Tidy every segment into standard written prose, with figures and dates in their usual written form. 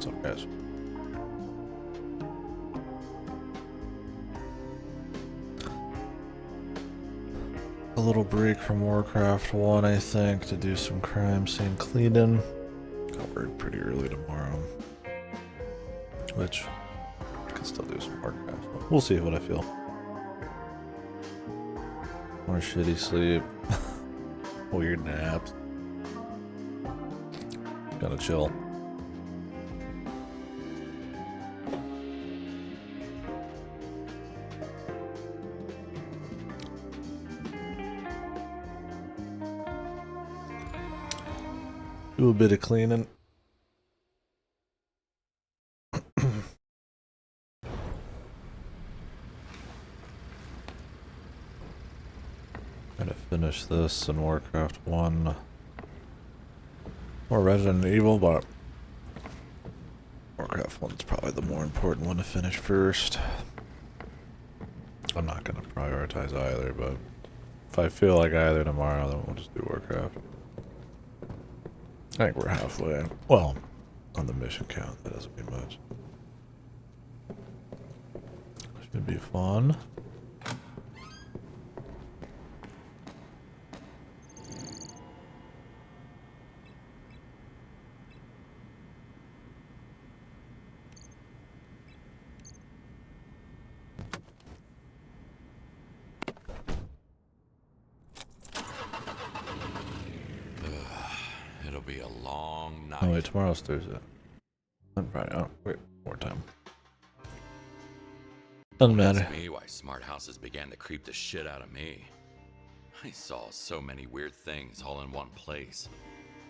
What's up, guys? A little break from Warcraft 1, I think, to do some crime scene cleaning. Got work pretty early tomorrow. Which, I can still do some Warcraft. But we'll see what I feel. More shitty sleep. Weird naps. Gotta chill. Do a bit of cleaning. Gotta finish this in Warcraft 1. Or Resident Evil, but Warcraft 1's probably the more important one to finish first. I'm not gonna prioritize either, but if I feel like either tomorrow, then we'll just do Warcraft. I think we're halfway. Well, on the mission count, that doesn't mean much. Should be fun. It'll be a long night. Oh wait, tomorrow's Thursday. On Friday. Oh, wait, more time. Doesn't matter. Ask me why smart houses began to creep the shit out of me. I saw so many weird things all in one place.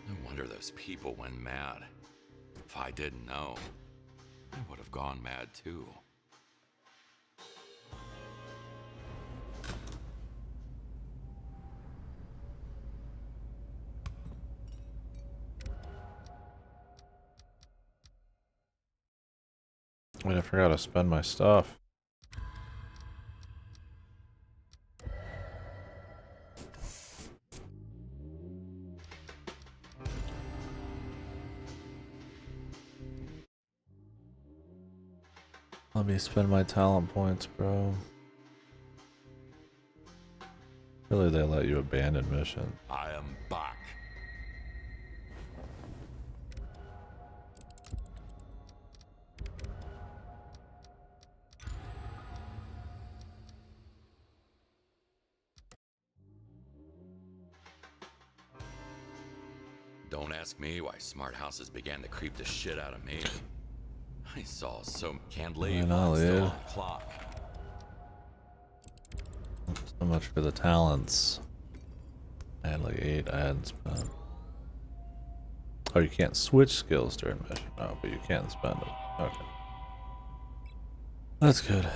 No wonder those people went mad. If I didn't know, I would have gone mad too. Wait, I forgot to spend my stuff. Let me spend my talent points, bro. Really, they let you abandon mission. I am back. Don't ask me why smart houses began to creep the shit out of me. I saw so can't leave. know, I'm still dude. on the clock. So much for the talents. I had like 8 I hadn't spent. Oh, you can't switch skills during mission. Oh, but you can spend them. Okay. That's good.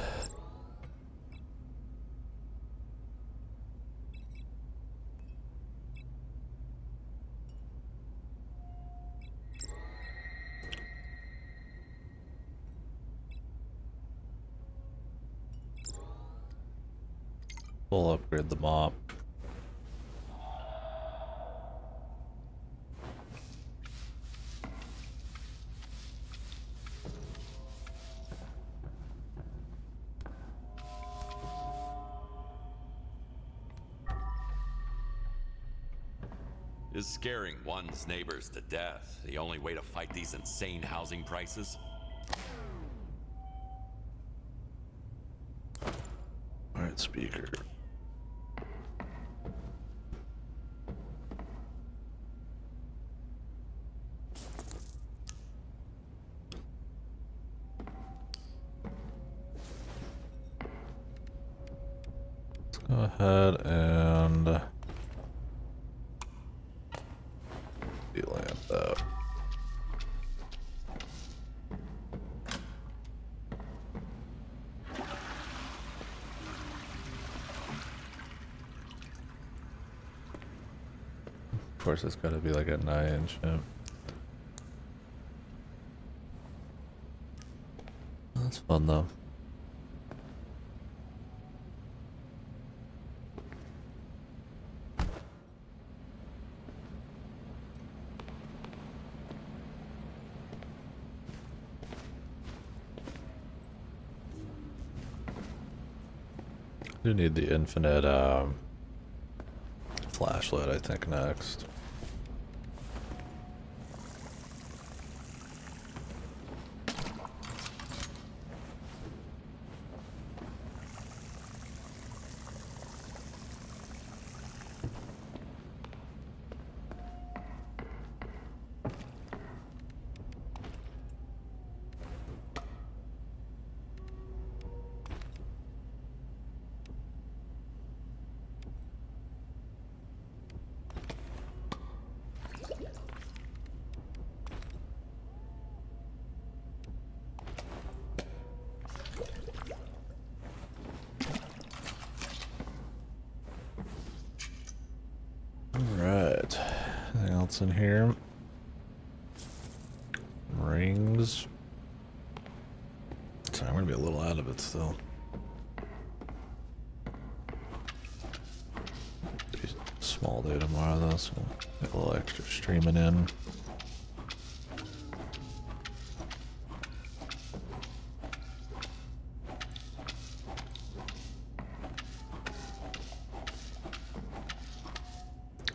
We'll upgrade the mop. Is scaring one's neighbors to death the only way to fight these insane housing prices? Alright, speaker. Let's go ahead and land that. Of course, it's got to be like at night and shit. That's fun though. Do need the infinite flashlight, I think, next. Alright. Anything else in here? Rings. Sorry, I'm gonna be a little out of it still. Be a small day tomorrow though, so get a little extra streaming in.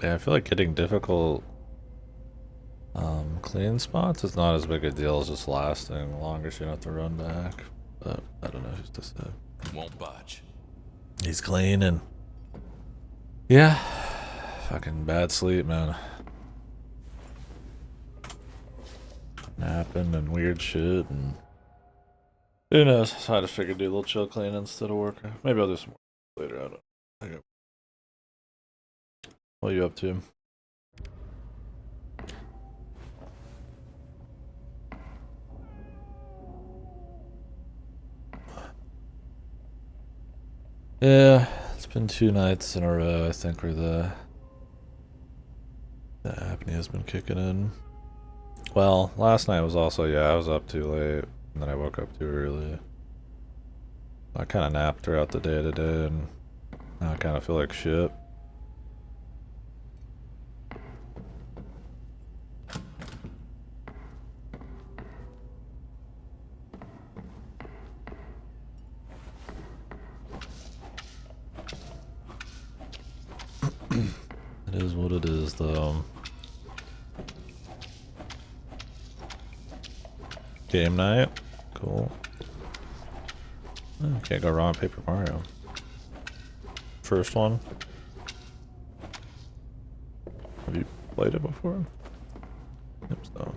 Yeah, I feel like getting difficult clean spots is not as big a deal as just lasting longer so you don't have to run back. But I don't know who's to say. Won't budge. He's cleaning. Yeah. Fucking bad sleep, man. Napping and weird shit and who knows? So I just figured do a little chill clean instead of work. Maybe I'll do some work later. I don't know. What are you up to? Yeah, it's been 2 nights in a row, I think, where the apnea's been kicking in. Well, last night was also, yeah, I was up too late, and then I woke up too early. I kind of napped throughout the day today, and now I kind of feel like shit. It is what it is, though. Game night? Cool. Oh, can't go wrong with Paper Mario. First one? Have you played it before? Yep, so.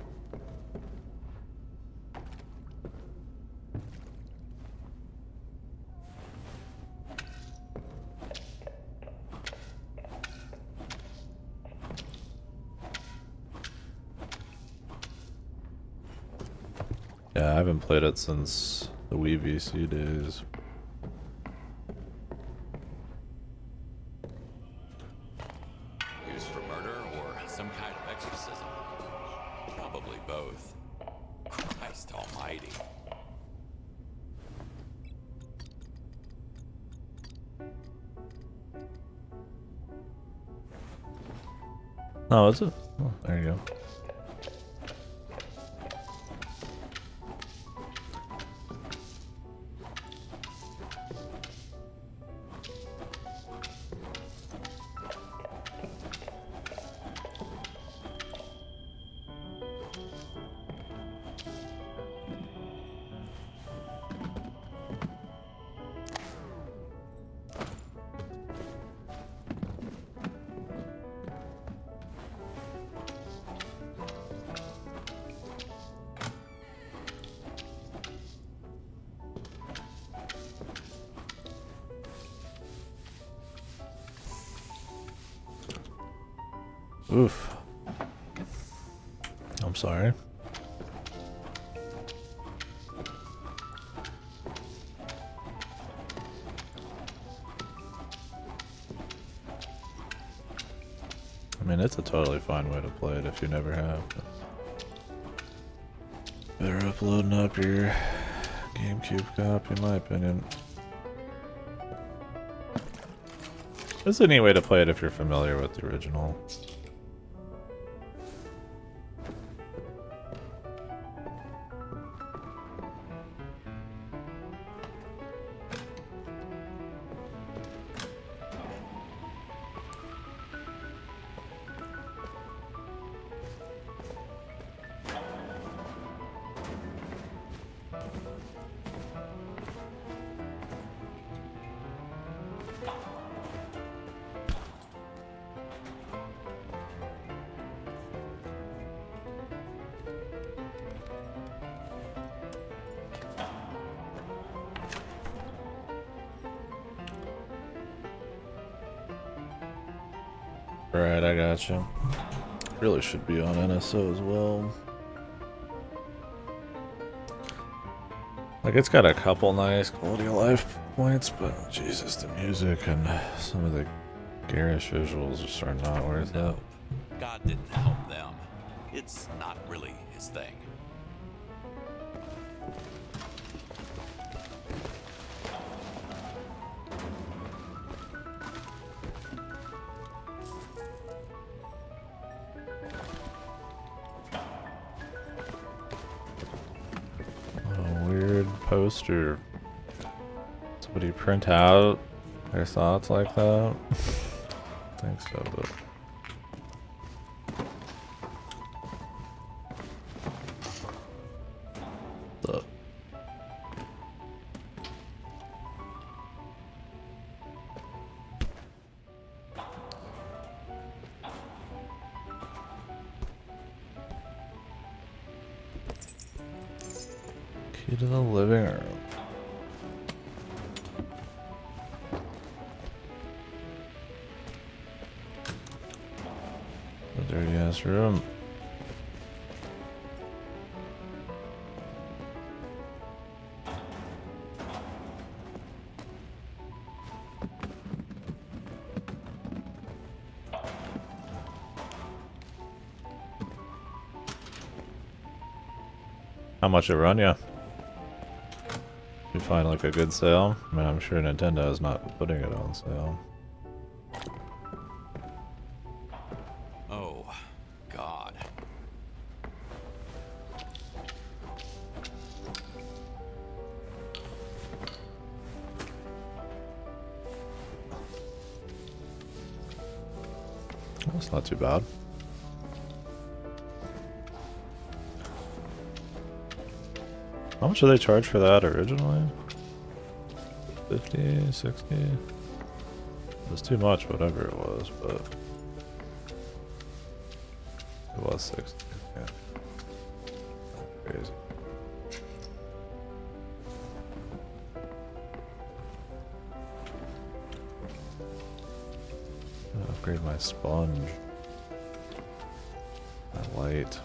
Yeah, I haven't played it since the Wii VC days. Used for murder or some kind of exorcism? Probably both. Christ almighty. Oh, is it? Oh, there you go. Oof. I'm sorry. I mean, it's a totally fine way to play it if you never have. Better uploading up your GameCube copy, in my opinion. It's a neat way to play it if you're familiar with the original. Right, I got you. Really should be on NSO as well. Like, it's got a couple nice quality of life points, but Jesus, the music and some of the garish visuals just are not worth it. God didn't help them. It's not really his thing. Weird poster. Somebody print out their thoughts like that? I think so, but... The... Key to the living room. A dirty ass room. How much it run ya? You find like a good sale? I mean, I'm sure Nintendo is not putting it on sale. Oh, God. That's not too bad. How much did they charge for that originally? 50, 60? It was too much, whatever it was, but it was 60. Yeah. Crazy. I'll upgrade my sponge. My light.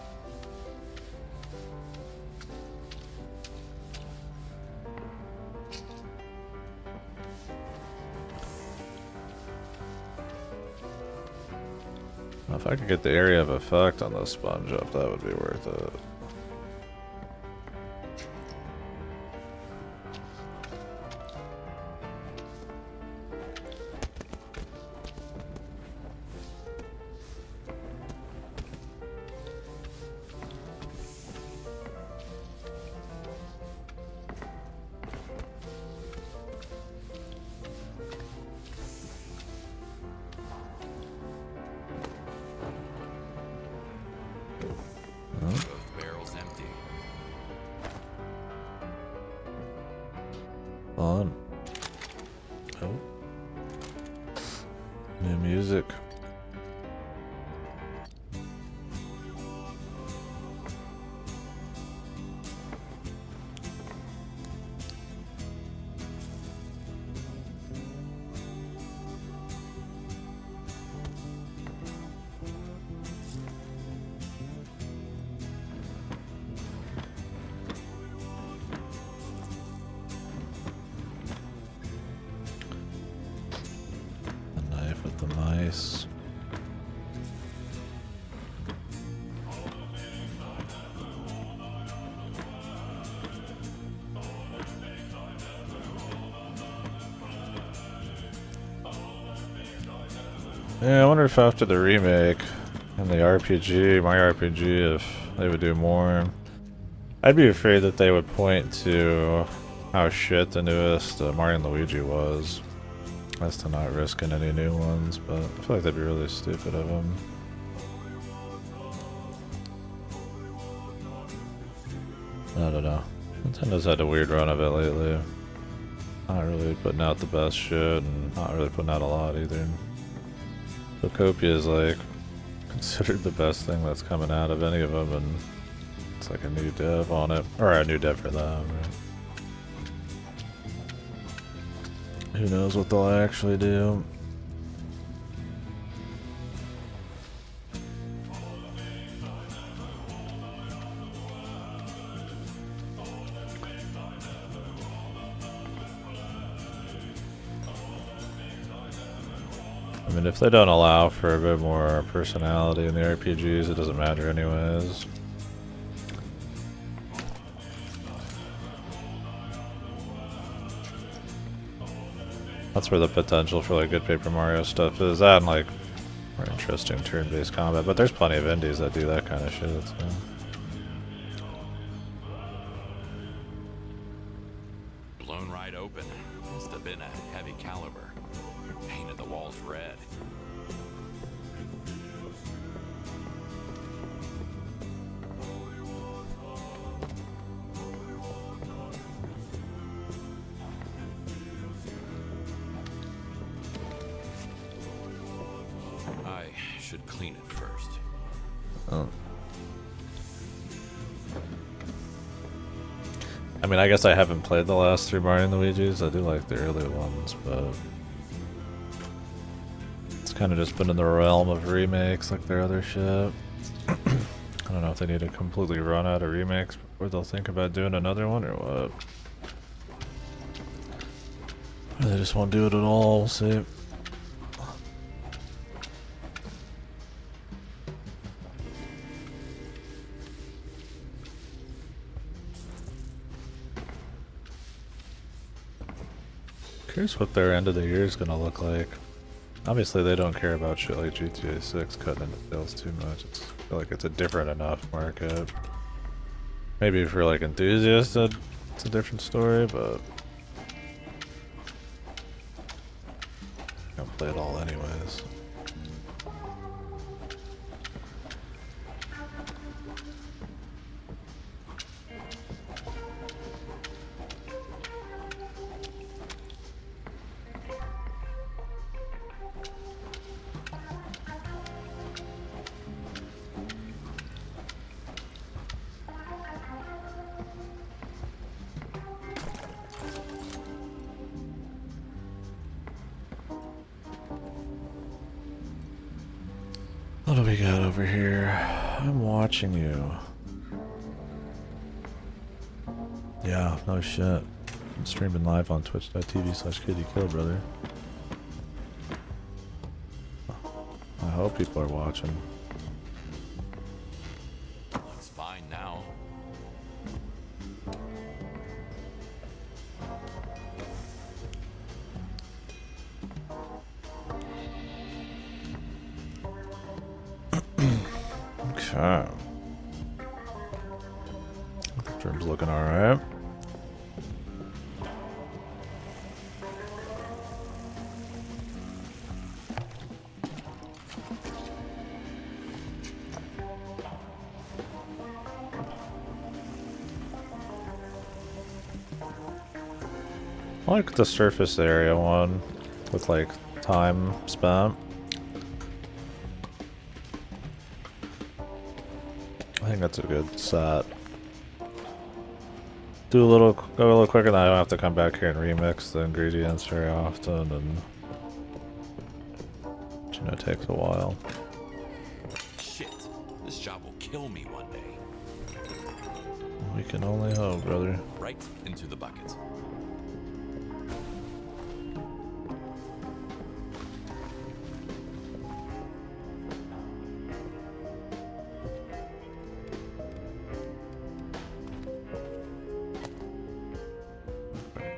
If I could get the area of effect on the sponge up, that would be worth it. Both barrels empty. On. Oh. New music. The mice. Yeah, I wonder if after the remake and the RPG, my RPG, if they would do more. I'd be afraid that they would point to how shit the newest Mario and Luigi was. As to not risking any new ones, but I feel like that'd be really stupid of them. I don't know. Nintendo's had a weird run of it lately. Not really putting out the best shit, and not really putting out a lot either. Photopia is like considered the best thing that's coming out of any of them, and it's like a new dev on it, or a new dev for them. Right? Who knows what they'll actually do? I mean, if they don't allow for a bit more personality in the RPGs, it doesn't matter anyways. That's where the potential for like good Paper Mario stuff is. That and like more interesting turn-based combat, but there's plenty of indies that do that kind of shit. So. Blown right open. Must have been a heavy caliber. Painted the walls red. I should clean it first. Oh. I mean, I guess I haven't played the last 3 Mario and Luigi's. I do like the early ones, but it's kind of just been in the realm of remakes like their other shit. I don't know if they need to completely run out of remakes before they'll think about doing another one or what. Or they just won't do it at all, we'll see. Curious what their end of the year is gonna look like. Obviously, they don't care about shit like GTA 6 cutting into sales too much. I feel like it's a different enough market. Maybe for like enthusiasts, it's a different story, but I don't play it all anyways. What do we got over here? I'm watching you. Yeah, no shit. I'm streaming live on twitch.tv/KDkill, brother. I hope people are watching. Looks fine now. Okay. Trim's looking alright. I like the surface area one with like time spent. I think that's a good set. Go a little quicker, then I don't have to come back here and remix the ingredients very often, and you know, it takes a while. Shit. This job will kill me one day. We can only hope, brother. Right into the bucket.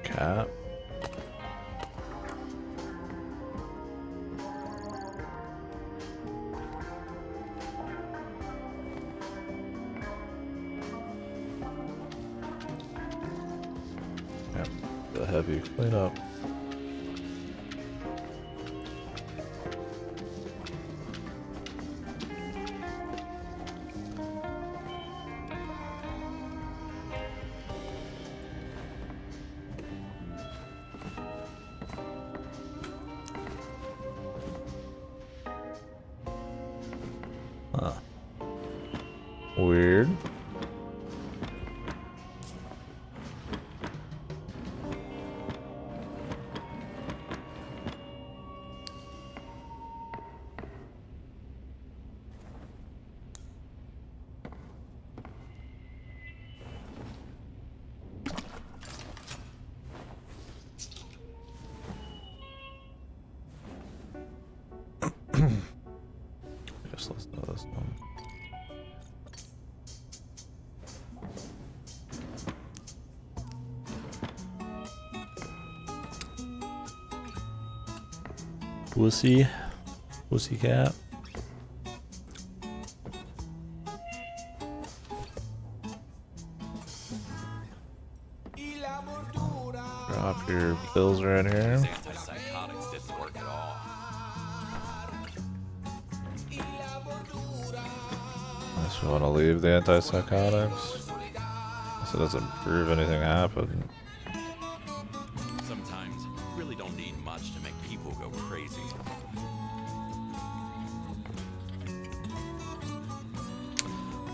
Cat. Yep, the heavy cleanup. Huh. Weird. Wussy. Wussy cat. Drop your pills right here. These antipsychotics didn't work at all. Unless we want to leave the antipsychotics. So it doesn't prove anything happened. Sometimes you really don't need much to make people go crazy.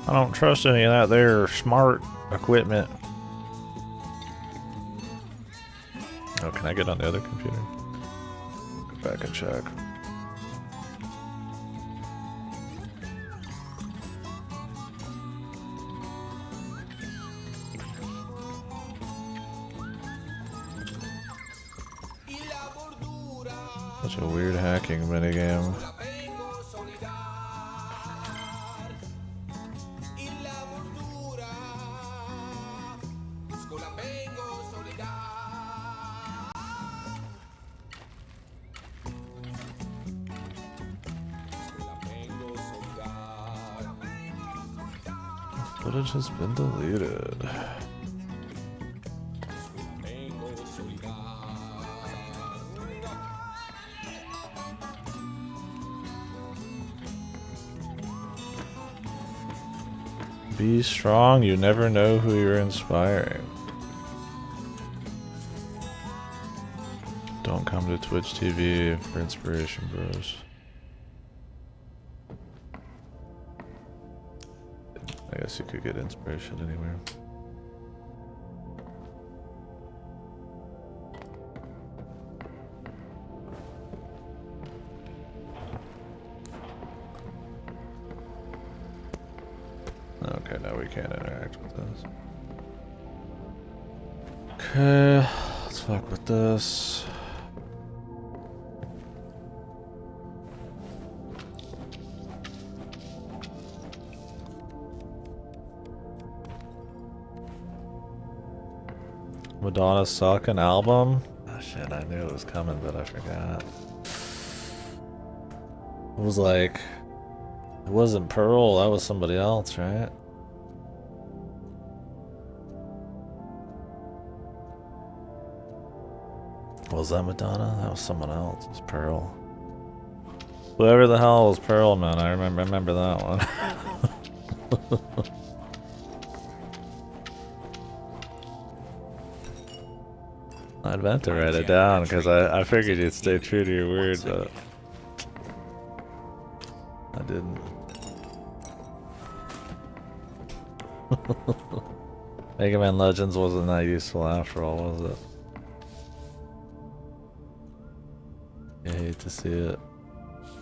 I don't trust any of that there smart equipment. Oh, can I get on the other computer? Go back and check. Such a weird hacking minigame. Footage has been deleted. Be strong, you never know who you're inspiring. Don't come to Twitch TV for inspiration, bros. I guess you could get inspiration anywhere. Okay, now we can't interact with this. Okay, let's fuck with this. Madonna's Suckin' album? Oh shit, I knew it was coming, but I forgot. It was like... It wasn't Pearl, that was somebody else, right? Was that Madonna? That was someone else. It was Pearl. Whoever the hell was Pearl, man, I remember that one. I meant to write it down because I figured you'd stay true to your word, but I didn't. Mega Man Legends wasn't that useful after all, was it? I hate to see it.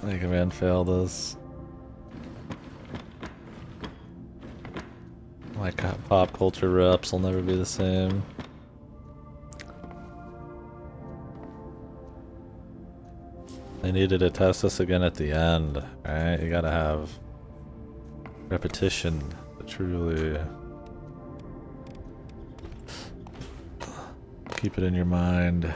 Mega Man failed us. My pop culture reps will never be the same. They needed to test us again at the end, right? You gotta have repetition to truly keep it in your mind.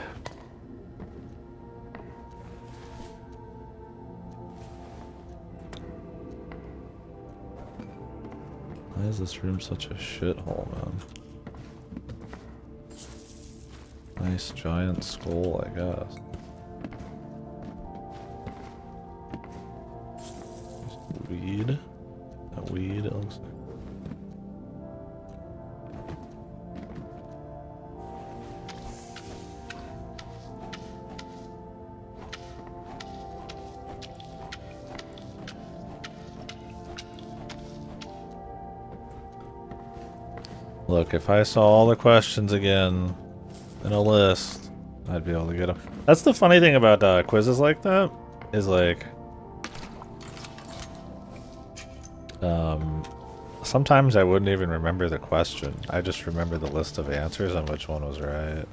Why is this room such a shithole, man? Nice giant skull, I guess. Weed? A weed, it looks like. Look, if I saw all the questions again in a list, I'd be able to get them. That's the funny thing about quizzes like that, is like... sometimes I wouldn't even remember the question. I just remember the list of answers and which one was right.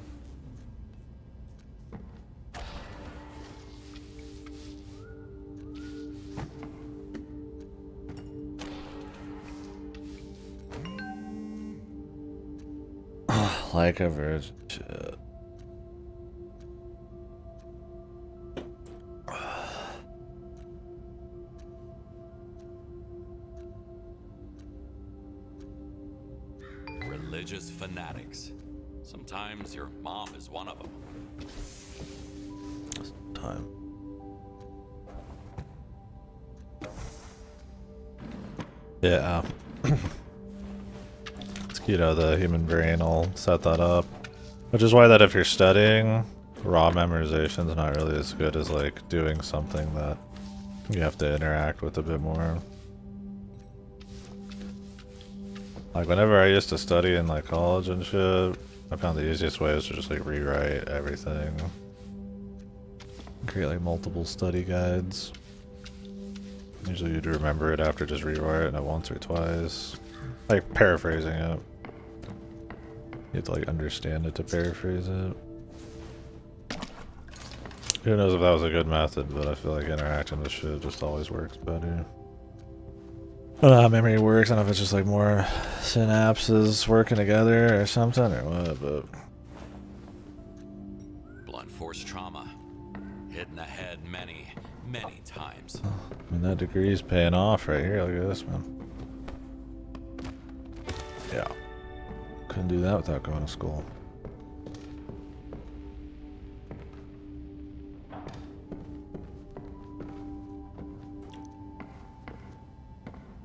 Like a virgin. Shit. addicts. Sometimes your mom is one of them. Time. Yeah. It's, you know, the human brain will set that up. Which is why that if you're studying, raw memorization is not really as good as like doing something that you have to interact with a bit more. Like whenever I used to study in like college and shit, I found the easiest way is to just like rewrite everything. Create like multiple study guides. Usually you'd remember it after just rewriting it once or twice. Like paraphrasing it. You have to like understand it to paraphrase it. Who knows if that was a good method, but I feel like interacting with shit just always works better. I don't know how memory works, I don't know if it's just like more synapses working together or something or what, but... Blunt force trauma. Hit in the head many, many times. I mean, that degree is paying off right here. Look at this, man. Yeah. Couldn't do that without going to school.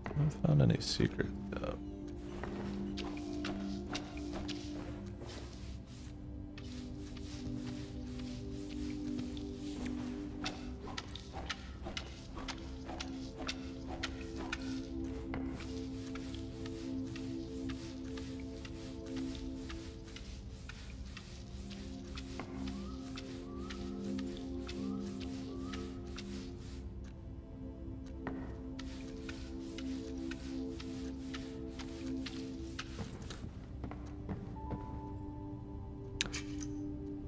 Haven't found any secret yet.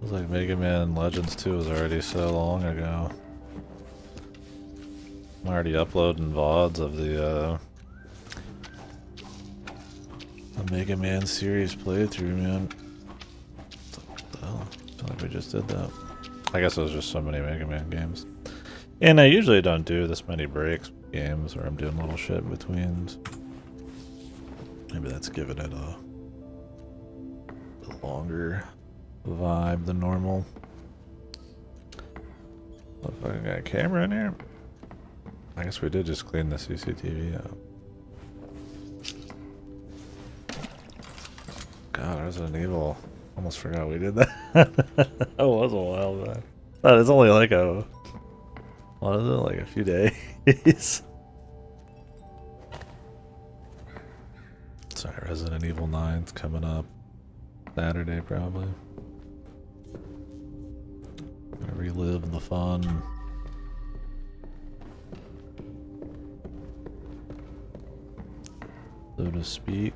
It was like Mega Man Legends 2 was already so long ago. I'm already uploading VODs of the Mega Man series playthrough, man. What the hell? I feel like we just did that. I guess it was just so many Mega Man games. And I usually don't do this many breaks games where I'm doing little shit in between. Maybe that's giving it a longer vibe than normal. What if I got a camera in here? I guess we did just clean the CCTV out. God, Resident Evil. Almost forgot we did that. That was a while back. Oh, it's only like a... What is it? Like a few days. Sorry, Resident Evil 9's coming up Saturday probably. Gonna relive the fun. So to speak.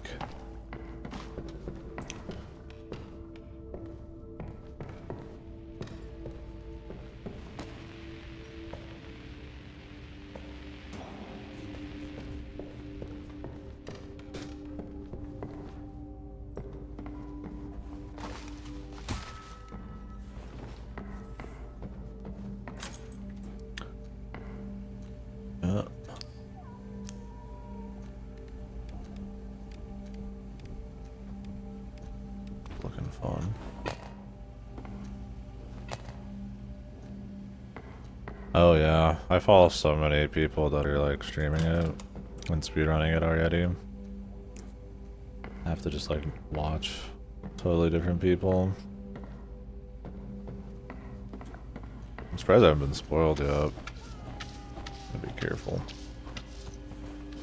Looking fun. Oh yeah, I follow so many people that are like streaming it and speedrunning it already. I have to just like watch totally different people. I'm surprised I haven't been spoiled yet. Be careful.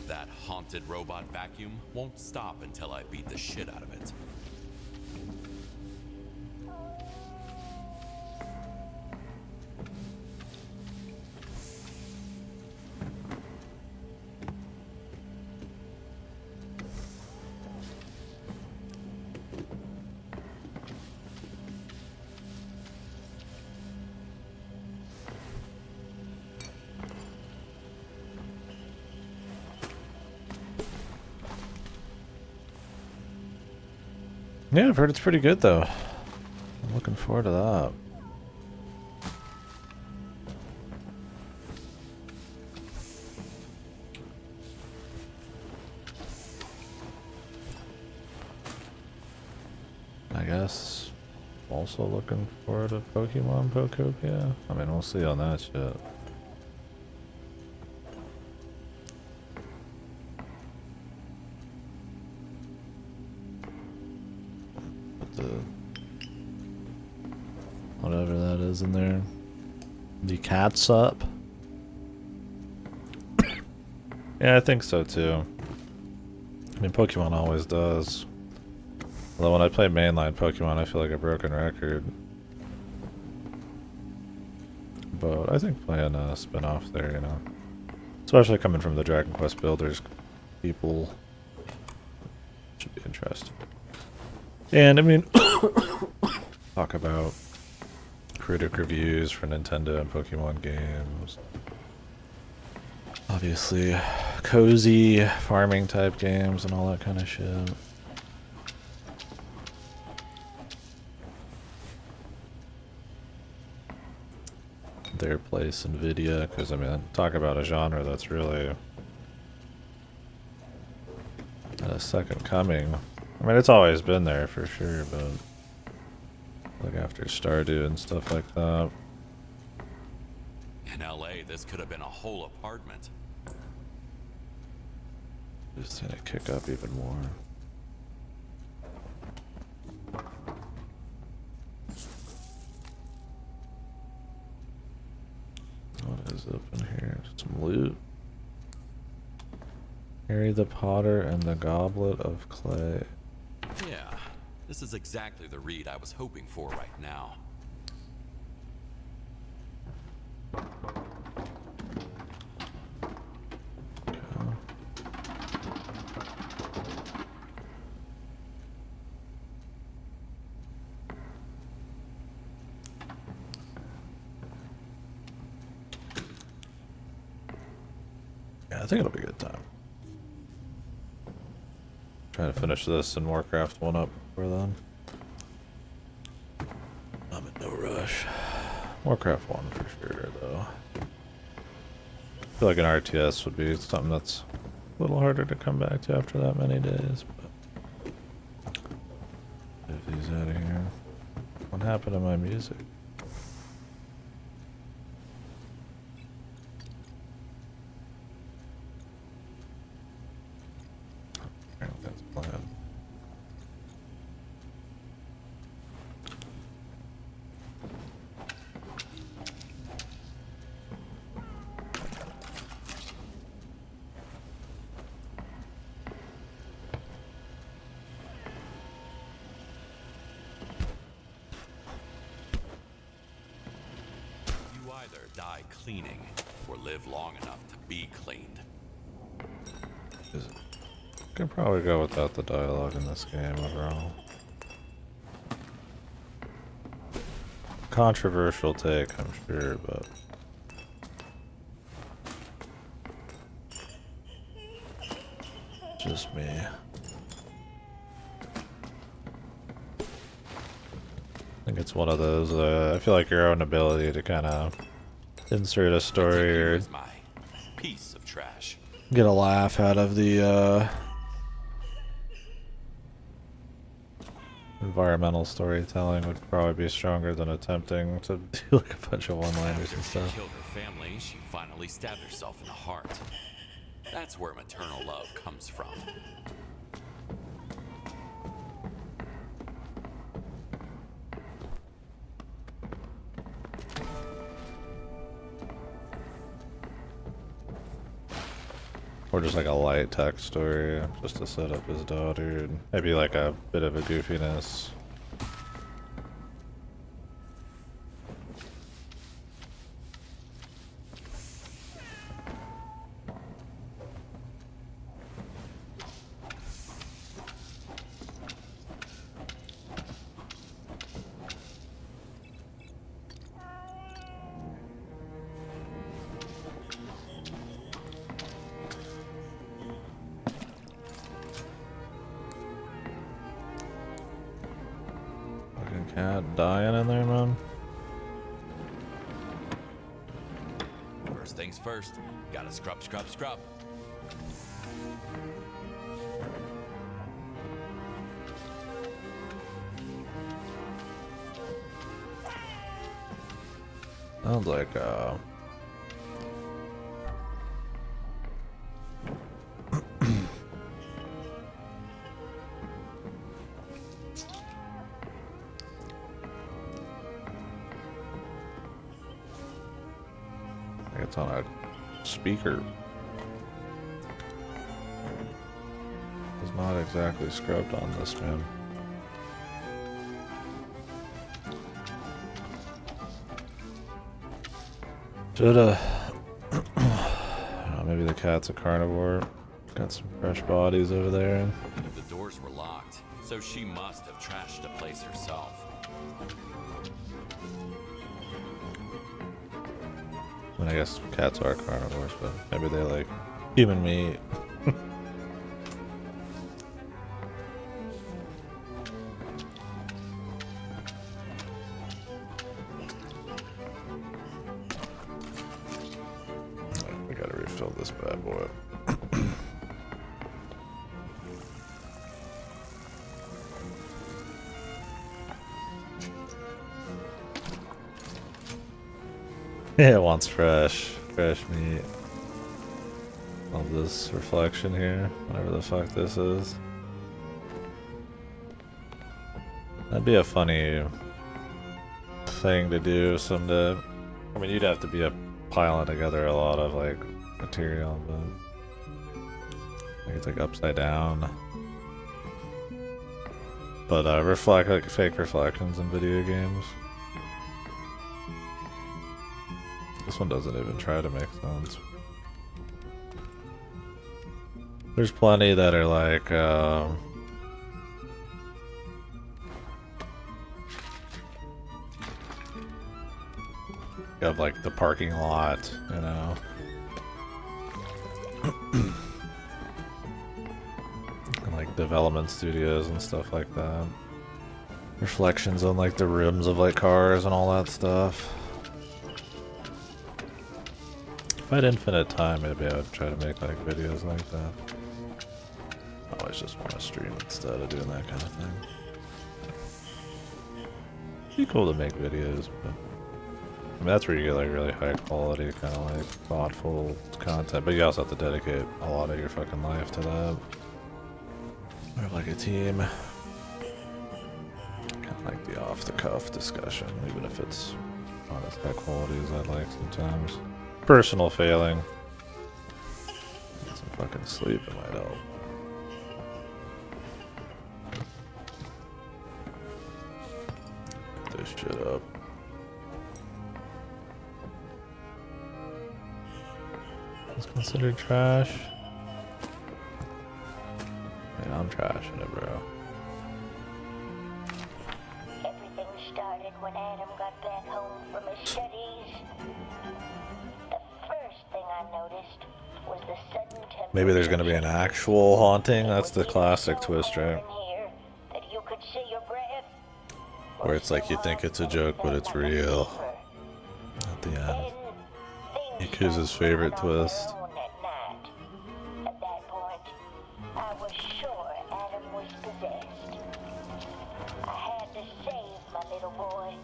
That haunted robot vacuum won't stop until I beat the shit out of it. Yeah, I've heard it's pretty good though. I'm looking forward to that. I guess also looking forward to Pokemon Pokopia. I mean, we'll see on that shit. Put the whatever that is in there. The cat's up. Yeah, I think so too. I mean, Pokemon always does. Although when I play mainline Pokemon, I feel like a broken record. But I think playing a spin-off there, you know. Especially coming from the Dragon Quest builders, people should be interesting. And I mean, talk about critic reviews for Nintendo and Pokemon games. Obviously, cozy farming type games and all that kind of shit. Their place, Nvidia, because I mean, talk about a genre that's really a second coming. I mean, it's always been there for sure, but like after Stardew and stuff like that. In LA, this could have been a whole apartment. Just gonna kick up even more. What is up in here? Some loot. Harry the Potter and the Goblet of Clay. Yeah, this is exactly the read I was hoping for right now. Yeah, I think it'll be a good time. Trying to finish this and Warcraft 1 up before then. I'm in no rush. Warcraft 1 for sure, though. I feel like an RTS would be something that's a little harder to come back to after that many days, but... If he's out of here. What happened to my music? That's planned. You either die cleaning or live long enough to be cleaned. Is it? Could probably go without the dialogue in this game overall. Controversial take, I'm sure, but just me. I think it's one of those, I feel like your own ability to kind of insert a story or My piece of trash. get a laugh out of the environmental storytelling would probably be stronger than attempting to do like a bunch of one-liners and After she stuff. killed her family, she finally stabbed herself in the heart. That's where maternal love comes from. Or just like a light text story, just to set up his daughter, and maybe like a bit of a goofiness. Fucking cat dying in there, man. First things first, gotta scrub, scrub, scrub. Sounds like it's on a speaker. It's not exactly scrubbed on this, man. Shoulda. Maybe the cat's a carnivore. Got some fresh bodies over there. The doors were locked, so she must have trashed the place herself. I mean, I guess cats are carnivores, but maybe they like human meat. We gotta refill this bad boy. Yeah, it wants fresh meat. Love this reflection here, whatever the fuck this is. That'd be a funny thing to do someday. I mean, you'd have to be piling together a lot of like material, but like it's like upside down. But reflect like fake reflections in video games. This one doesn't even try to make sense. There's plenty that are like, you have like the parking lot, you know. And like development studios and stuff like that. Reflections on like the rims of like cars and all that stuff. If I had infinite time, maybe I would try to make like videos like that. I always just want to stream instead of doing that kind of thing. It'd be cool to make videos, but I mean, that's where you get like really high quality, kind of like thoughtful content. But you also have to dedicate a lot of your fucking life to that. Or like a team. Kind of like the off-the-cuff discussion, even if it's not as high quality as I'd like sometimes. Personal failing. Get some fucking sleep, it might help. Get this shit up. It's considered trash. Man, I'm trashing it, bro. Everything started when Adam got back home from his studies. First thing I noticed was the sudden temperature. Maybe there's gonna be an actual haunting. That's the classic twist, right? That you could see your breath. Where it's like you think it's a joke, but it's real. At the end. Yakuza's favorite twist. At that point, I was sure Adam was possessed. I had to save my little boy.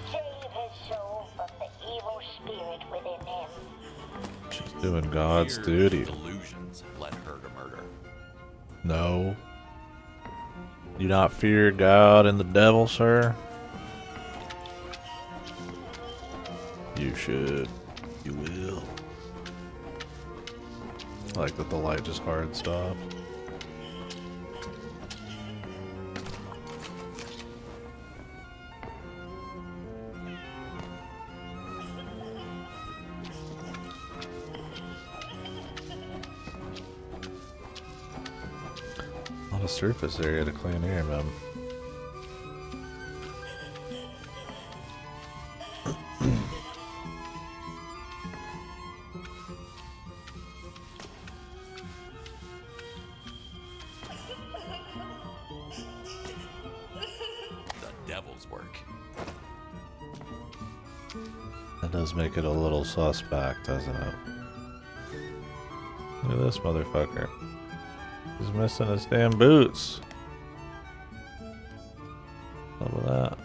Save his soul from the evil spirit within him. She's doing God's duty. Delusions led her to murder. No. You not fear God and the devil, sir? You should. You will. I like that the light just hard stopped. A lot of surface area to clean here, man. That does make it a little suspect, doesn't it? Look at this motherfucker. He's missing his damn boots. Love that.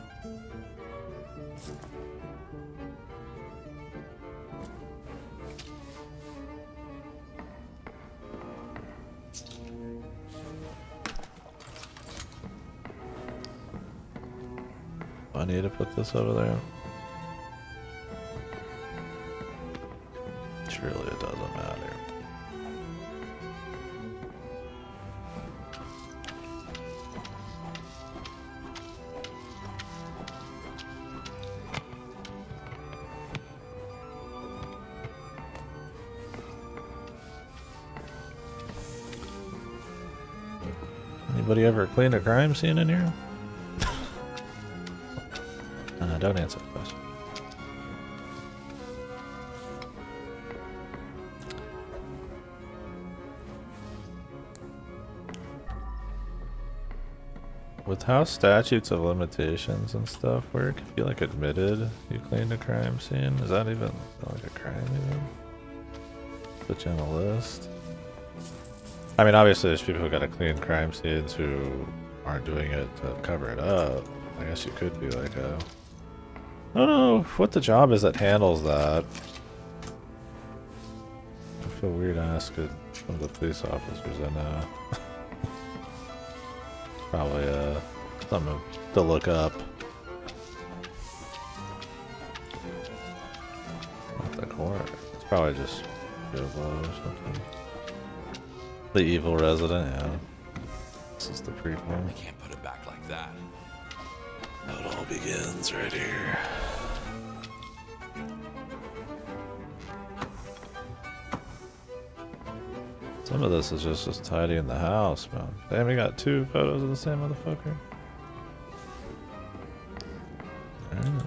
I need to put this over there. Surely it doesn't matter. Anybody ever cleaned a crime scene in here? Don't answer the question. With how statutes of limitations and stuff work, if you like admitted you cleaned a crime scene, is that even like a crime even? Put you on a list? I mean, obviously there's people who gotta clean crime scenes who aren't doing it to cover it up. I guess you could be like a... I don't know what the job is that handles that. I feel weird asking one of the police officers I know. Probably something to look up. Not the court. It's probably just Joe or something. The evil resident, yeah. This is the prequel. I can't put it back like that. How it all begins right here. Some of this is just tidying the house, man. Damn, we got 2 photos of the same motherfucker. Alright.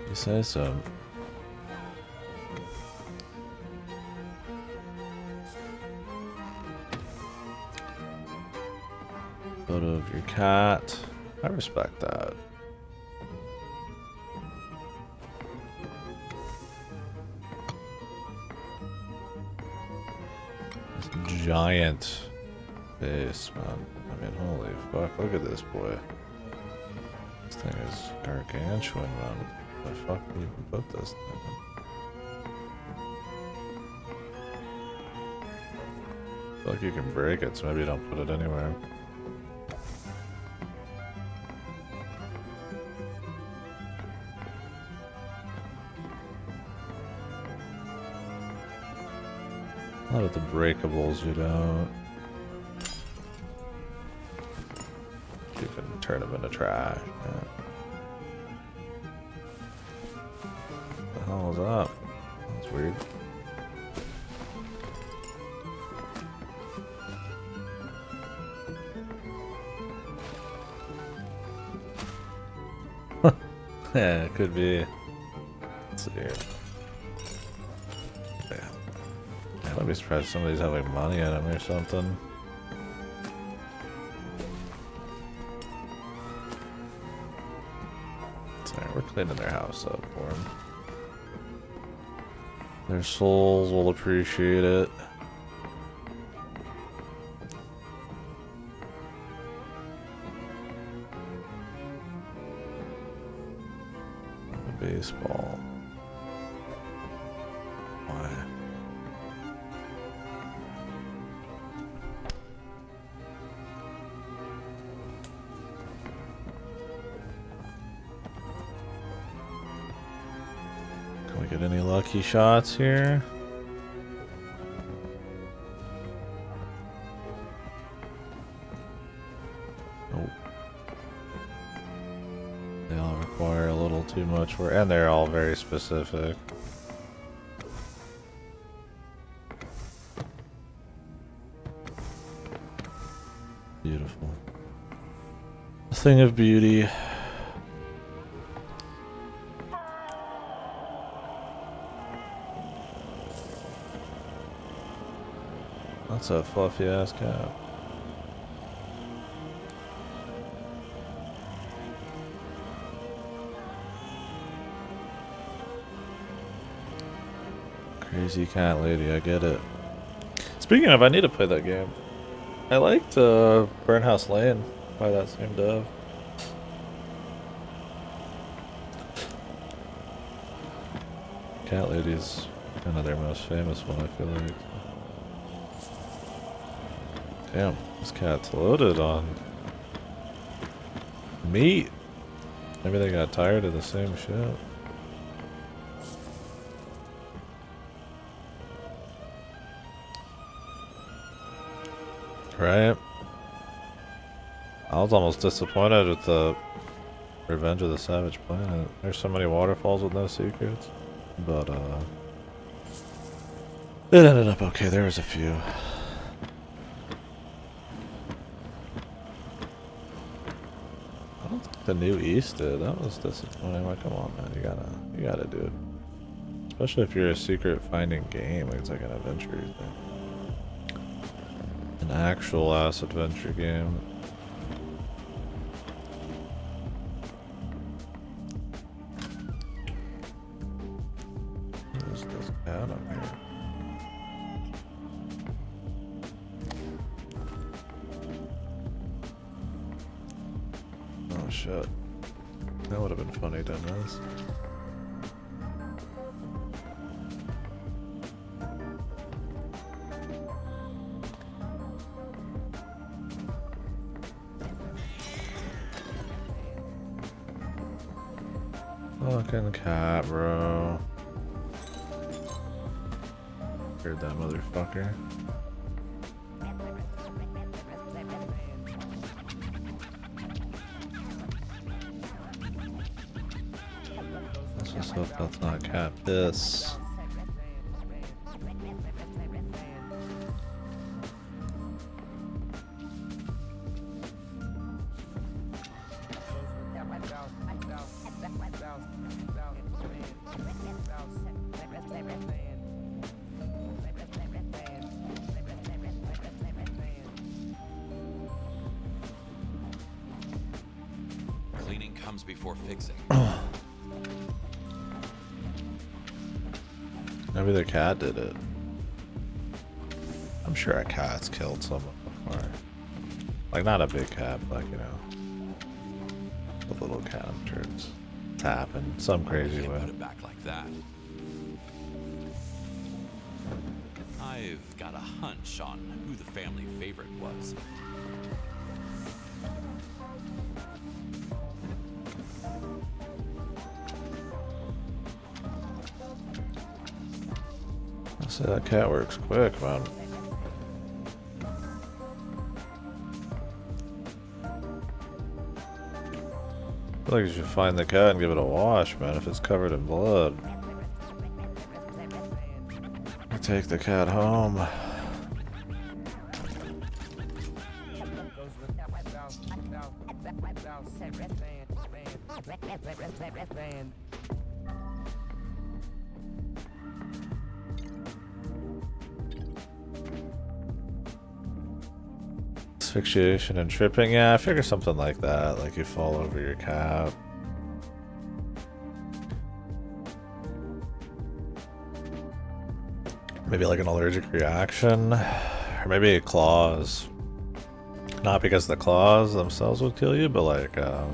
You say so. Photo of your cat. I respect that. Giant face, man. I mean, holy fuck, look at this boy. This thing is gargantuan, man. Where the fuck do you even put this thing? I feel like you can break it, so maybe you don't put it anywhere. A lot of the breakables you don't. You can turn them into trash. Yeah. What the hell is that? That's weird. Yeah, it could be. Let's see here. I'd be surprised if somebody's having money in them or something. Sorry, we're cleaning their house up for them. Their souls will appreciate it. The baseball. Why? Get any lucky shots here? Nope. They all require a little too much work, and they're all very specific. Beautiful. A thing of beauty. That's a fluffy ass cat. Crazy cat lady, I get it. Speaking of, I need to play that game. I liked Burnhouse Lane by that same dev. Cat Lady's kind of their most famous one, I feel like. Damn, this cat's loaded on meat. Maybe they got tired of the same shit. Right? I was almost disappointed with the Revenge of the Savage Planet. There's so many waterfalls with no secrets. But, it ended up okay. There was a few. I don't think the New East did. That was disappointing. Like, come on, man. You gotta do it. Especially if you're a secret finding game. Like, it's like an adventure thing. An actual ass adventure game. There's this cat up here. Oh shit. That would have been funny doing this. Fucking cat, bro. Heard that motherfucker. Let's just hope that's not cat piss. Cleaning comes before fixing. Maybe the cat did it. I'm sure a cat's killed someone before. Like, not a big cat, but like, you know, a little cat. I'm sure it's happened some crazy Can't way. put it back like that. I've got a hunch on who the family favorite was. I say that cat works quick, man. I feel like you should find the cat and give it a wash, man, if it's covered in blood. Take the cat home. Asphyxiation and tripping. Yeah, I figure something like that. Like you fall over your cat. Maybe like an allergic reaction. Or maybe claws. Not because the claws themselves would kill you, but like, oh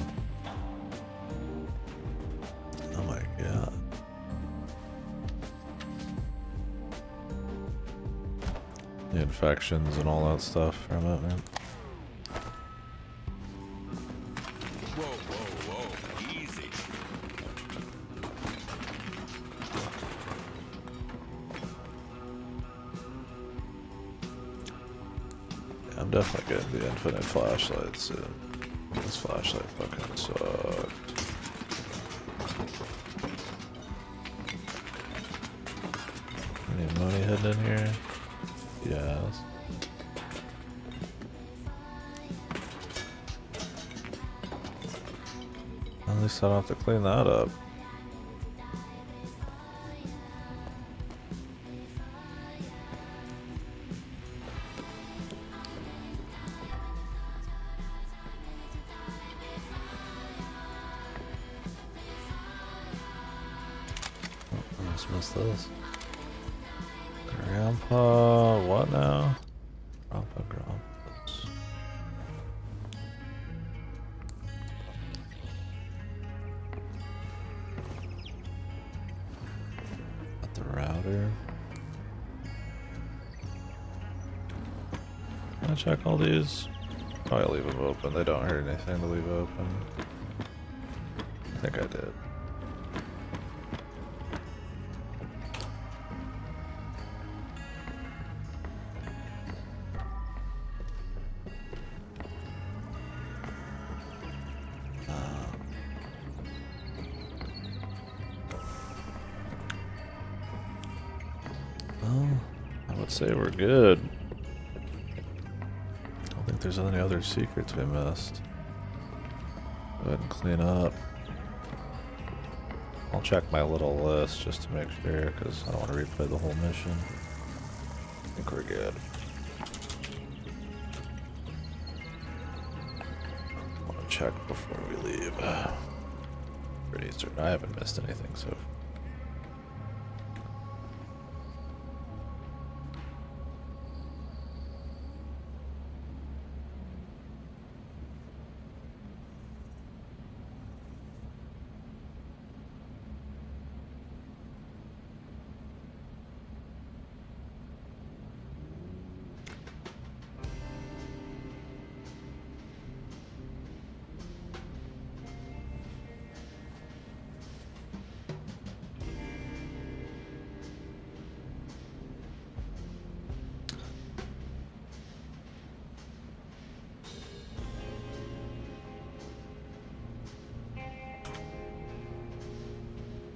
my god. The infections and all that stuff from it, man. Whoa, whoa, whoa, easy. I'm definitely getting the infinite flashlight soon. This flashlight fucking sucked. Any money hidden in here? Yes. At least I don't have to clean that up. Let's miss this. Grandpa, what now? Grandpa, Grandpas. Got the router. Can I check all these? Probably leave them open. They don't hurt anything to leave open. think I did. Well, I would say we're good. I don't think there's any other secrets we missed. Go ahead and clean up. I'll check my little list just to make sure, because I don't want to replay the whole mission. I think we're good. I want to check before we leave. Pretty certain I haven't missed anything so far.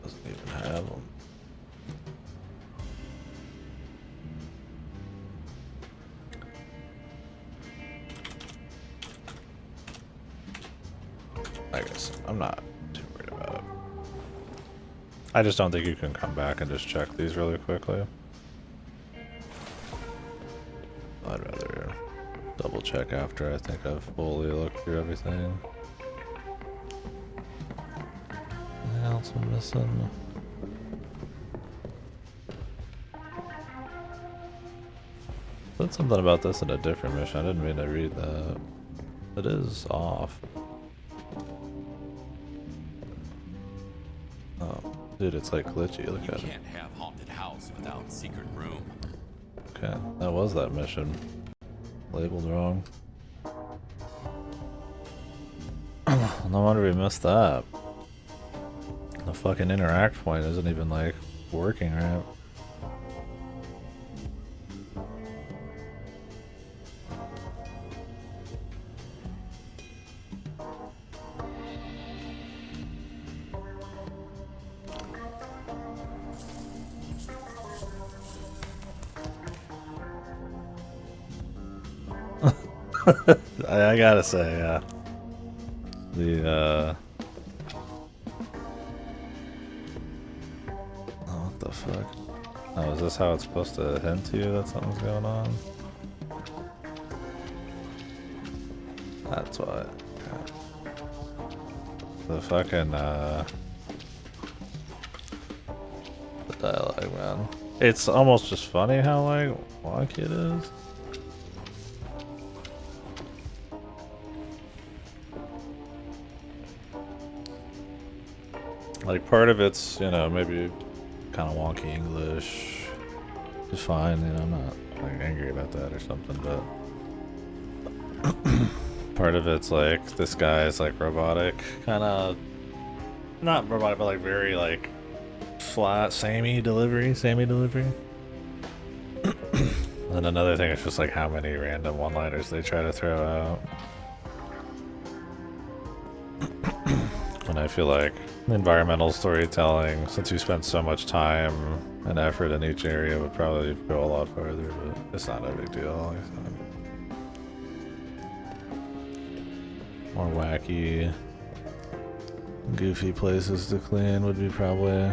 Doesn't even have them. I guess I'm not too worried about it. I just don't think you can come back and just check these really quickly. I'd rather double check after I think I've fully looked through everything. Anything else I'm missing? Said something about this in a different mission. I didn't mean to read that. It is off. Oh, dude, it's like glitchy. Look at it. You can't have haunted house without secret room. Okay, that was that mission. Labeled wrong. No wonder we missed that. The fucking interact point isn't even like working right. I gotta say, yeah. Oh, what the fuck? Oh, is this how it's supposed to hint to you that something's going on? That's why. Okay. The fucking, the dialogue, man. It's almost just funny how, like, wonky it is. Like, part of it's, you know, maybe kind of wonky English. It's fine, you know, I'm not like angry about that or something, but part of it's like this guy is like robotic, kind of not robotic, but like very like flat, samey delivery. And another thing is just like how many random one-liners they try to throw out. And I feel like environmental storytelling, since you spend so much time and effort in each area, would probably go a lot farther, but it's not a big deal. More wacky, goofy places to clean would be probably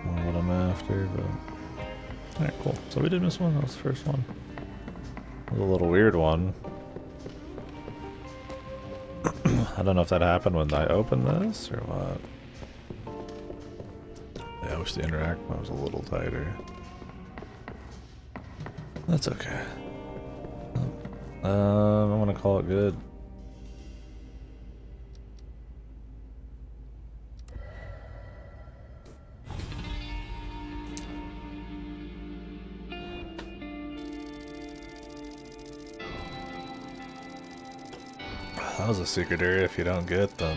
more what I'm after, but alright, cool. So we did miss one. That was the first one. It was a little weird one. I don't know if that happened when I opened this or what. Yeah, I wish the interact one was a little tighter. That's okay. I'm gonna call it good. That was a secret area. If you don't get, then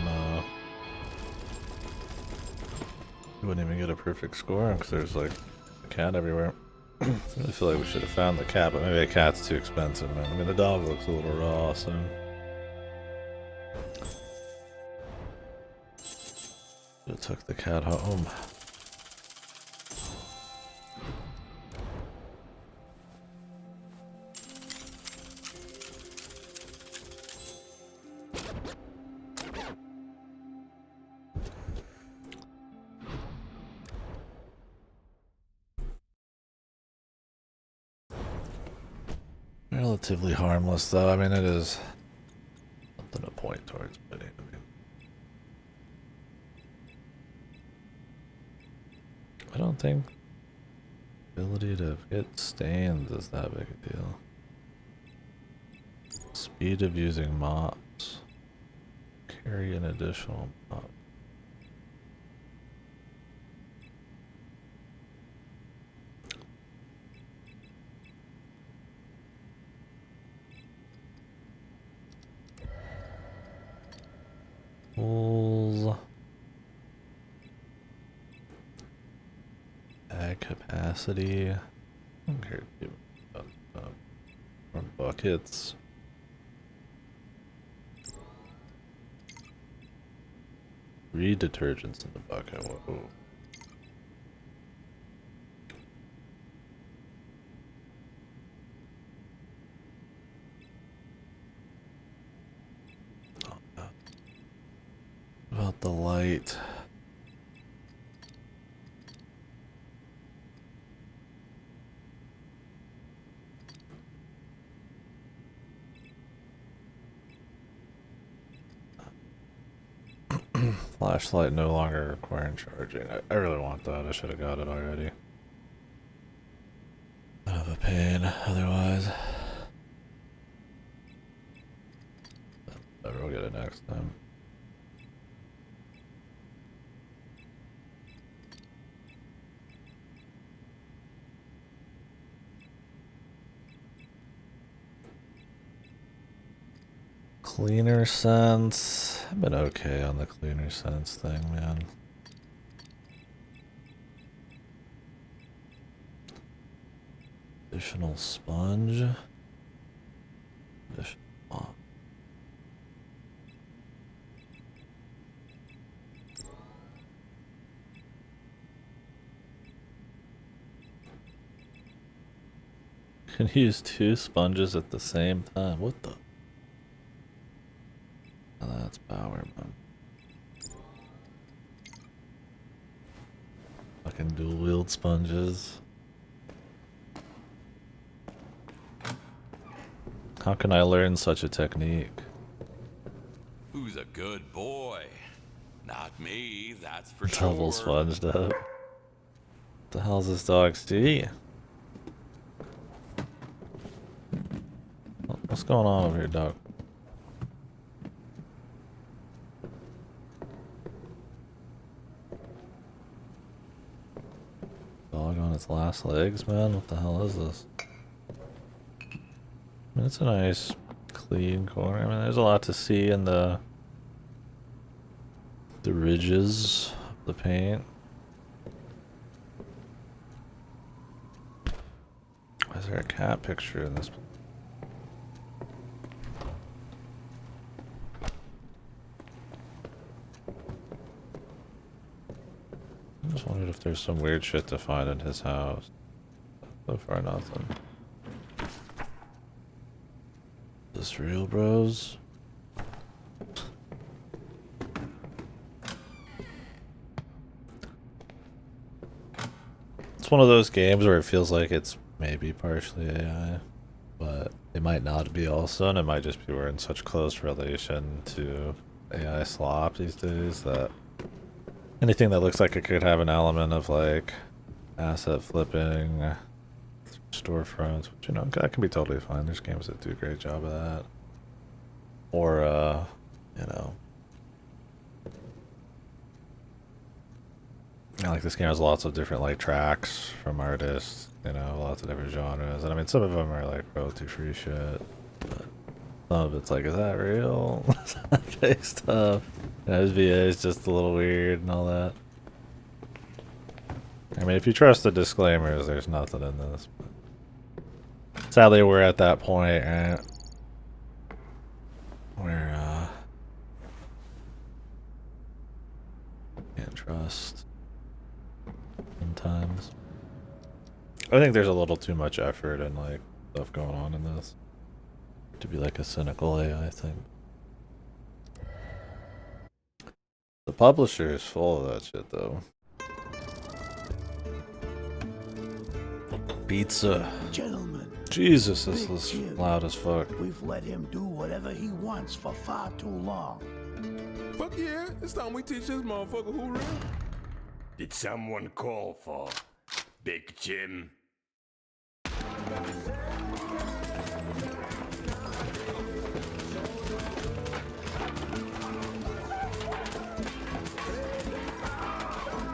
you wouldn't even get a perfect score because there's like a cat everywhere. I really feel like we should have found the cat, but maybe a cat's too expensive, man. I mean, the dog looks a little raw, so. Should have took the cat home. Relatively harmless, though. I mean, it is something to point towards, but I mean, I don't think ability to get stains is that big a deal. Speed of using mops. Carry an additional mop. Pulls. Bag capacity. I don't care too much about more buckets. Three detergents in the bucket. Whoa. About the light. Flashlight no longer requiring charging. I really want that. I should have got it already. Kind of a pain otherwise. Maybe we'll get it next time. Cleaner sense. I've been okay on the cleaner sense thing, man. Additional sponge. Additional mop. Can use 2 sponges at the same time. What the? Oh, that's power, man. Fucking dual wield sponges. How can I learn such a technique? Who's a good boy? Not me, that's for sure. Double sponged up. What the hell's this dog see? What's going on over here, dog? Dog on its last legs, man? What the hell is this? I mean, it's a nice, clean corner. I mean, there's a lot to see in the ridges of the paint. Why is there a cat picture in this? I just wondered if there's some weird shit to find in his house. So far, nothing. Is this real, bros? It's one of those games where it feels like it's maybe partially AI, but it might not be also, and it might just be we're in such close relation to AI slop these days that anything that looks like it could have an element of like asset flipping, storefronts, which, you know, that can be totally fine. There's games that do a great job of that. Or, you know, like this game has lots of different like tracks from artists, you know, lots of different genres. And I mean, some of them are like royalty free shit, but some of it's like, is that real? Is that fake stuff? And his VA is just a little weird and all that. I mean, if you trust the disclaimers, there's nothing in this. But sadly, we're at that point, right? Where, can't trust sometimes. I think there's a little too much effort and, like, stuff going on in this to be like a cynical AI thing. The publisher is full of that shit, though. Pizza. Gentlemen, Jesus, this Big is Jim. loud as fuck. we've let him do whatever he wants for far too long. Fuck yeah, it's time we teach this motherfucker who real. Did someone call for Big Jim?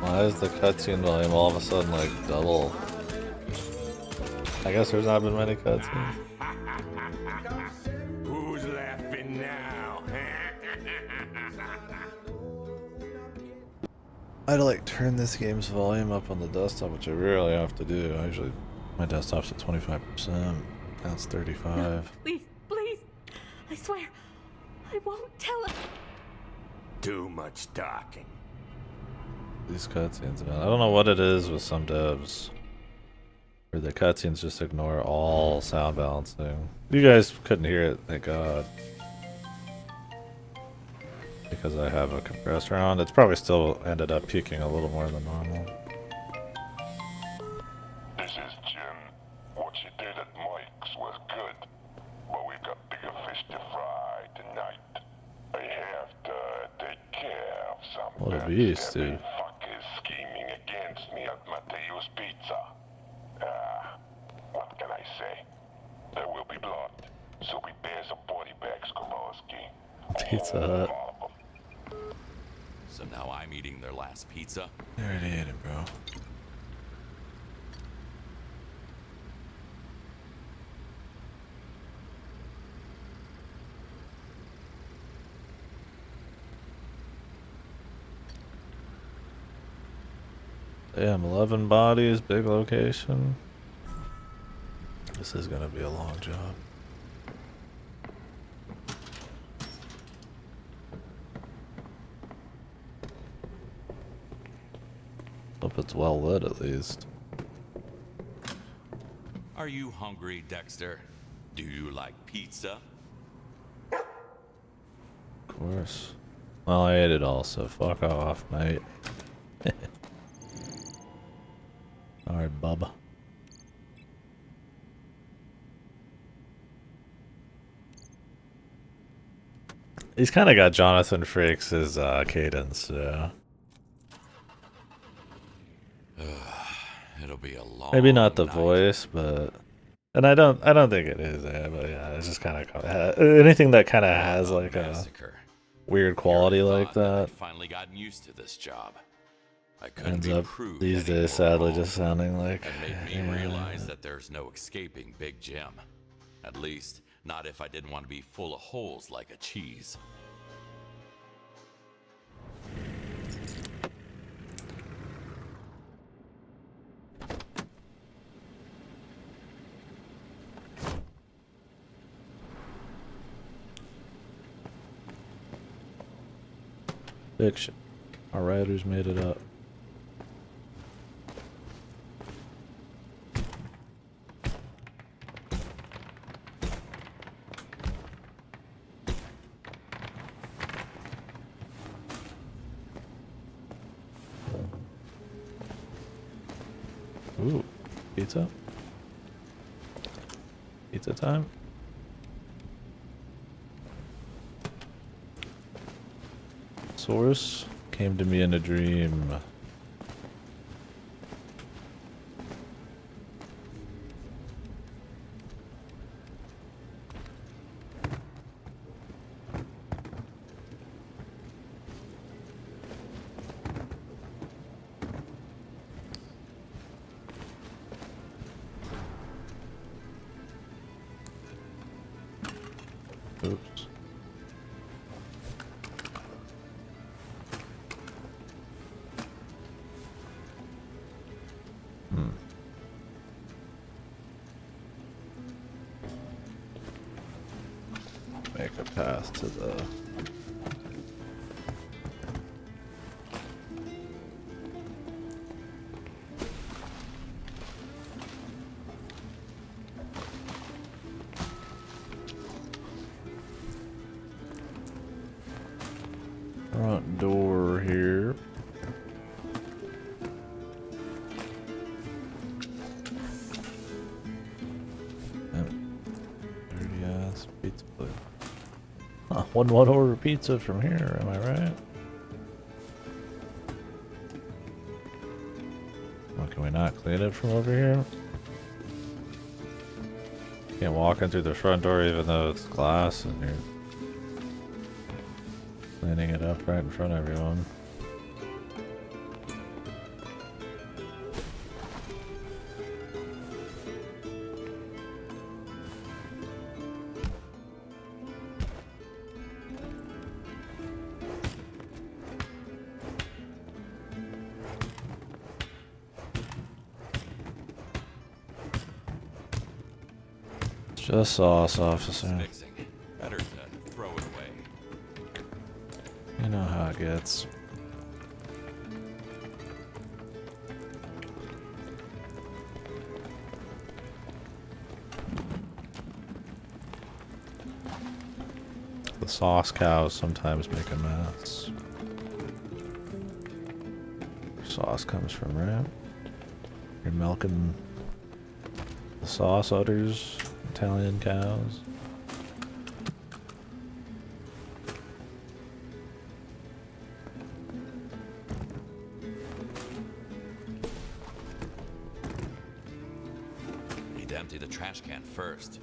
Why is the cutscene volume all of a sudden like double? I guess there's not been many cutscenes. Who's laughing now? I had to like turn this game's volume up on the desktop, which I rarely have to do. I usually, my desktop's at 25%. Now it's 35. No, please, please. I swear, I won't tell him. Too much talking. These cutscenes, man. I don't know what it is with some devs. Where the cutscenes just ignore all sound balancing. You guys couldn't hear it, thank God. Because I have a compressor on. It's probably still ended up peaking a little more than normal. This is Jim. What you did at Mike's was good, but we've got bigger fish to fry tonight. I have to take care of some What a beast, dude. fuckers scheming against me at Matteo's Pizza. What can I say? There will be blood, so prepare some body bags, Kowalski. Pizza Hut. So now I'm eating their last pizza? I already ate it, bro. Damn, 11 bodies, big location. This is gonna be a long job. Hope it's well lit at least. Are you hungry, Dexter? Do you like pizza? Of course. Well, I ate it all, so fuck off, mate. Alright, Bubba. He's kind of got Jonathan Frakes' cadence, yeah. It'll be a long Maybe not the night. voice, but and I don't think it is, yeah, but yeah, it's just kind of anything that kind of has like a Massacre. weird quality You'd like thought that I'd finally gotten used to this job. I couldn't ends be up proved these any days more sadly wrong. just sounding like It made me realize that there's no escaping Big Jim. At least, not if I didn't want to be full of holes like a cheese. fiction. Our writers made it up. Ooh, pizza? Pizza time? Source came to me in a dream. Oops. Make a path to the... front door here. Dirty ass pizza place. Huh, one order pizza from here, am I right? Well, can we not clean it from over here? Can't walk in through the front door even though it's glass and you're cleaning it up right in front of everyone. Just sauce, officer. Fixing. Better to throw it away. You know how it gets. The sauce cows sometimes make a mess. Sauce comes from, right? You're milking the sauce udders, Italian cows. Need to empty the trash can first.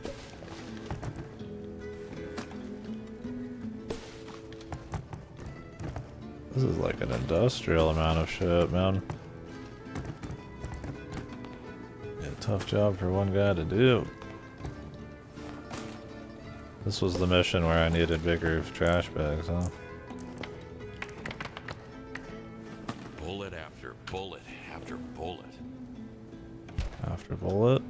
This is like an industrial amount of shit, man. Yeah, tough job for one guy to do. This was the mission where I needed bigger trash bags, huh? Bullet after bullet after bullet. After bullet.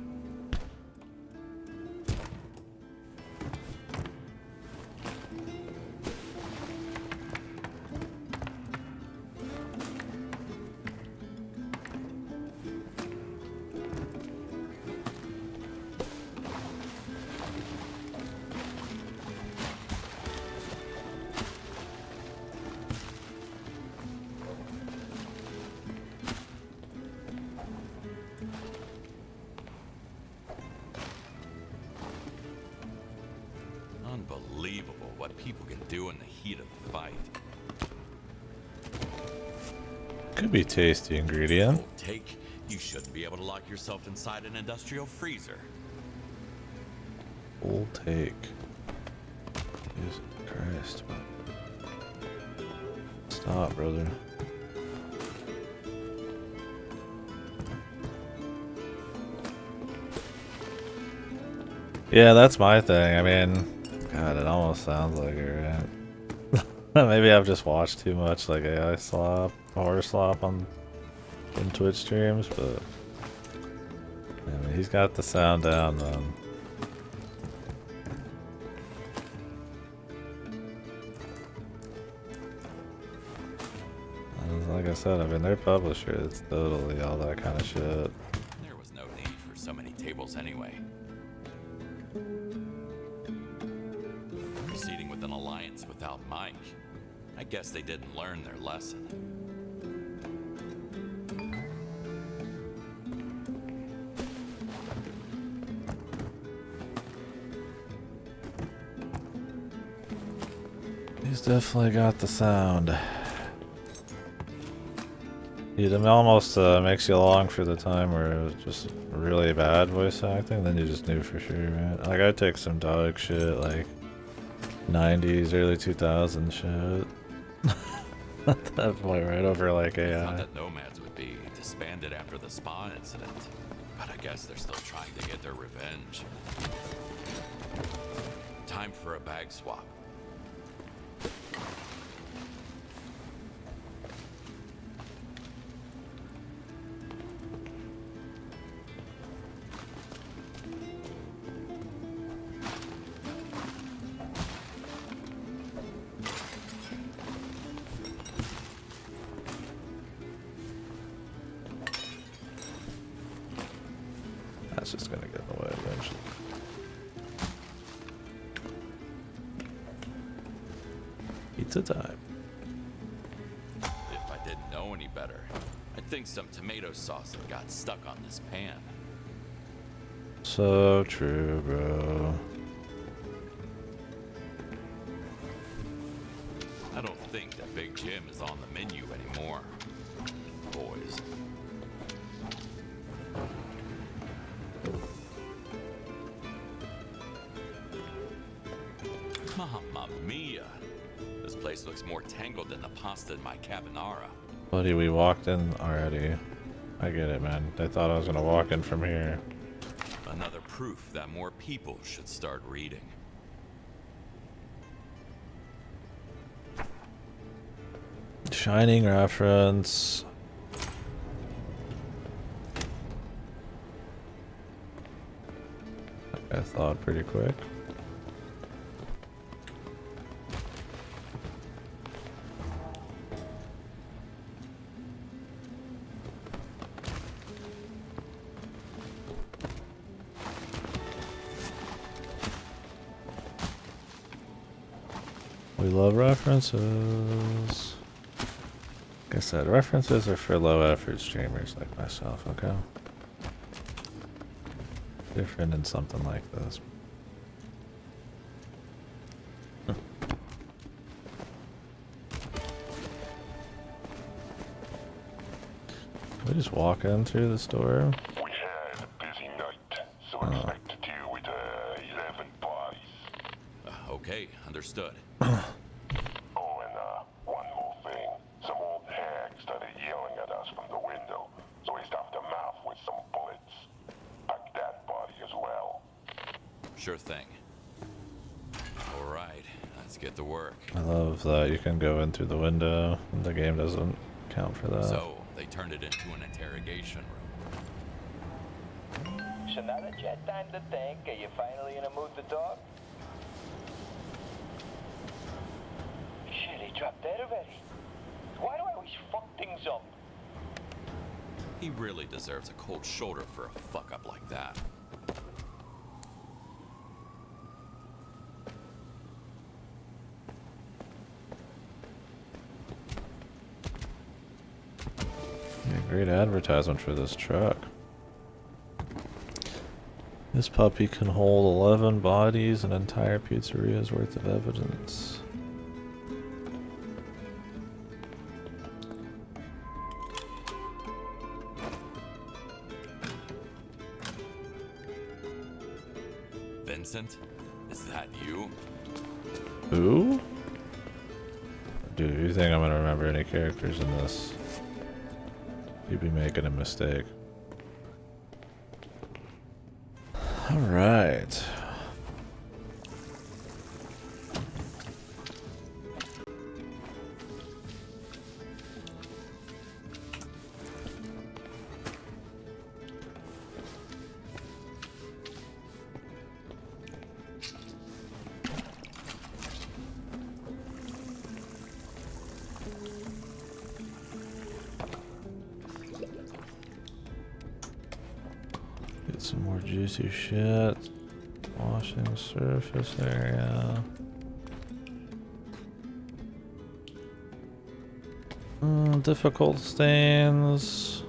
Unbelievable what people can do in the heat of the fight. Could be tasty ingredient. Bold take. You shouldn't be able to lock yourself inside an industrial freezer. Bold take. Jesus Christ. Stop, brother. Yeah, that's my thing. I mean, God, it almost sounds like it, right? Maybe I've just watched too much like AI slop, horror slop on Twitch streams, but I mean, he's got the sound down, man. And like I said, I mean, their publisher, it's totally all that kind of shit. There was no need for so many tables anyway. Proceeding with an alliance without Mike. I guess they didn't learn their lesson. He's definitely got the sound. It almost makes you long for the time where it was just really bad voice acting, then you just knew for sure, right? Like, I'd take some dog shit, like 90s, early 2000s shit. At that point, right over like I AI. thought that Nomads would be disbanded after the spa incident, but I guess they're still trying to get their revenge. Time for a bag swap. That's just gonna get in the way eventually. Pizza time. If I didn't know any better, I think some tomato sauce had got stuck on this pan. So true, bro. I don't think that Big Jim is on the menu anymore. Boys. Mamma mia! This place looks more tangled than the pasta in my carbonara. Buddy, we walked in already. I get it, man. I thought I was gonna walk in from here. Another proof that more people should start reading. Shining reference. I thought pretty quick. We love references. Like I said, references are for low effort streamers like myself, okay? Different in something like this. We just walk in through the store. We had a busy night, so expect to deal with 11 bodies. Okay, understood. Oh, and one more thing. Some old hag started yelling at us from the window, so we stopped her mouth with some bullets. Pack that body as well. Sure thing. All right, let's get to work. I love that you can go in through the window and the game doesn't count for that. So, they turned it into an interrogation room. So now that you had time to think, are you finally in a mood to talk? Shit, he dropped dead already. Why do I always fuck things up? He really deserves a cold shoulder for a fuck up like that. Yeah, great advertisement for this truck. This puppy can hold 11 bodies, an entire pizzeria's worth of evidence. Vincent? Is that you? Who? Dude, if you think I'm gonna remember any characters in this, you'd be making a mistake. Alright. Get some more juicy shit. Washing surface area. Difficult stains.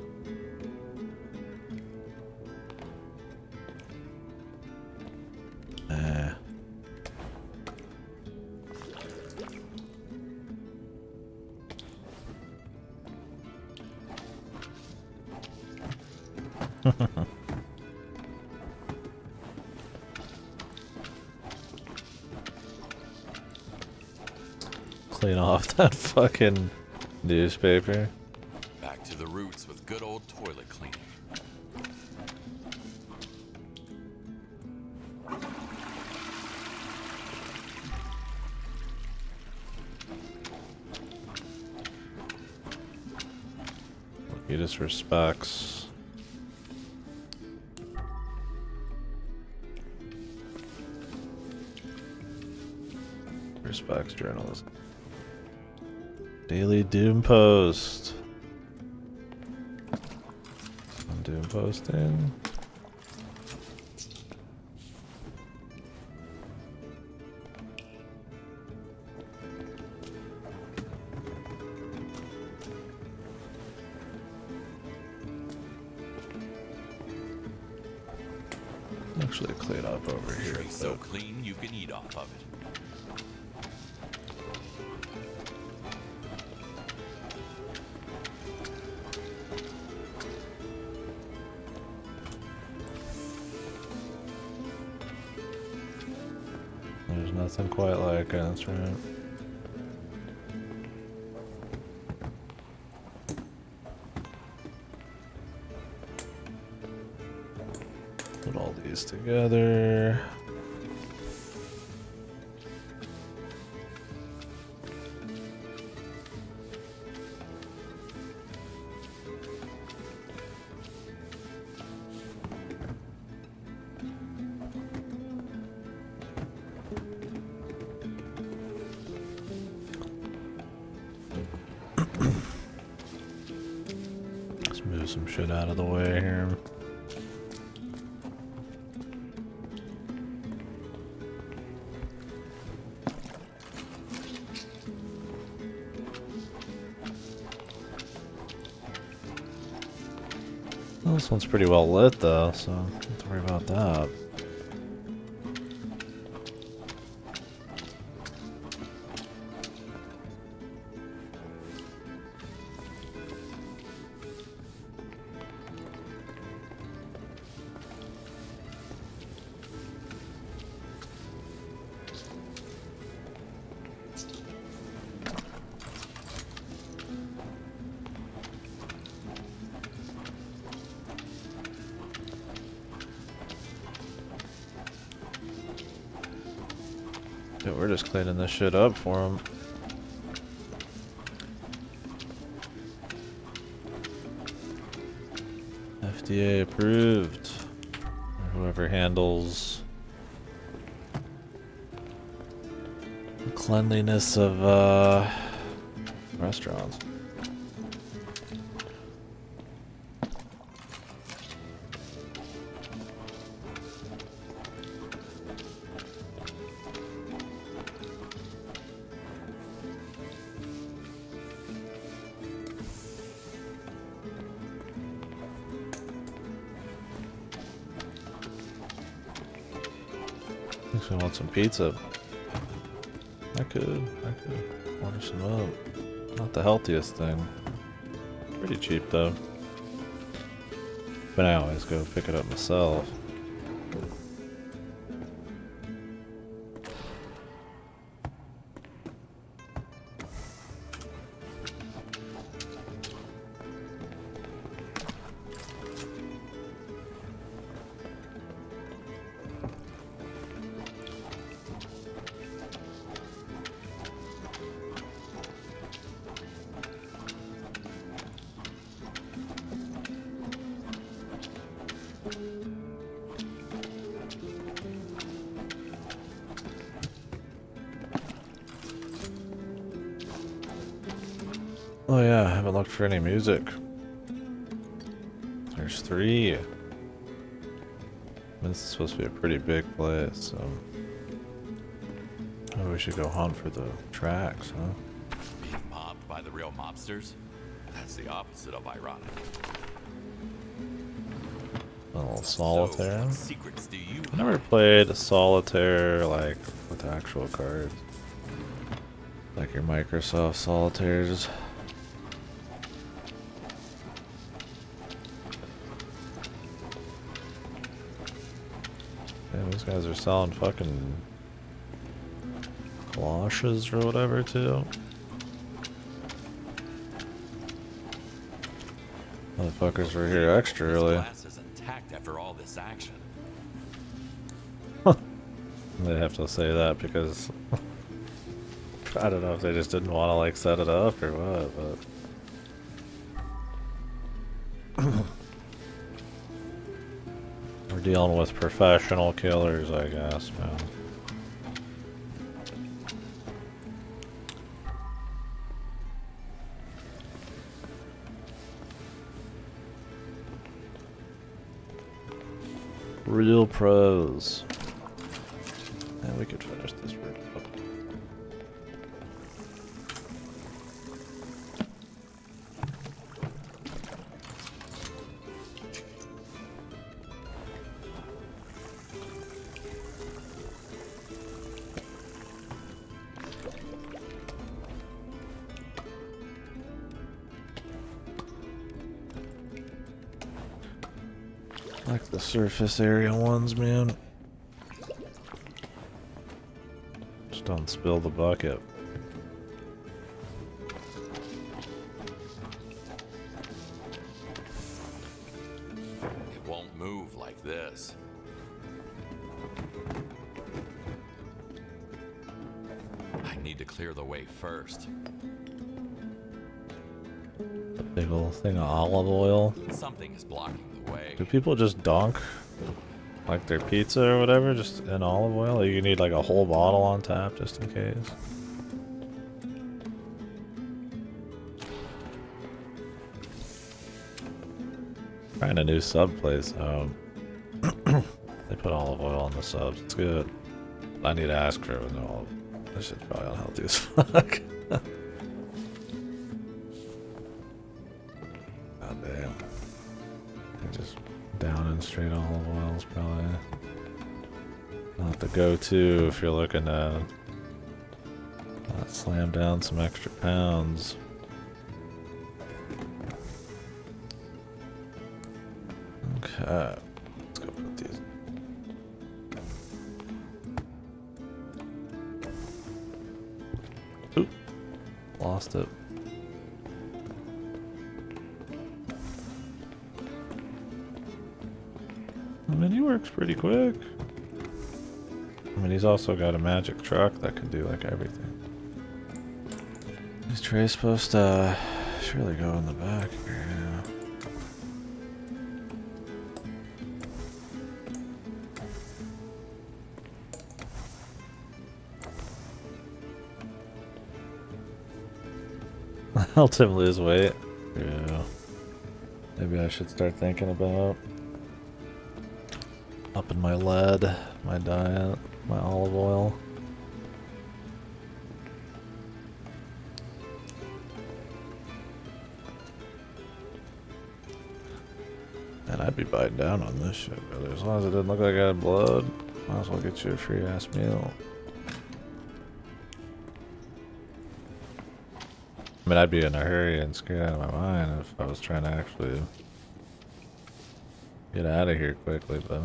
Clean off that fucking newspaper. Back to the roots with good old toilet cleaning. He just respects. Respects journalism. Daily Doom Post. I'm Doom posting. Actually clean up over here. Tree's so clean you can eat off of it. There's nothing quite like it, that's right. Put all these together. Let's move some shit out of the way here. Well, this one's pretty well lit though, so don't have to worry about that. Yeah, we're just cleaning this shit up for him. FDA approved. Or whoever handles the cleanliness of restaurants. Makes me want some pizza. I could order some up. Not the healthiest thing. Pretty cheap though. But I always go pick it up myself. Oh yeah, I haven't looked for any music. There's 3. I mean, this is supposed to be a pretty big place, so maybe we should go hunt for the tracks, huh? Being mobbed by the real mobsters? That's the opposite of ironic. A little solitaire. So, what secrets do you I never played solitaire like with actual cards. Like your Microsoft solitaires. Yeah, these guys are selling fucking galoshes or whatever too. Motherfuckers were here extra early. Glass is intact after all this action. They have to say that because I don't know if they just didn't want to like set it up or what, but We're dealing with professional killers, I guess, man. Real pros. And we could finish this room up. Like the surface area ones, man. Just don't spill the bucket. It won't move like this. I need to clear the way first. A big old thing of olive oil. Something is blocking the way. Do people just donk like their pizza or whatever just in olive oil? Or you need like a whole bottle on tap just in case? Trying a new sub place. They put olive oil on the subs. It's good. I need to ask for it with no olive. This shit's probably unhealthy as fuck. God damn. Just down and straight olive oil is probably not the go-to if you're looking to slam down some extra pounds. Okay, let's go put these. Oop, lost it. I mean, he works pretty quick. I mean, he's also got a magic truck that can do like everything. Is Trey supposed to surely go in the back here? Yeah. Helped him lose weight. Yeah. Maybe I should start thinking about upping my lead, my diet, my olive oil. And I'd be biting down on this shit, brother. As long as it didn't look like I had blood, might as well get you a free ass meal. I mean, I'd be in a hurry and scared out of my mind if I was trying to actually get out of here quickly, but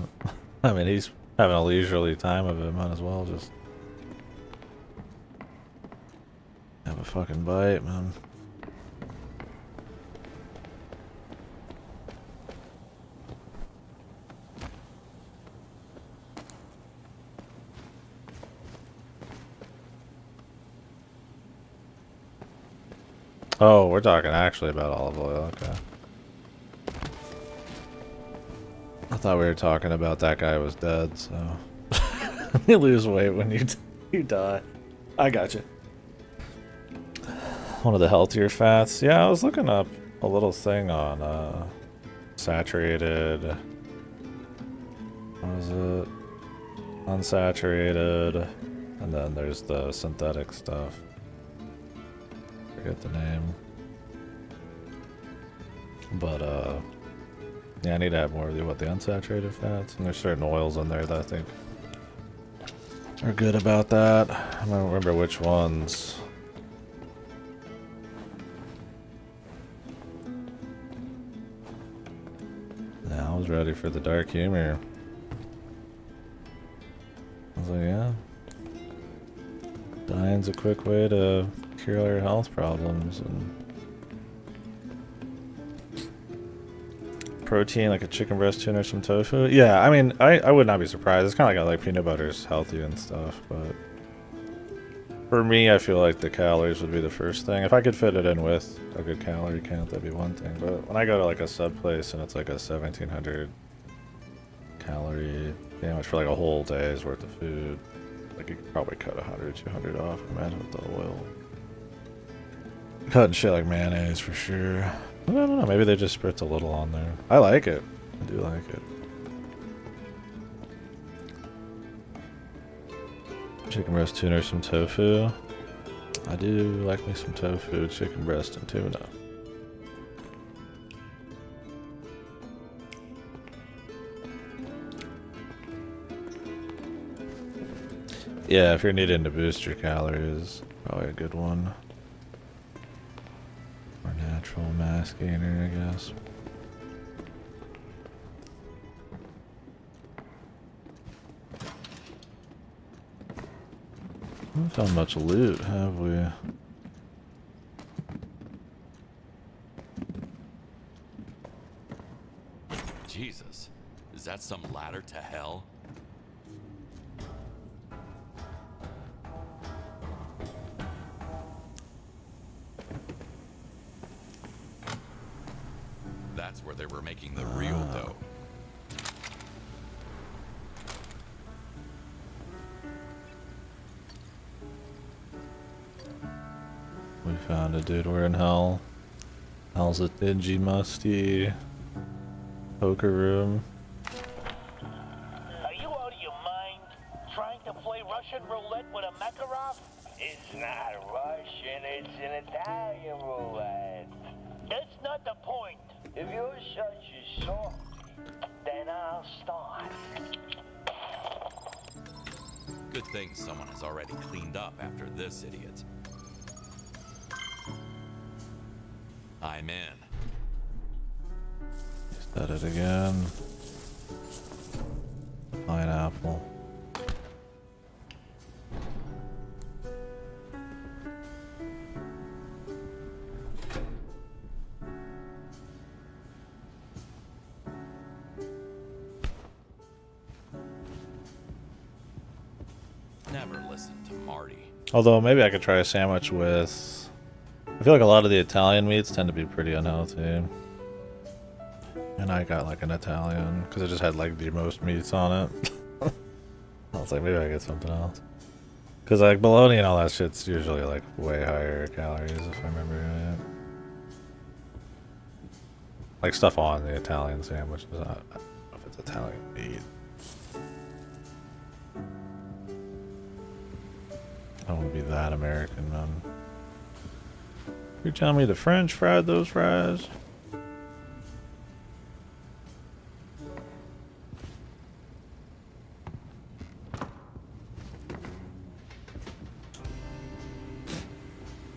I mean, he's having a leisurely time of it. Might as well just have a fucking bite, man. Oh, we're talking actually about olive oil, okay. I thought we were talking about that guy was dead, so you lose weight when you die. I got you. One of the healthier fats. Yeah, I was looking up a little thing on saturated. What is it? Unsaturated, and then there's the synthetic stuff. Forget the name. But yeah, I need to have more of the unsaturated fats, and there's certain oils in there that I think are good about that. I don't remember which ones. Yeah, I was ready for the dark humor. I was like, yeah. Dying's a quick way to cure your health problems, and protein like a chicken breast, tuna, or some tofu. Yeah, I mean, I would not be surprised. It's kind of like peanut butter's healthy and stuff, but For me, I feel like the calories would be the first thing. If I could fit it in with a good calorie count, that'd be one thing. But when I go to like a sub place and it's like a 1700 calorie sandwich for like a whole day's worth of food, like you could probably cut 100, 200 off. Imagine with the oil. Cutting shit like mayonnaise for sure. I don't know, maybe they just spritz a little on there. I like it. I do like it. Chicken breast, tuna, or some tofu. I do like me some tofu, chicken breast, and tuna. Yeah, if you're needing to boost your calories, probably a good one. Or natural mass gainer, I guess. We haven't found much loot, have we? Jesus, is that some ladder to hell? That's where they were making the real dough. We found a dude. We're in hell. Hell's a dingy, musty poker room. Are you out of your mind? Trying to play Russian roulette with a Makarov? It's not Russian, it's an Italian roulette. That's not the point. If you're such a softy, then I'll start. Good thing someone has already cleaned up after this idiot. I'm in. Said it again. Pineapple. Never listen to Marty. Although maybe I could try a sandwich with... I feel like a lot of the Italian meats tend to be pretty unhealthy. And I got like an Italian because it just had like the most meats on it. I was like, maybe I get something else. Because like bologna and all that shit's usually like way higher calories if I remember right. Like stuff on the Italian sandwich. I don't know if it's Italian meat. I don't want to be that American, man. You tell me the French fried those fries?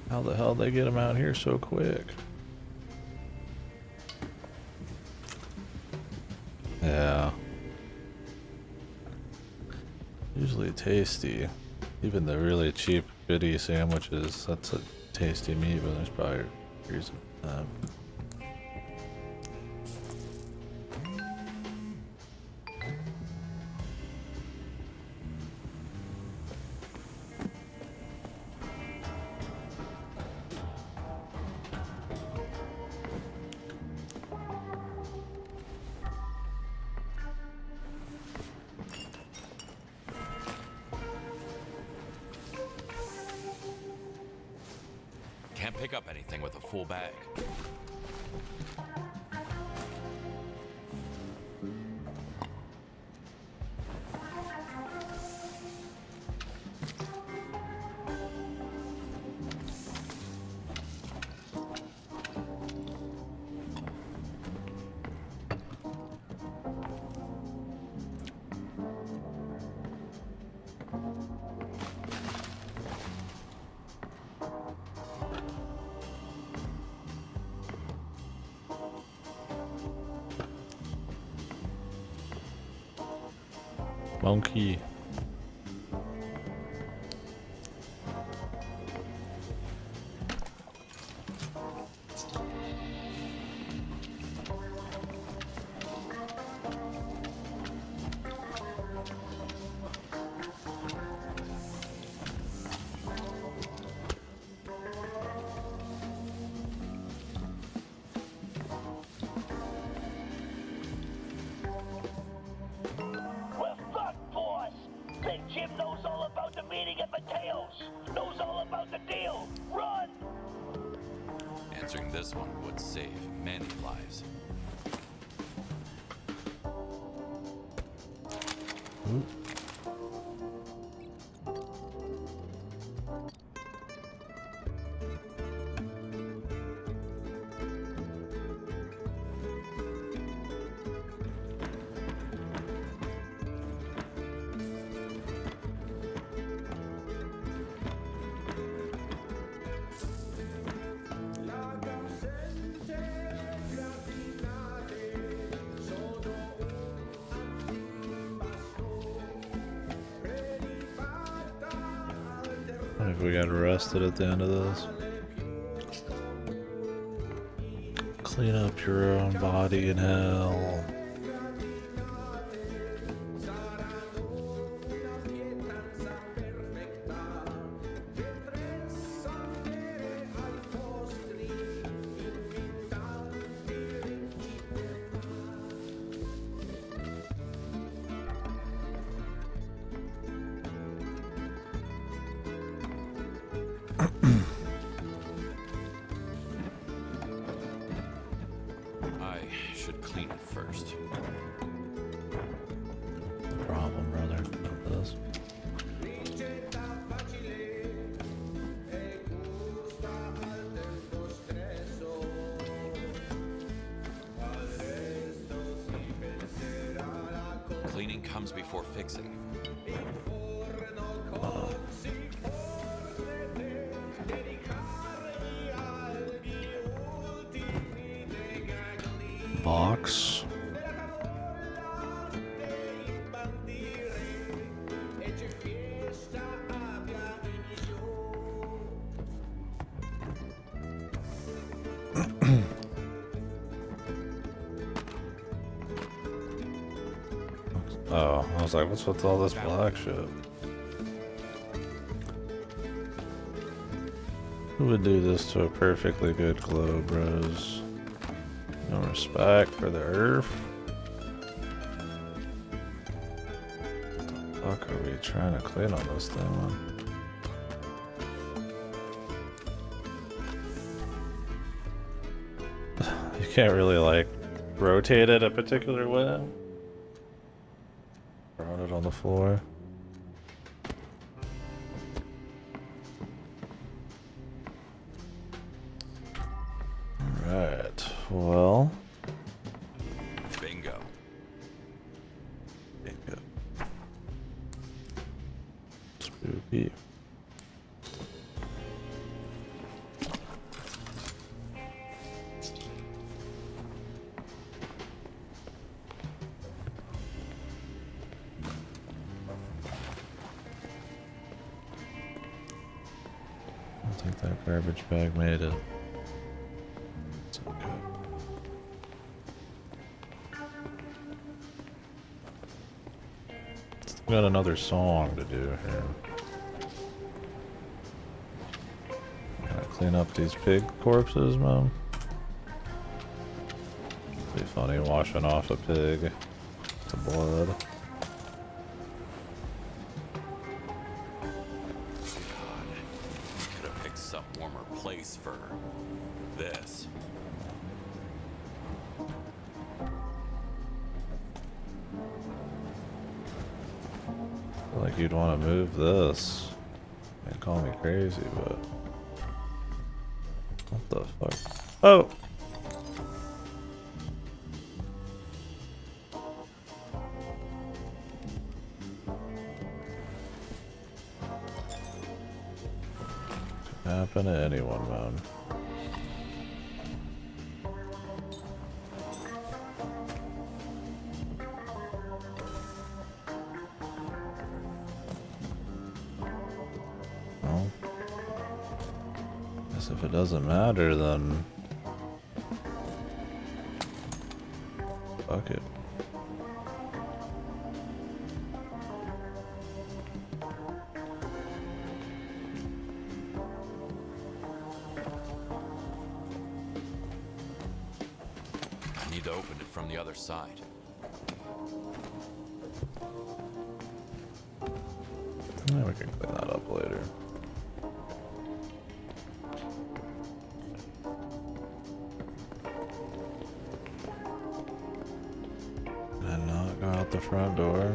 How the hell they get them out here so quick? Yeah. Usually tasty. Even the really cheap, bitty sandwiches, that's a tasty meat, but there's probably a reason for that. Can't pick up anything with a full bag. Monkey. answering this one would save many lives. What if we got arrested at the end of this? Clean up your own body in hell. I should clean it first. No problem, brother. Got this. Cleaning comes before fixing. Box. Oh, I was like, what's with all this black shit? Who would do this to a perfectly good globe, bros? No respect for the earth. What the fuck are we trying to clean on this thing, man? You can't really like rotate it a particular way. Throwing it on the floor. Alright, well. Bingo. Bingo. Spooky. I don't think that garbage bag made it. It's okay. We got another song to do here. Gotta clean up these pig corpses, man. Be funny washing off a pig to blood. God, I could have picked some warmer place for this. Feel like you'd want to move this. And call me crazy, but what the fuck? Oh! Could happen to anyone, man. Well, guess if it doesn't matter, then fuck it. I need to open it from the other side. Yeah, we can clean that up later. the front door.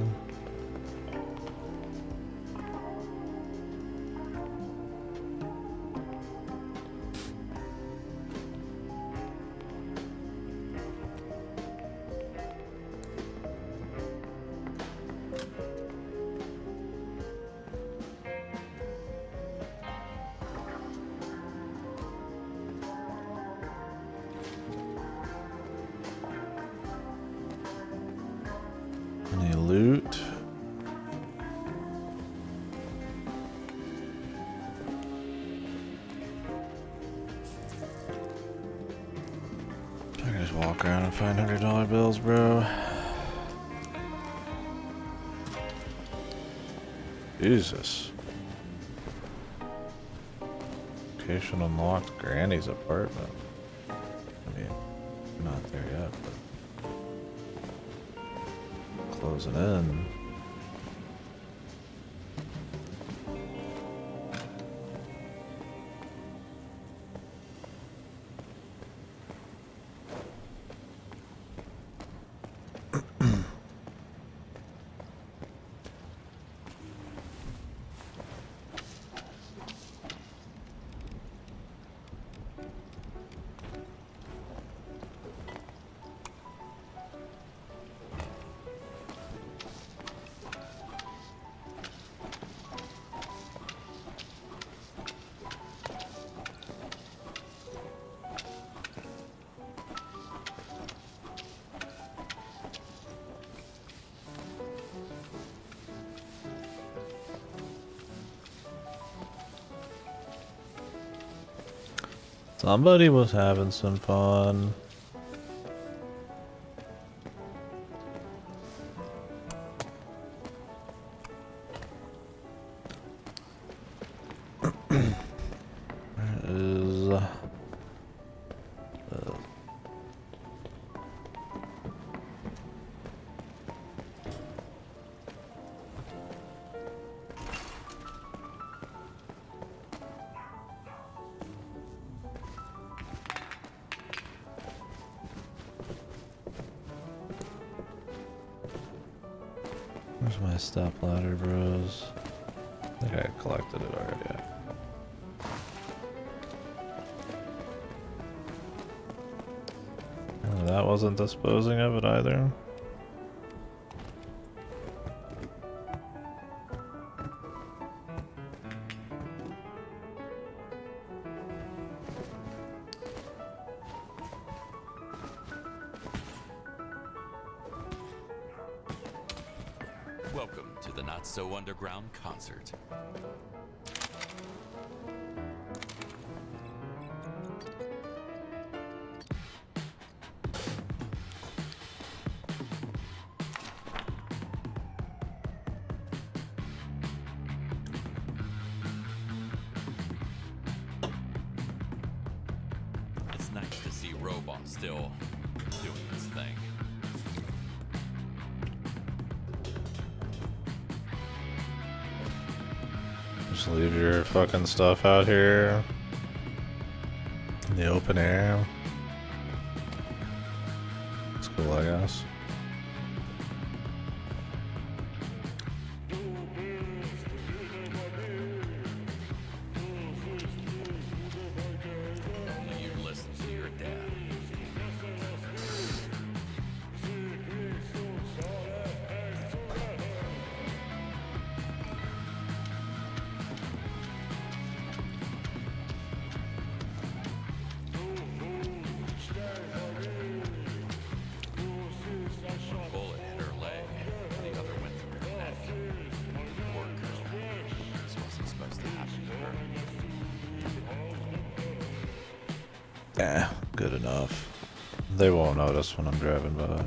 Any loot? I can just walk around and find $100 bills, bro. Jesus. Location unlocked. Granny's apartment. I mean, not there yet, but closing in. Somebody was having some fun. Where is where's my step ladder, bros? I think I collected it already. Oh, that wasn't disposing of it either. Welcome to the Not So Underground concert. It's nice to see Robot still doing his thing. Just leave your fucking stuff out here in the open air. It's cool, I guess. You listen to your dad. Bullet hit her leg. The other went through her neck. Poor girl. This wasn't supposed to happen to her. Yeah, good enough. They won't notice when I'm driving by.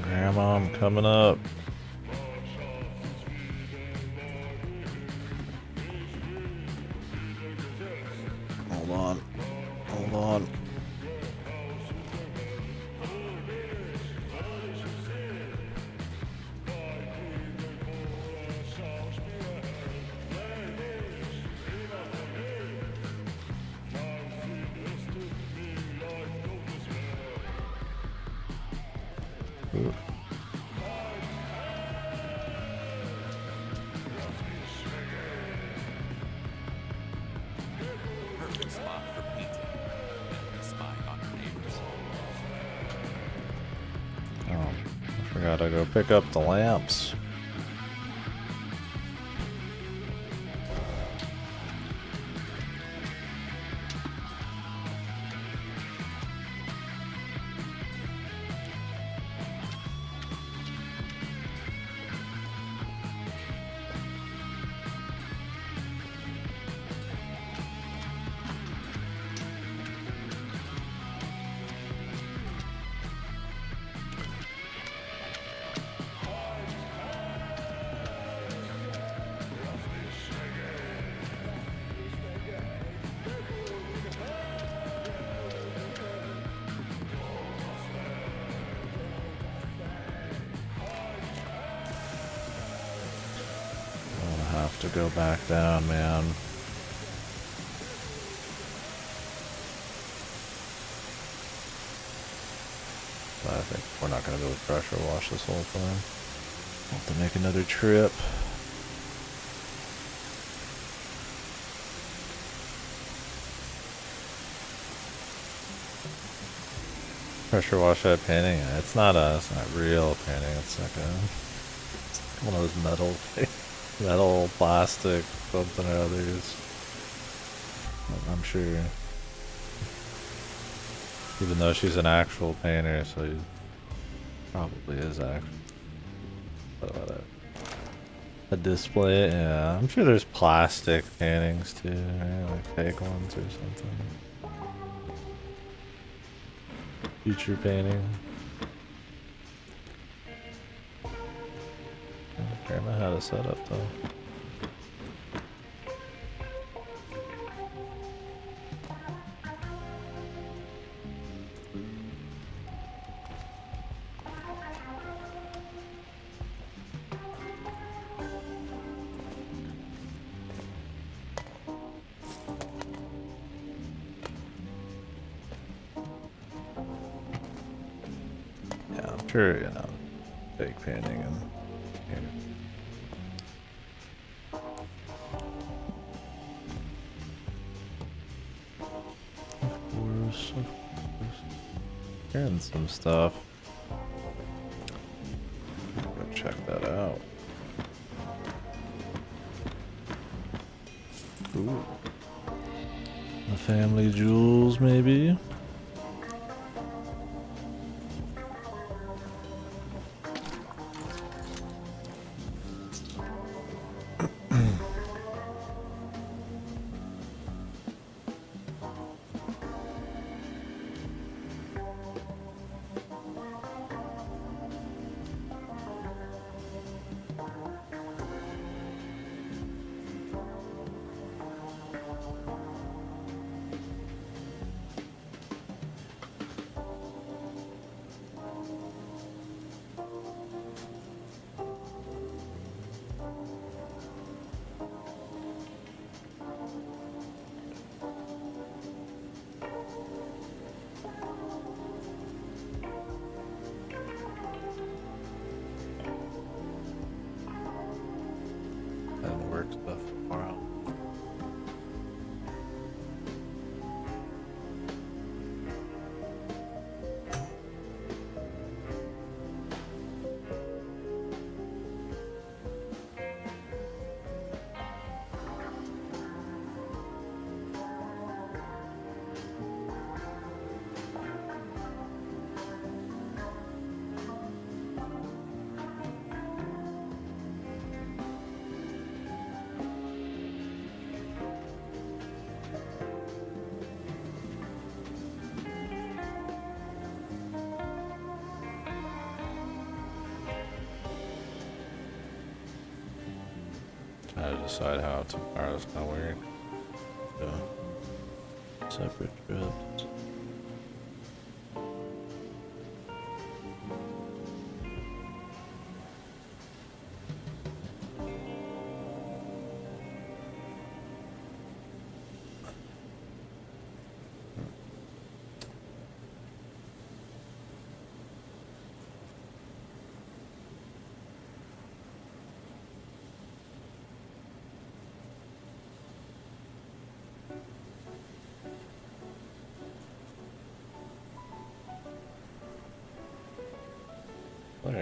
Grandma, I'm coming up. Hold on. Hold on. Ooh. Perfect spot for painting and spying on your neighbors. Oh, I forgot to go pick up the lamps. I'll have to go back down, man. But I think we're not going to be able to pressure wash this whole thing. I'll have to make another trip. Pressure wash that painting. It's not real painting. It's like one of those metal plastic something or others. I'm sure. Even though she's an actual painter, so he probably is actually. What about a display? Yeah, I'm sure there's plastic paintings too, right? Like fake ones or something. Future painting. I don't know how to set up though. Yeah, I'm sure, you know, fake painting and of course. And some stuff. Go check that out. Ooh. The family jewels, maybe? And work stuff tomorrow. Trying to decide how tomorrow's gonna work. Separate trips.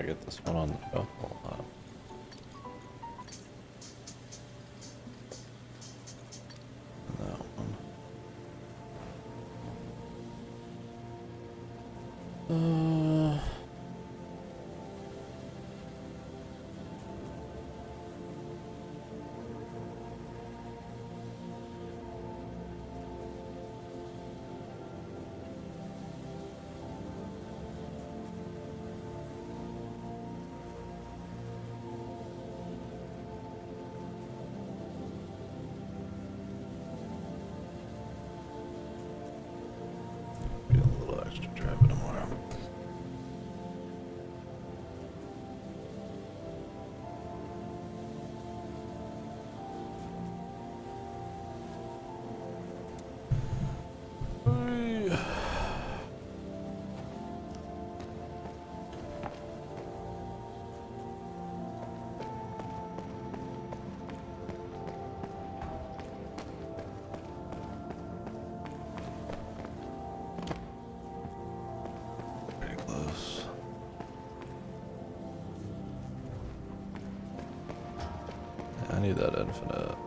gotta get this one on the go. Hold on. That one. Get a little extra driving tomorrow. Pretty close. Yeah, I need that infinite.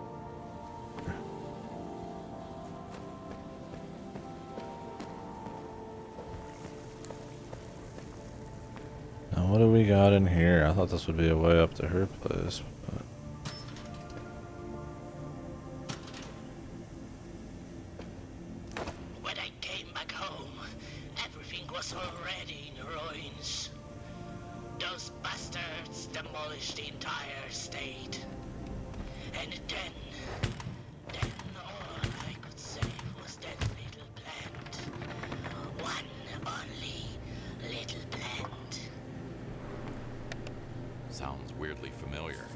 Now what do we got in here? I thought this would be a way up to her place. But When I came back home, everything was already in ruins. Those bastards demolished the entire state. And then all I could save was that little plant. One only little plant. Sounds weirdly familiar.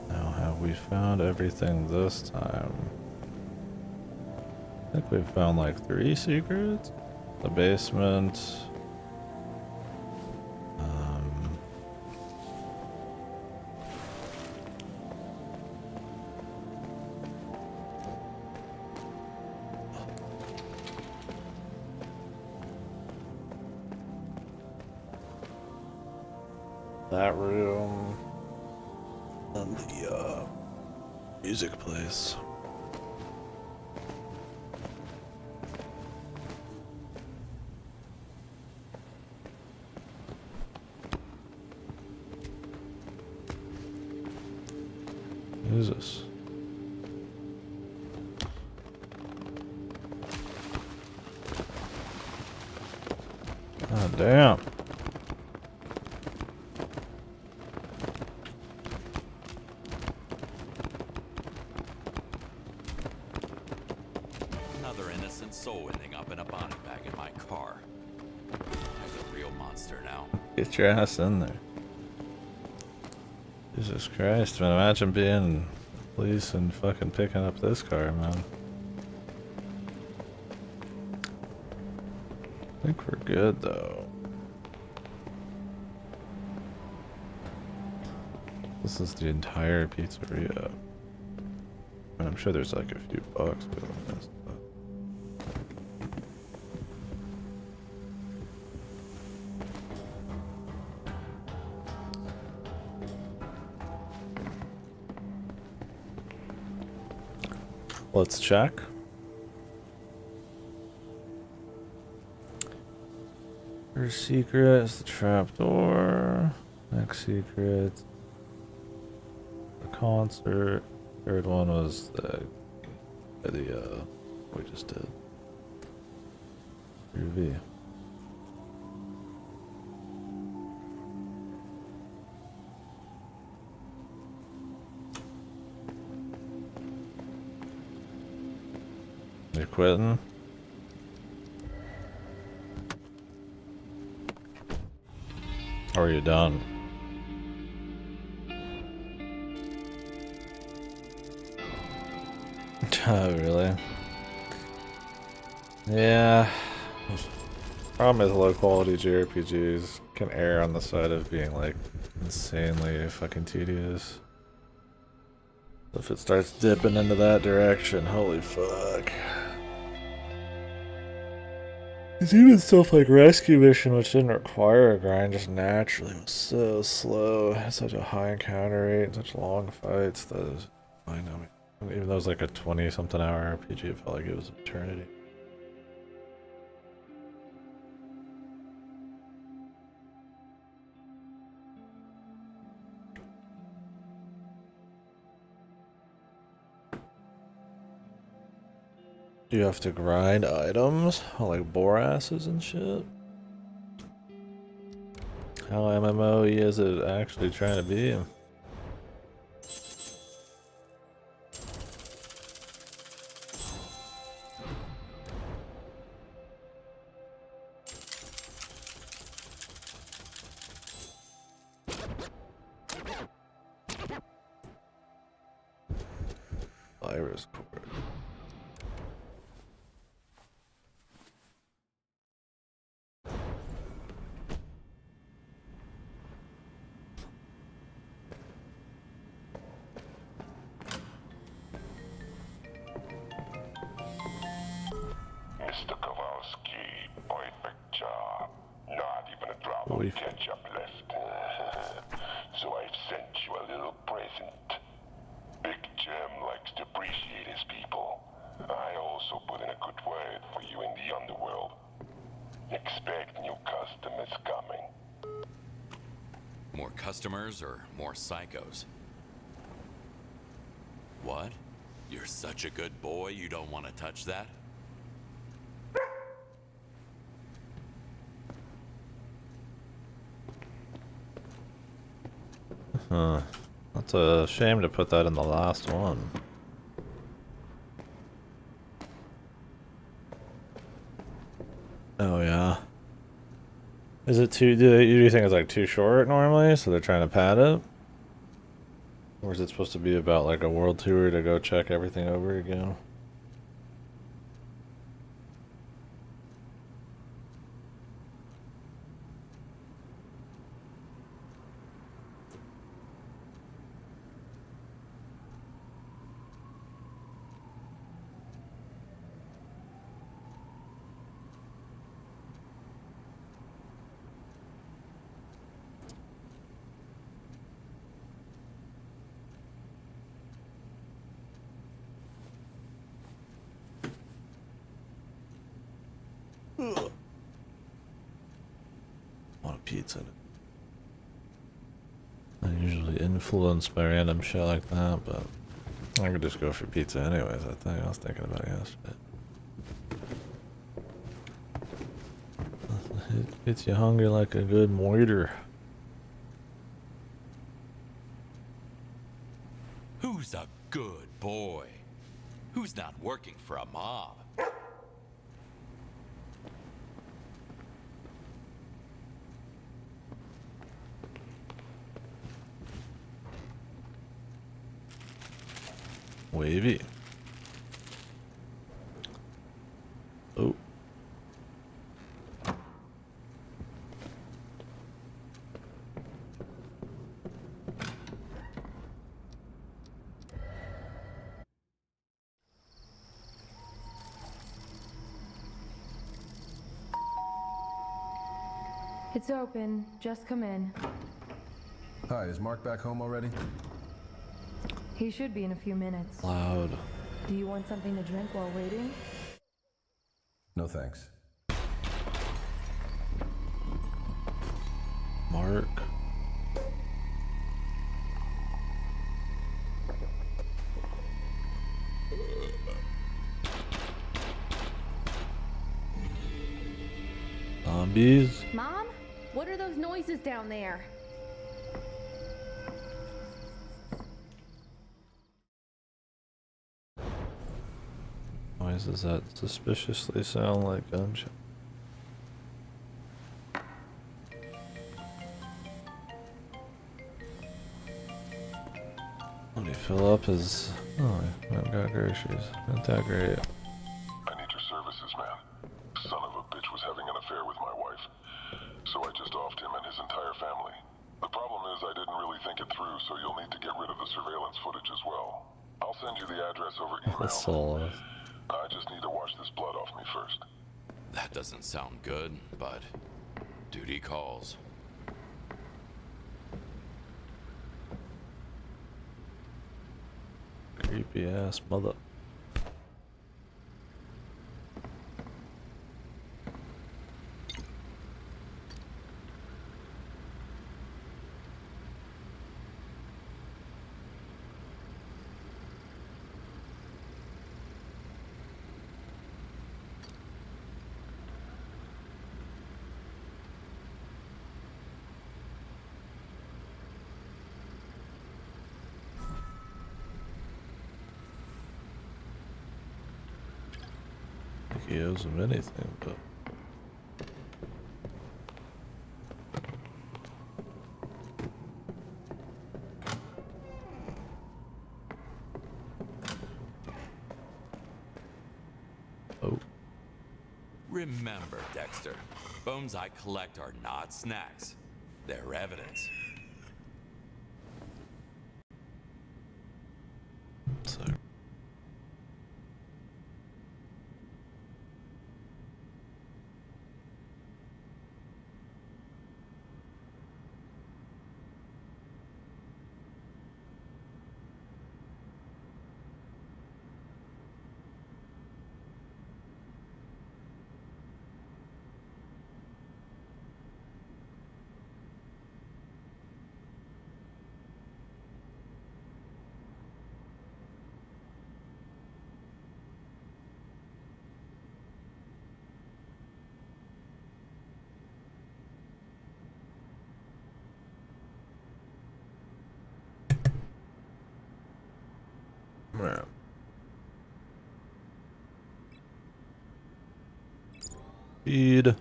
now have we found everything this time? I think we've found like 3 secrets. The basement. That room. And the music place. Who's this? Ah, damn. Another innocent soul ending up in a body bag in my car. I'm a real monster now. Get your ass in there. Jesus Christ, man. Imagine being police and fucking picking up this car, man. I think we're good, though. This is the entire pizzeria. And I'm sure there's like a few bucks we don't miss, but... Let's check. First secret is the trapdoor. Next secret, the concert. Third one was the we just did. UV. You're quitting? Or are you done? Oh, really? Yeah. Problem is, low quality JRPGs can err on the side of being like insanely fucking tedious. If it starts dipping into that direction, holy fuck. It's even stuff like Rescue Mission, which didn't require a grind, just naturally was so slow. Had such a high encounter rate, such long fights that is, I know. Even though it was like a 20-something hour RPG, it felt like it was an eternity. You have to grind items, like boar asses and shit. How MMOE is it actually trying to be? Virus cord. Mr. Kowalski, perfect job. Not even a drop of ketchup left. So I've sent you a little present. Big Jim likes to appreciate his people. I also put in a good word for you in the underworld. Expect new customers coming. More customers or more psychos? What? You're such a good boy, you don't want to touch that? Huh. That's a shame to put that in the last one. Oh yeah. Is it too, do you think it's like too short normally, so they're trying to pad it? Or is it supposed to be about like a world tour to go check everything over again? Ugh. A lot of pizza. I'm usually influenced by random shit like that, but I could just go for pizza anyways, I think. I was thinking about it yesterday. It gets you hungry like a good moiter. Who's a good boy? Who's not working for a mob? Wavy. Oh. It's open. Just come in. Hi, is Mark back home already? He should be in a few minutes. Loud. Do you want something to drink while waiting? No thanks. Mark. Zombies? Mom? What are those noises down there? Noises that suspiciously sound like gunshot. Let me fill up his... Oh, I've got groceries. Not that great. I need your services, man. Son of a bitch was having an affair with my the surveillance footage as well. I'll send you the address over email. That's so I just need to wash this blood off me first. That doesn't sound good, but duty calls. creepy ass mother. He owes him anything, but oh. Remember, Dexter, bones I collect are not snacks. They're evidence. So yeah. Speed.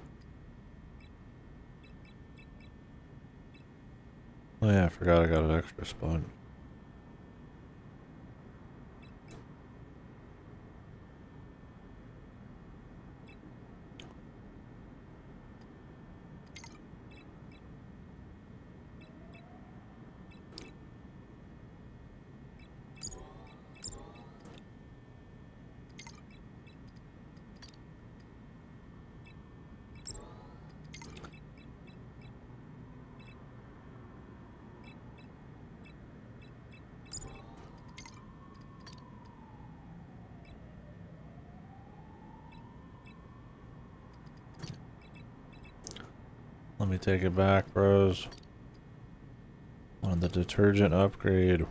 Oh yeah, I forgot I got an extra spot. Let me take it back, bros. On the detergent upgrade.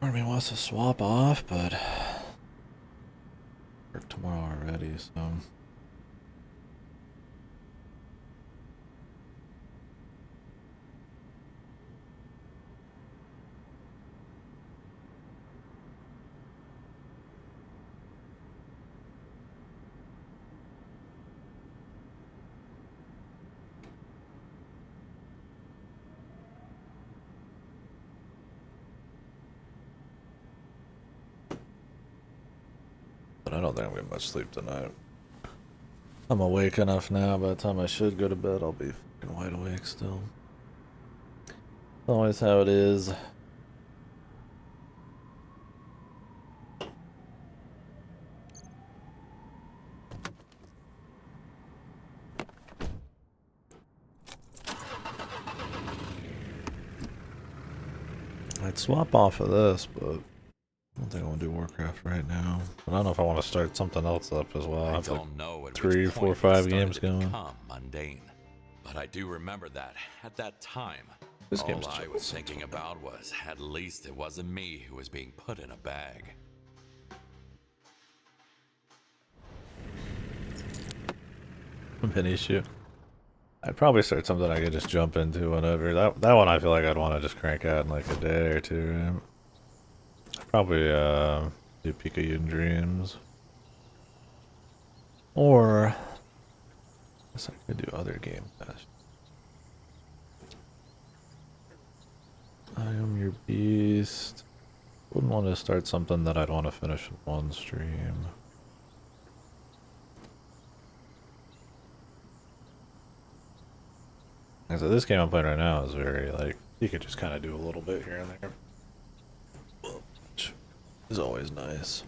Part of me wants to swap off, but work tomorrow already, so. But I don't think I'm getting much sleep tonight. I'm awake enough now. By the time I should go to bed, I'll be fucking wide awake still. Always how it is. I'd swap off of this, but I don't think I want to do Warcraft right now. But I don't know if I want to start something else up as well. I have like 3, 4, 5 games going. Mundane. But I do remember that, at that time, This all game's I just- was thinking about was, at least it wasn't me who was being put in a bag. Mini shoot. I'd probably start something I could just jump into whenever. That one I feel like I'd want to just crank out in like a day or two, right? I'd probably do Pikachu Dreams. Or I guess I could do other game pass. I am your beast. Wouldn't want to start something that I'd want to finish in one stream. And so this game I'm playing right now is very, like, you could just kind of do a little bit here and there. Which is always nice.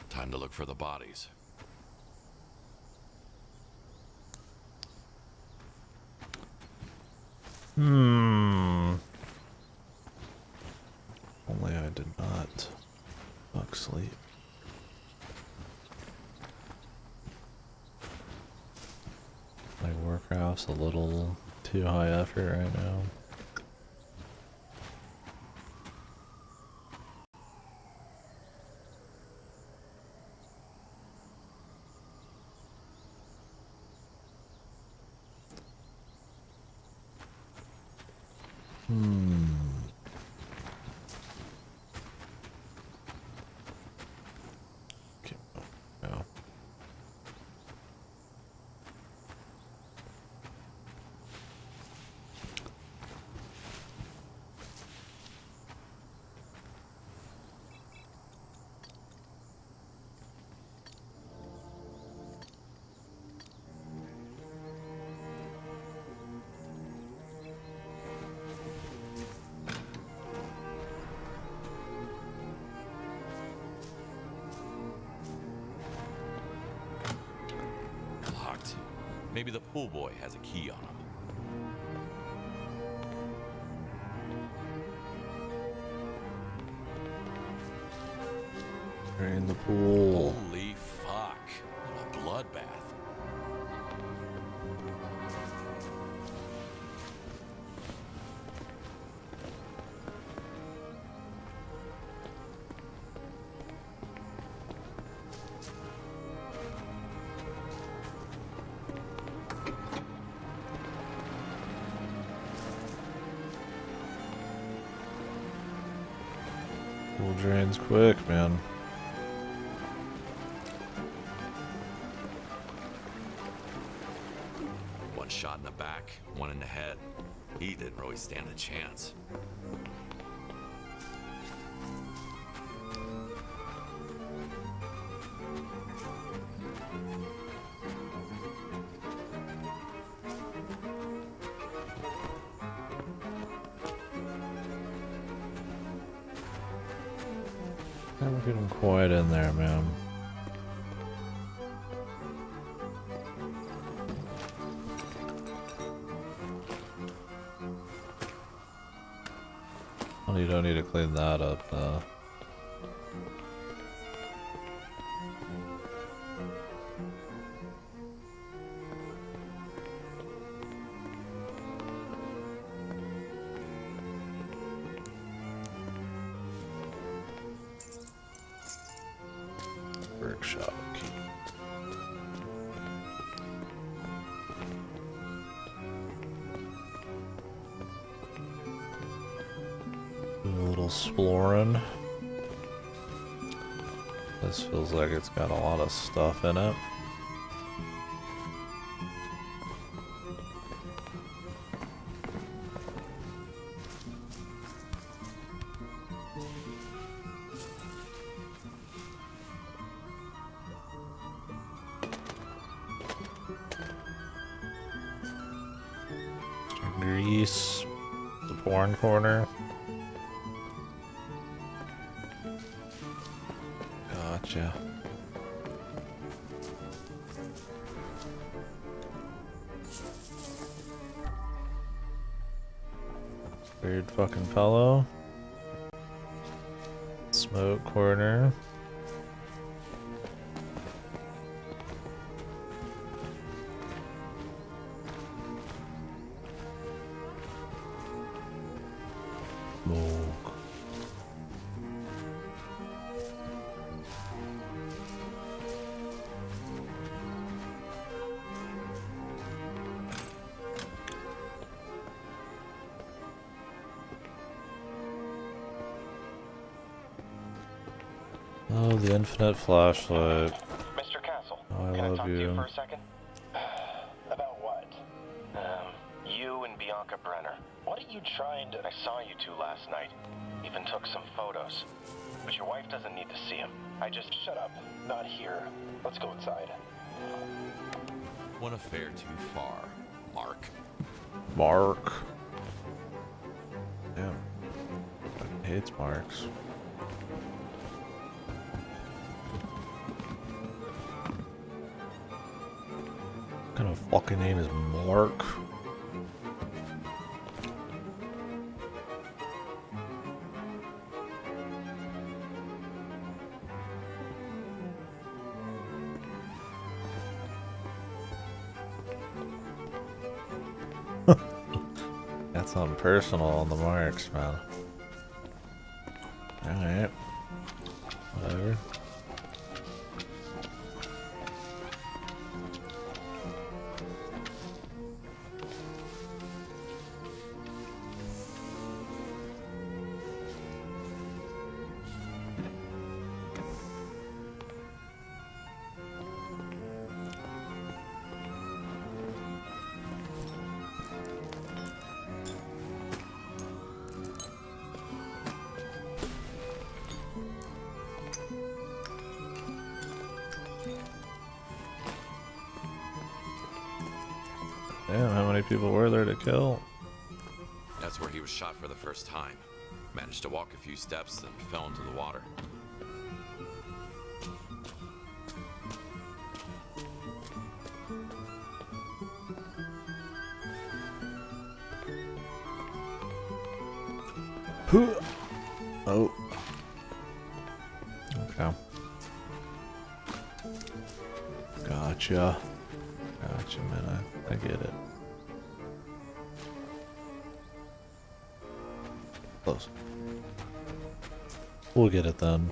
Time to look for the bodies. Only I did not fuck sleep. My Warcraft's a little too high effort right now. Okay, no. Locked. Maybe the pool boy has a key on him. Drain the pool. Holy fuck. What a bloodbath. Pool drains quick, man. One shot in the back, one in the head. He didn't really stand a chance. Never getting quite in there, man. Well, you don't need to clean that up, though. Workshop key. Do a little exploring. This feels like it's got a lot of stuff in it. Grease, the porn corner. Gotcha. Weird fucking fellow. Smoke corner. Smoke. Oh, the infinite flashlight. Mr. Castle, Oh, I can I love talk to you. you for a second? About what? You and Bianca Brenner. What are you trying to... I saw you two last night. Even took some photos. But your wife doesn't need to see them. I just... Shut up. Not here. Let's go inside. One affair too far, Mark. Mark. Yeah. Fucking hates Marks. What kind of fucking name is Mark? Got something personal on the Marks, man. Alright. Whatever. Damn, how many people were there to kill? That's where he was shot for the first time. Managed to walk a few steps, then fell into the water. Oh. Okay. Gotcha. Gotcha, man. I get it. Close. We'll get it then.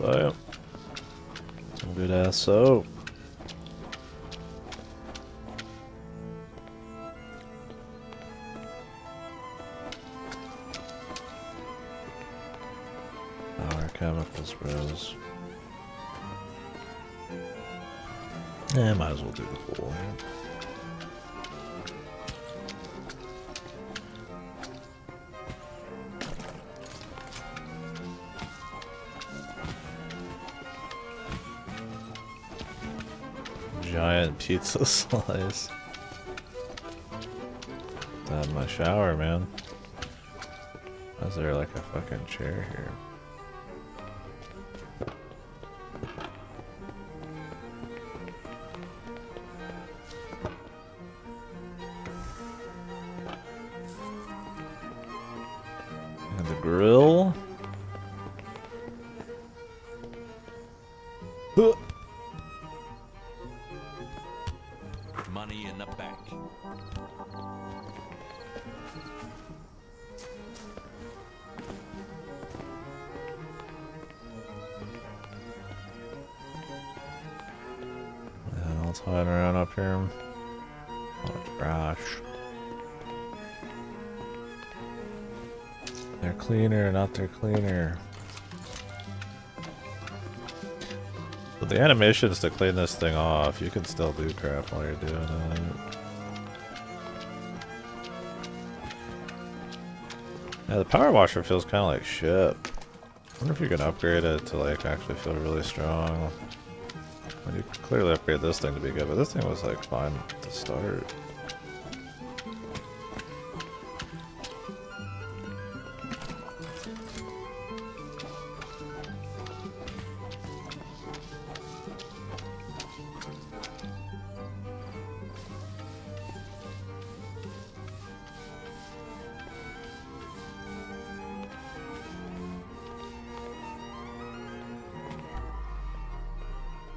Damn. Some good ass soap. Our chemical sprays. Yeah, might as well do the pool here. giant pizza slice. Not in my shower, man. Why is there like a fucking chair here? And the grill. Money in the bank. Yeah, all hiding around up here. Oh, trash. They're cleaner, not their cleaner. But the animations to clean this thing off, you can still do crap while you're doing it. Yeah, the power washer feels kind of like shit. I wonder if you can upgrade it to like actually feel really strong. I mean, you can clearly upgrade this thing to be good, but this thing was like fine to start.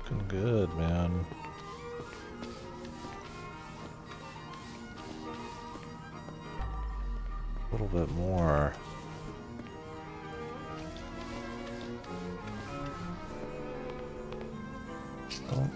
Looking good, man. A little bit more. Oh.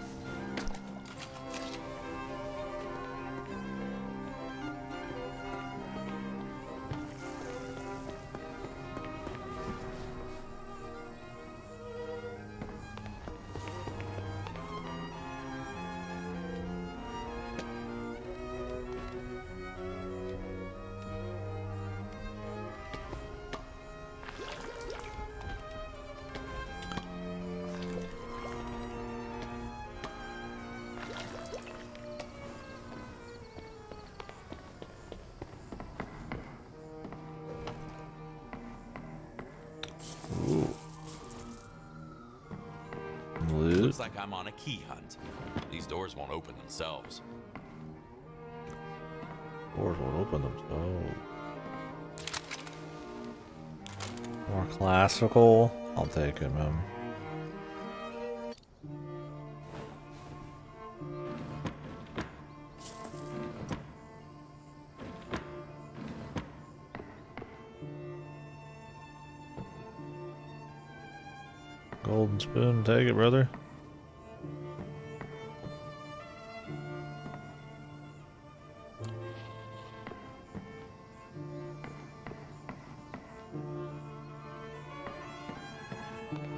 Looks like I'm on a key hunt. These doors won't open themselves. Doors won't open themselves. More classical. I'll take it, man. Golden spoon, take it, brother.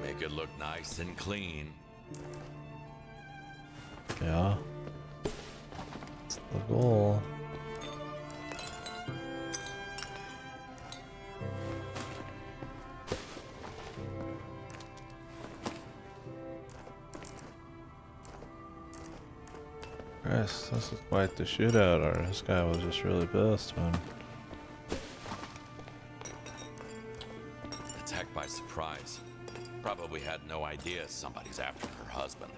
Make it look nice and clean. Yeah. That's the goal. Christ, this is quite the shootout, or this guy was just really pissed, man. Attacked by surprise. Probably had no idea somebody's after her husband.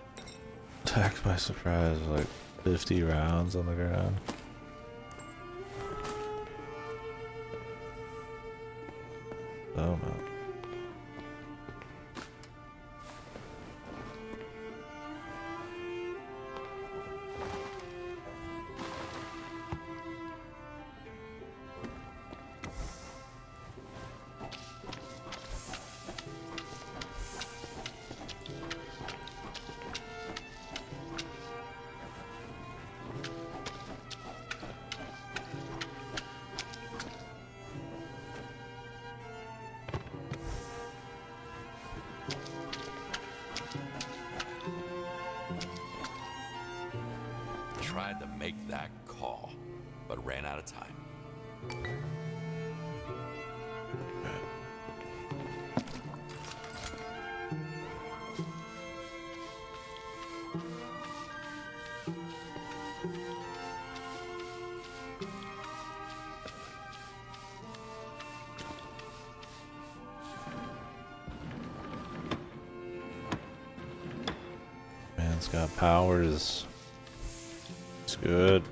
Attacked by surprise, like 50 rounds on the ground. Oh man. Tried to make that call, but ran out of time. Man's got powers. It's good.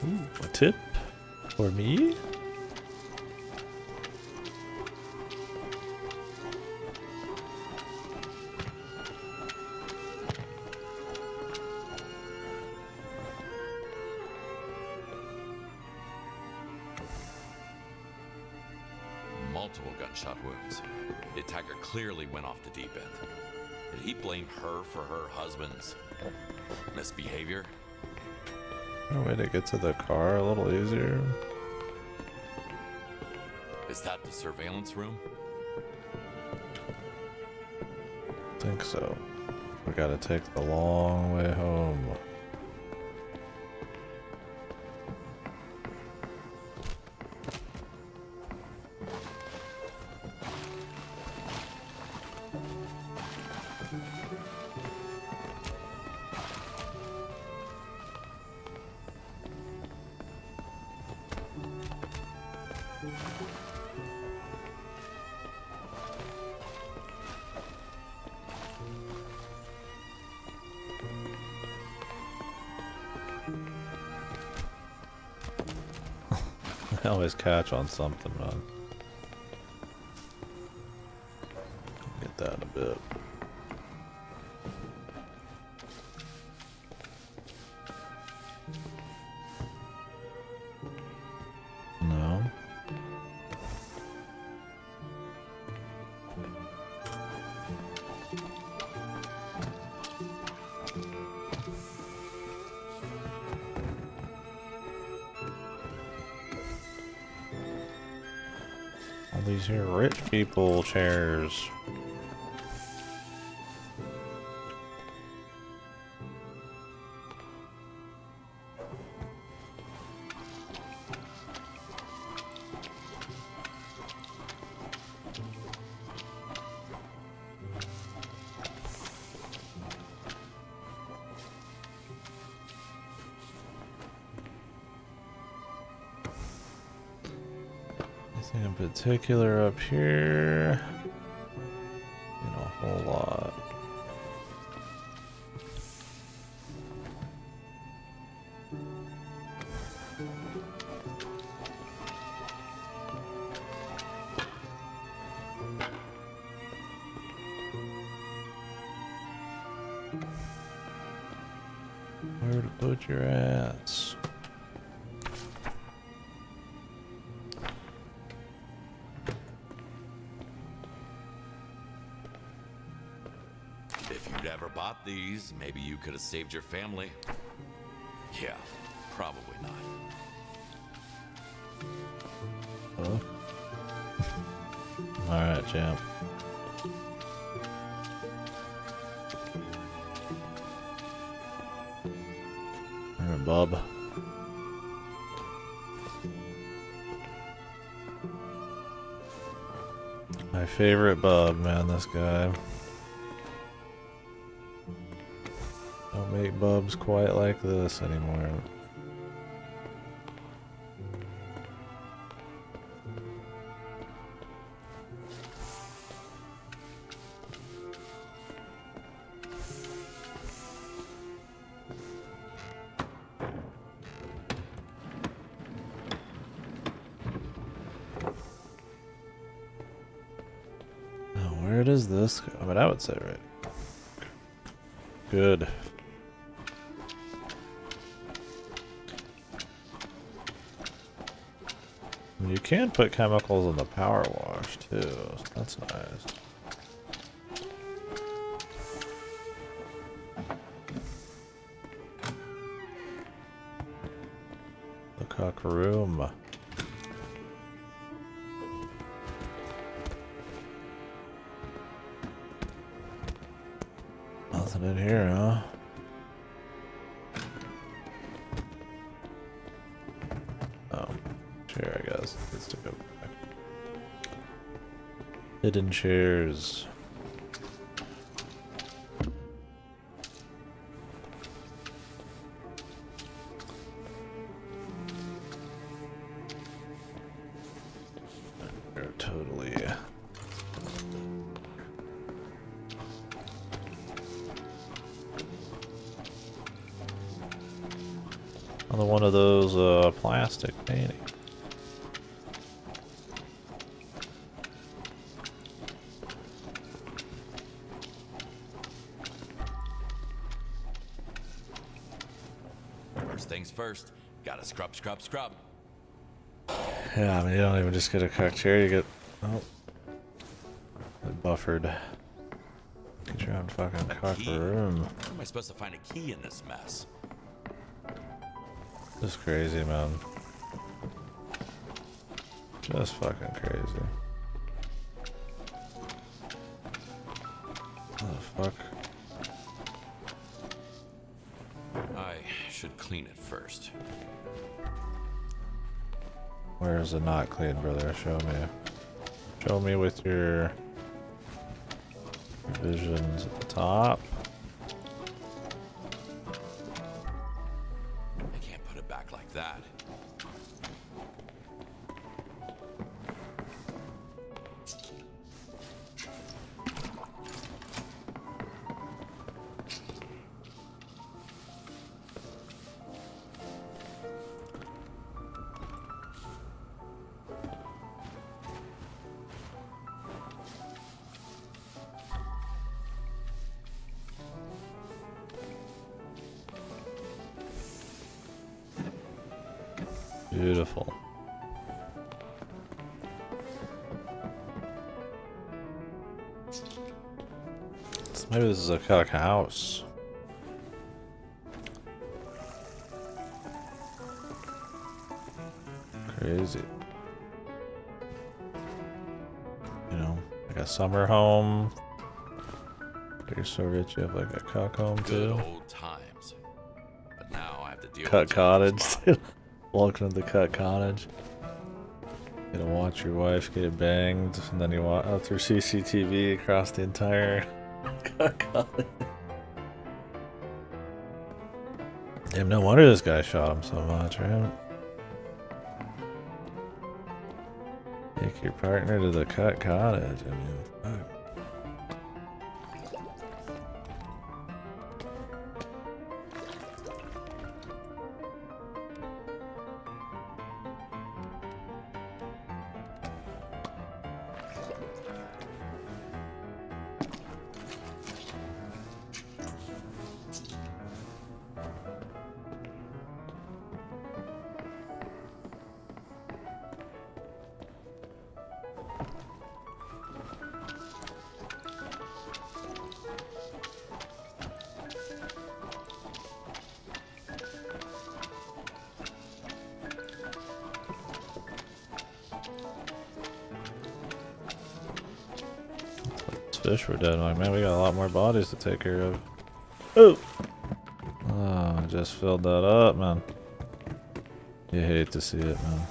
Ooh, a tip for me? Multiple gunshot wounds. The attacker clearly went off the deep end. Did he blame her for her husband's misbehavior? No way to get to the car a little easier. Is that the surveillance room? I think so. We gotta take the long way home. I always catch on something, man. Get that in a bit. No. All these here rich people chairs. Anything in particular up here? You know, a whole lot. Where to put your ass? If you'd ever bought these, maybe you could have saved your family. Yeah, probably not. Huh? Alright, champ. Alright, bub. My favorite bub, man, this guy. Don't make bubs quite like this anymore. Now, where does this go? I mean, I would say right. Good. You can put chemicals in the power wash too, so that's nice. The cock room. Nothing in here, huh? Oh, chair, I guess. Needs to go back. Hidden chairs. Another one of those plastic paintings. First things first, gotta scrub, scrub, scrub. Yeah, I mean, you don't even just get a cocked chair, you get... Oh. Buffered. Get your own fucking cock room. How am I supposed to find a key in this mess? Just crazy, man. Just fucking crazy. What the fuck? I should clean it first. Where is it not clean, brother? Show me. Show me with your visions at the top. I can't put it back like that. Beautiful. So maybe this is a cock house. Crazy. You know, like a summer home. You're so rich you have like a cock home Good too. old times. But now I have to deal Cut with cottage. Welcome to the cut cottage. You gotta watch your wife get banged, and then you walk out through CCTV across the entire cut cottage. Damn, no wonder this guy shot him so much, right? Take your partner to the cut cottage. I mean, fuck. Fish were dead. Like, man, we got a lot more bodies to take care of. Oh! Oh, I just filled that up, man. You hate to see it, man.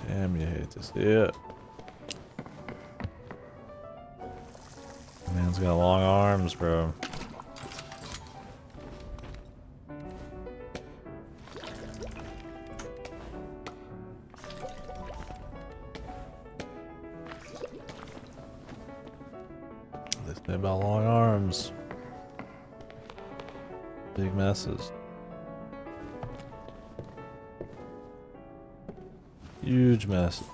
Damn, you hate to see it. Man's got long arms, bro. They say about long arms. Big messes. Huge mess.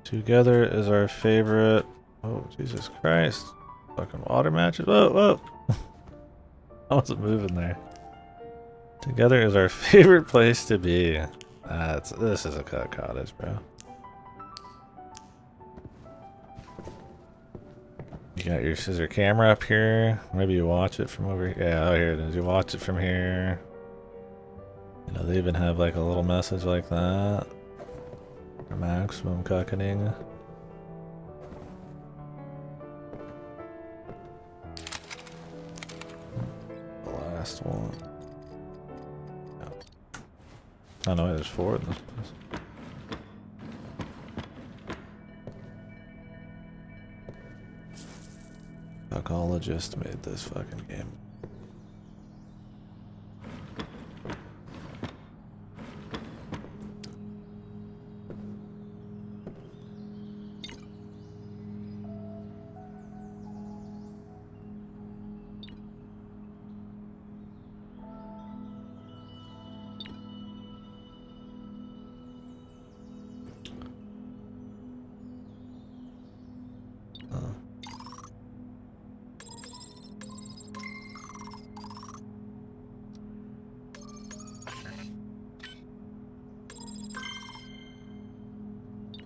Together is our favorite. Oh, Jesus Christ. Fucking water matches. Whoa, whoa. I wasn't moving there. Together is our favorite place to be. This is a cut cottage, bro. You got your scissor camera up here. Maybe you watch it from over here. Yeah, oh, here it is. You watch it from here. You know, they even have like a little message like that. For maximum cuckening. The last one. Oh no, there's 4 in this place. Psychologist made this fucking game.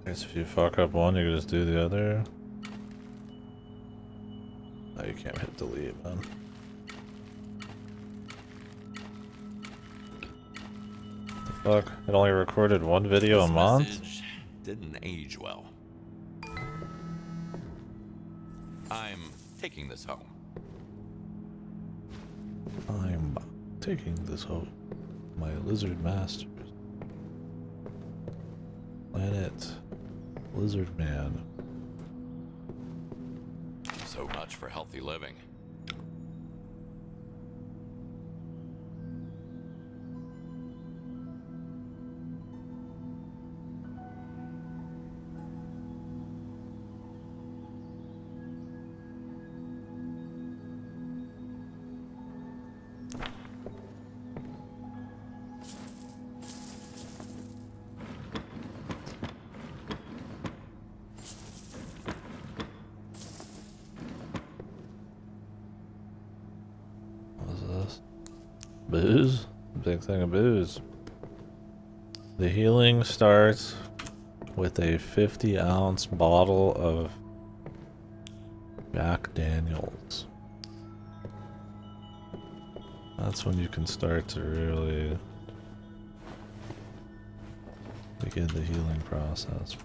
guess if you fuck up one, you can just do the other. Oh, you can't hit delete, man. The fuck? It only recorded one video a month? Message didn't age well. I'm taking this home. I'm taking this home. My lizard masters. Planet Lizard Man. So much for healthy living. Booze? Big thing of booze. The healing starts with a 50-ounce bottle of Jack Daniels. That's when you can start to really begin the healing process.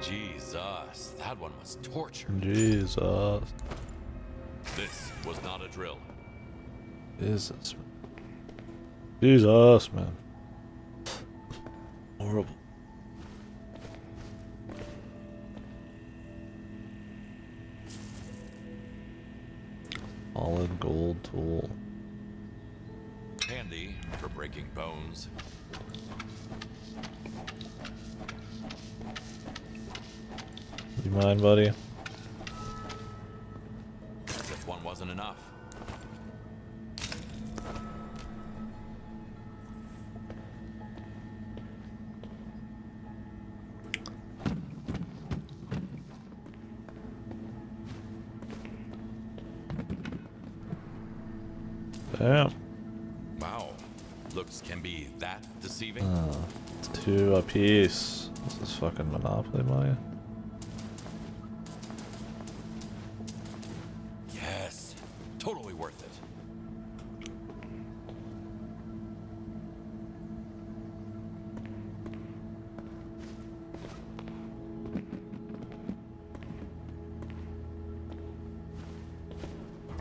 Jesus, that one was torture. Jesus. This was not a drill. Jesus. Jesus, man. Horrible. Solid gold tool. Handy for breaking bones. You mind, buddy? As if one wasn't enough. Damn. Wow. Looks can be that deceiving. It's 2 apiece. This is fucking Monopoly money. Yes. Totally worth it.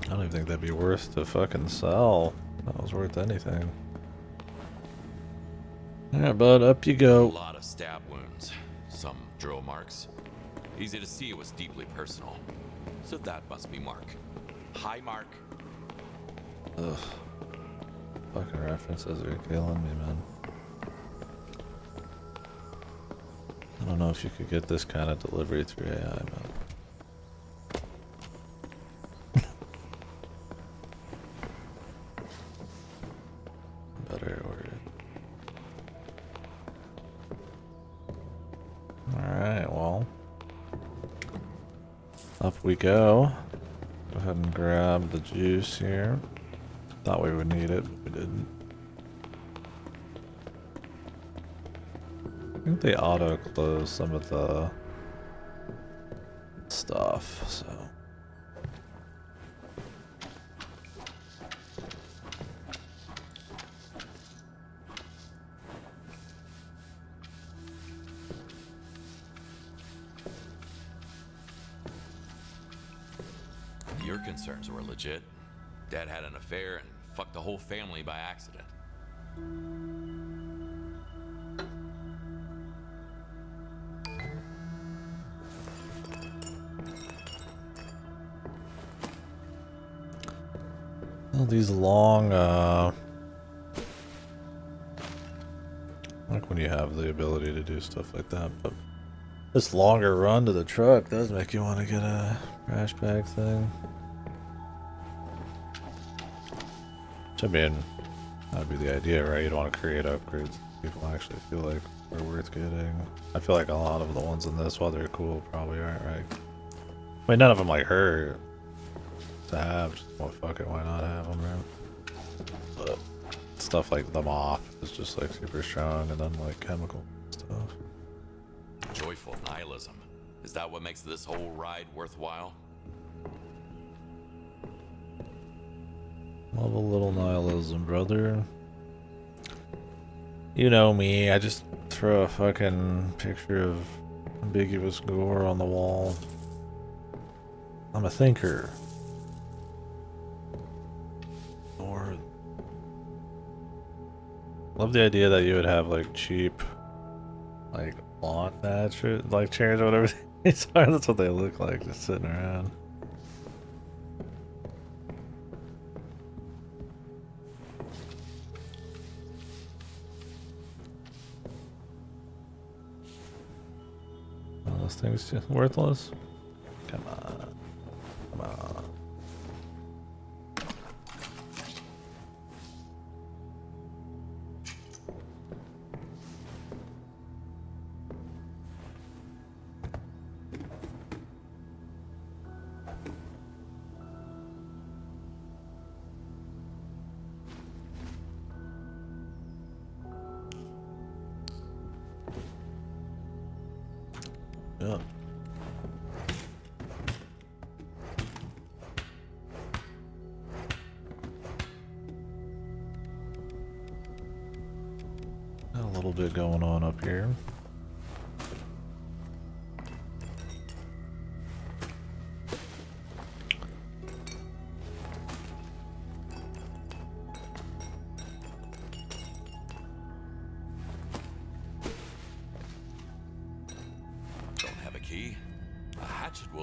I don't even think that'd be worth to fucking sell. That was worth anything. Alright, bud, up you A go. lot of stab wounds. Some drill marks. Easy to see it was deeply personal. So that must be Mark. Hi, Mark. Ugh. Fucking references are killing me, man. I don't know if you could get this kind of delivery through AI, man. Better order it. Alright, well. Up we go. Go ahead and grab the juice here. Thought we would need it, but we didn't. I think they auto-close some of the stuff, so. Your concerns were legit. Dad had an affair and fucked the whole family by accident. Well, these long, like when you have the ability to do stuff like that, but this longer run to the truck does make you want to get a trash bag thing. Which, I mean, that'd be the idea, right? You'd want to create upgrades people actually feel like they're worth getting. I feel like a lot of the ones in this, while they're cool, probably aren't, right? I mean, none of them like hurt to have. Just, well, fuck it, why not have them, right? But stuff like the mop is just like super strong, and then like chemical stuff. Joyful nihilism. Is that what makes this whole ride worthwhile? Love a little nihilism, brother. You know me, I just throw a fucking picture of ambiguous gore on the wall. I'm a thinker. Or love the idea that you would have like cheap, like lawn match or like chairs or whatever these are. That's what they look like, just sitting around. This thing's just worthless. Come on. Come on. Yeah. Got a little bit going on up here.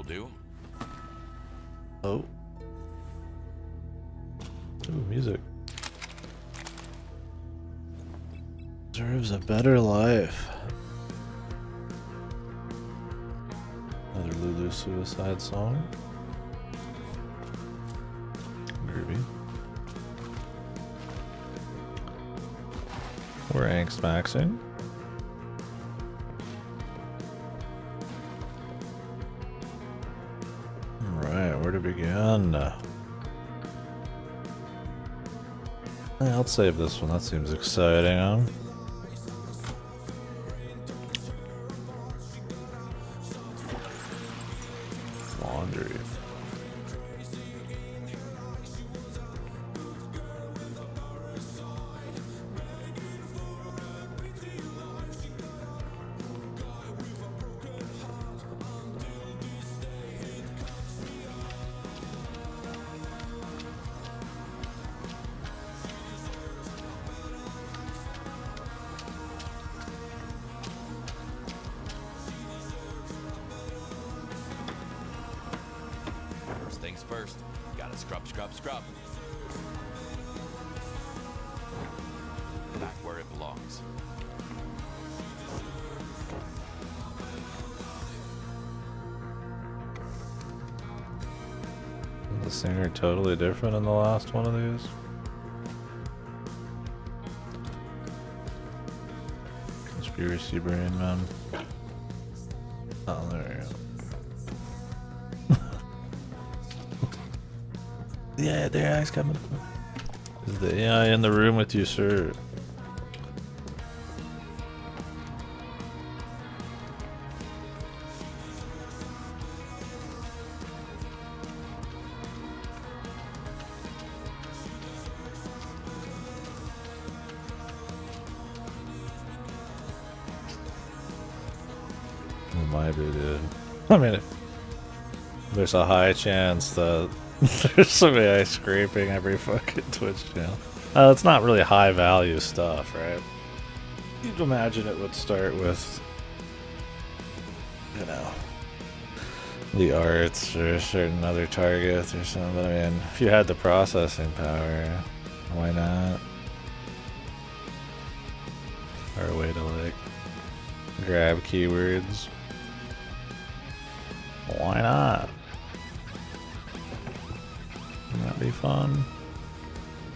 Do. Oh. Ooh, music. Deserves a better life. Another Lulu suicide song. Groovy. We're angst maxing. Where to begin? I'll save this one. That seems exciting, huh? Laundry. First, gotta scrub. Back where it belongs. The singer totally different in the last one of these. Conspiracy brain, man. Oh, there you go. Yeah, there, he's coming. Is the AI in the room with you, sir? It might be, dude. I mean, there's a high chance that there's some AI scraping every fucking Twitch channel. It's not really high value stuff, right? You'd imagine it would start with, you know, the arts or certain other targets or something. I mean, if you had the processing power, why not? Or a way to like grab keywords. Why not? Wouldn't that be fun?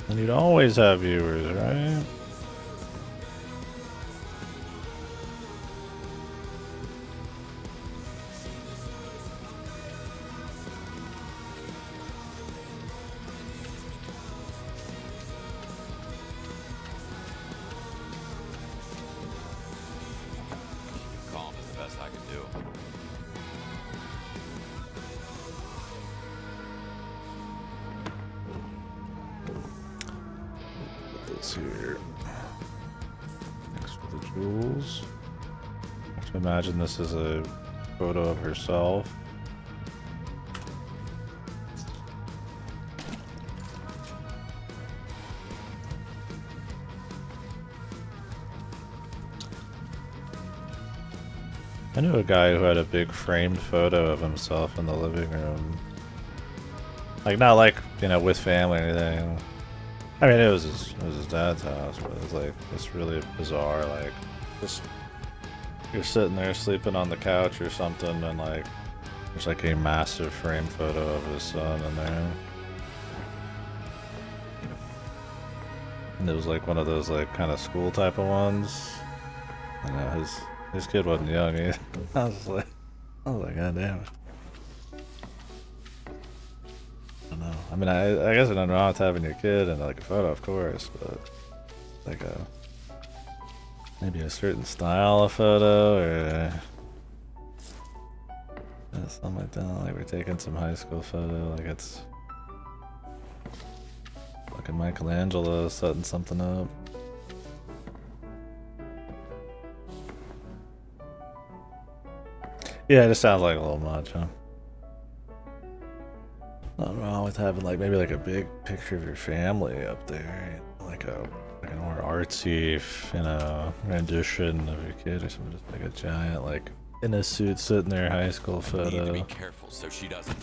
And you'd always have viewers, right? Calm is the best I can do. This here next to the jewels. I have to imagine this is a photo of herself. I knew a guy who had a big framed photo of himself in the living room. Like, not like, you know, with family or anything. I mean, it was his dad's house, but it was like this really bizarre, like, just you're sitting there sleeping on the couch or something, and like there's like a massive framed photo of his son in there. And it was like one of those like kind of school type of ones. I know his kid wasn't young either. I was like, God damn it. I don't know. I mean, I guess there's nothing wrong with having your kid and like a photo, of course, but like maybe a certain style of photo or something like that. Like we're taking some high school photo, like it's fucking Michelangelo setting something up. Yeah, it just sounds like a little much, huh? Nothing wrong with having like maybe like a big picture of your family up there, like a more artsy, you know, rendition of your kid or something. Just like a giant, like in a suit, sitting there, high school photo. Need to be careful so she doesn't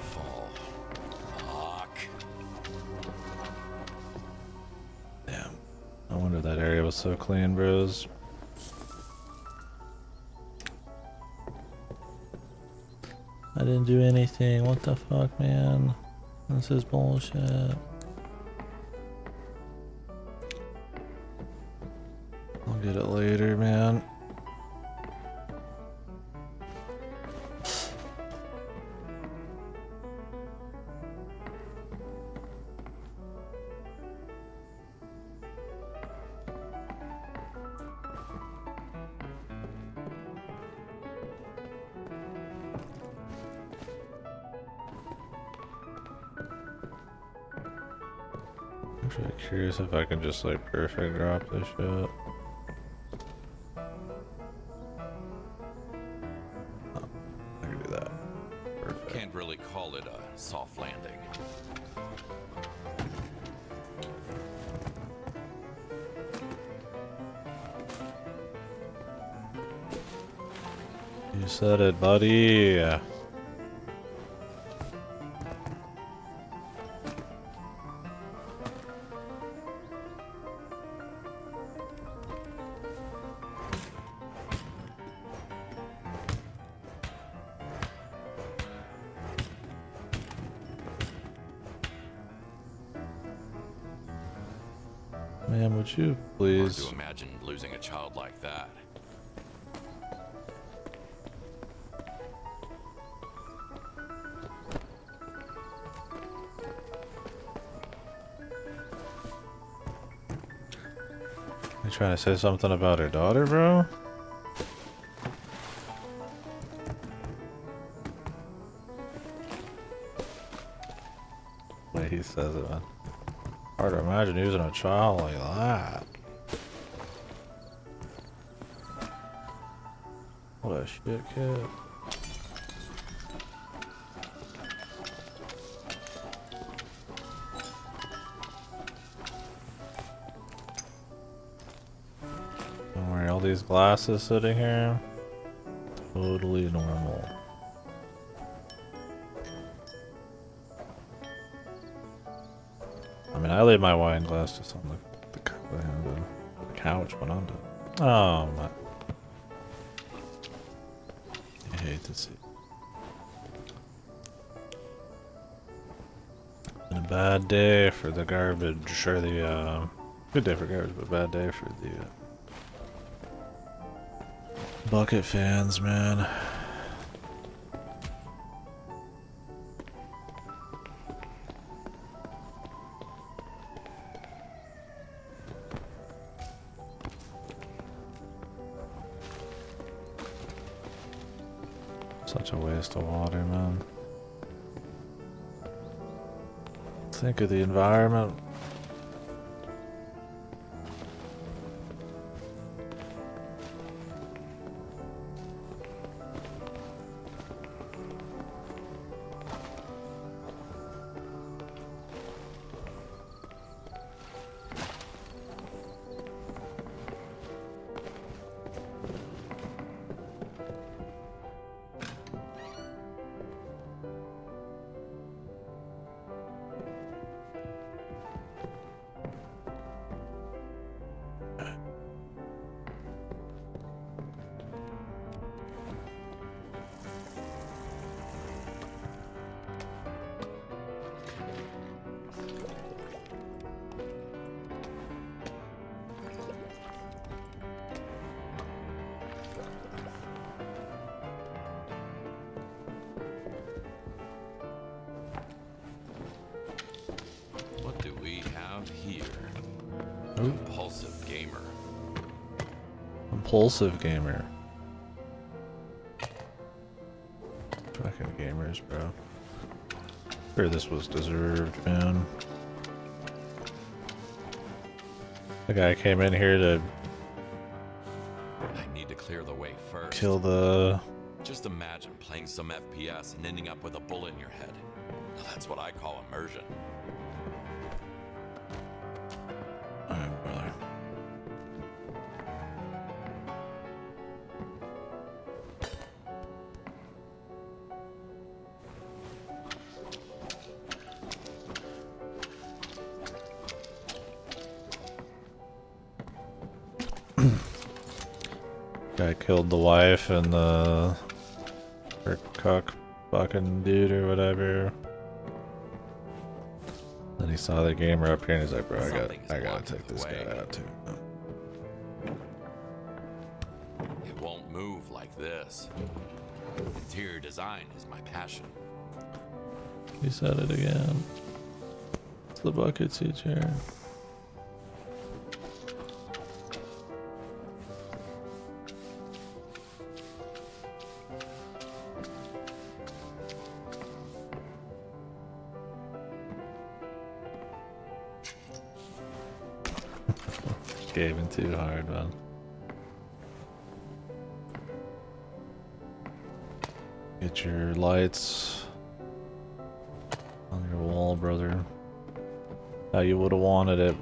fall. Fuck. Damn. I wonder that area was so clean, bros. I didn't do anything. What the fuck, man? This is bullshit. I'll get it later, man. I'm actually curious if I can just like perfect drop this shit. Oh, I can do that. Perfect. Can't really call it a soft landing. You said it, buddy. Ma'am, would you please? Hard to imagine losing a child like that. You trying to say something about her daughter, bro? The way he says it, man. Hard to imagine using a child like that. What a shit kid. Don't worry, all these glasses sitting here, totally normal. I mean, I leave my wine glass just on the couch when I'm done. Oh my! I hate to see. Been a bad day for the garbage, or the good day for garbage, but bad day for the bucket fans, man. Such a waste of water, man. Think of the environment. Impulsive gamer. Fucking gamers, bro. Sure, this was deserved, man. The guy came in here to I need to clear the way first. kill the... Just imagine playing some FPS and ending up with a bullet in your head. Now, that's what I call immersion. Alright, brother. Guy killed the wife and the her cock fucking dude or whatever. Then he saw the gamer up here and he's like, bro, I gotta take this guy out too. It won't move like this. Interior design is my passion. He said it again. It's the bucket seat chair. Gave in too hard, man. Get your lights on your wall, brother. How you would have wanted it.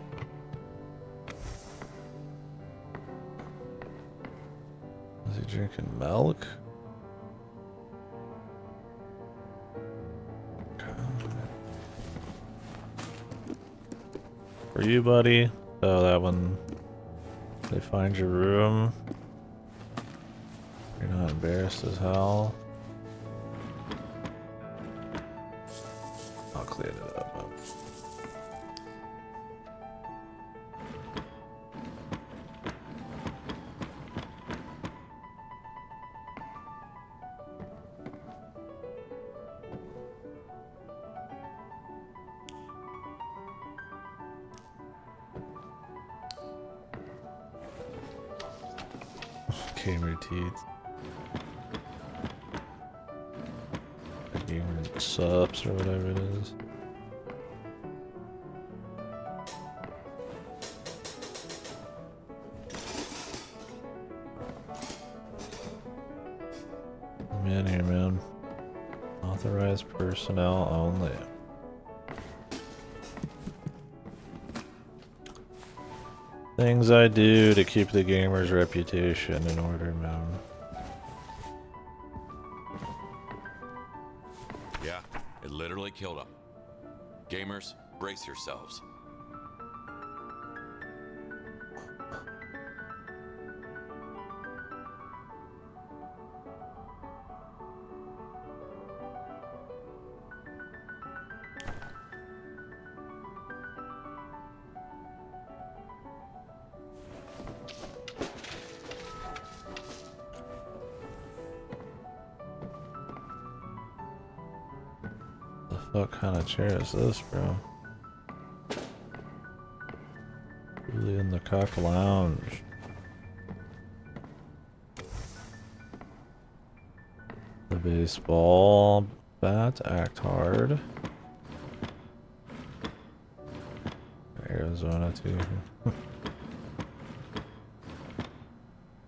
Is he drinking milk? For you, buddy. Oh, that one. They find your room. You're not embarrassed as hell. I'll clean it up. Gamer teeth. Gamer subs or whatever it is. I'm in here, man. Authorized personnel only. Things I do to keep the gamer's reputation in order, man. Yeah, it literally killed him. Gamers, brace yourselves. What kind of chair is this, bro? Really in the cock lounge. The baseball bat, act hard. Arizona too.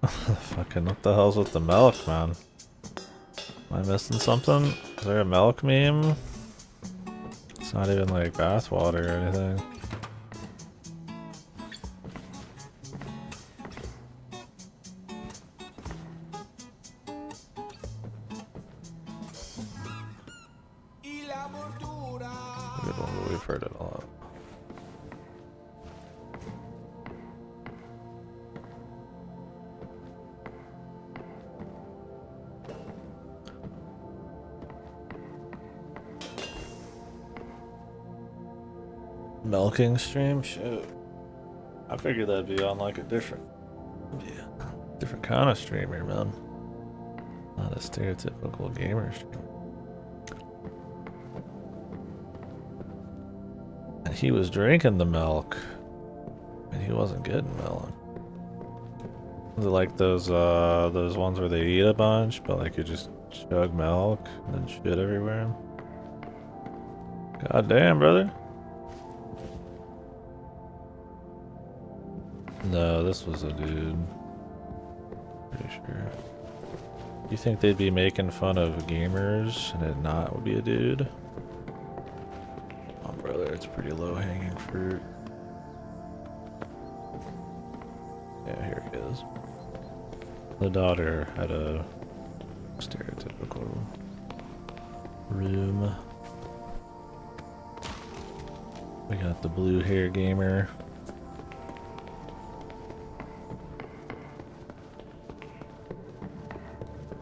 Fucking what the hell's with the milk, man? Am I missing something? Is there a milk meme? It's not even like bath water or anything. Good one, but we've heard it a lot. Milking stream? Shit. I figured that'd be on like a different kind of streamer, man. Not a stereotypical gamer streamer. And he was drinking the milk. And he wasn't getting milk. Was it like those ones where they eat a bunch, but like you just chug milk and then shit everywhere? God damn, brother. No, this was a dude. Pretty sure. You think they'd be making fun of gamers and it not would be a dude? Oh, brother, it's pretty low hanging fruit. Yeah, here he is. The daughter had a stereotypical room. We got the blue hair gamer.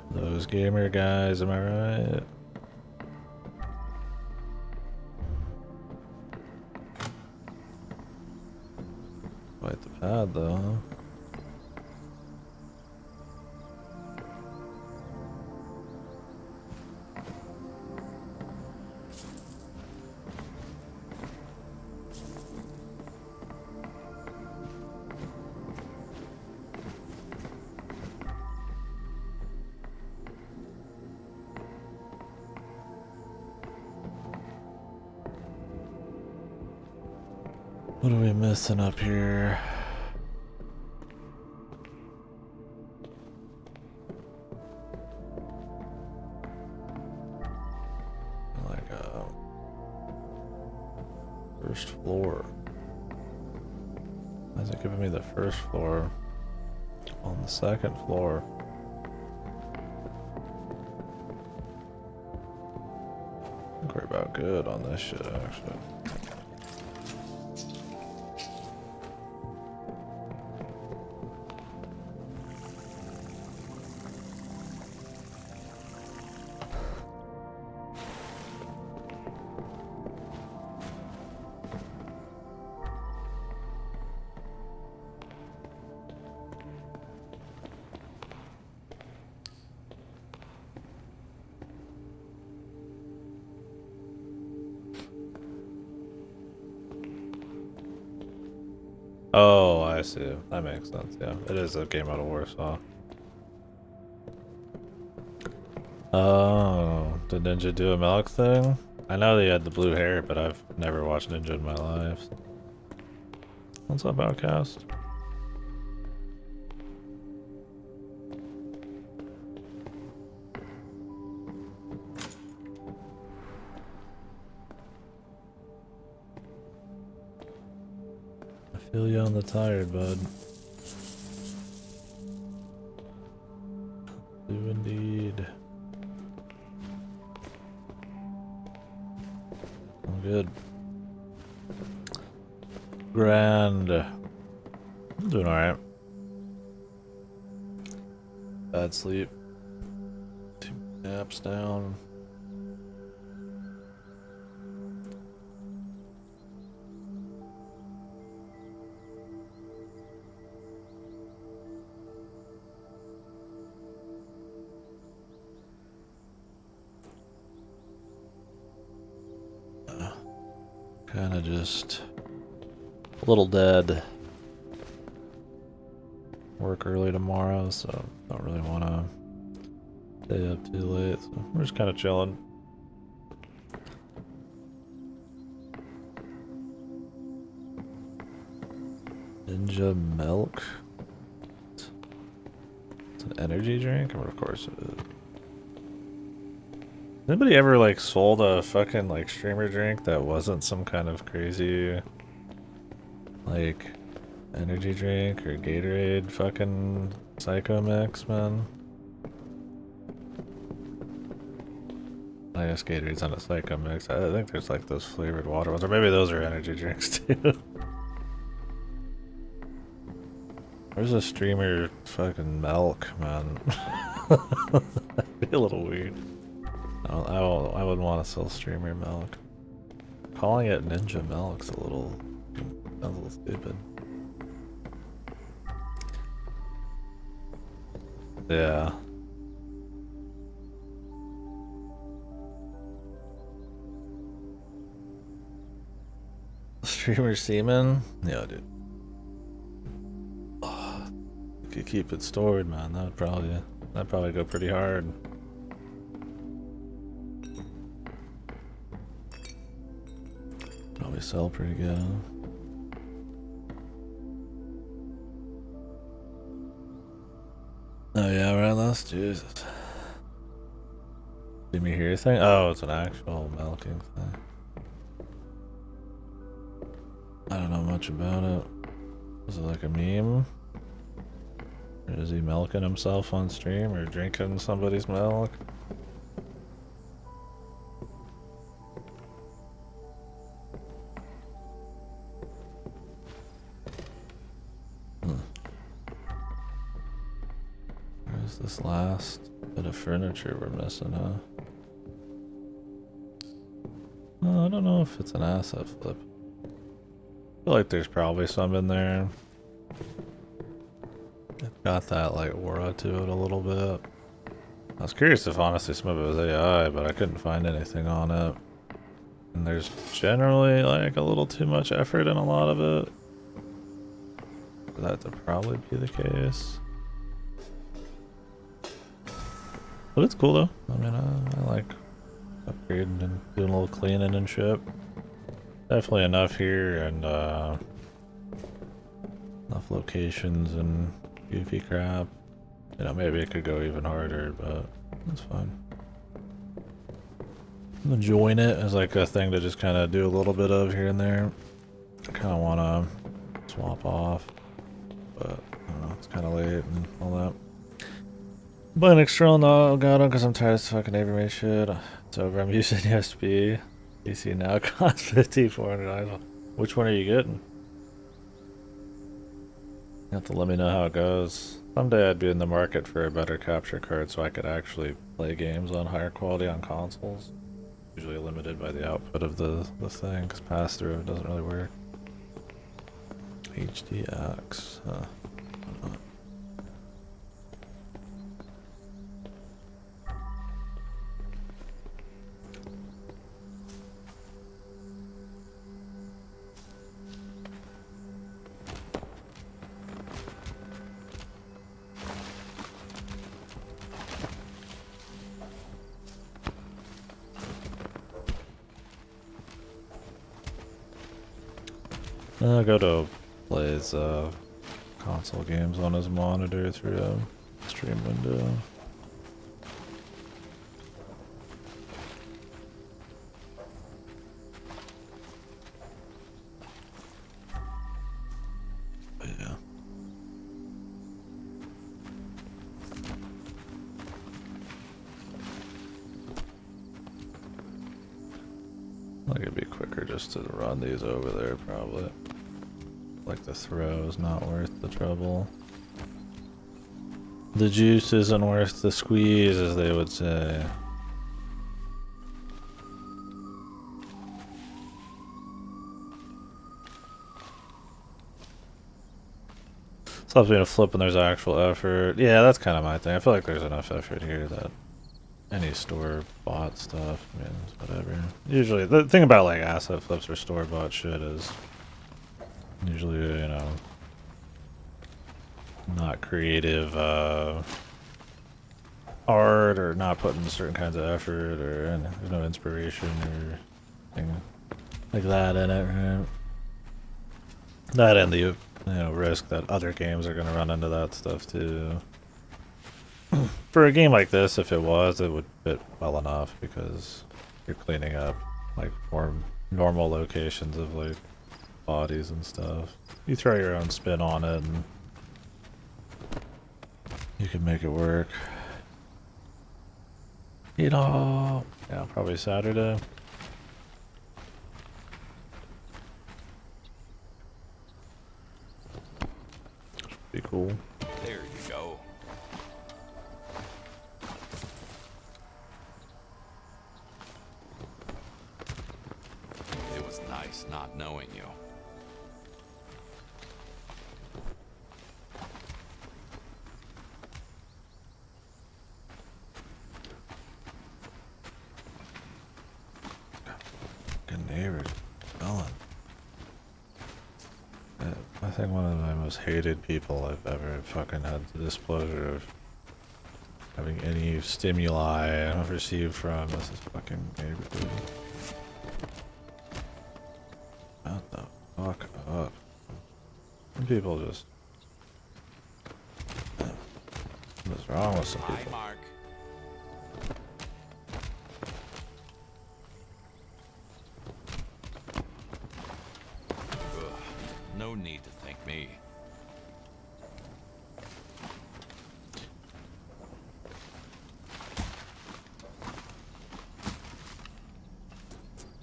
Those gamer guys, am I right? Quite the pad though, huh? What are we missing up here? Like first floor. Why is it giving me the first floor on the second floor? I think we're about good on this shit, actually. Oh, I see. That makes sense, yeah. It is a game out of Warsaw. Oh, did Ninja do a milk thing? I know they had the blue hair, but I've never watched Ninja in my life. What's up, Outcast? I feel you on the tired, bud. Do indeed. I'm good. Grand. I'm doing alright. Bad sleep. 2 naps down. kind of just a little dead. Work early tomorrow, so don't really want to stay up too late. So we're just kind of chilling. Ninja milk. It's an energy drink, of course it is. Anybody ever like sold a fucking like streamer drink that wasn't some kind of crazy like energy drink or Gatorade fucking psycho mix, man? I guess Gatorade's on a psycho mix. I think there's like those flavored water ones, or maybe those are energy drinks too. Where's a streamer fucking milk, man? That'd be a little weird. I wouldn't want to sell streamer milk. Calling it ninja milk's a little sounds a little stupid. Yeah. Streamer semen? Yeah, dude. Oh, you could keep it stored, man. That'd probably go pretty hard. Probably sell pretty good, huh? Oh yeah, right, that's Jesus. Did you hear anything? Oh, it's an actual milking thing. I don't know much about it. Is it like a meme? Or is he milking himself on stream or drinking somebody's milk? Where's this last bit of furniture we're missing, huh? Oh, I don't know if it's an asset flip. I feel like there's probably some in there. It's got that like aura to it a little bit. I was curious if honestly some of it was AI, but I couldn't find anything on it. And there's generally like a little too much effort in a lot of it for that to probably be the case. But it's cool though. I mean, I like upgrading and doing a little cleaning and shit. Definitely enough here and enough locations and goofy crap. You know, maybe it could go even harder, but that's fine. I'm enjoying it as like a thing to just kind of do a little bit of here and there. I kind of want to swap off, but I don't know, it's kind of late and all that. But an external no, got on because I'm tired of this fucking neighborhood shit. It's over. I'm using USB. PC now costs $5,400. Which one are you getting? You have to let me know how it goes. Someday I'd be in the market for a better capture card so I could actually play games on higher quality on consoles. Usually limited by the output of the thing because pass-through doesn't really work. HDX. Huh. I'll go to plays console games on his monitor through a stream window. But yeah. I think it'd be quicker just to run these over there probably. Like the throw is not worth the trouble. The juice isn't worth the squeeze, as they would say. Stops being a flip when there's actual effort. Yeah, that's kind of my thing. I feel like there's enough effort here that any store bought stuff. I mean, whatever. Usually, the thing about like asset flips or store bought shit is usually, you know, not creative art or not putting certain kinds of effort or there's no inspiration or thing like that in it, right? That and the, you know, risk that other games are going to run into that stuff too. For a game like this, if it was, it would fit well enough because you're cleaning up like more normal locations of like bodies and stuff. You throw your own spin on it and you can make it work. You know, yeah, probably Saturday. Be cool. There you go. It was nice not knowing you. Good neighbors. Ellen. I think one of my most hated people I've ever fucking had the displeasure of having any stimuli I've received from this is fucking neighborhood. Shut the fuck up. Some people just... What's wrong with some people? Hi, Mark. Ugh, no need to thank me.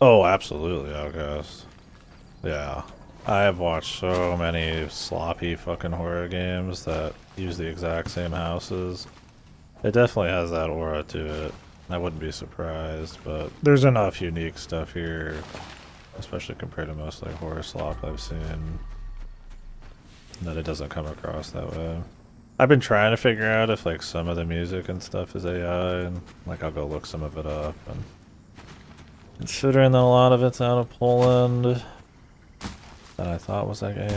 Oh, absolutely, I guess. Yeah. I have watched so many sloppy fucking horror games that use the exact same houses. It definitely has that aura to it. I wouldn't be surprised, but there's enough unique stuff here, especially compared to most like horror slop I've seen, that it doesn't come across that way. I've been trying to figure out if like some of the music and stuff is AI, and like I'll go look some of it up, and considering that a lot of it's out of Poland, that I thought was like AI,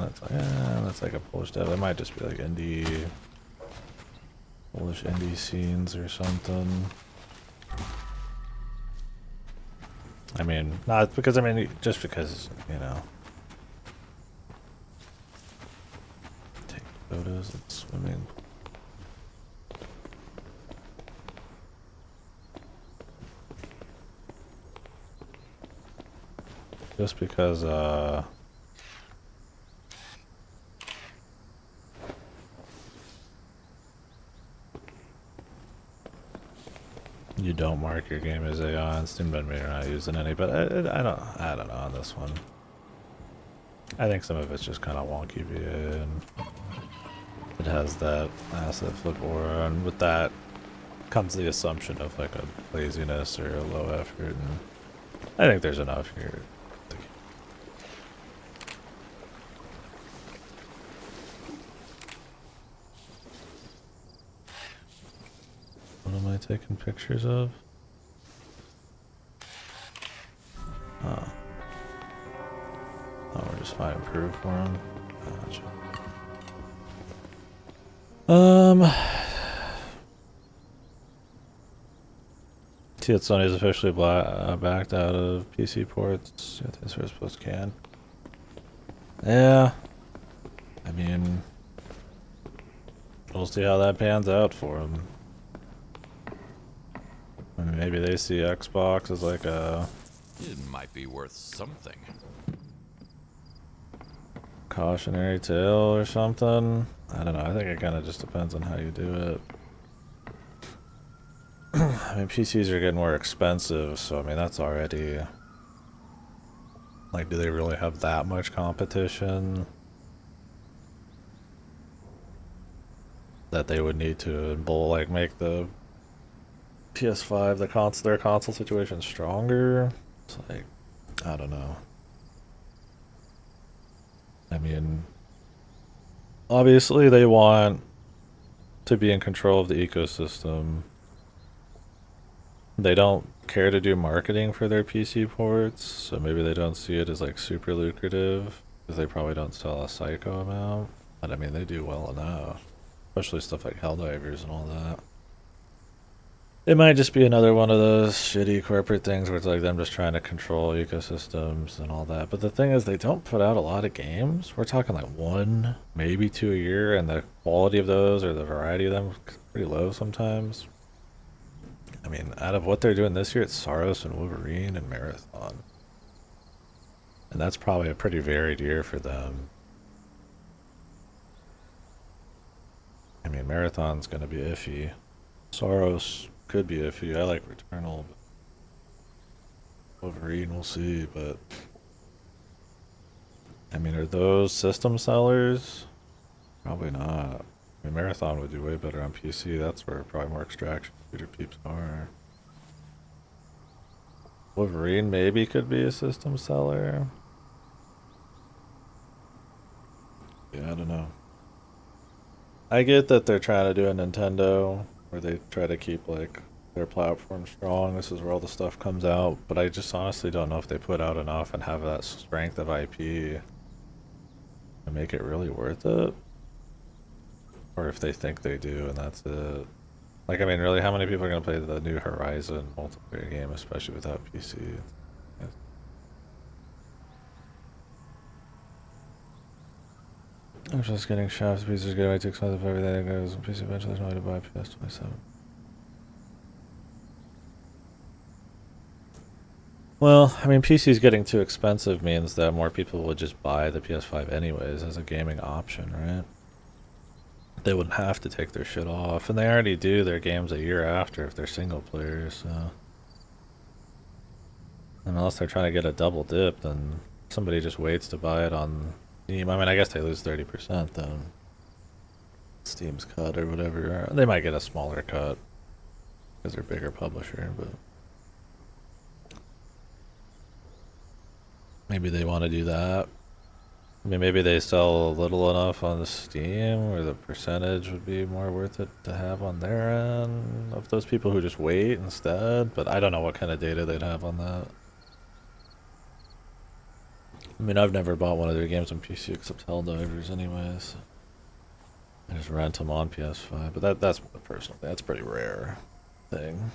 that's like, that's like a Polish dev. It might just be like indie, Polish indie scenes or something. I mean, not because, I mean, just because, you know. Take photos at swimming. Just because, you don't mark your game as AI on Steam, but maybe you're not using any, but I don't know on this one. I think some of it's just kind of wonky VA, and it has that asset flip aura, and with that comes the assumption of like a laziness or a low effort, and I think there's enough here. What am I taking pictures of? Oh. Oh, we're just finding proof for him. Gotcha. See that Sony's officially backed out of PC ports. Yeah, that's where it's supposed to can. Yeah. I mean, we'll see how that pans out for them. I mean, maybe they see Xbox as like a... It might be worth something. cautionary tale or something. I don't know. I think it kind of just depends on how you do it. I mean, PCs are getting more expensive, so I mean, that's already... Like, do they really have that much competition that they would need to like make the PS5, their console situation stronger? It's like, I don't know. I mean, obviously they want to be in control of the ecosystem, they don't care to do marketing for their PC ports, so maybe they don't see it as like super lucrative because they probably don't sell a psycho amount. But I mean, they do well enough, especially stuff like Helldivers and all that. It might just be another one of those shitty corporate things where it's like them just trying to control ecosystems and all that. But the thing is, they don't put out a lot of games. We're talking like 1, maybe 2 a year, and the quality of those or the variety of them is pretty low sometimes. I mean, out of what they're doing this year, it's Saros and Wolverine and Marathon. And that's probably a pretty varied year for them. I mean, Marathon's going to be iffy. Saros could be iffy. I like Returnal. Wolverine, we'll see, but... I mean, are those system sellers? Probably not. I mean, Marathon would do way better on PC. That's where probably more extraction shooter peeps are. Wolverine maybe could be a system seller. Yeah, I don't know. I get that they're trying to do a Nintendo where they try to keep like their platform strong. This is where all the stuff comes out, but I just honestly don't know if they put out enough and have that strength of IP to make it really worth it, or if they think they do and that's it. Like, I mean, really, how many people are gonna play the new Horizon multiplayer game, especially without PC? I'm just getting shafts. Pieces are getting way too expensive for everything that goes on PC. Eventually, there's no way to buy PS27. Well, I mean, PC's getting too expensive means that more people would just buy the PS5 anyways as a gaming option, right? They wouldn't have to take their shit off, and they already do their games a year after if they're single players, so... And unless they're trying to get a double dip, then somebody just waits to buy it on Steam. I mean, I guess they lose 30% then. Steam's cut or whatever. They might get a smaller cut because they're a bigger publisher, but... Maybe they want to do that. I mean, maybe they sell little enough on the Steam where the percentage would be more worth it to have on their end of those people who just wait instead. But I don't know what kind of data they'd have on that. I mean, I've never bought one of their games on PC except Helldivers anyways. I just rent them on PS5, but that's personal. That's a pretty rare thing.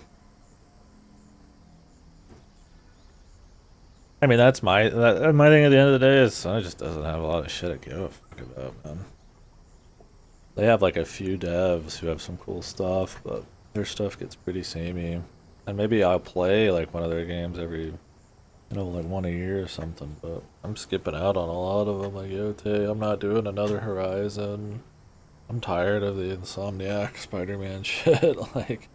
I mean, that's my thing at the end of the day is Sony just doesn't have a lot of shit to give a fuck about, man. They have like a few devs who have some cool stuff, but their stuff gets pretty samey. And maybe I'll play like one of their games every, like 1 a year or something, but I'm skipping out on a lot of them. Like, yo, I'm not doing another Horizon. I'm tired of the Insomniac Spider-Man shit. Like,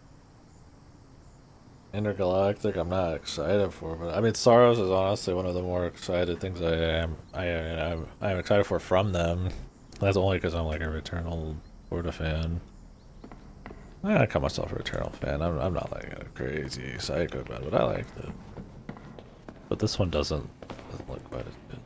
Intergalactic, I'm not excited for, but I mean, Saros is honestly one of the more excited things I'm excited for from them. That's only because I'm like a Returnal sort of fan. I call myself a Returnal fan. I'm not like a crazy psycho about it, but I liked it. But this one doesn't look quite as good.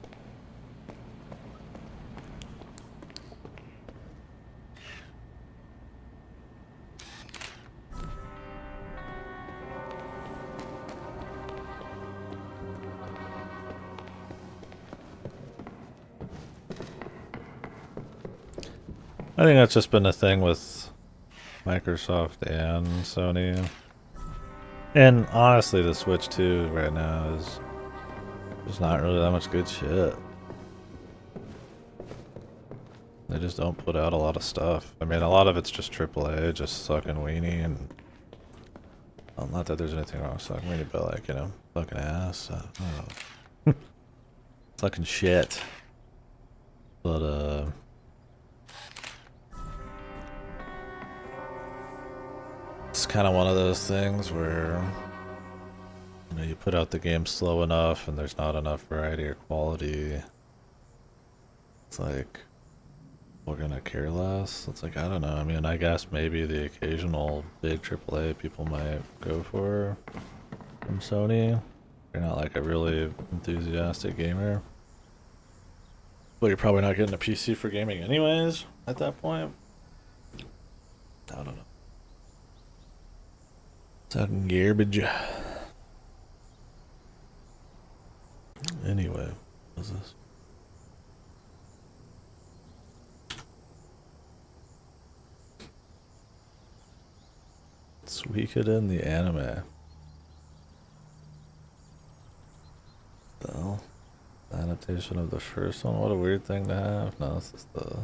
I think that's just been a thing with Microsoft and Sony. And honestly, the Switch 2 right now is there's not really that much good shit. They just don't put out a lot of stuff. I mean, a lot of it's just AAA, just sucking weenie, and well, not that there's anything wrong with sucking weenie, but like, fucking ass. Sucking shit. But it's kind of one of those things where you put out the game slow enough and there's not enough variety or quality. It's like we're gonna care less. It's like, I don't know. I mean, I guess maybe the occasional big AAA people might go for from Sony. You're not like a really enthusiastic gamer, but you're probably not getting a PC for gaming anyways at that point. I don't know. Fucking garbage. Anyway, what's this? Suikoden the anime. The hell? Adaptation of the first one? What a weird thing to have. No, this is the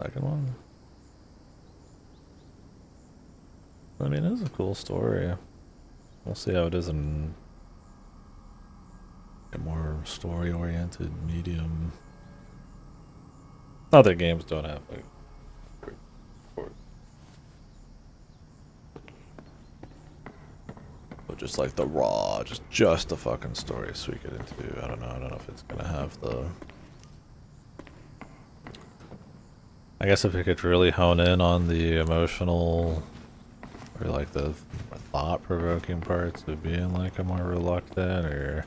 second one. I mean, it's a cool story. We'll see how it is in a more story-oriented medium. Other games don't have like but just like the raw, just the fucking story so we get into. I don't know if it's gonna have the. I guess if it could really hone in on the emotional or like the thought-provoking parts of being like a more reluctant or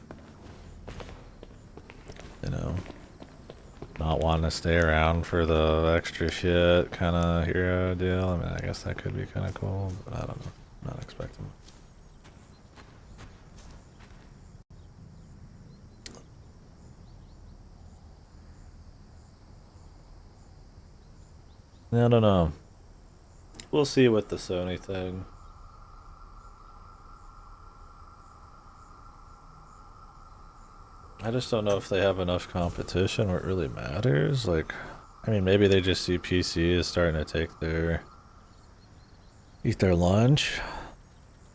you know not wanting to stay around for the extra shit kind of hero deal. I mean, I guess that could be kind of cool, but I don't know. I'm not expecting it. I don't know. We'll see with the Sony thing. I just don't know if they have enough competition where it really matters. Like, I mean, maybe they just see PC as starting to eat their lunch.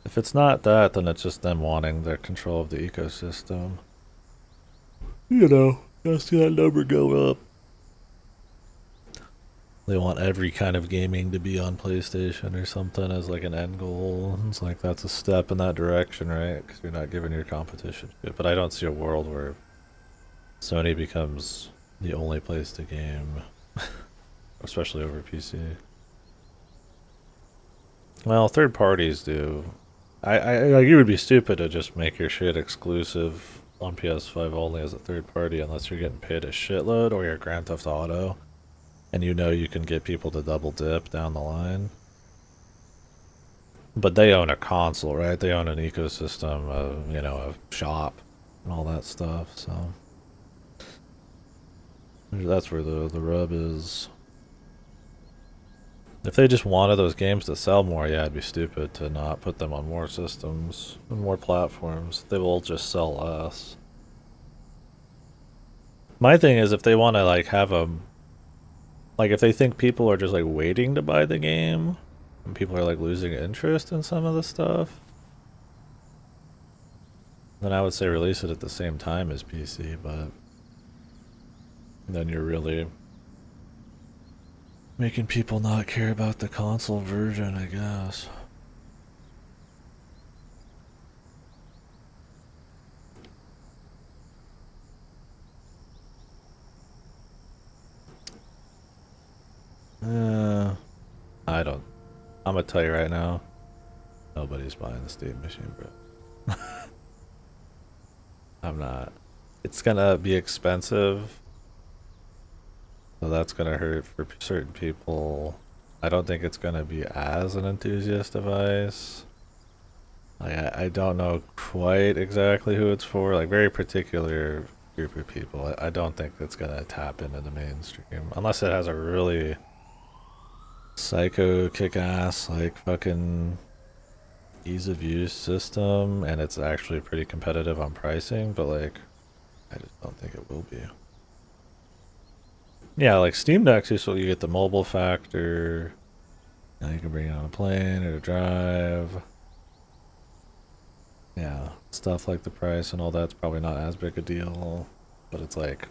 If it's not that, then it's just them wanting their control of the ecosystem. You know, gotta see that number go up. They want every kind of gaming to be on PlayStation or something as like an end goal. It's like that's a step in that direction, right? Because you're not giving your competition shit. But I don't see a world where Sony becomes the only place to game, especially over PC. Well, third parties do. Like, you would be stupid to just make your shit exclusive on PS5 only as a third party unless you're getting paid a shitload or you're Grand Theft Auto. And you know you can get people to double dip down the line. But they own a console, right? They own an ecosystem, you know, a shop and all that stuff, so. That's where the rub is. If they just wanted those games to sell more, yeah, it'd be stupid to not put them on more systems and more platforms. They will just sell less. My thing is if they want to like have a like if they think people are just like waiting to buy the game and people are like losing interest in some of the stuff, then I would say release it at the same time as PC, but then you're really making people not care about the console version, I guess. I don't. I'm gonna tell you right now, nobody's buying the Steam machine, bro. I'm not. It's gonna be expensive, so that's gonna hurt for certain people. I don't think it's gonna be as an enthusiast device. Like, I don't know quite exactly who it's for. Like, very particular group of people. I don't think it's gonna tap into the mainstream unless it has a really psycho kick-ass like fucking ease of use system and it's actually pretty competitive on pricing, but like I just don't think it will be. Yeah, like Steam Deck, so you get the mobile factor. Now you can bring it on a plane or a drive. Yeah, stuff like the price and all that's probably not as big a deal, but it's like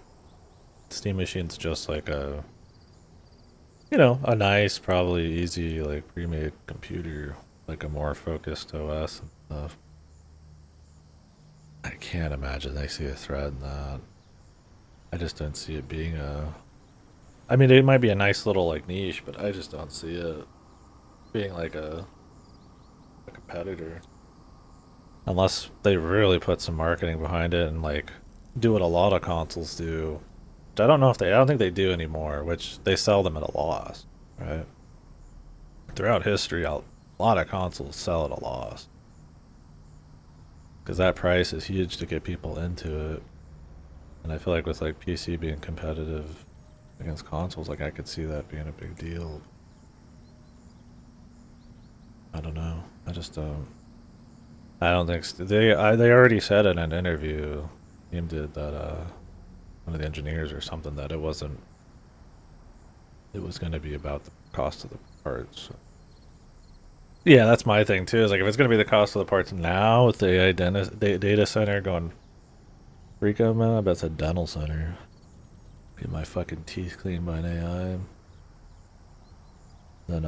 Steam Machine's just like a, you know, a nice, probably easy, like pre-made computer, like a more focused OS and stuff. I can't imagine they see a threat in that. I just don't see it being a. I mean, it might be a nice little like niche, but I just don't see it being like a competitor. Unless they really put some marketing behind it and like do what a lot of consoles do. I don't think they do anymore, which they sell them at a loss, right? Throughout history, a a lot of consoles sell at a loss. Because that price is huge to get people into it. And I feel like with like PC being competitive against consoles, like I could see that being a big deal. I don't know. I just don't. I don't think they already said in an interview, Team did that one of the engineers or something, that it was going to be about the cost of the parts. Yeah, that's my thing too. Is like if it's going to be the cost of the parts now with the AI data center going Rico, man, I bet it's a dental center. Get my fucking teeth cleaned by an AI. Then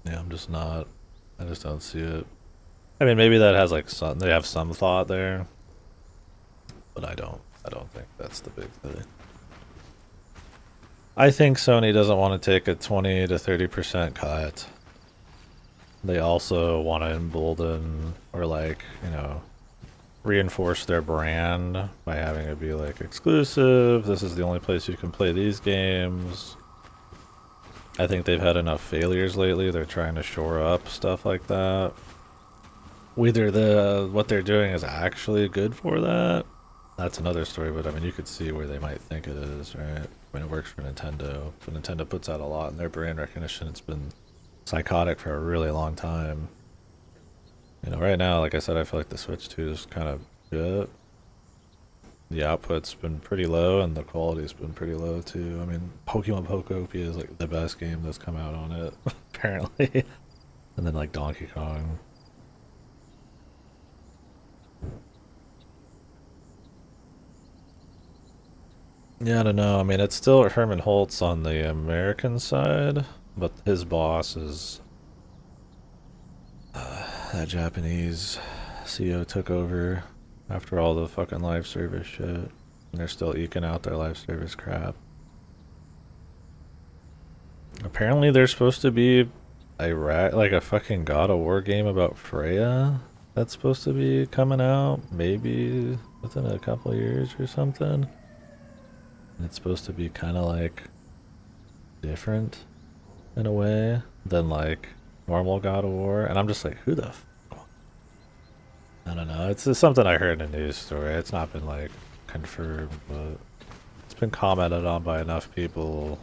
yeah, I'm just not. I just don't see it. I mean, maybe that has like some. They have some thought there, but I don't. I don't think that's the big thing. I think Sony doesn't want to take a 20 to 30% cut. They also want to embolden or like, you know, reinforce their brand by having it be like exclusive. This is the only place you can play these games. I think they've had enough failures lately. They're trying to shore up stuff like that. Whether what they're doing is actually good for that, that's another story. But I mean, you could see where they might think it is, right? When it works for Nintendo. But Nintendo puts out a lot in their brand recognition. It's been psychotic for a really long time. You know, right now, like I said, I feel like the Switch 2 is kind of good. The output's been pretty low, and the quality's been pretty low too. I mean, Pokemon Pokopia is like the best game that's come out on it, apparently. And then like Donkey Kong. Yeah, I don't know. I mean, it's still Herman Holtz on the American side, but his boss is that Japanese CEO took over after all the fucking live service shit. And they're still eking out their live service crap. Apparently, there's supposed to be like a fucking God of War game about Freya that's supposed to be coming out maybe within a couple of years or something. And it's supposed to be kind of like different in a way than like normal God of War. And I'm just like, who the f? I don't know. It's just something I heard in a news story. It's not been like confirmed, but it's been commented on by enough people,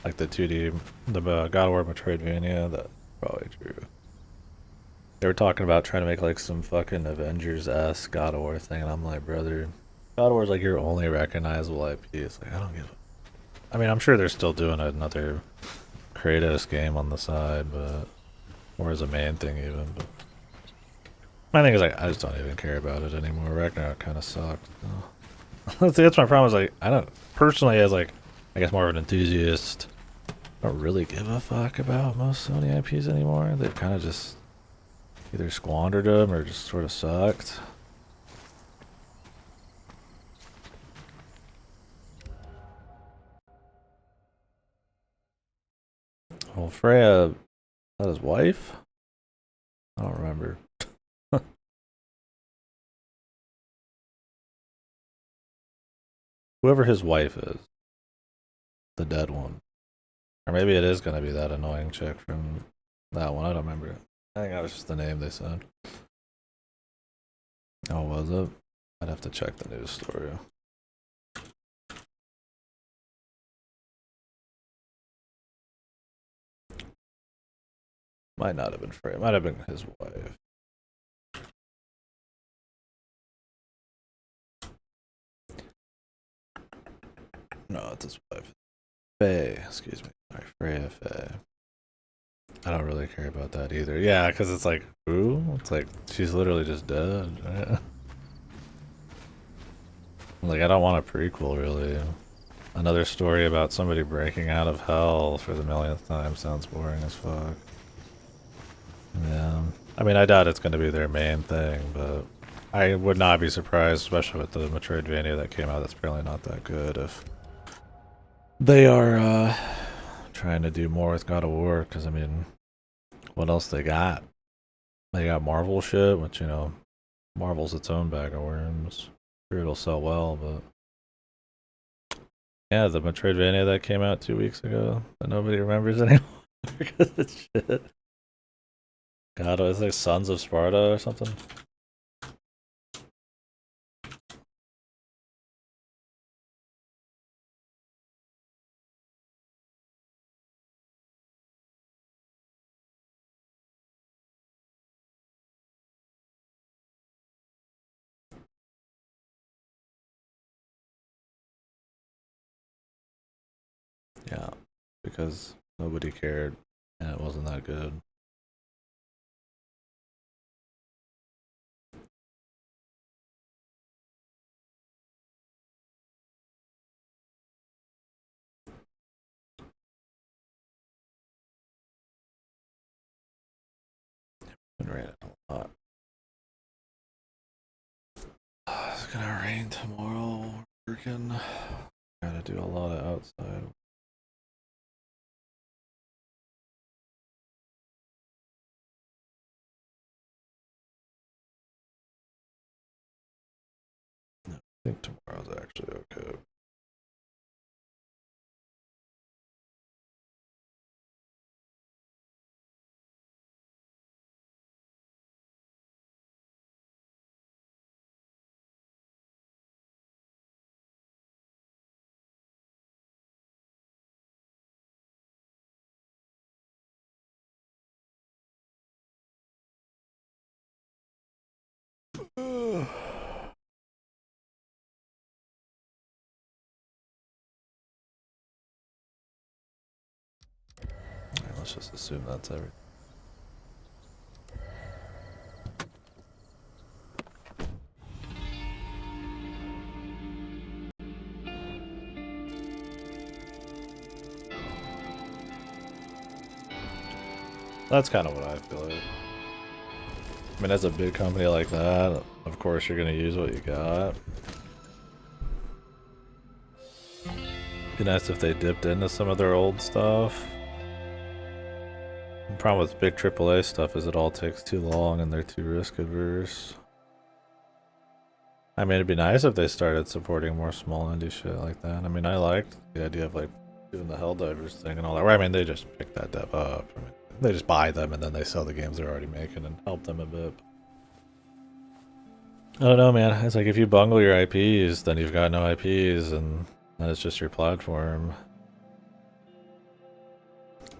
like the 2D, the God of War Metroidvania, that's probably true. They were talking about trying to make like some fucking Avengers-esque God of War thing, and I'm like, brother, God of War is like your only recognizable IP. It's like, I don't give a... I mean, I'm sure they're still doing another Kratos game on the side, but... or as a main thing even, but... my thing is like, I just don't even care about it anymore. Ragnarok kind of sucked. That's my problem, is like, I don't... personally, as like, I guess more of an enthusiast, I don't really give a fuck about most Sony IPs anymore. They've kind of just either squandered them or just sort of sucked. Well, Freya, is that his wife? I don't remember. Whoever his wife is. The dead one. Or maybe it is going to be that annoying chick from that one. I don't remember. I think that was just the name they said. Oh, was it? I'd have to check the news story. Might not have been Freya. Might have been his wife. No, it's his wife. Faye, excuse me. Sorry, Freya Faye. I don't really care about that either. Yeah, because it's like, who? It's like, she's literally just dead, right? Like, I don't want a prequel, really. Another story about somebody breaking out of hell for the millionth time sounds boring as fuck. Yeah. I mean, I doubt it's going to be their main thing, but I would not be surprised, especially with the Metroidvania that came out that's probably not that good, if they are trying to do more with God of War, because, I mean, what else they got? They got Marvel shit, which, you know, Marvel's its own bag of worms. Sure, it'll sell well, but Yeah, the Metroidvania that came out 2 weeks ago that nobody remembers anymore because it's shit. God, was it Sons of Sparta or something? Yeah, because nobody cared and it wasn't that good. Been raining a lot. It's gonna rain tomorrow. Working. Gotta do a lot of outside. No, I think tomorrow's actually okay. Right, let's just assume that's everything. That's kind of what I feel like. I mean, as a big company like that, of course you're gonna use what you got. Be nice if they dipped into some of their old stuff. The problem with big AAA stuff is it all takes too long and they're too risk adverse. I mean, it'd be nice if they started supporting more small indie shit like that. I mean, I liked the idea of like doing the Helldivers thing and all that. I mean, they just pick that dev up. I mean, they just buy them and then they sell the games they're already making and help them a bit. I don't know, man. It's like if you bungle your IPs, then you've got no IPs and then it's just your platform.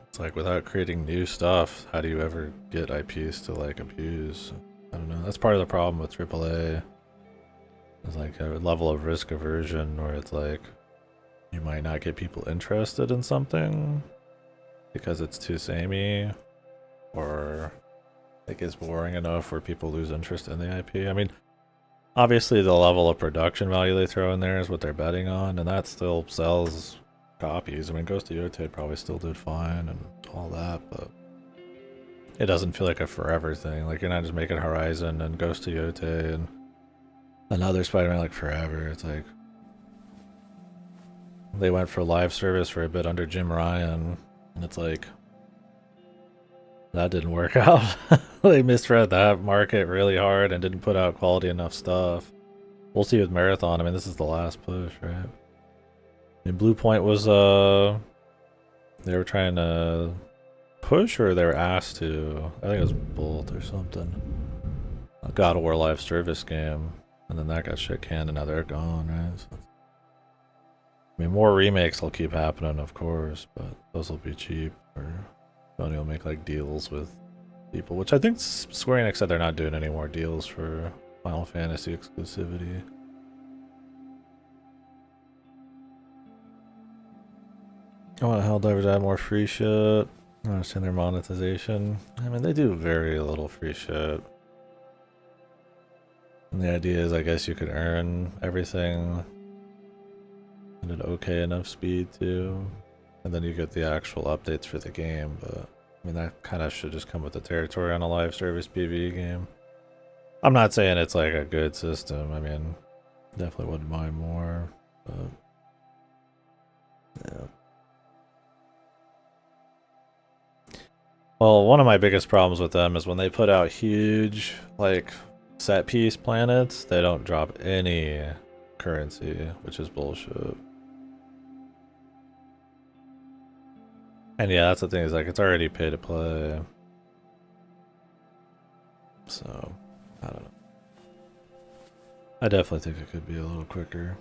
It's like without creating new stuff, how do you ever get IPs to like abuse? I don't know. That's part of the problem with AAA. It's like a level of risk aversion where it's like you might not get people interested in something because it's too samey, or it gets boring enough where people lose interest in the IP. I mean, obviously the level of production value they throw in there is what they're betting on, and that still sells copies. I mean, Ghost of Yotei probably still did fine and all that, but it doesn't feel like a forever thing. Like, you're not just making Horizon and Ghost of Yotei and another Spider-Man like forever. It's like they went for live service for a bit under Jim Ryan, and it's like that didn't work out. They misread that market really hard and didn't put out quality enough stuff. We'll see with Marathon. I mean, this is the last push, right? And Blue Point was they were trying to push, or they were asked to. I think it was both or something. A God of War live service game, and then that got shit canned, and now they're gone, right? So, I mean, more remakes will keep happening, of course, but those will be cheap, or Sony will make like deals with people, which I think Square Enix said they're not doing any more deals for Final Fantasy exclusivity. I want Helldivers to add more free shit. I understand their monetization. I mean, they do very little free shit. And the idea is, I guess you could earn everything at an okay enough speed too. And then you get the actual updates for the game, but I mean, that kind of should just come with the territory on a live service PvE game. I'm not saying it's like a good system. I mean, definitely wouldn't mind more, but yeah. Well, one of my biggest problems with them is when they put out huge, like, set piece planets, they don't drop any currency, which is bullshit. And yeah, that's the thing, is like it's already pay to play. So, I don't know. I definitely think it could be a little quicker.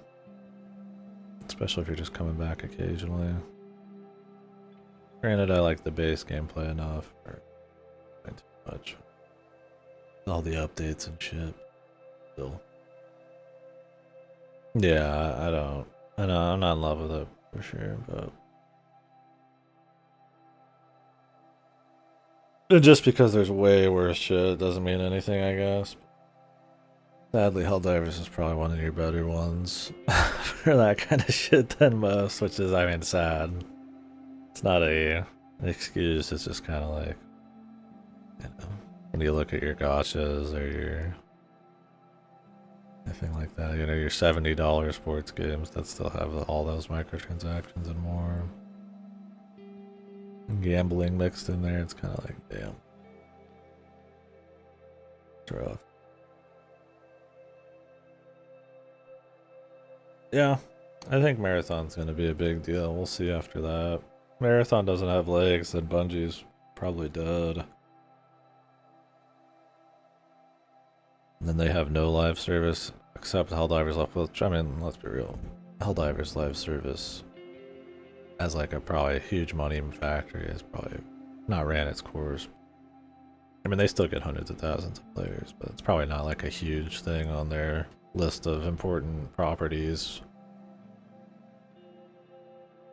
Especially if you're just coming back occasionally. Granted, I like the base gameplay enough. Or not too much. All the updates and shit. Still. Yeah, I don't. I know, I'm not in love with it for sure, but. Just because there's way worse shit doesn't mean anything, I guess. Sadly, Helldivers is probably one of your better ones for that kind of shit than most, which is, I mean, sad. It's not an excuse, it's just kind of like, you know, when you look at your gotchas or your anything like that, you know, your $70 sports games that still have all those microtransactions and more. And gambling mixed in there, it's kind of like, damn. It's rough. Yeah, I think Marathon's going to be a big deal. We'll see after that. Marathon doesn't have legs, then Bungie's probably dead. And then they have no live service except Helldivers left, which, I mean, let's be real. Helldivers live service as like a probably huge money factory has probably not ran its course. I mean, they still get hundreds of thousands of players, but it's probably not like a huge thing on their list of important properties.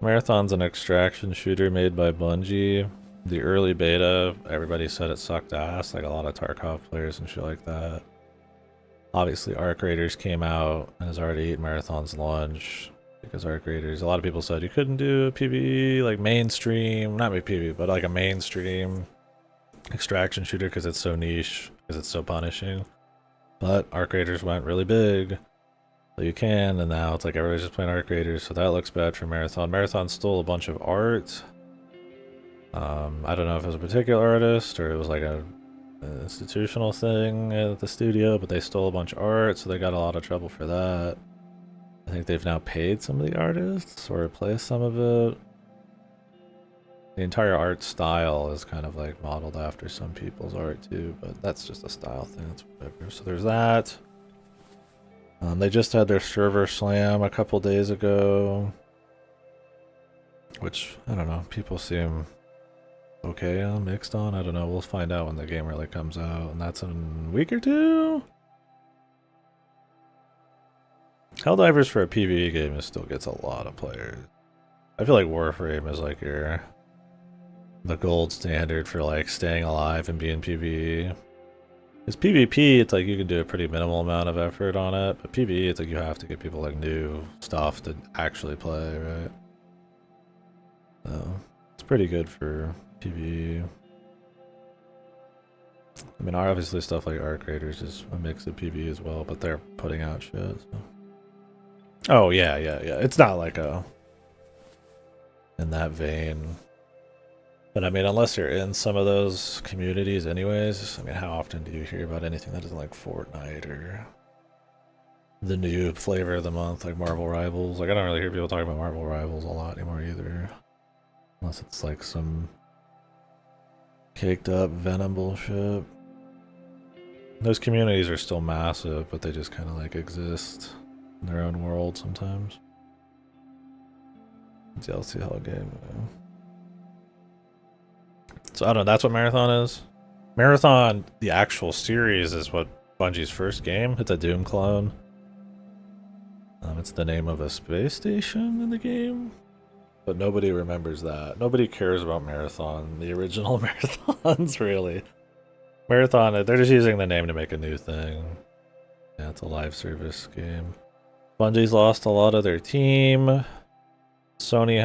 Marathon's an extraction shooter made by Bungie. The early beta, everybody said it sucked ass, like a lot of Tarkov players and shit like that. Obviously, Arc Raiders came out and has already eaten Marathon's lunch because Arc Raiders, a lot of people said you couldn't do a PvE, like mainstream, not PvE, but like a mainstream extraction shooter because it's so niche, because it's so punishing. But Arc Raiders went really big, so you can, and now it's like everybody's just playing Arc Raiders, so that looks bad for Marathon. Marathon stole a bunch of art. I don't know if it was a particular artist or it was like an institutional thing at the studio, but they stole a bunch of art, so they got a lot of trouble for that. I think they've now paid some of the artists or replaced some of it. The entire art style is kind of like modeled after some people's art too, but that's just a style thing, it's whatever. So there's that. They just had their server slam a couple days ago, which, I don't know, people seem okay on, mixed on, I don't know, we'll find out when the game really comes out, and that's in a week or two? Helldivers for a PvE game still gets a lot of players. I feel like Warframe is like the gold standard for like staying alive and being PvE. Because PvP, it's like you can do a pretty minimal amount of effort on it, but PvE, it's like you have to get people like new stuff to actually play, right? So it's pretty good for PvE. I mean, obviously stuff like Arc Raiders is a mix of PvE as well, but they're putting out shit. So. Oh yeah. It's not like in that vein. But I mean, unless you're in some of those communities anyways, I mean, how often do you hear about anything that isn't like Fortnite or the new flavor of the month, like Marvel Rivals? Like, I don't really hear people talking about Marvel Rivals a lot anymore either. Unless it's like some caked up Venom bullshit. Those communities are still massive, but they just kind of like exist in their own world sometimes. DLC Hell game. So I don't know, that's what Marathon is. Marathon, the actual series, is what Bungie's first game. It's a Doom clone. It's the name of a space station in the game. But nobody remembers that. Nobody cares about Marathon, the original Marathons, really. Marathon, they're just using the name to make a new thing. Yeah, it's a live service game. Bungie's lost a lot of their team. Sony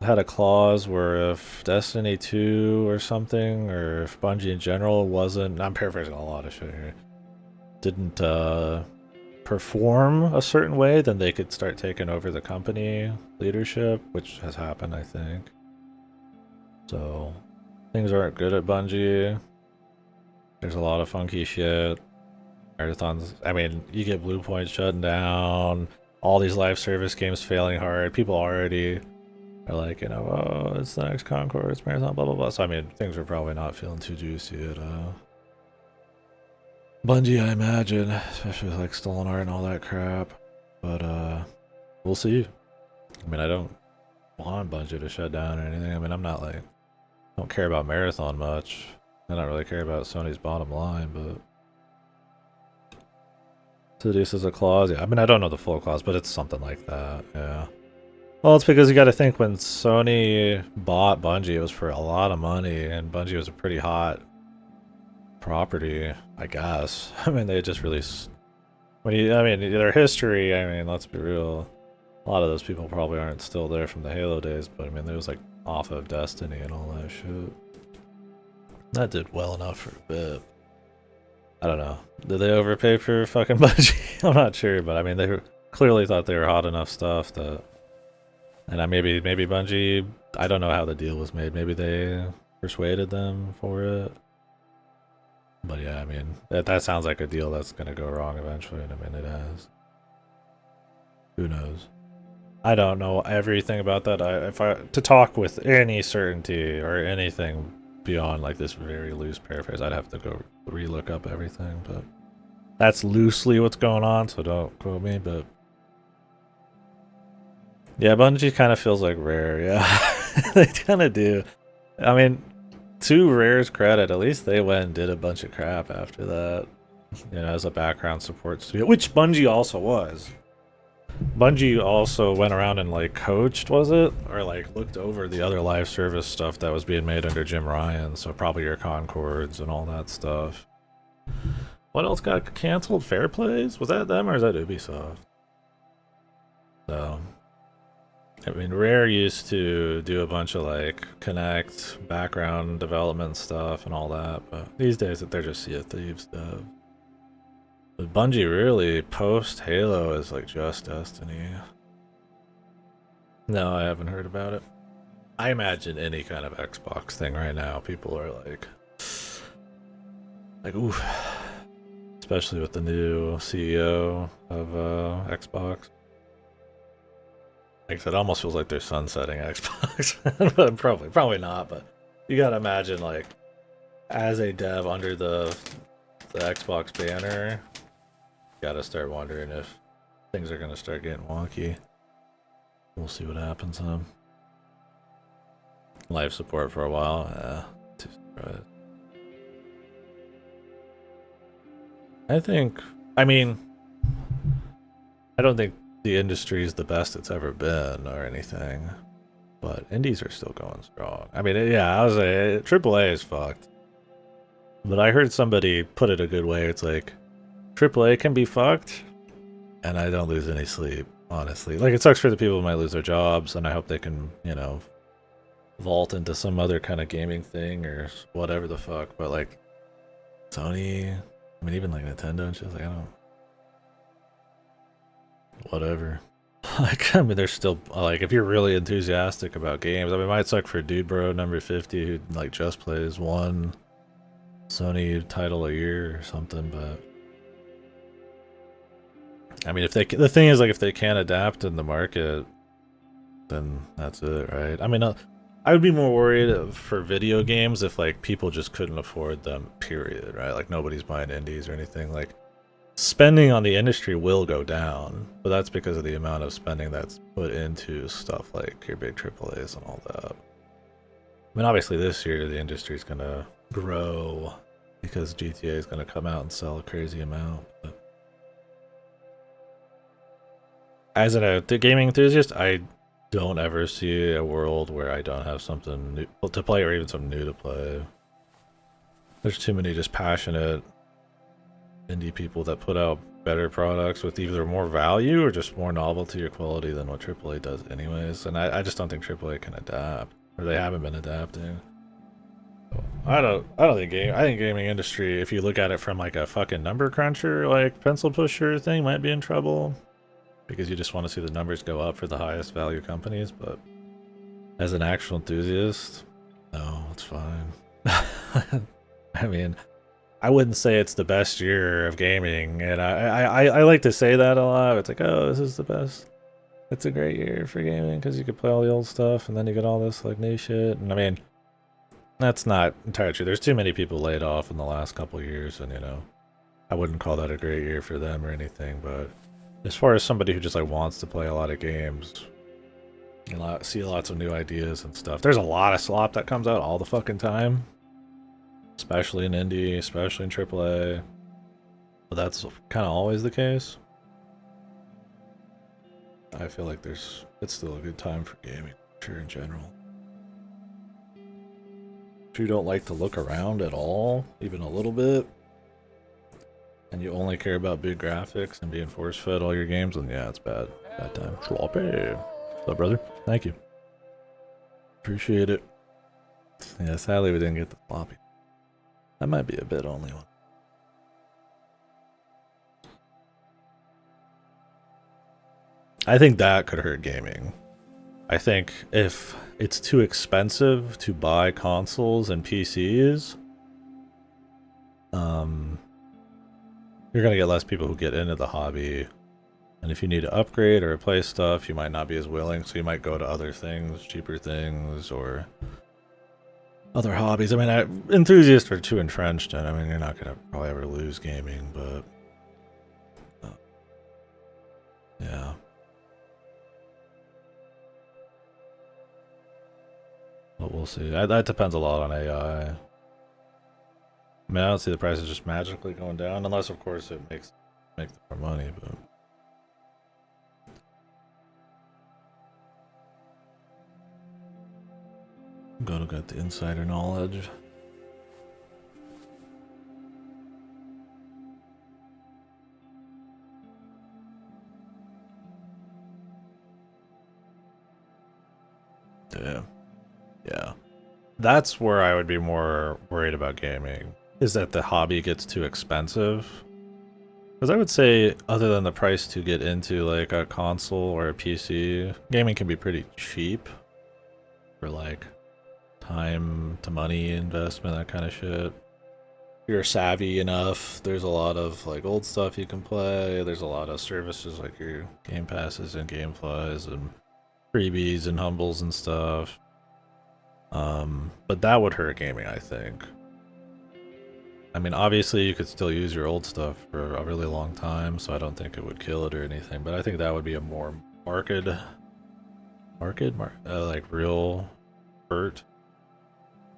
had a clause where if Destiny 2 or something, or if Bungie in general wasn't, I'm paraphrasing a lot of shit here, didn't perform a certain way, then they could start taking over the company leadership, which has happened, I think. So things aren't good at Bungie. There's a lot of funky shit. Marathons, I mean, you get Blue Point shutting down, all these live service games failing hard, people already They're like, you know, oh, it's the next Concord, it's Marathon, blah blah blah. So I mean, things are probably not feeling too juicy at Bungie, I imagine, especially with like stolen art and all that crap. But we'll see. I mean, I don't want Bungie to shut down or anything. I mean, I'm not like, don't care about Marathon much. I don't really care about Sony's bottom line, but seduces a clause. Yeah, I mean, I don't know the full clause, but it's something like that. Yeah. Well, it's because you got to think when Sony bought Bungie, it was for a lot of money, and Bungie was a pretty hot property, I guess. I mean, they just released. I mean, their history. I mean, let's be real. A lot of those people probably aren't still there from the Halo days, but I mean, it was like off of Destiny and all that shit. That did well enough for a bit. I don't know. Did they overpay for fucking Bungie? I'm not sure, but I mean, they clearly thought they were hot enough stuff that. And maybe Bungie. I don't know how the deal was made. Maybe they persuaded them for it. But yeah, I mean, that sounds like a deal that's gonna go wrong eventually, and I mean, it has. Who knows? I don't know everything about that. To talk with any certainty or anything beyond like this very loose paraphrase, I'd have to go relook up everything. But that's loosely what's going on, so don't quote me. But yeah, Bungie kind of feels like Rare. Yeah, they kind of do. I mean, to Rare's credit, at least they went and did a bunch of crap after that. You know, as a background support studio, which Bungie also was. Bungie also went around and like coached, was it? Or like looked over the other live service stuff that was being made under Jim Ryan, so probably your Concords and all that stuff. What else got canceled? Fair Plays? Was that them or is that Ubisoft? So, I mean, Rare used to do a bunch of like Connect, background development stuff and all that, but these days they're just Sea of Thieves stuff. But Bungie really, post Halo, is like just Destiny. No, I haven't heard about it. I imagine any kind of Xbox thing right now, people are like, ooh. Especially with the new CEO of Xbox. Like I said, it almost feels like they're sunsetting Xbox. But probably not, but you gotta imagine, like, as a dev under the Xbox banner, gotta start wondering if things are gonna start getting wonky. We'll see what happens. Live support for a while. Yeah, too surprised. I mean, I don't think the industry is the best it's ever been or anything, but indies are still going strong. I mean, yeah, I was like, AAA is fucked. But I heard somebody put it a good way. It's like, AAA can be fucked, and I don't lose any sleep, honestly. Like, it sucks for the people who might lose their jobs, and I hope they can, you know, vault into some other kind of gaming thing or whatever the fuck. But, like, Sony, I mean, even like Nintendo and shit, like, I don't... Whatever. Like, I mean, they're still, like, if you're really enthusiastic about games, I mean, it might suck for Dude Bro number 50 who, like, just plays one Sony title a year or something, but I mean, if the thing is, like, if they can't adapt in the market, then that's it, right? I mean, I would be more worried for video games if, like, people just couldn't afford them, period, right? Like, nobody's buying indies or anything. Like, spending on the industry will go down, but that's because of the amount of spending that's put into stuff like your big AAAs and all that. I mean, obviously this year the industry's gonna grow because GTA is gonna come out and sell a crazy amount. But as a gaming enthusiast, I don't ever see a world where I don't have something new to play or even something new to play. There's too many just passionate indie people that put out better products with either more value or just more novelty or quality than what AAA does anyways. And I just don't think AAA can adapt, or they haven't been adapting. I don't think I think gaming industry, if you look at it from like a fucking number cruncher, like pencil pusher thing, might be in trouble because you just want to see the numbers go up for the highest value companies. But as an actual enthusiast, no, it's fine. I mean, I wouldn't say it's the best year of gaming, and I like to say that a lot. It's like, oh, this is the best it's a great year for gaming because you could play all the old stuff and then you get all this like new shit. And I mean, that's not entirely true. There's too many people laid off in the last couple of years, and you know, I wouldn't call that a great year for them or anything. But as far as somebody who just like wants to play a lot of games, you see lots of new ideas and stuff. There's a lot of slop that comes out all the fucking time, especially in indie, especially in AAA. But that's kind of always the case. I feel like it's still a good time for gaming, sure, in general. If you don't like to look around at all, even a little bit, and you only care about big graphics and being force-fed all your games, then yeah, it's bad. Bad time. Sloppy. What's up, brother? Thank you. Appreciate it. Yeah, sadly we didn't get the floppy. That might be a bit only one. I think that could hurt gaming. I think if it's too expensive to buy consoles and PCs, you're gonna get less people who get into the hobby. And if you need to upgrade or replace stuff, you might not be as willing, so you might go to other things, cheaper things, or other hobbies. I mean, enthusiasts are too entrenched, and I mean, you're not gonna probably ever lose gaming, but yeah. But we'll see. That depends a lot on AI. I mean, I don't see the prices just magically going down, unless, of course, it makes more money. But I'm gonna get the insider knowledge. Damn. Yeah. That's where I would be more worried about gaming, is that the hobby gets too expensive. Because I would say, other than the price to get into like a console or a PC, gaming can be pretty cheap for like time to money investment, that kind of shit. If you're savvy enough, there's a lot of like old stuff you can play. There's a lot of services like your Game Passes and Gameflies and freebies and humbles and stuff. But that would hurt gaming, I think. I mean, obviously you could still use your old stuff for a really long time, so I don't think it would kill it or anything, but I think that would be a more like real hurt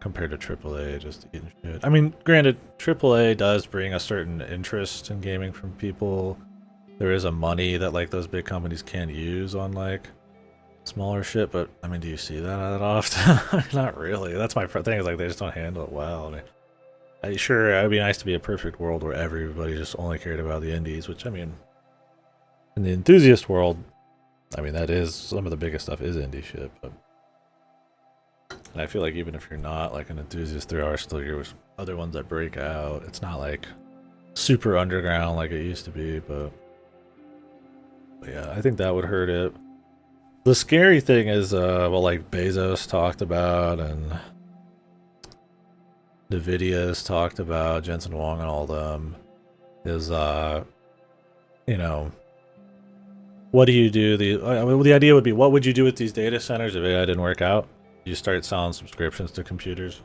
compared to AAA just eating shit. I mean, granted, AAA does bring a certain interest in gaming from people. There is a money that like those big companies can't use on like smaller shit, but I mean, do you see that often? Not really. That's my thing, is like they just don't handle it well. I mean, sure, it'd be nice to be a perfect world where everybody just only cared about the indies, which I mean, in the enthusiast world, I mean, that is some of the biggest stuff is indie shit, but and I feel like even if you're not like an enthusiast, there are still your other ones that break out. It's not like super underground like it used to be, but yeah, I think that would hurt it. The scary thing is, well, like Bezos talked about, and Nvidia's talked about, Jensen Huang and all them, is, you know, what do you do? The idea would be, what would you do with these data centers if AI didn't work out? You start selling subscriptions to computers.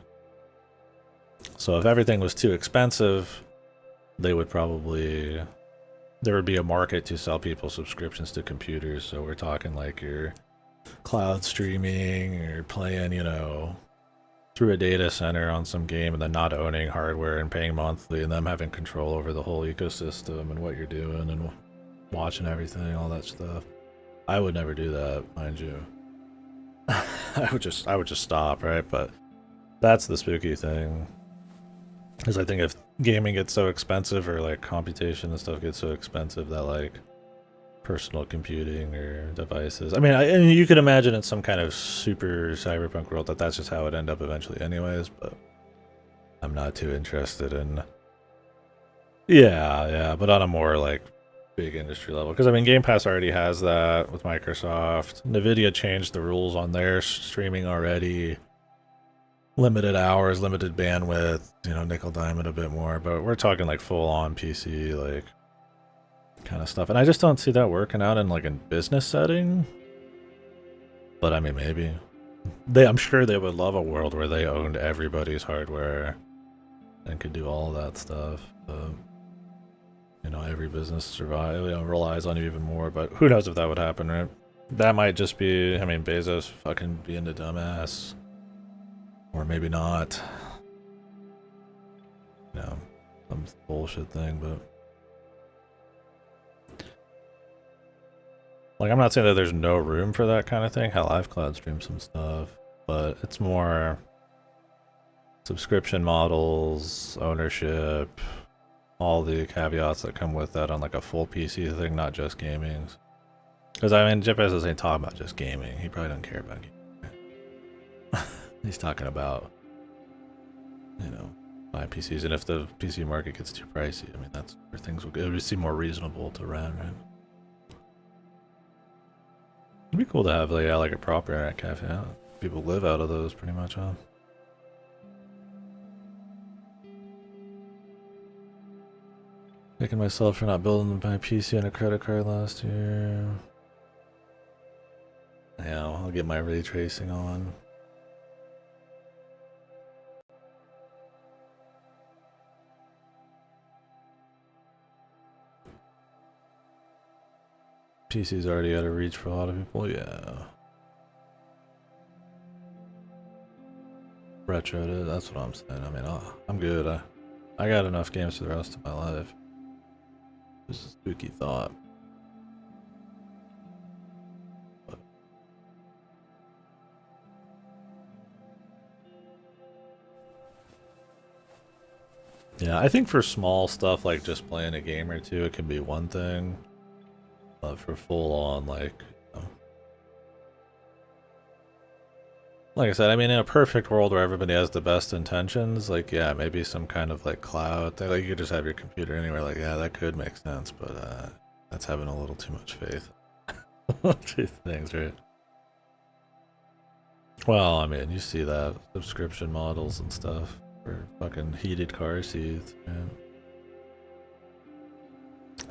So if everything was too expensive, they would probably... there would be a market to sell people subscriptions to computers. So we're talking like your cloud streaming or playing, you know, through a data center on some game and then not owning hardware and paying monthly and them having control over the whole ecosystem and what you're doing and watching everything, all that stuff. I would never do that, mind you. I would just stop, right? But that's the spooky thing. Because I think if gaming gets so expensive, or like computation and stuff gets so expensive, that like personal computing or devices, I mean, and you could imagine in some kind of super cyberpunk world that that's just how it end up eventually anyways, but I'm not too interested in... yeah, but on a more like big industry level, because I mean, Game Pass already has that with Microsoft. Nvidia changed the rules on their streaming already. Limited hours, limited bandwidth, you know, nickel diamond a bit more, but we're talking like full on PC, like kind of stuff. And I just don't see that working out in like a business setting. But I mean, maybe. I'm sure they would love a world where they owned everybody's hardware and could do all that stuff. But, you know, every business relies on you even more. But who knows if that would happen, right? That might just be, I mean, Bezos fucking being a dumbass. Or maybe not. You know, some bullshit thing, but... Like, I'm not saying that there's no room for that kind of thing. Hell, I've cloud streamed some stuff. But it's more... subscription models, ownership, all the caveats that come with that on like a full PC thing, not just gaming. Because I mean, Jeff Bezos ain't talking about just gaming. He probably doesn't care about gaming. He's talking about, you know, buying PCs. And if the PC market gets too pricey, I mean, that's where things will go. It would seem more reasonable to run, right? It'd be cool to have like a proper internet cafe. Huh? People live out of those pretty much, huh? Kicking myself for not building my PC on a credit card last year. Yeah, I'll get my ray tracing on. PC's already out of reach for a lot of people, yeah. Retroed, that's what I'm saying. I mean, I'm good. I got enough games for the rest of my life. Just a spooky thought. But. Yeah, I think for small stuff like just playing a game or two, it can be one thing. But for full on, like, you know. Like I said, I mean, in a perfect world where everybody has the best intentions, like, yeah, maybe some kind of like cloud thing. Like, you could just have your computer anywhere. Like, yeah, that could make sense, but that's having a little too much faith. Two things, right? Well, I mean, you see that subscription models and stuff for fucking heated car seats, man.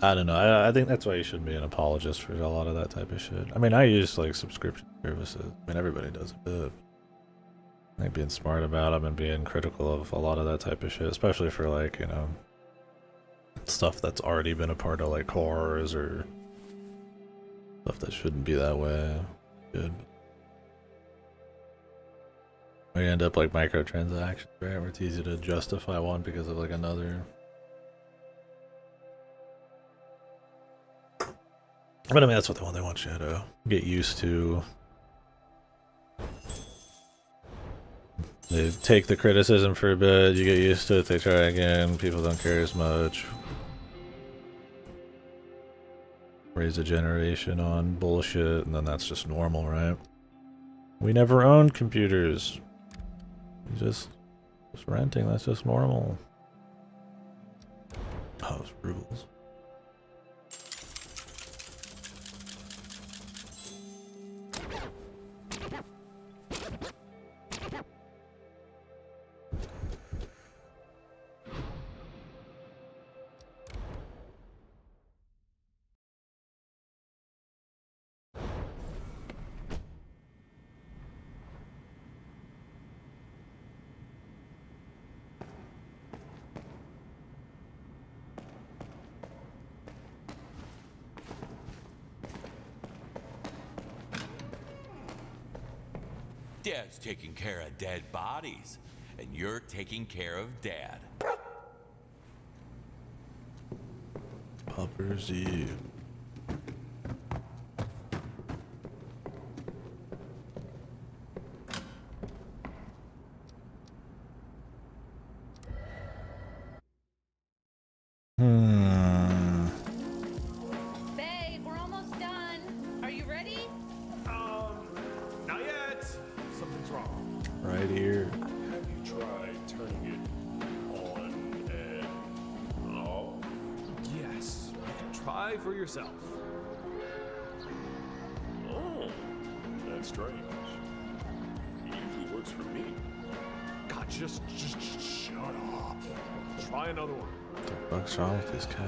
I don't know. I think that's why you shouldn't be an apologist for a lot of that type of shit. I mean, I use like subscription services. I mean, everybody does a bit. I think being smart about them and being critical of a lot of that type of shit, especially for like, you know, stuff that's already been a part of like cars or stuff that shouldn't be that way. Good. I end up like microtransactions, right? Where it's easy to justify one because of like another. But I mean, that's what they want you to get used to. They take the criticism for a bit, you get used to it, they try again, people don't care as much. Raise a generation on bullshit, and then that's just normal, right? We never owned computers. Just renting, that's just normal. Oh, those rubles. Dad's taking care of dead bodies, and you're taking care of Dad. Popper's Eve. Babe, we're almost done. Are you ready? Not yet. Something's wrong. Right here. Have you tried turning it on and off? Yes. You can try for yourself. Oh, that's strange. It usually works for me. God, just shut up. Try another one. What the fuck's wrong with this cat?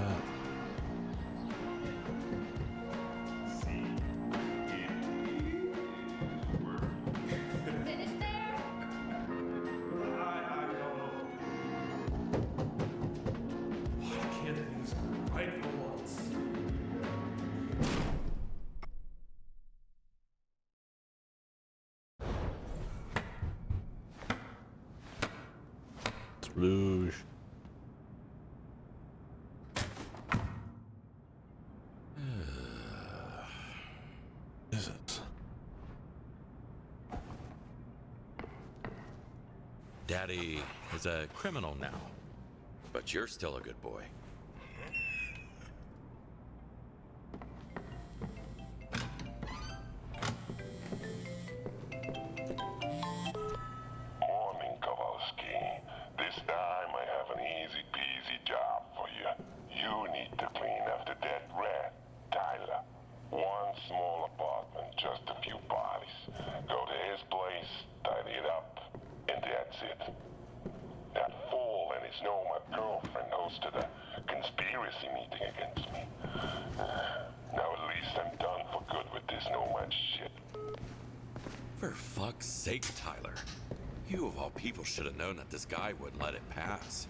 Sploosh. Is it? Daddy is a criminal now, but you're still a good boy. Morning, Kowalski. This time I have an easy peasy job for you. You need to clean after that rat, Tyler. One small apartment, just a few bodies. Go to his place, tidy it up, and that's it. That fool and his nomad girlfriend hosted a conspiracy meeting against me. Now at least I'm done for good with this nomad shit. For fuck's sake, Tyler. You of all people should have known that this guy wouldn't let it pass.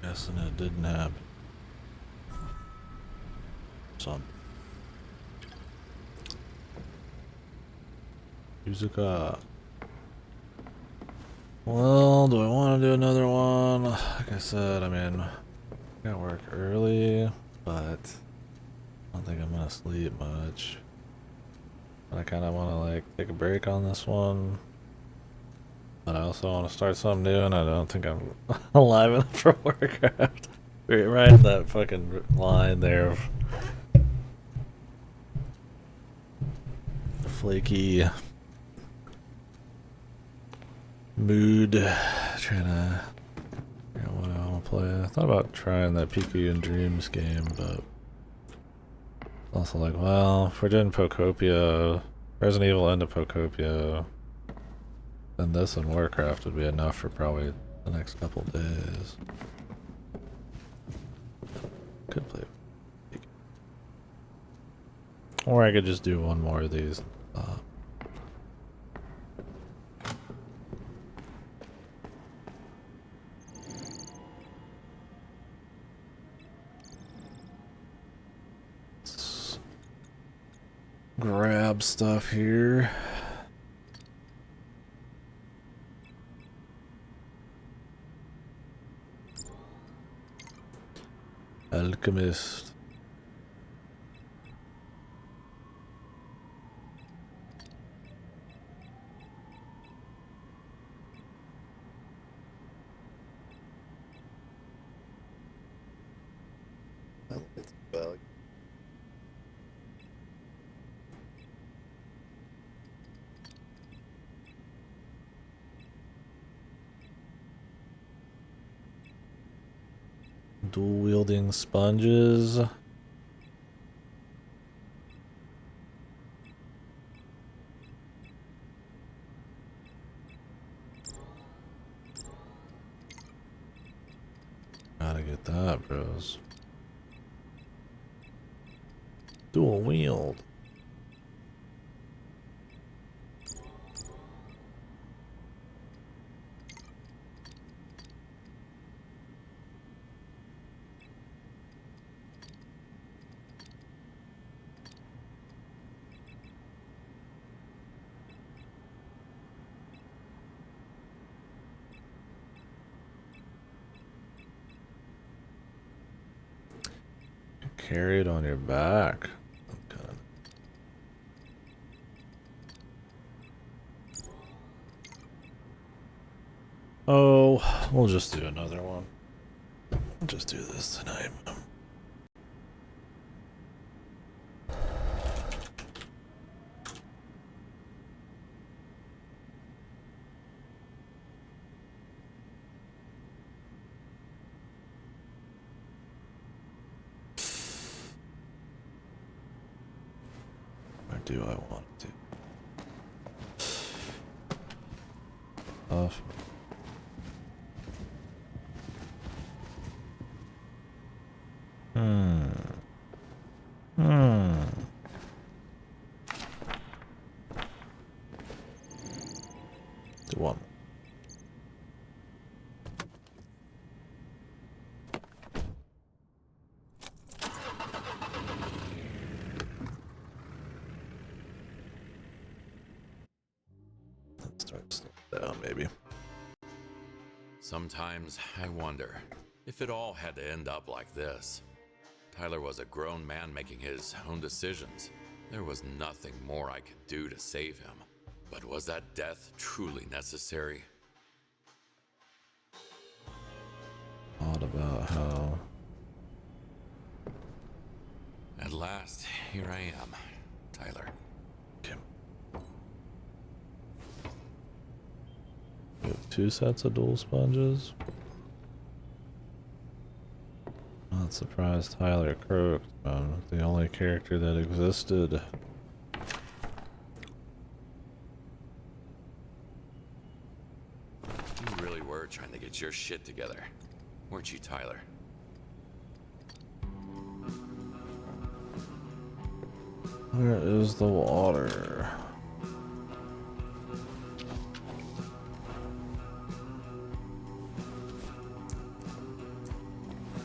Guessing it didn't happen. Some Musica. Well, do I want to do another one? Like I said, I mean, I gotta work early, but I don't think I'm gonna sleep much. But I kind of want to like take a break on this one. But I also want to start something new, and I don't think I'm alive enough for Warcraft. Right in that fucking line there of flaky mood, trying to figure out what I want to play. I thought about trying that Piku and Dreams game, but also like, well, if we're doing Pocopia, Resident Evil into Pocopia, then this and Warcraft would be enough for probably the next couple days. Could play. Or I could just do one more of these. Let's grab stuff here. Alchemist. Dual wielding sponges. Gotta get that, bros. Dual wield. Carry it on your back. Okay. Oh, we'll just do another one. We'll just do this tonight. Or do I want to? stuff. Do one. Let's start slowing down, maybe. Sometimes I wonder if it all had to end up like this. Tyler was a grown man making his own decisions. There was nothing more I could do to save him. But was that death truly necessary? Thought about how... At last, here I am, Tyler. Kim. We have 2 sets of dual sponges. Not surprised Tyler croaked, the only character that existed. You really were trying to get your shit together, weren't you, Tyler? Where is the water?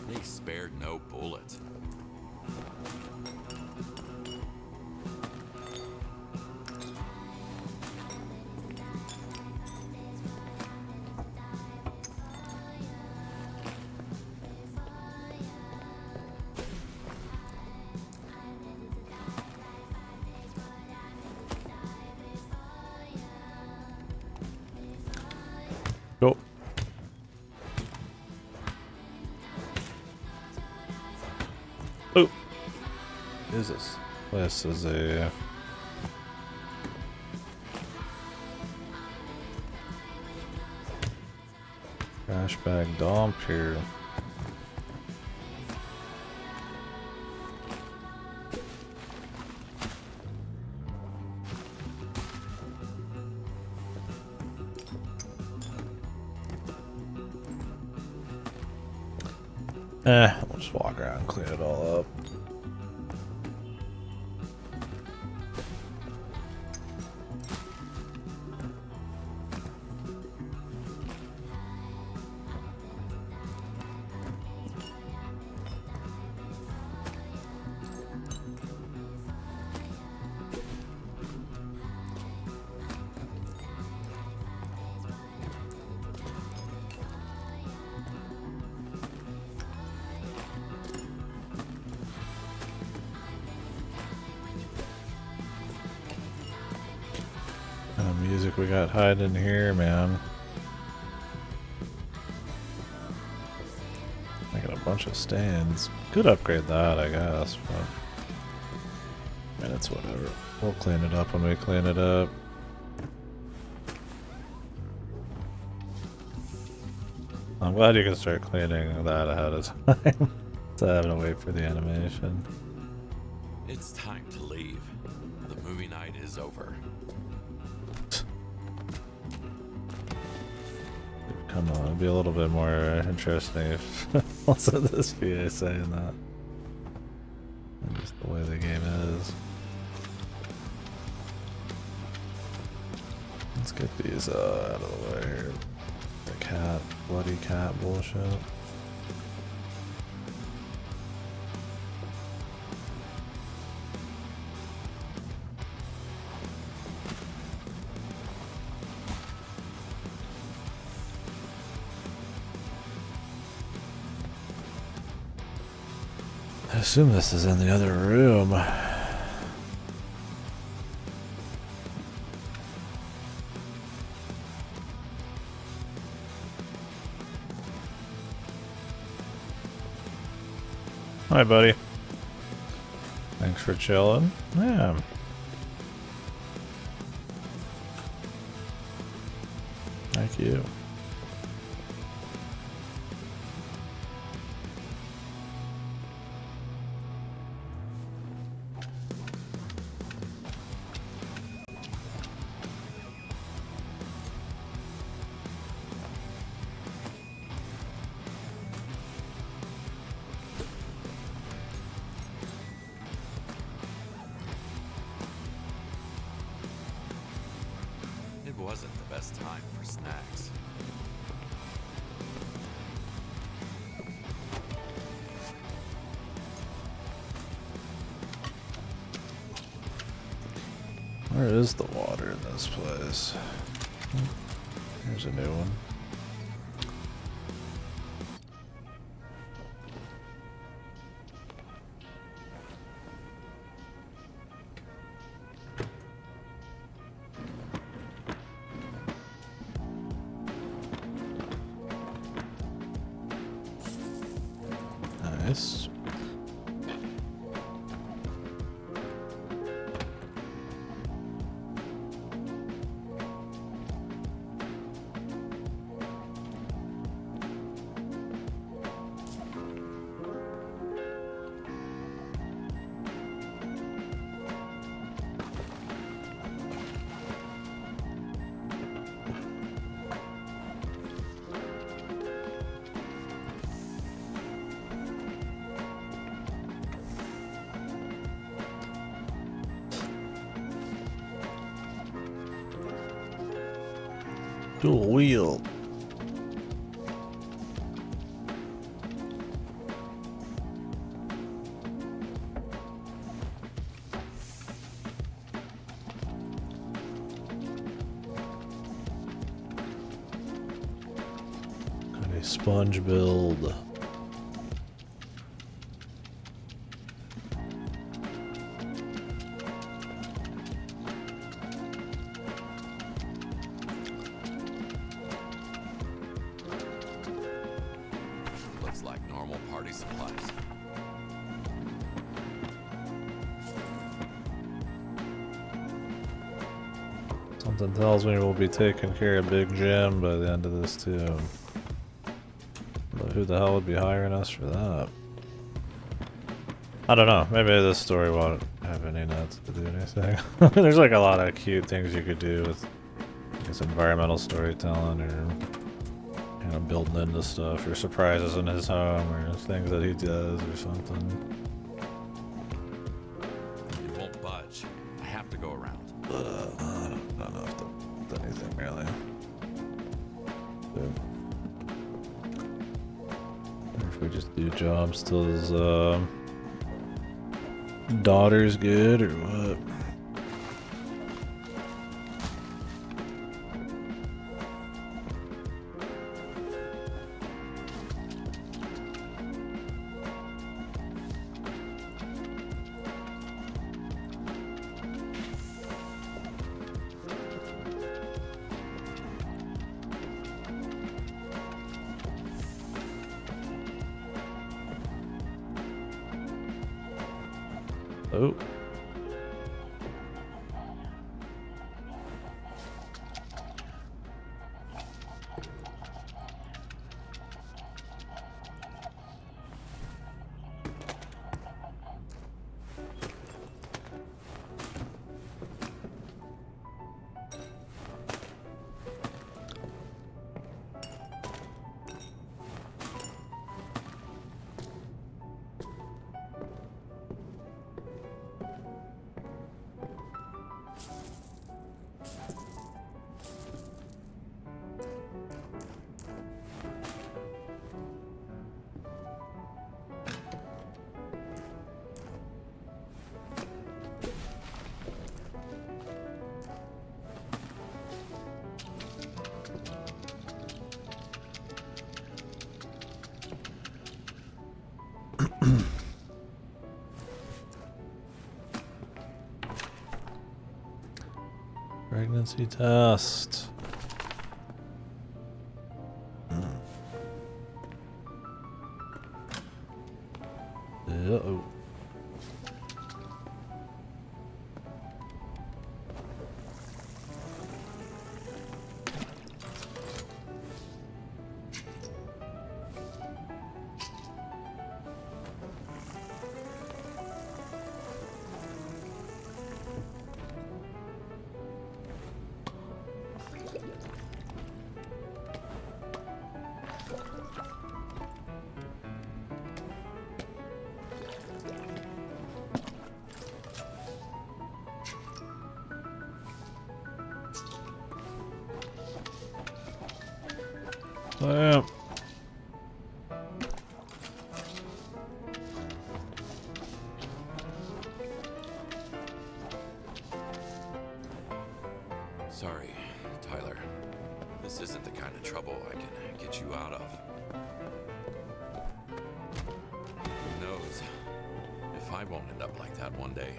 They spared no bullet. Go. Oh, what is this? This is a trash bag dump here. We'll just walk around and clean it all up. Music we got hiding here, man. I got a bunch of stands. Could upgrade that, I guess, but it's whatever. We'll clean it up when we clean it up. I'm glad you can start cleaning that ahead of time. Instead of having to wait for the animation. It's time to leave. The movie night is over. Come on, it'd be a little bit more interesting if also this VA saying that. And just the way the game is. Let's get these out of the way here. The cat, bloody cat bullshit. I assume this is in the other room. Hi, buddy. Thanks for chilling. Yeah. Thank you. wasn't the best time for snacks. Where is the water in this place? Here's a new one. Nice. Dual wheel. Got a sponge build. Something tells me we'll be taking care of Big Jim by the end of this too. But who the hell would be hiring us for that? I don't know. Maybe this story won't have any nuts to do anything. There's like a lot of cute things you could do with this environmental storytelling, or kind of building into stuff, or surprises in his home, or things that he does, or something. It won't budge. I have to go around. I don't know if that's anything really. So, if we just do jobs till his daughter's good, or what? Oh. Pregnancy test. Uh-oh. Damn. Sorry, Tyler. This isn't the kind of trouble I can get you out of. Who knows if I won't end up like that one day.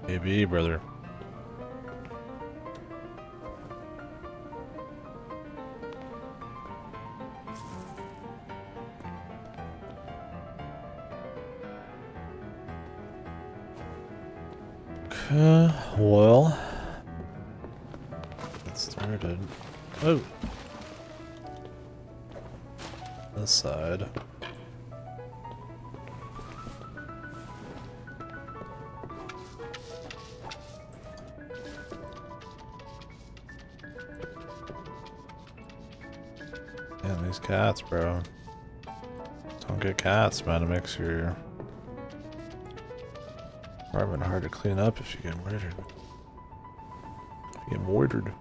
Maybe, brother. Well, get started. Oh, this side. Damn, these cats, bro. Don't get cats, man. It makes your apartment hard to clean up if you get murdered. If you get murdered.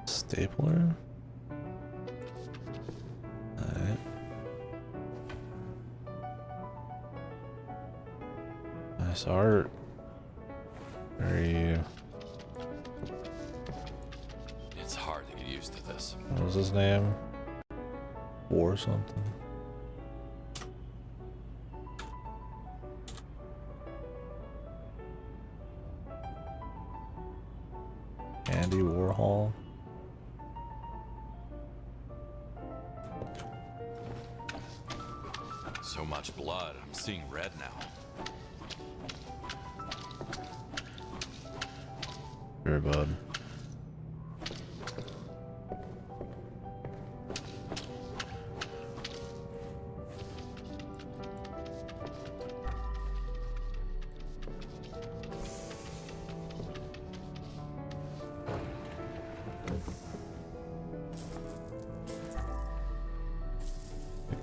Stapler? Alright. Nice art. Where are you? It's hard to get used to this. What was his name? Or something? Andy Warhol? So much blood, I'm seeing red now. Sure, bud.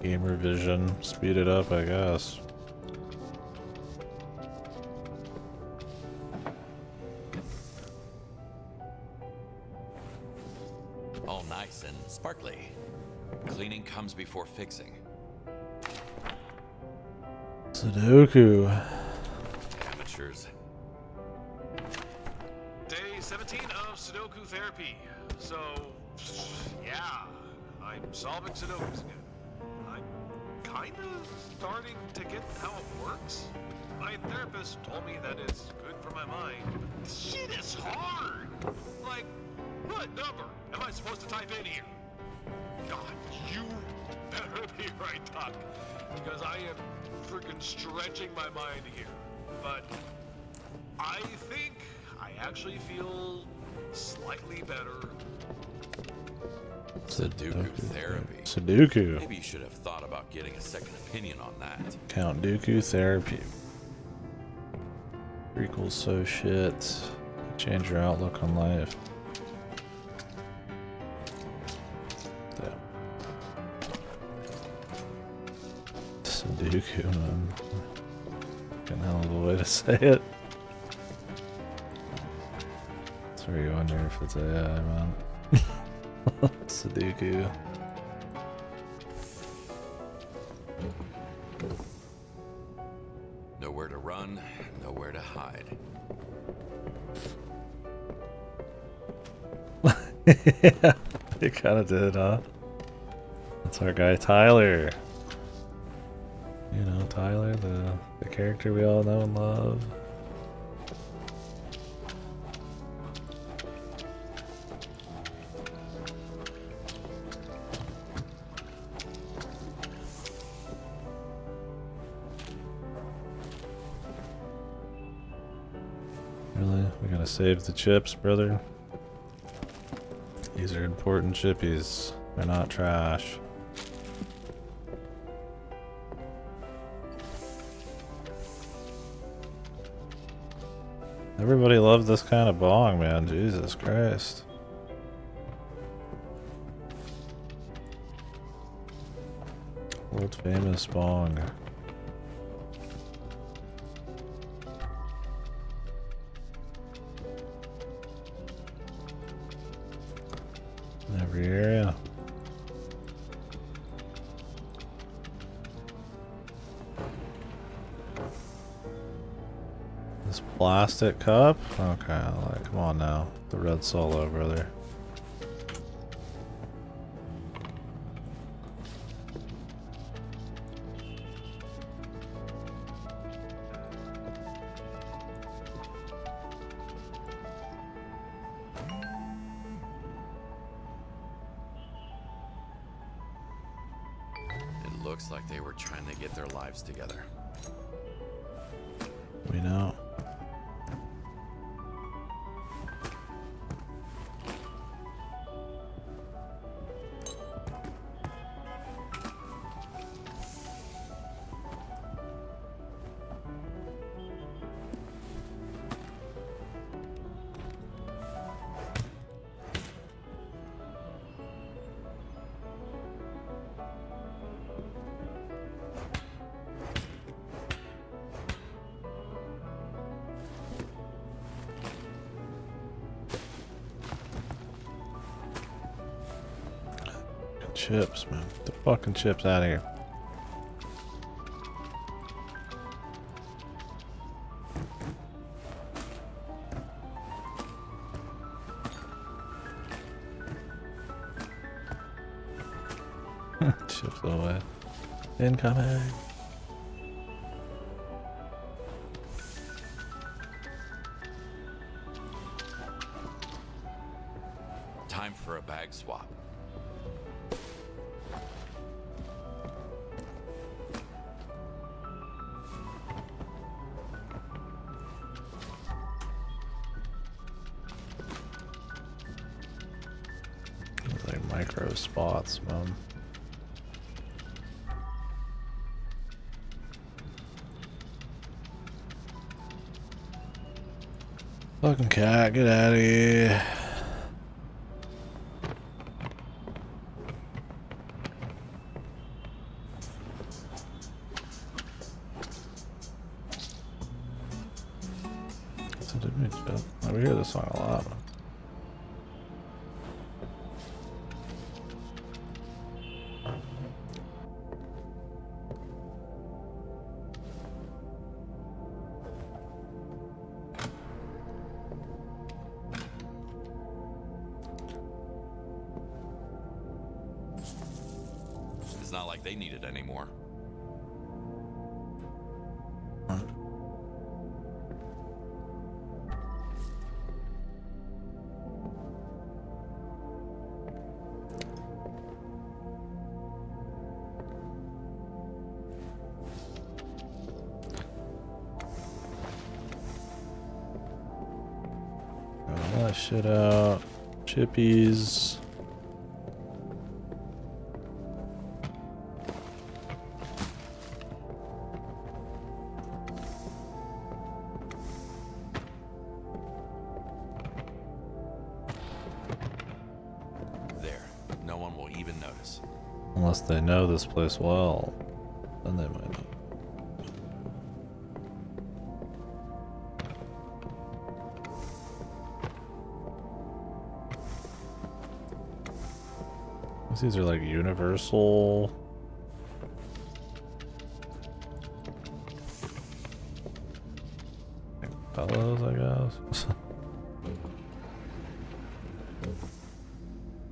Gamer vision, speed it up, I guess. All nice and sparkly. Cleaning comes before fixing. Sudoku. Amateurs. Day 17 of Sudoku therapy. So, yeah, I'm solving Sudokus again. I'm kind of starting to get how it works. My therapist told me that it's good for my mind. Shit is hard! Like, what number am I supposed to type in here? God, you better be right, Doc. Because I am freaking stretching my mind here. But I think I actually feel slightly better. Sudoku therapy. Sudoku. Maybe you should have thought about getting a second opinion on that. Count Dooku therapy. Prequel's so shit. Change your outlook on life. Damn. Sudoku, man. Fucking hell of a way to say it. That's where you wonder if it's AI, man. Sudoku. Nowhere to run, nowhere to hide. Yeah, it kind of did, huh? That's our guy Tyler. You know, Tyler, the character we all know and love. Really? We gotta save the chips, brother? These are important chippies. They're not trash. Everybody loves this kind of bong, man. Jesus Christ. Old famous bong. In every area. This plastic cup? Okay, like, come on now. The red solo, brother. It looks like they were trying to get their lives together. We know. Chips, man. Get the fucking chips out of here. Chips away. Incoming. Time for a bag swap. Like micro spots, man. Fucking cat, get out of here. So did we just, we hear this song a lot. It's not like they need it anymore. All that shit out. Chippies. There. No one will even notice. Unless they know this place well, then they might not. These are like universal. Fellows, I guess.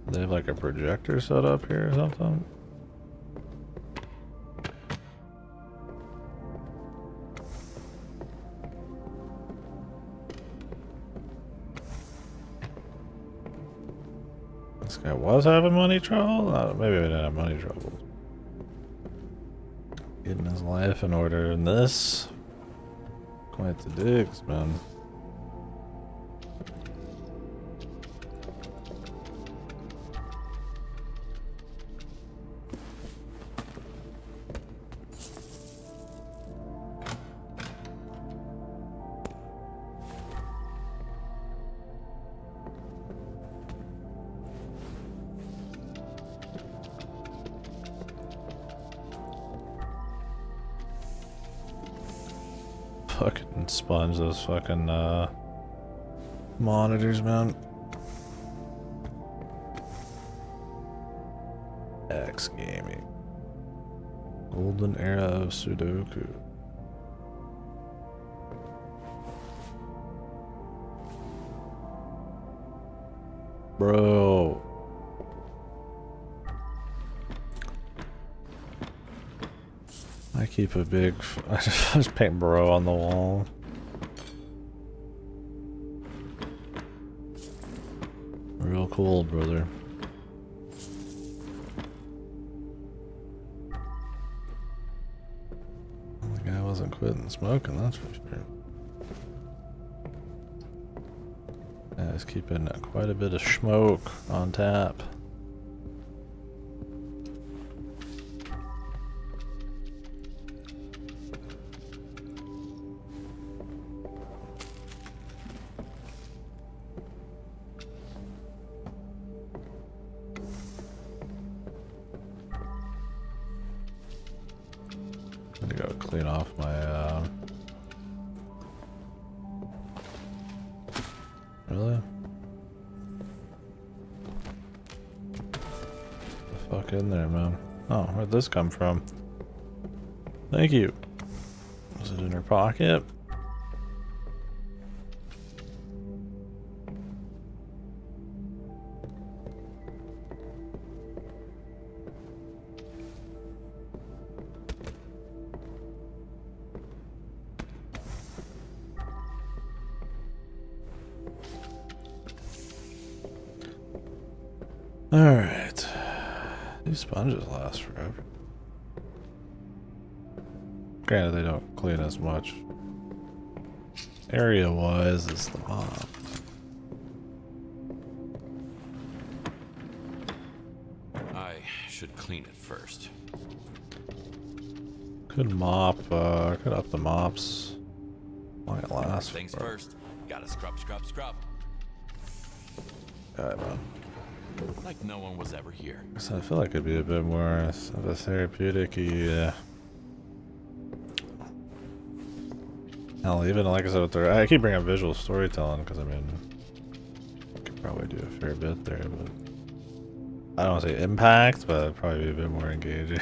They have like a projector set up here or something. This guy was having money trouble? Maybe he didn't have money trouble. Getting his life in order in this. Quite the digs, man. and sponge those fucking monitors, man. X Gaming. Golden era of Sudoku. Bro. I keep a big... I just paint bro on the wall. Real cool, brother. The guy wasn't quitting smoking, that's for sure. Yeah, he's keeping quite a bit of smoke on tap. I'm gonna go clean off my really? The fuck in there, man? Oh, where'd this come from? Thank you. Was it in her pocket? Alright. These sponges last forever. Granted, they don't clean as much. Area-wise, it's the mop. I should clean it first. Could mop, could up the mops. Might last. Things first. Gotta scrub, scrub, scrub. Alright, man. Like no one was ever here. So I feel like it'd be a bit more of a therapeutic-y, hell, even like I said with I keep bringing up visual storytelling because I mean, I could probably do a fair bit there, but I don't want to say impact, but it'd probably be a bit more engaging.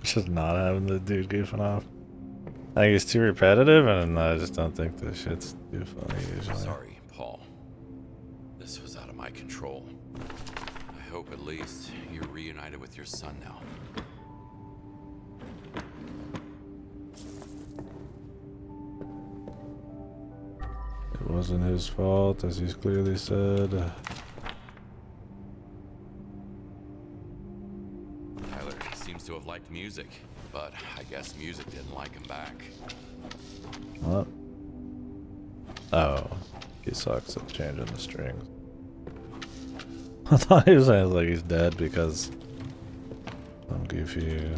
Just not having the dude goofing off. I think it's too repetitive, and I just don't think the shit's too funny usually. Sorry, Paul. This was out of my control. I hope at least you're reunited with your son now. It wasn't his fault, as he's clearly said. Tyler seems to have liked music, but I guess music didn't like him back. What? Oh, he sucks at changing the strings. I thought he was saying like he's dead because some goofy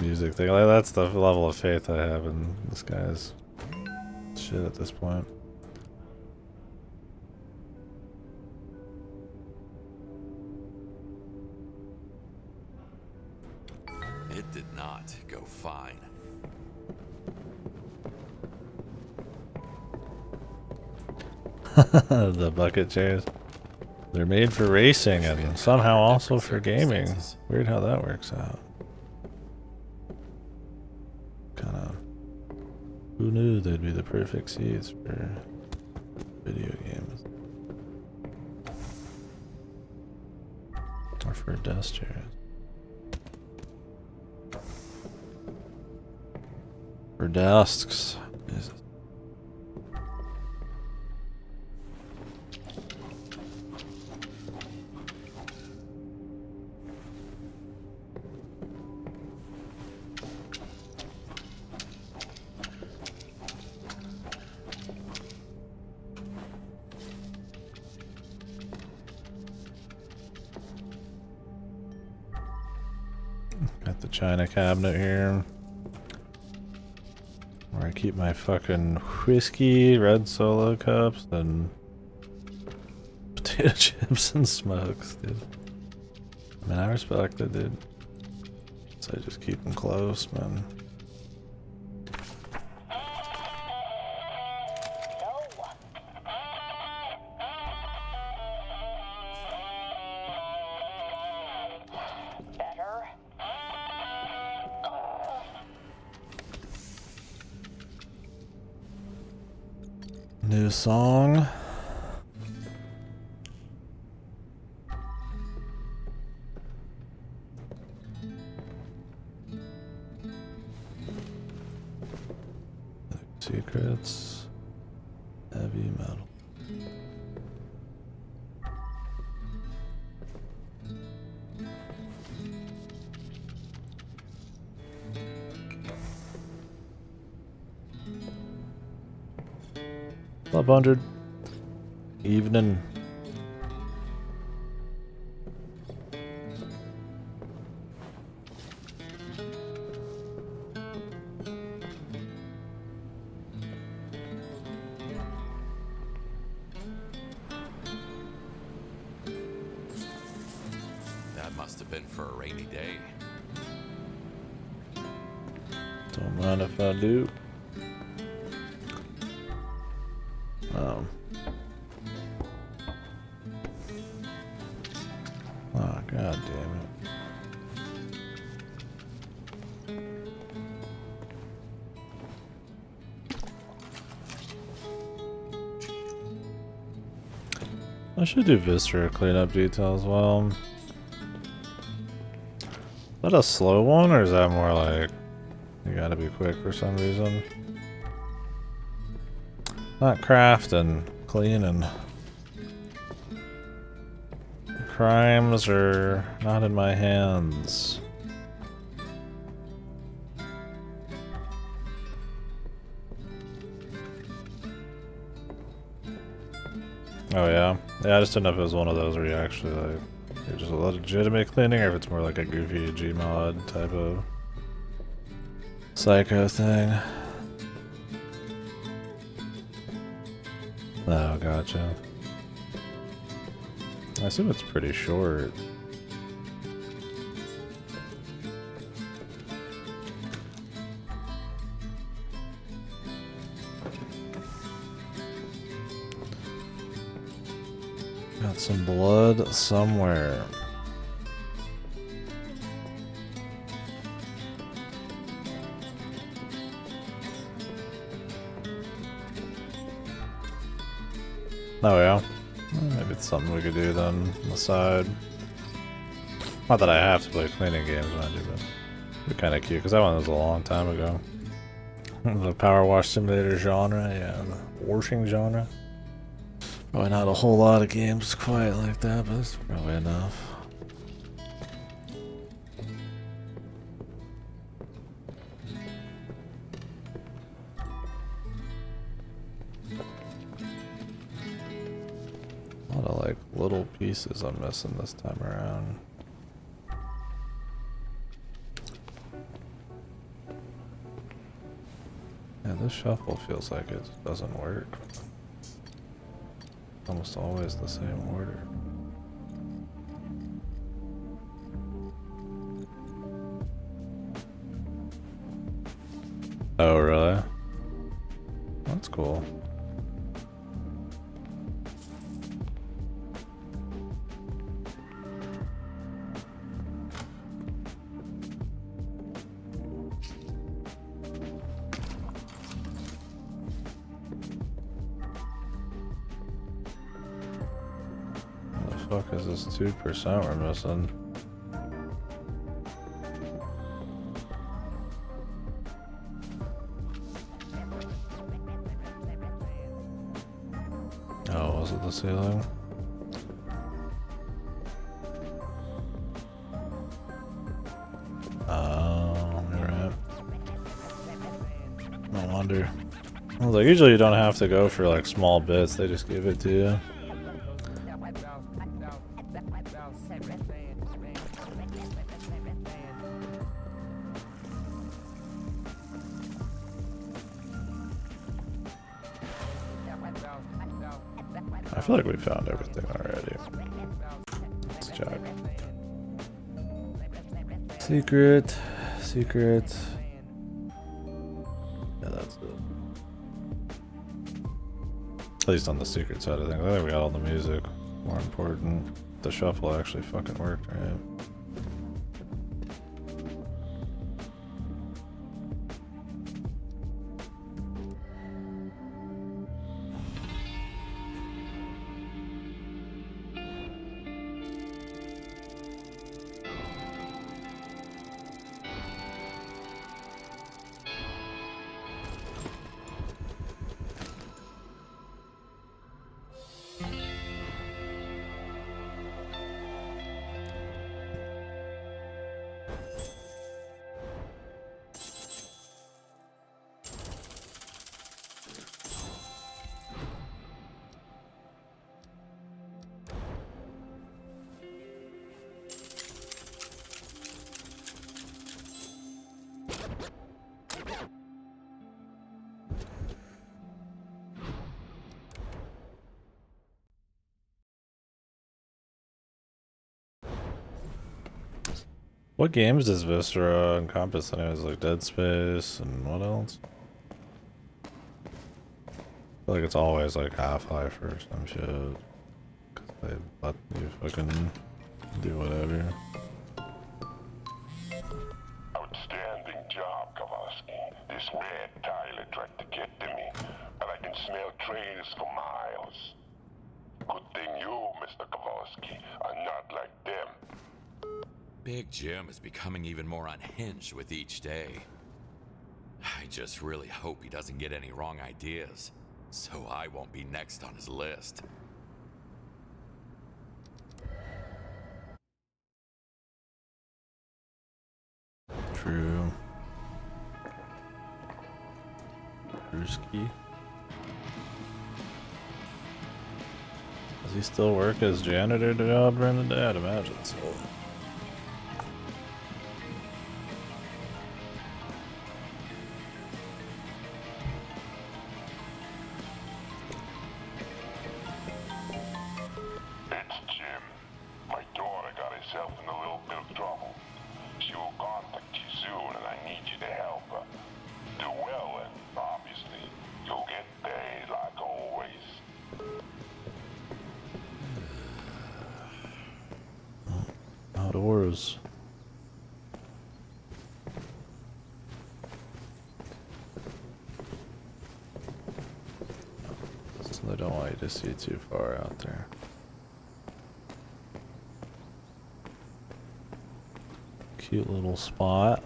music thing. Like that's the level of faith I have in this guy's shit at this point. It did not go fine. The bucket chairs. They're made for racing and somehow also for gaming. Weird how that works out. Kinda. Who knew they'd be the perfect seats for video games? Or for desk chairs. For desks. Jesus. Got the china cabinet here, where I keep my fucking whiskey, red Solo cups, and potato chips and smokes, dude. I mean, I respect it, dude. So I just keep them close, man. New song. Secrets. Heavy metal. Club 100. Evening. That must have been for a rainy day. Don't mind if I do. Oh, god damn it. I should do Viscera cleanup detail as well. Is that a slow one, or is that more like you gotta be quick for some reason? Not crafting, cleaning. Crimes are not in my hands. Oh yeah? Yeah, I just didn't know if it was one of those where you actually like, you're just a legitimate cleaning, or if it's more like a goofy Gmod type of psycho thing. Oh, gotcha. I assume it's pretty short. Got some blood somewhere. Oh yeah. Maybe it's something we could do then on the side. Not that I have to play cleaning games, mind you, but it'd be kind of cute because that one was a long time ago. The Power Wash Simulator genre, yeah, the washing genre. Probably not a whole lot of games quite like that, but it's probably enough. A lot of like little pieces I'm missing this time around. Yeah, this shuffle feels like it doesn't work. Almost always the same order. Oh, really? That's cool. What the fuck is this 2% we're missing? Oh, was it the ceiling? Oh, you're right. No wonder. I was like, usually you don't have to go for like small bits, they just give it to you. I feel like we found everything already. Let's check. Secret. Secret. Yeah, that's it. At least on the secret side of things. I think we got all the music. More important. The shuffle actually fucking worked, right? What games does Viscera encompass? I know it's like Dead Space and what else? I feel like it's always like Half-Life or some shit. Cause they let you fucking do whatever. Outstanding job, Kowalski. This mad Tyler tried to get to me, and I can smell traitors for miles. Good thing you, Mr. Kowalski, are not like them. Big Jim is becoming even more unhinged with each day. I just really hope he doesn't get any wrong ideas, so I won't be next on his list. True. Drewski. Does he still work as janitor job during the day? I'd imagine so. It's Jim. My daughter got herself in a little bit of trouble. She will contact you soon, and I need you to help her. Do well, and obviously, you'll get paid like always. Outdoors. So they don't want you to see too far out there. Cute little spot.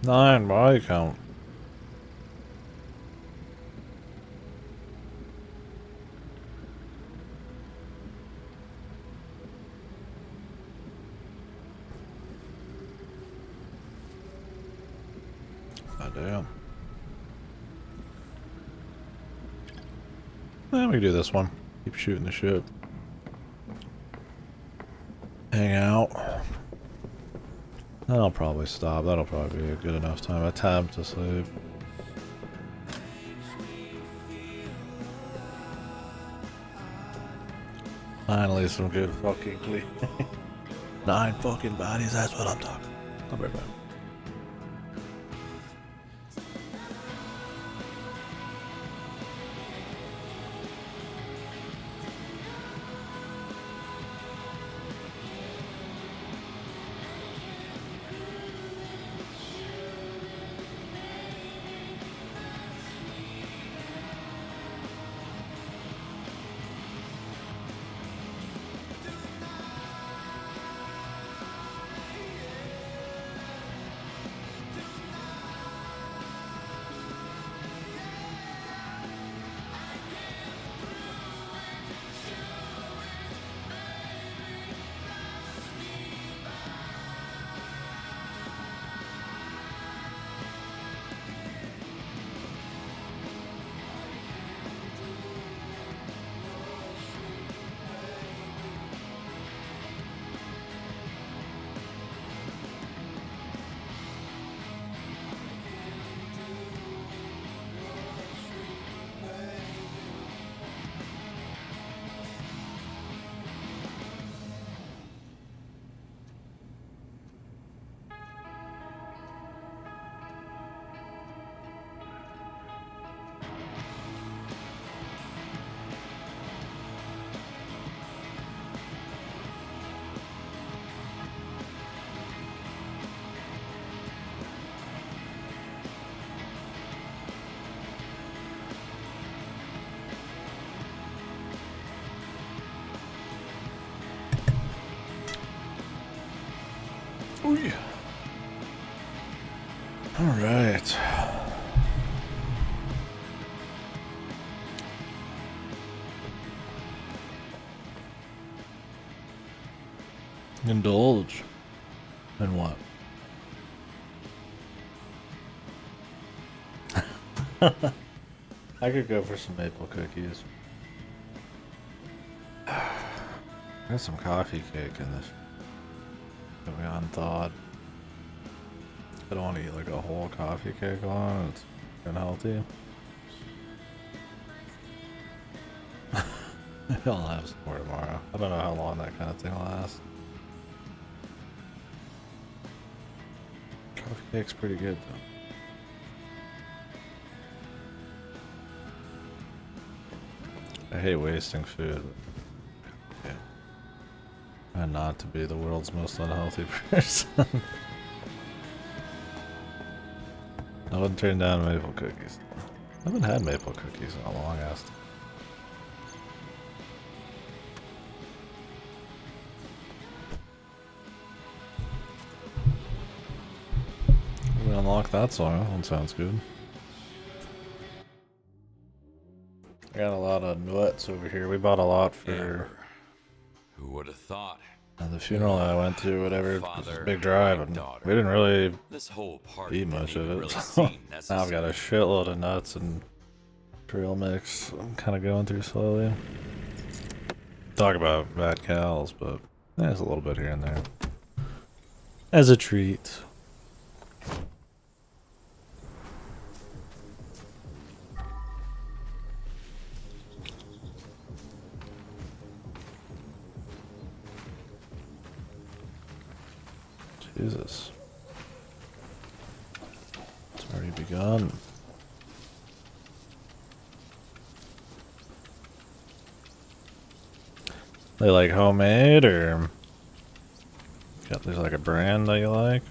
Nine body count. God damn. We can do this one. Keep shooting the shit. Hang out. Then I'll probably stop. That'll probably be a good enough time. Attempt to sleep. Finally some good fucking sleep. 9 fucking bodies, that's what I'm talking. I'll be right back. Oh yeah. All right. Indulge. And what? I could go for some maple cookies. There's some coffee cake in this. That we unthawed. I don't want to eat like a whole coffee cake on. It's unhealthy. I'll have some more tomorrow. I don't know how long that kind of thing lasts. Coffee cake's pretty good though. I hate wasting food. But yeah. Try not to be the world's most unhealthy person. I wouldn't turn down maple cookies. I haven't had maple cookies in a long ass time. We unlock that song. That one sounds good. I got a lot of nuts over here. We bought a lot for who would have thought? The funeral I went to, whatever. It was a big drive, and we didn't really eat much of it. So now I've got a shitload of nuts and trail mix. I'm kind of going through slowly. Talk about bad cows, but there's a little bit here and there as a treat. Jesus. It's already begun. They like homemade, or there's like a brand that you like?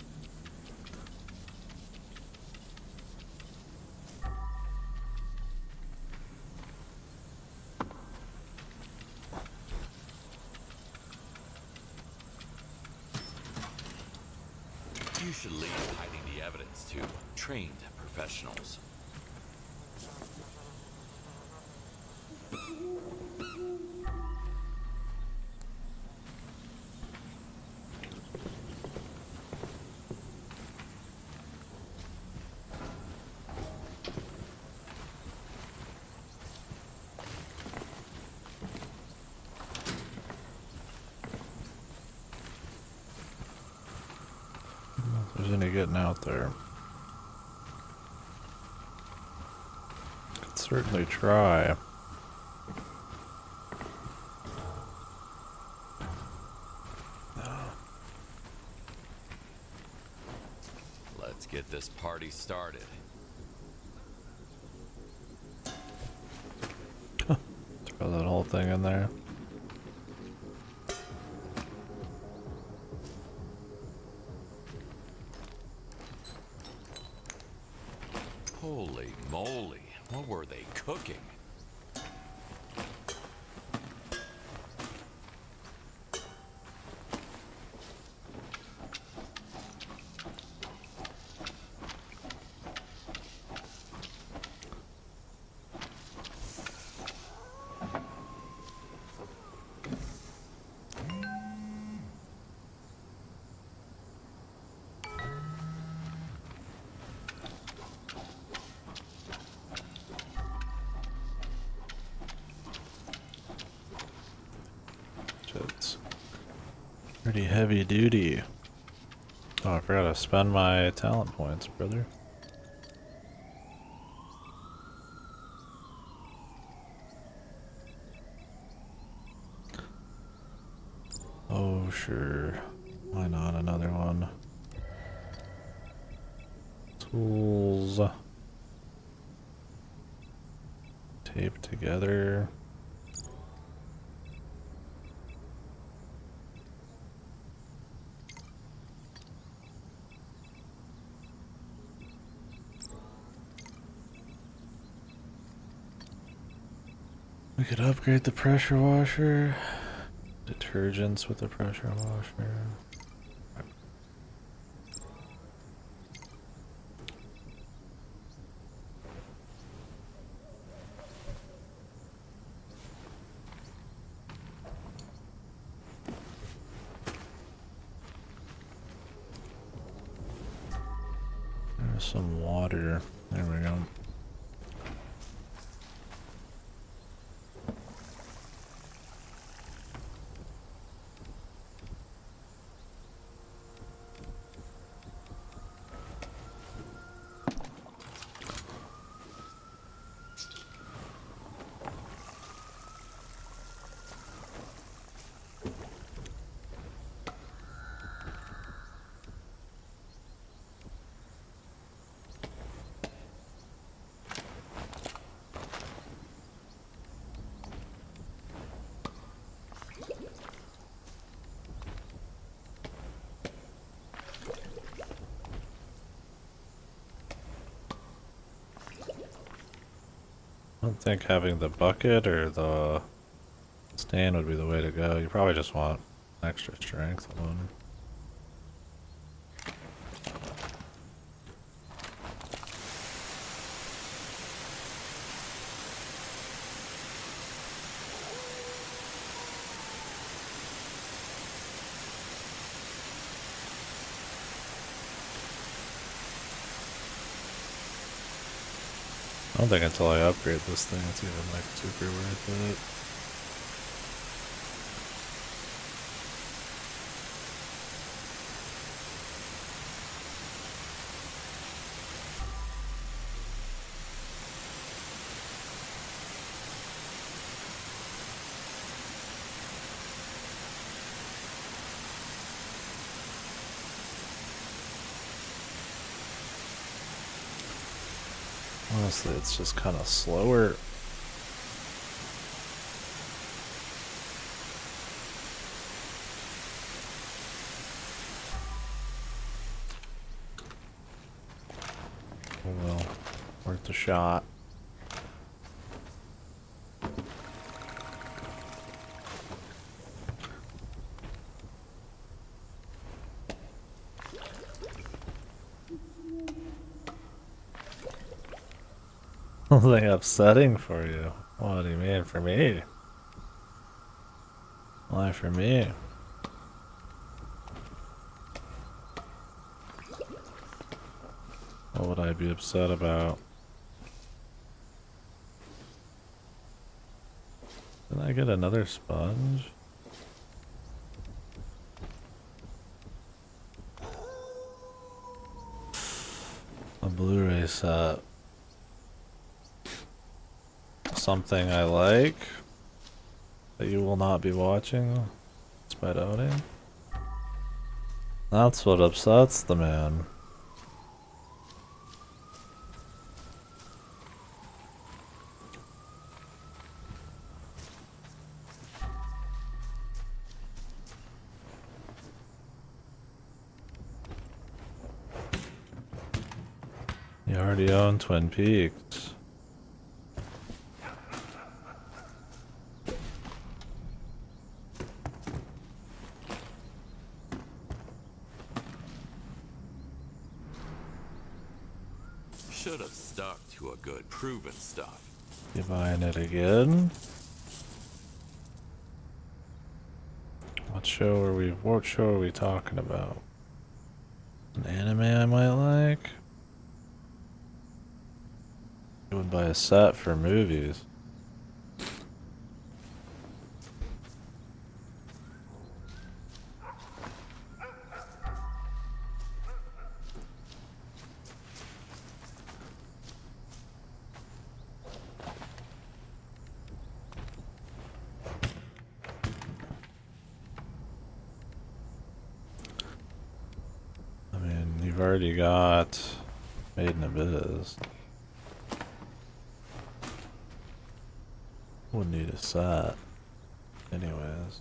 You should leave hiding the evidence to trained professionals. There's any getting out there. Could certainly try. Let's get this party started. Throw that whole thing in there. Holy moly, what were they cooking? It's pretty heavy duty. Oh, I forgot to spend my talent points, brother. Oh, sure. Why not another one? Tools. Tape together. We could upgrade the pressure washer. Detergents with the pressure washer. some water. There we go. I don't think having the bucket or the stand would be the way to go. You probably just want extra strength alone. I don't think until I upgrade this thing it's even like super worth it. Honestly, it's just kind of slower. Oh well, worth the shot. Something upsetting for you? What do you mean for me? Why for me? What would I be upset about? Did I get another sponge? A Blu-ray set. Something I like that you will not be watching despite owning. That's what upsets the man. You already own Twin Peaks. Should have stuck to a good proven stuff. You buying it again? What show are we talking about? An anime I might like? You would buy a set for movies. I mean, you've already got Made in Abyss. Wouldn't need a set. Anyways.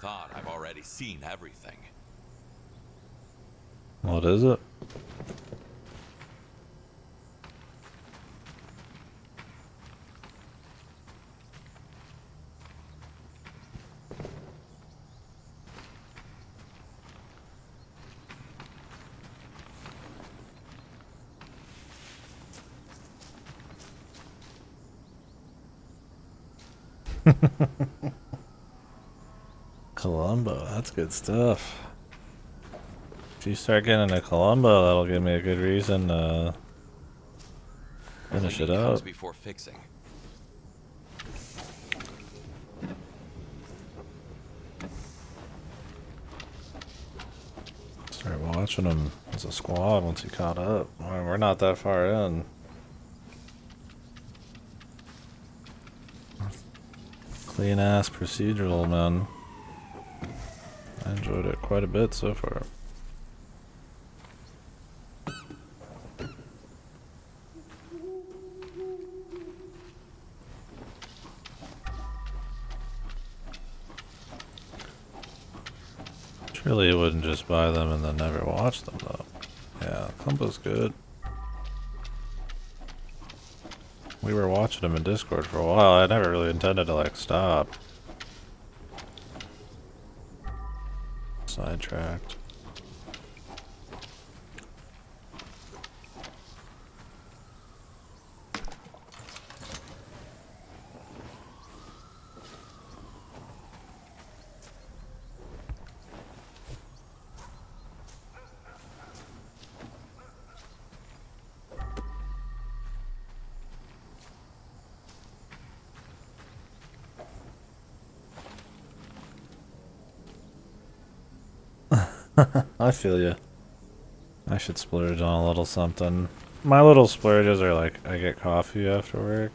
thought I've already seen everything. What is it? Columbo, that's good stuff. If you start getting a Columbo, that'll give me a good reason to finish it Cleaning comes up. before fixing. Start watching them as a squad once you caught up. We're not that far in. Clean ass procedural, man. I enjoyed it quite a bit so far. Surely you wouldn't just buy them and then never watch them though. Yeah, Columbo's good. We were watching them in Discord for a while. I never really intended to like stop. Sidetracked. I feel you. I should splurge on a little something. My little splurges are like I get coffee after work,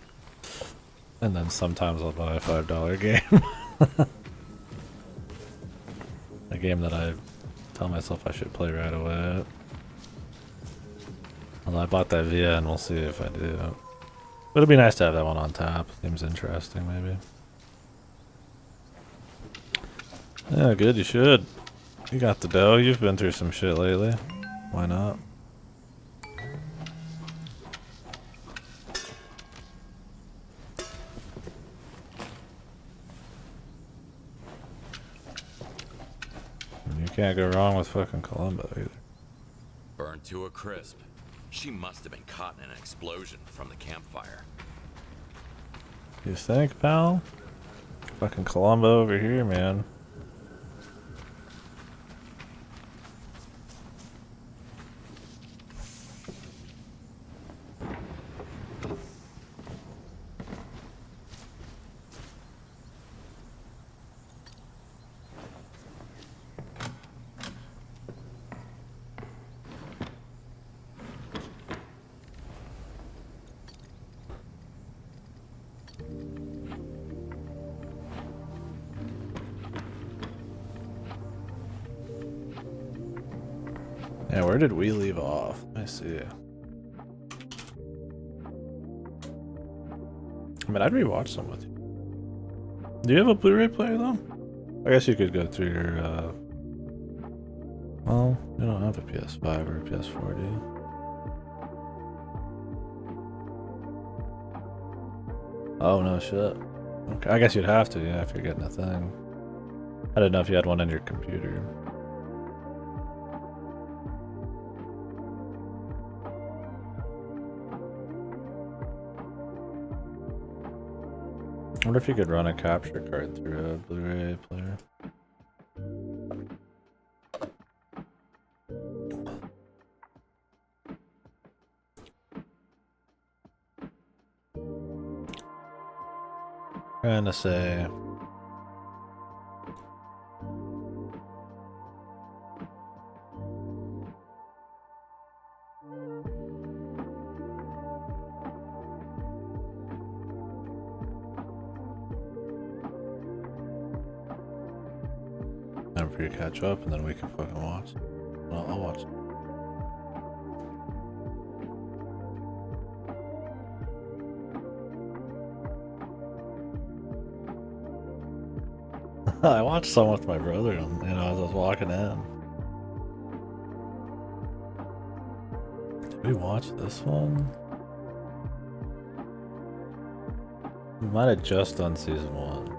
and then sometimes I'll buy a $5 game. A game that I tell myself I should play right away. Well, I bought that via, and we'll see if I do. But it'd be nice to have that one on tap. Seems interesting, maybe. Yeah, good. You should. You got the dough. You've been through some shit lately. Why not? You can't go wrong with fucking Columbo either. Burned to a crisp. She must have been caught in an explosion from the campfire. You think, pal? Fucking Columbo over here, man. Yeah, where did we leave off? Let me see. I mean, I'd rewatch some with you. Do you have a Blu-ray player though? I guess you could go through your, well, you don't have a PS5 or a PS4, do you? Oh, no shit. Okay, I guess you'd have to, yeah, if you're getting a thing. I didn't know if you had one on your computer. I wonder if you could run a capture card through a Blu-ray player. Trying to say. Time for you to catch up, and then we can fucking watch. Well, I'll watch. I watched some with my brother, as I was walking in. Did we watch this one? We might have just done season 1.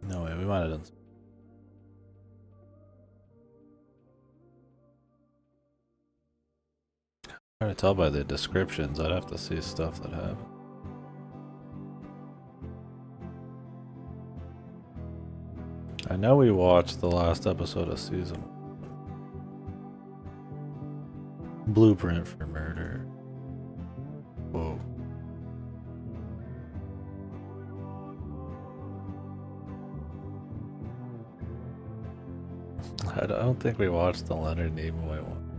No way, we might have done. Hard to tell by the descriptions. I'd have to see stuff that happened. I know we watched the last episode of season 1. Blueprint for Murder. Whoa. I don't think we watched the Leonard Nimoy one.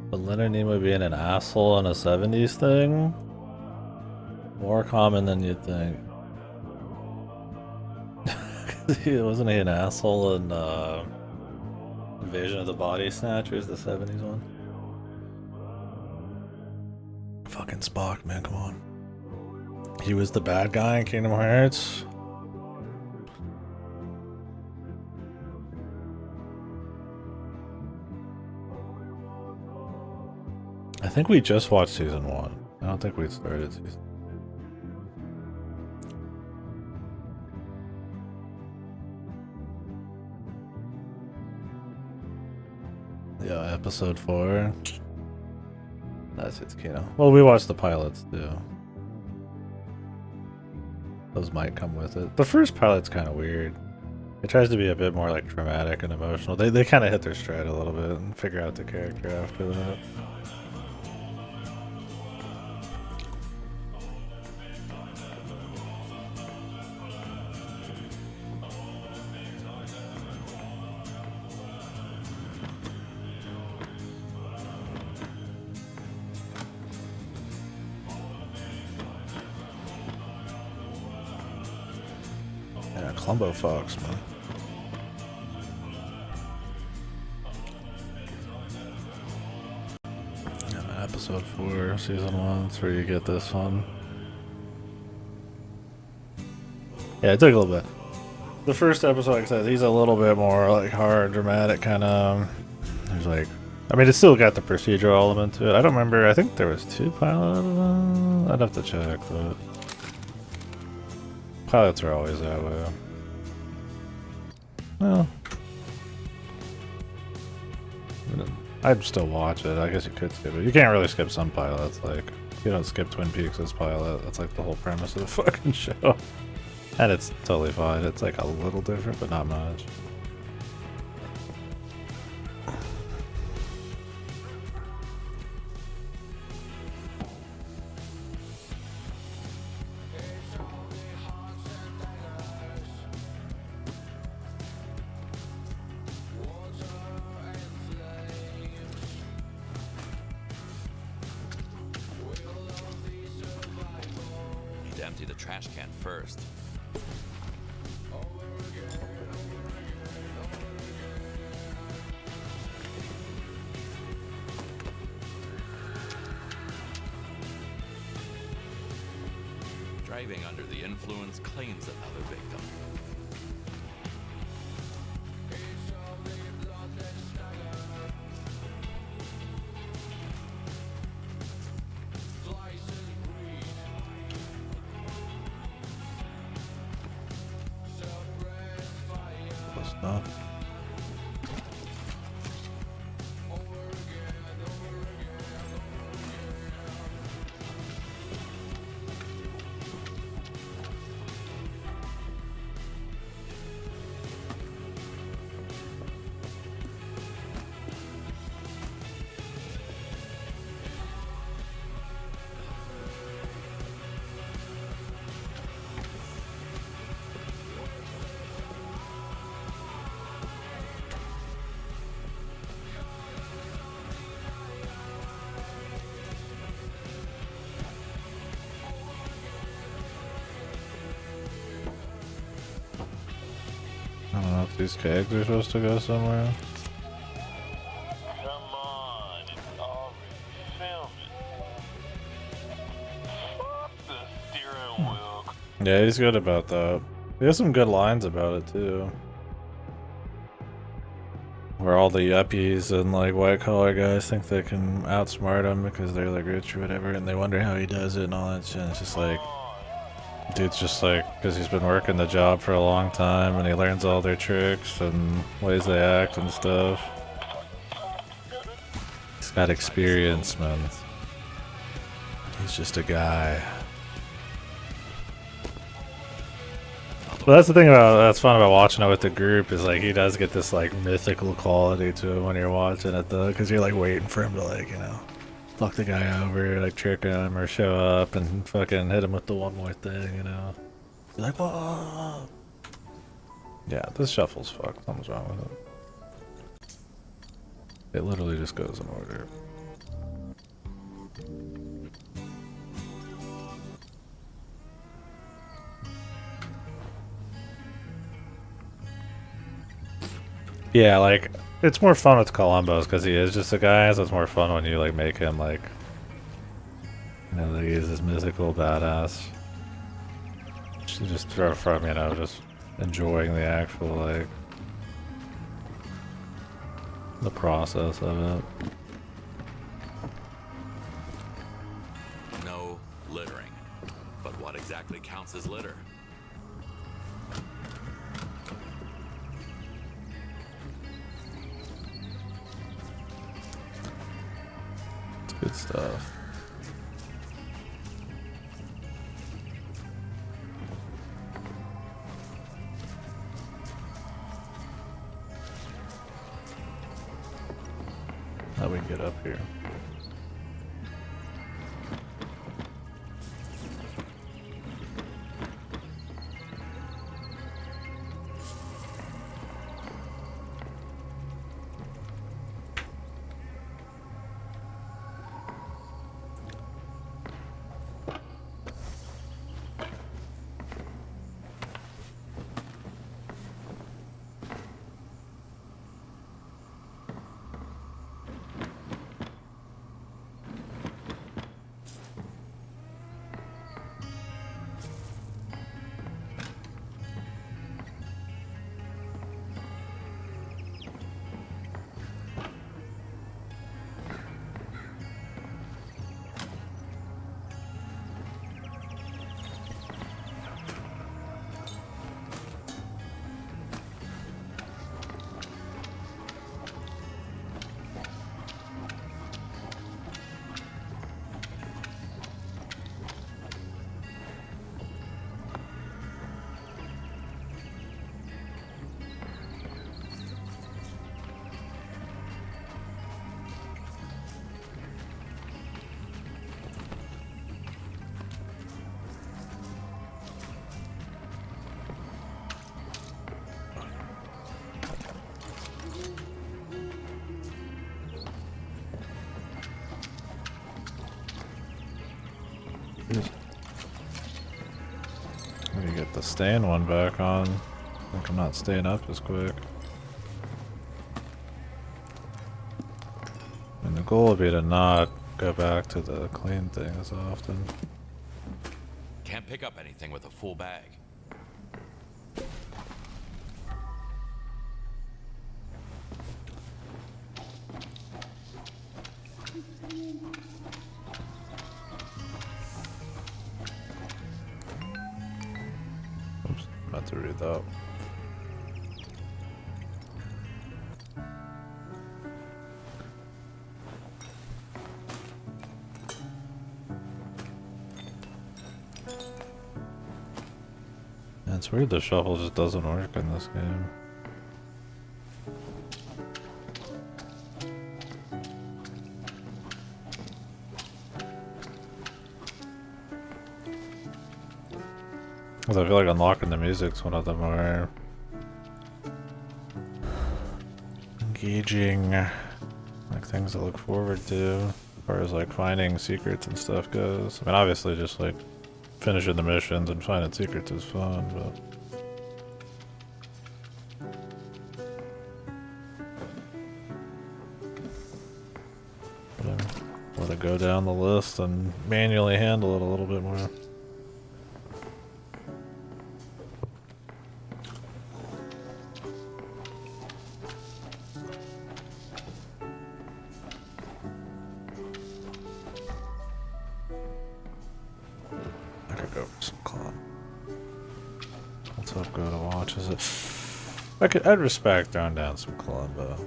But Leonard Nimoy being an asshole on a 70s thing? More common than you'd think. Wasn't he an asshole in Invasion of the Body Snatchers, the 70s one? Fucking Spock, man, come on. He was the bad guy in Kingdom Hearts? I think we just watched season 1. I don't think we started season. Yeah, episode 4. That's it, Kino. Well, we watched the pilots too. Those might come with it. The first pilot's kind of weird. It tries to be a bit more like dramatic and emotional. They kind of hit their stride a little bit and figure out the character after that. Columbo Fox, man. Yeah, episode 4, season 1, that's where you get this one. Yeah, it took a little bit. The first episode, like I said, he's a little bit more like hard, dramatic kind of. There's like, I mean, it still got the procedural element to it. I don't remember. I think there was 2 pilots. I'd have to check, but pilots are always that way. Well, I'd still watch it. I guess you could skip it. You can't really skip some pilots. Like, you don't skip Twin Peaks as pilot. That's like the whole premise of the fucking show. And it's totally fine. It's like a little different, but not much. Empty the trash can first. Driving under the influence claims another victim. These kegs are supposed to go somewhere. Come on, it's already filming. Fuck the steering wheel. Yeah, he's good about that. He has some good lines about it too. Where all the yuppies and like white collar guys think they can outsmart him because they're like rich or whatever, and they wonder how he does it and all that shit. And it's just like, dude's just like, because he's been working the job for a long time and he learns all their tricks and ways they act and stuff. He's got experience, man. He's just a guy. Well, that's the thing that's fun about watching it with the group is like he does get this like mythical quality to him when you're watching it though, because you're like waiting for him to like, you know, fuck the guy over, like trick him or show up and fucking hit him with the one more thing, you know. You're like, whoa. Yeah, this shuffle's fucked. Something's wrong with it. It literally just goes in order. Yeah, like, it's more fun with Columbus because he is just a guy, so it's more fun when you, like, make him, like, you know, that he is this mythical badass. Just from, you know, just enjoying the actual, like, the process of it. No littering. But what exactly counts as litter? Good stuff. How do we get up here? Let me get the stand one back on. I think I'm not staying up as quick. And the goal would be to not go back to the clean thing as often. Can't pick up anything with a full bag. Oops, about to read that. It's weird the shuffle just doesn't work in this game. Cause I feel like unlocking the music's one of the more engaging, like, things to look forward to as far as like finding secrets and stuff goes. I mean, obviously just like finishing the missions and finding secrets is fun, but Gotta go down the list and manually handle it a little bit more. I could go for some club. What's up, go to watch? Is it? I'd respect throwing down some Columbo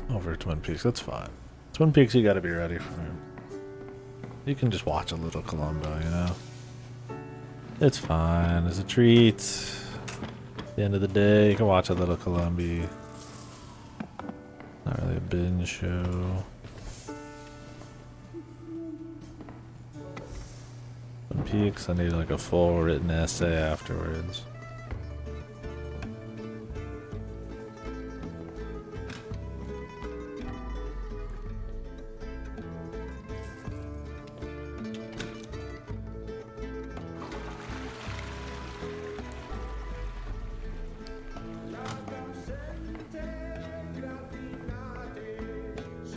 over Twin Peaks. That's fine. Twin Peaks, you gotta be ready for it. You can just watch a little Columbo, you know? It's fine. It's a treat. At the end of the day, you can watch a little Columbi. Not really a binge show. Twin Peaks, I need like a full written essay afterwards.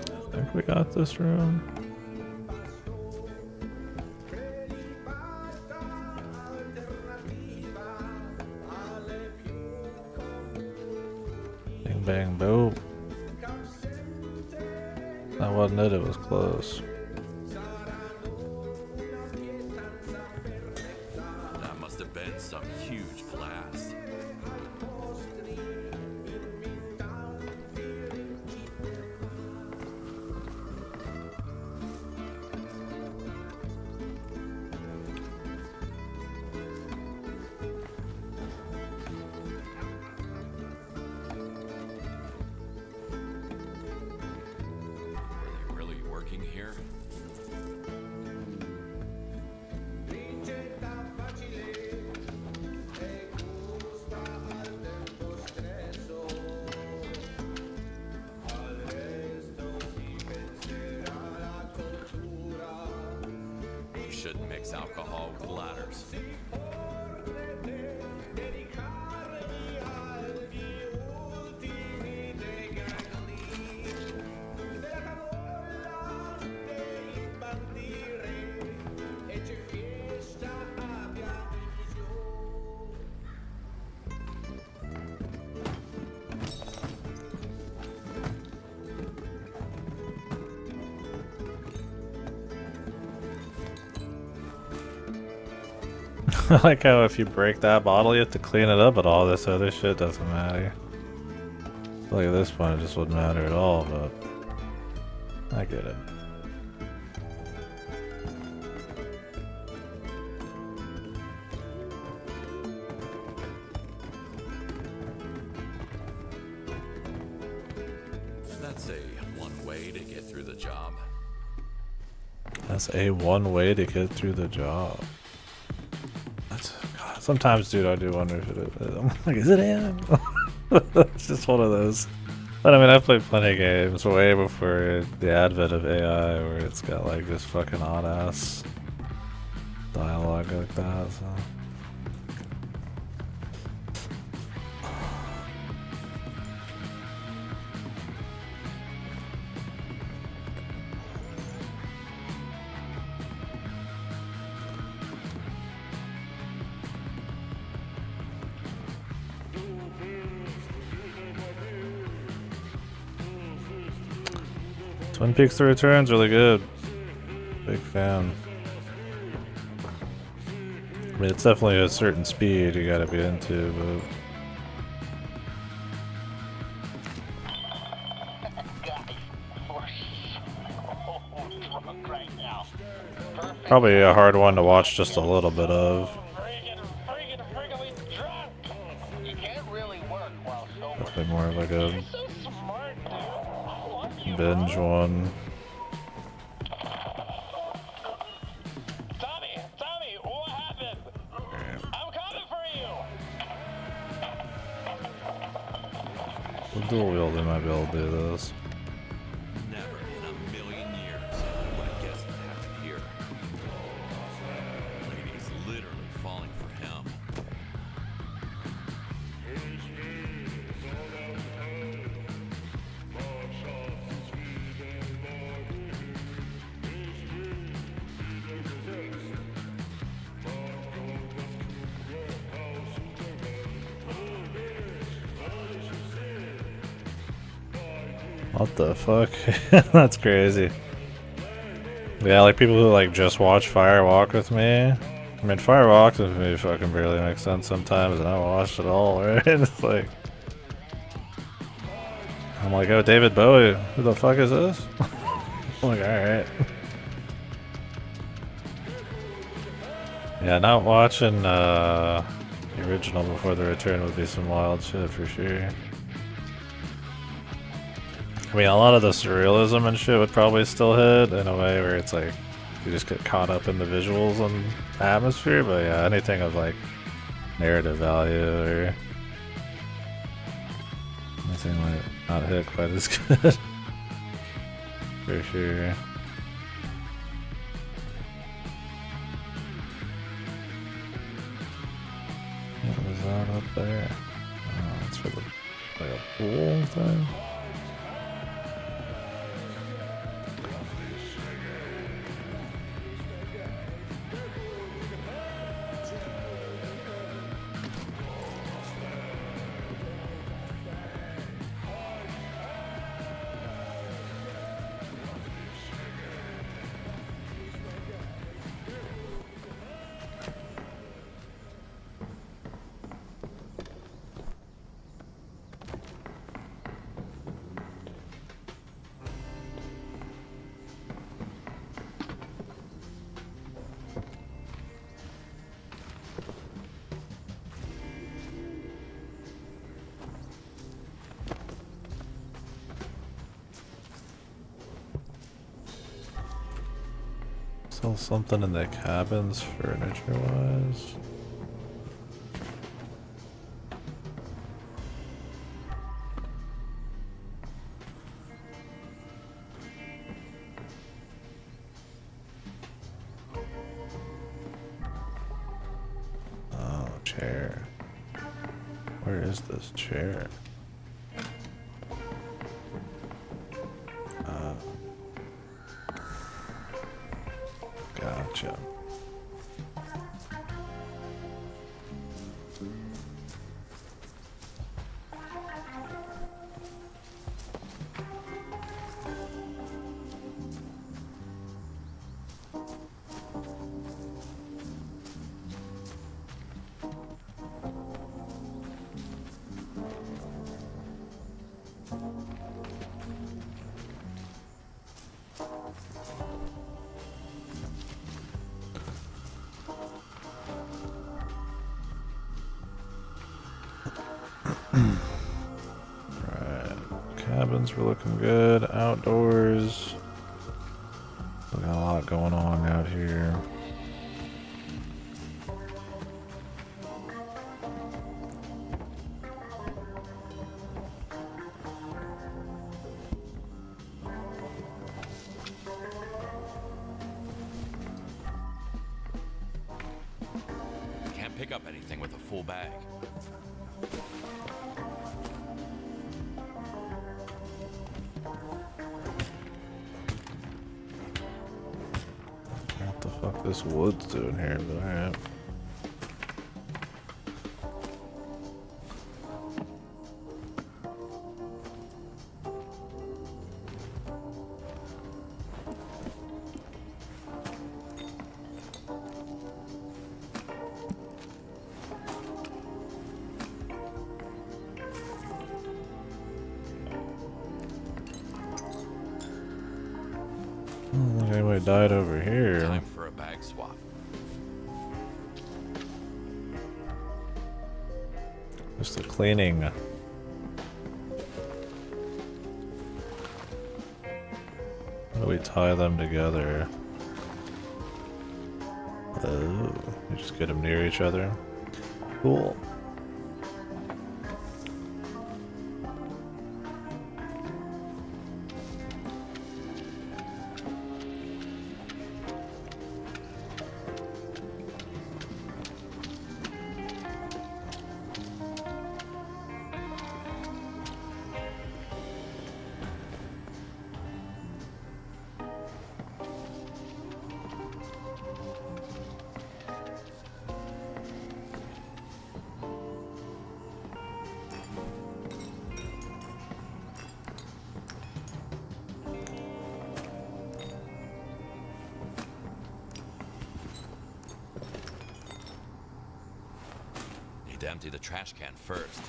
I think we got this room. Bing bang boom. That wasn't it, it was close. That must have been some huge blast. Here. You shouldn't mix alcohol with ladders. I like how if you break that bottle, you have to clean it up, but all this other shit doesn't matter. Like at this point, it just wouldn't matter at all, but I get it. That's a one way to get through the job. That's a one way to get through the job. God, sometimes, dude, I do wonder if it is. I'm like, is it him? It's just one of those. But I mean, I've played plenty of games way before the advent of AI where it's got like this fucking odd ass dialogue like that, so. Twin Peaks: The Return's really good. Big fan. I mean, it's definitely a certain speed you gotta be into, but... Probably a hard one to watch just a little bit of. Definitely more of like a binge one. Tommy, what happened? I'm coming for you. With dual wield, they might be able to do this. Never in a million years would I guess what happened here. Lady's literally falling for him. What the fuck? That's crazy. Yeah, like people who like just watch Firewalk with me. I mean, Firewalk with me fucking barely makes sense sometimes, and I don't watch it all, right? It's like, I'm like, oh, David Bowie, who the fuck is this? I'm like, alright. Yeah, not watching the original before the return would be some wild shit for sure. I mean, a lot of the surrealism and shit would probably still hit in a way where it's like you just get caught up in the visuals and atmosphere, but yeah, anything of like narrative value or anything might not hit quite as good. For sure. What was that up there? Oh, it's for the like a pool thing. Still something in the cabins furniture-wise. Oh, chair. Where is this chair? Gotcha. Right, cabins were looking good. Outdoors, we got a lot going on out here. Can't pick up anything with a full bag. What the fuck this wood's doing here, but alright. Oh, anybody died over here. Time for a bag swap. Just the cleaning. How do we tie them together? Oh, you just get them near each other. Cool. to empty the trash can first.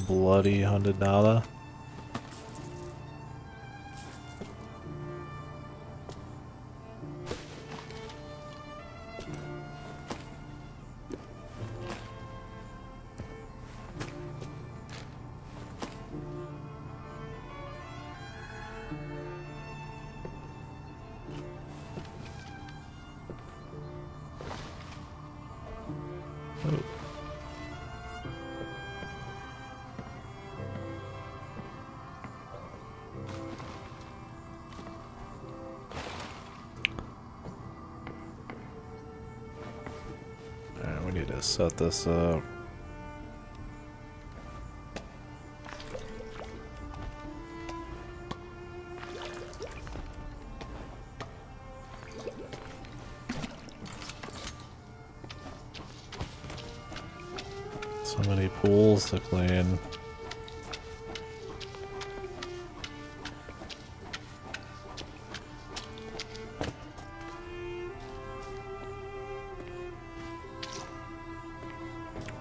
Bloody $100. We need to set this up. So many pools to clean.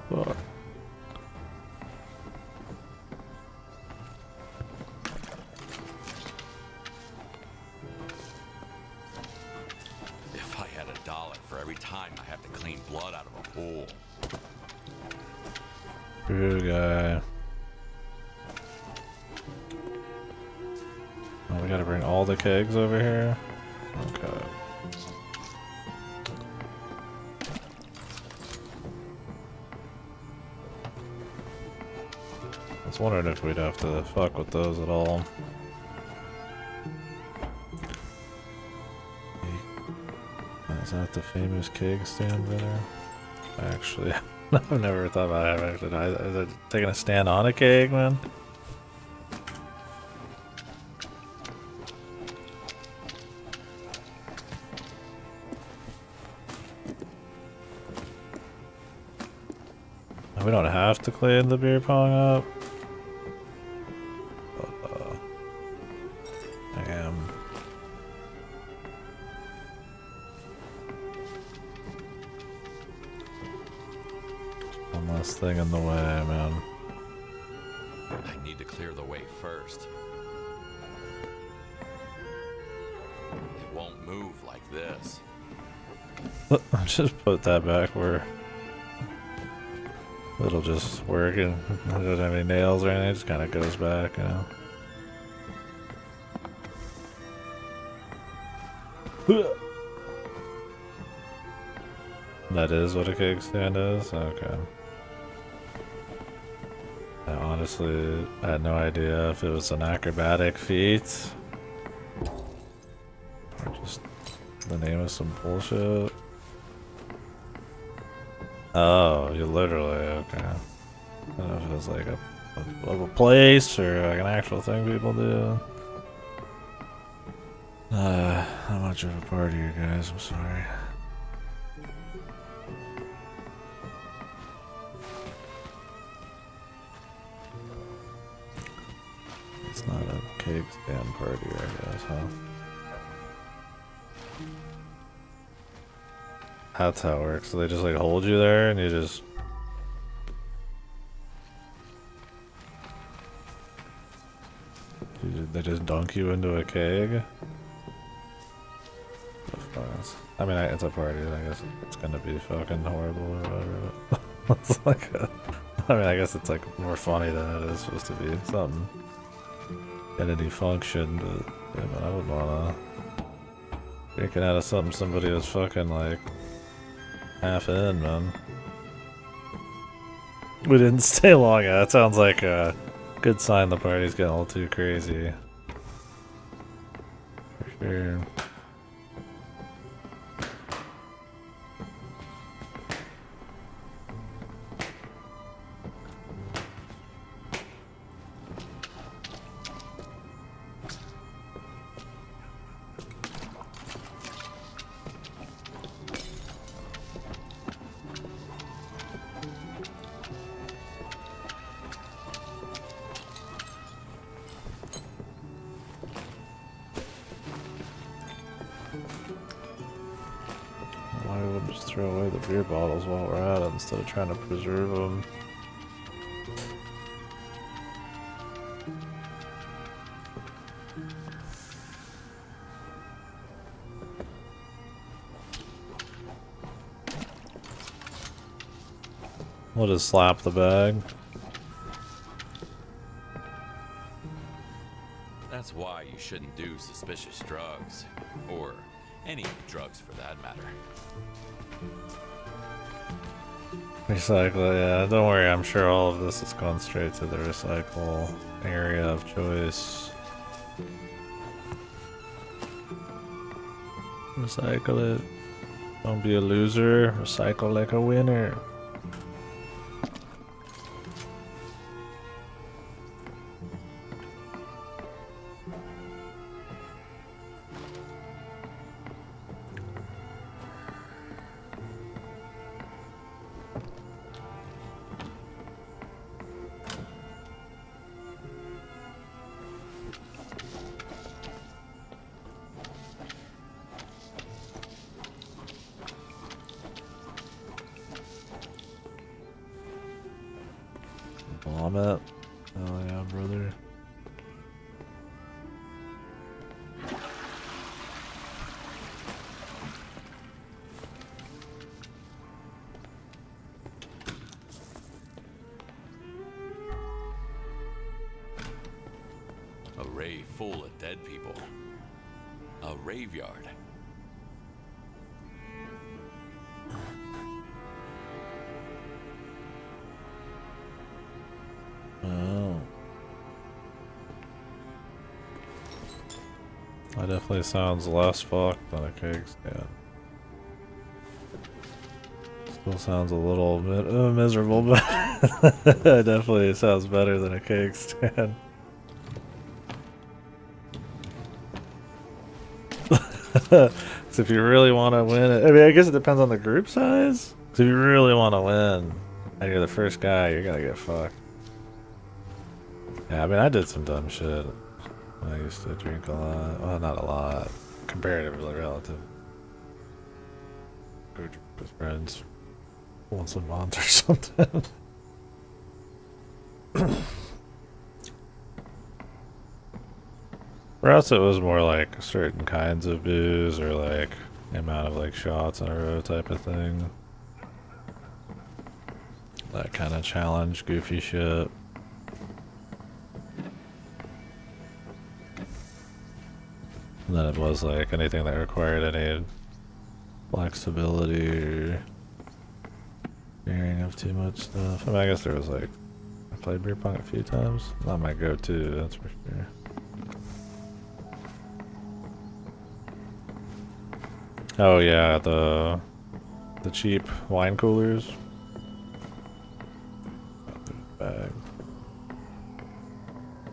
Fuck. If I had $1 for every time I have to clean blood out of a pool. True guy. Oh, we gotta bring all the kegs over here? Okay. I was wondering if we'd have to fuck with those at all. Is that the famous keg stand there? Actually, I've never thought about having is it taking a stand on a keg, man? We don't have to clean the beer pong up. But, damn. One last thing in the way, man. I need to clear the way first. It won't move like this. Just put that back where it'll just work, and it doesn't have any nails or anything, it just kind of goes back, you know. That is what a kickstand is? Okay. I honestly had no idea if it was an acrobatic feat or just the name of some bullshit. Oh, you literally, okay. I don't know if it was like a place or like an actual thing people do. Not much of a part of you guys, I'm sorry. It's not a cake stand party, I guess, huh? That's how it works. So they just like hold you there and you just... They just dunk you into a keg? I mean, it's a party, I guess it's gonna be fucking horrible or whatever. But it's like I mean, I guess it's like more funny than it is supposed to be. Something. Entity function, but yeah, man, I wouldn't wanna... Drinking out of something somebody was fucking like... half in, man. We didn't stay long. Yeah, that sounds like a good sign the party's getting a little too crazy. For sure. throw away the beer bottles while we're at it instead of trying to preserve them. We'll just slap the bag. That's why you shouldn't do suspicious drugs. Or any drugs for that matter. Recycle, yeah, don't worry, I'm sure all of this is going straight to the recycle area of choice. Recycle it. Don't be a loser, recycle like a winner. Bomb it. Oh yeah, brother. A rave full of dead people. A rave yard. Oh. That definitely sounds less fucked than a cake stand. Still sounds a little bit miserable, but it definitely sounds better than a cake stand. So if you really want to win it, I mean, I guess it depends on the group size. So if you really want to win, and you're the first guy, you're gonna get fucked. Yeah, I mean, I did some dumb shit. I used to drink a lot. Well, not a lot. Comparatively relative. Go drink with friends once a month or something. For us, it was more like certain kinds of booze or like the amount of like shots in a row type of thing. That kind of challenge, goofy shit. And then it was like anything that required any flexibility or fearing of too much stuff. I mean, I guess there was like, I played beer pong a few times. Not my go-to, that's for sure. Oh yeah, the cheap wine coolers. Bag.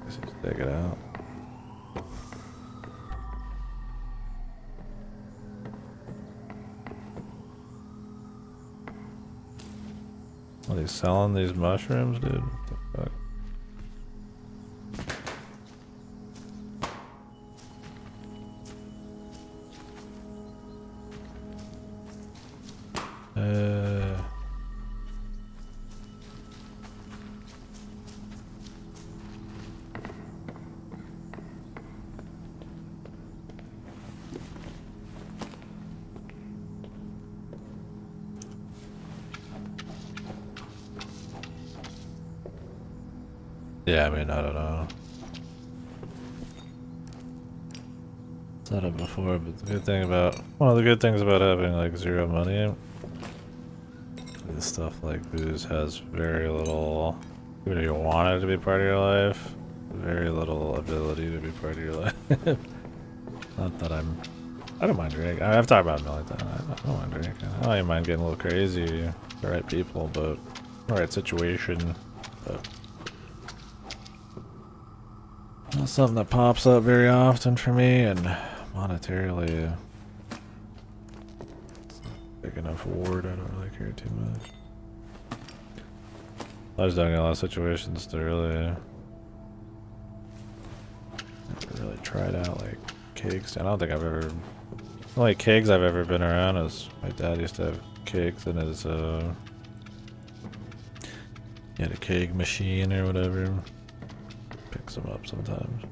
Just take it out. Are they selling these mushrooms, dude? What the fuck? Yeah, I mean, I don't know. Said it before, but the good thing about one of the good things about having like zero money, this stuff like booze has very little. Even if you want it to be part of your life, very little ability to be part of your life. Not that I don't mind drinking. I've talked about it a million times. I don't mind drinking. I don't even mind getting a little crazy. The right people, but the right situation. But not something that pops up very often for me, and monetarily, it's not a big enough award. I don't really care too much. I just don't get a lot of situations to really, never really tried out like kegs. I don't think I've ever. The only kegs I've ever been around is my dad used to have cakes in his he had a cake machine or whatever. Picks them up sometimes.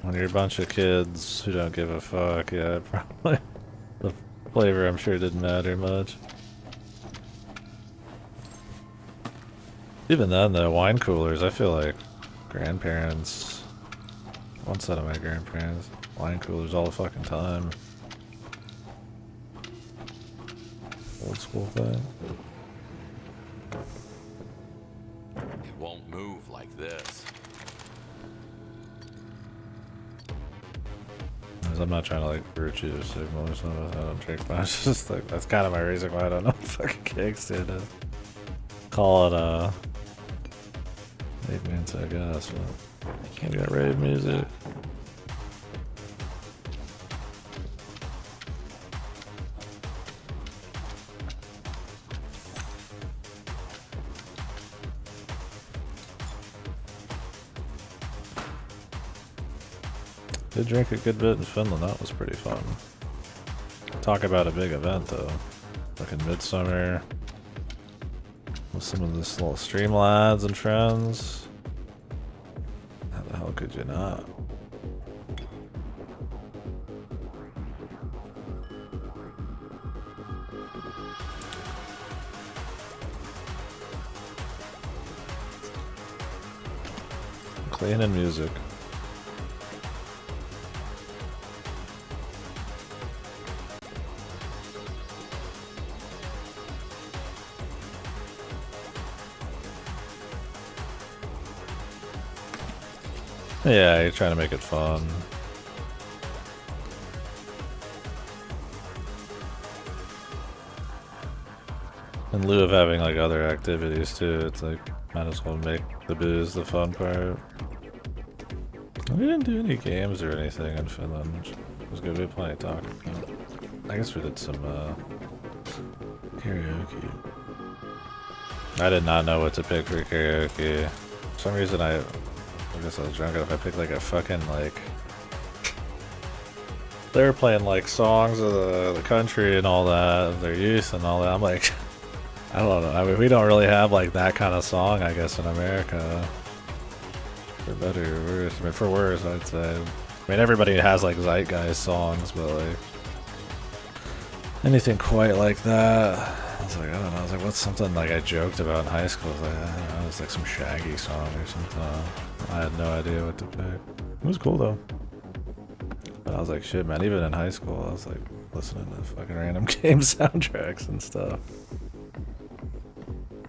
When you're a bunch of kids who don't give a fuck, yeah, probably the flavor I'm sure didn't matter much. Even then, the wine coolers, I feel like grandparents, one set of my grandparents, wine coolers all the fucking time. Old school thing. It won't move like this. I'm not trying to like virtue signal or something. I don't drink much. Just like that's kind of my reason why I don't know fucking cakes, dude. Call it ignorance, I guess. But we got rave music. Did drink a good bit in Finland, that was pretty fun. Talk about a big event though. Fucking midsummer. With some of this little stream lads and friends. How the hell could you not? Cleaning music. Yeah, you're trying to make it fun. In lieu of having like other activities too, it's like might as well make the booze the fun part. We didn't do any games or anything in Finland, which was good. We had plenty of talking. I guess we did some karaoke. I did not know what to pick for karaoke. For some reason I guess I was drunk enough. I picked like a fucking like. They were playing like songs of the country and all that, of their youth and all that. I'm like, I don't know. I mean, we don't really have like that kind of song, I guess, in America. For better or worse. I mean, for worse, I'd say. I mean, everybody has like zeitgeist songs, but like anything quite like that. I was like, I don't know. I was like, what's something like I joked about in high school? I was like, I don't know, it was like some Shaggy song or something. I had no idea what to pick. It was cool though. But I was like, shit, man. Even in high school, I was like listening to fucking random game soundtracks and stuff.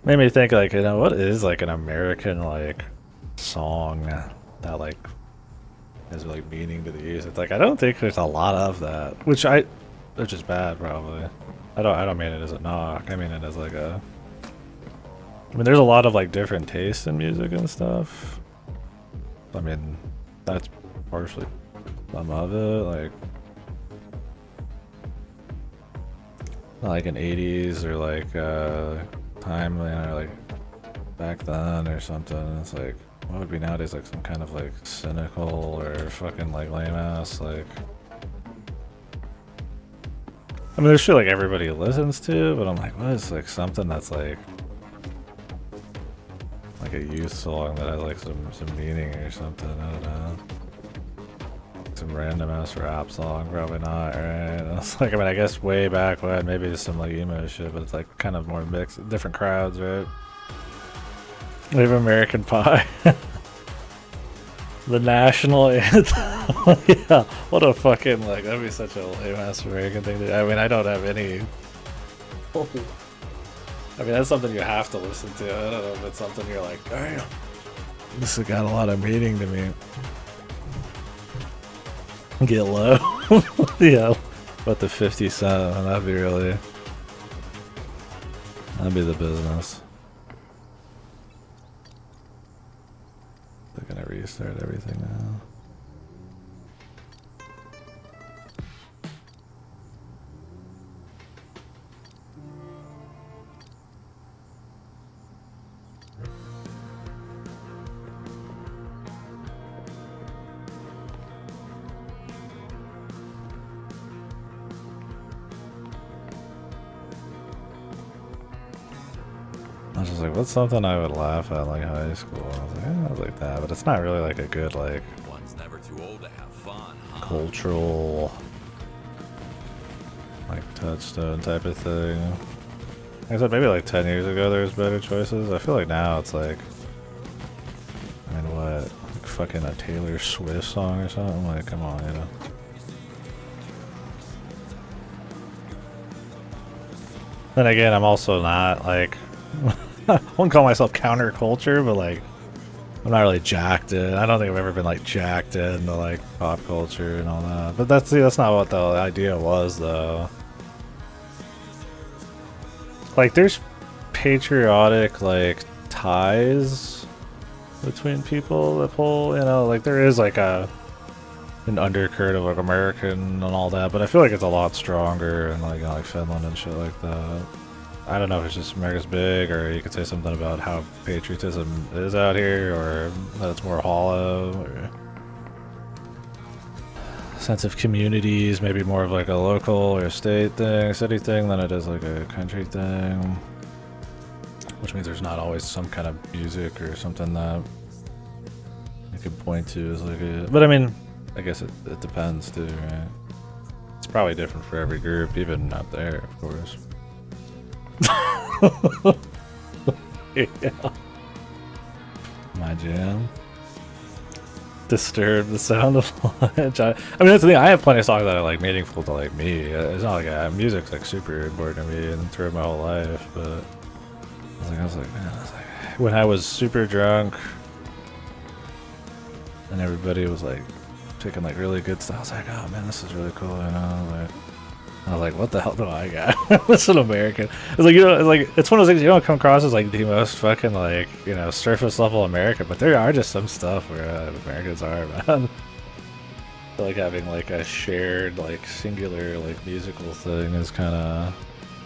Made me think, like, you know, what is like an American like song that like has like meaning to the youth? It's like I don't think there's a lot of that, which is bad probably. I don't mean it as a knock. I mean it as like a. I mean, there's a lot of like different tastes in music and stuff. I mean, that's partially some of it. Like an 80s or like time, you know, like back then or something. It's like, what would be nowadays? Like some kind of like cynical or fucking like lame ass like. I mean, there's shit like everybody listens to, but I'm like, what is like something that's like a youth song that has like some meaning or something? I don't know. Some random ass rap song, probably not, right? It's like, I mean, I guess way back when, maybe it's some like emo shit, but it's like kind of more mixed, different crowds, right? We have American Pie. The national anthem. Yeah, what a fucking, like, that'd be such a lame ass American thing to do. I mean, I don't have any. I mean, that's something you have to listen to. I don't know if it's something you're like, damn, this has got a lot of meaning to me. Get low. Yeah, but the 50 cent, that'd be really. That'd be the business. They're gonna restart everything now. was just like, what's something I would laugh at like high school? I was like, I was like that, but it's not really like a good like One's never too old to have fun, huh? cultural like touchstone type of thing. Like I said, maybe like 10 years ago there was better choices. I feel like now it's like, I mean, what? Like fucking a Taylor Swift song or something? Like, come on, you know? Then again, I'm also not like, I wouldn't call myself counterculture, but like, I'm not really jacked in. I don't think I've ever been like jacked into like pop culture and all that. But that's, see, that's not what the idea was though. Like, there's patriotic like ties between people that pull, you know, like there is like an undercurrent of like American and all that, but I feel like it's a lot stronger in like, you know, like Finland and shit like that. I don't know if it's just America's big, or you could say something about how patriotism is out here, or that it's more hollow, or sense of communities, maybe more of like a local or state thing, city thing, than it is like a country thing. Which means there's not always some kind of music or something that you can point to as like a... But I mean, I guess it depends too, right? It's probably different for every group, even out there, of course. Yeah. My jam. Disturb the sound of lunch. I mean, that's the thing. I have plenty of songs that are like meaningful to like me. It's not like music's like super important to me and throughout my whole life. But I was like, man, when I was super drunk and everybody was like taking like really good stuff, I was like, oh man, this is really cool. You know, like, I was like, what the hell do I got? This is an American. It's like, you know, it's like, it's one of those things you don't come across as like the most fucking like, you know, surface level American, but there are just some stuff where Americans are, man. I feel like having like a shared, like singular, like musical thing is kind of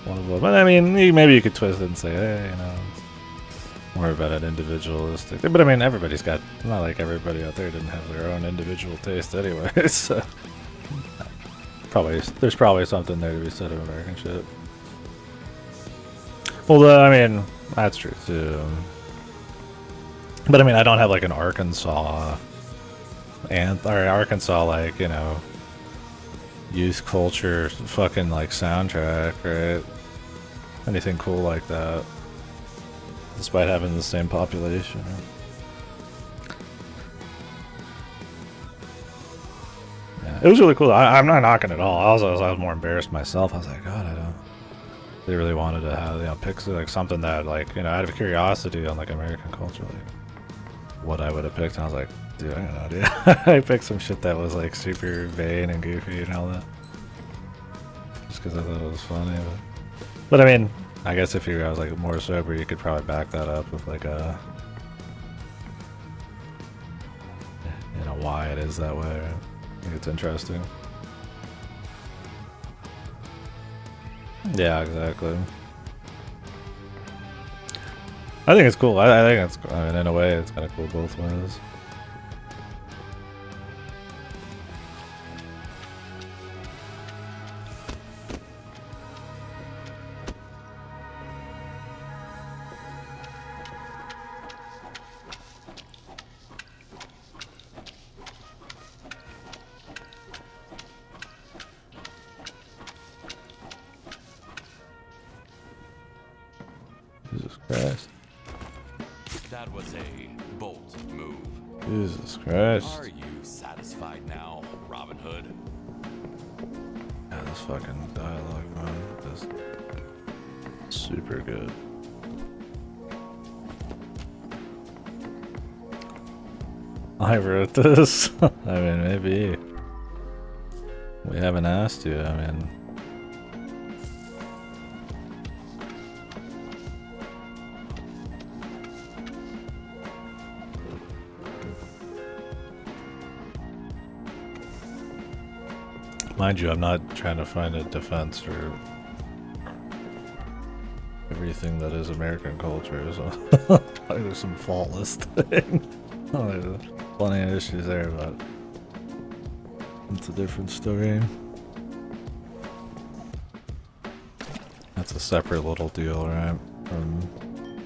one of them. But I mean, maybe you could twist it and say, hey, you know, it's more about an individualistic thing. But I mean, everybody's got, not like everybody out there didn't have their own individual taste anyway, so. There's probably something there to be said of American shit. Well, I mean, that's true too. But I mean, I don't have like an Arkansas or Arkansas, like, you know, youth culture fucking like soundtrack, right? Anything cool like that, despite having the same population. It was really cool. I'm not knocking it all. I was more embarrassed myself. I was like, God, they really wanted to have, you know, pick like something that, like, you know, out of curiosity on like American culture, like what I would have picked. And I was like, dude, I don't know, dude. I picked some shit that was like super vain and goofy and all that, just because I thought it was funny. But I mean, I guess if I was like more sober, you could probably back that up with like a, you know, why it is that way. Right? I think it's interesting. Yeah, exactly. I think it's cool. I think it's, I mean, in a way, it's kind of cool both ways. Jesus Christ. That was a bold move. Jesus Christ. Are you satisfied now, Robin Hood? Yeah, this fucking dialogue, man. Just super good. I wrote this. I mean, maybe. We haven't asked you, I mean. Mind you, I'm not trying to find a defense for everything that is American culture, so there's some faultless thing. There's plenty of issues there, but it's a different story. That's a separate little deal, right? From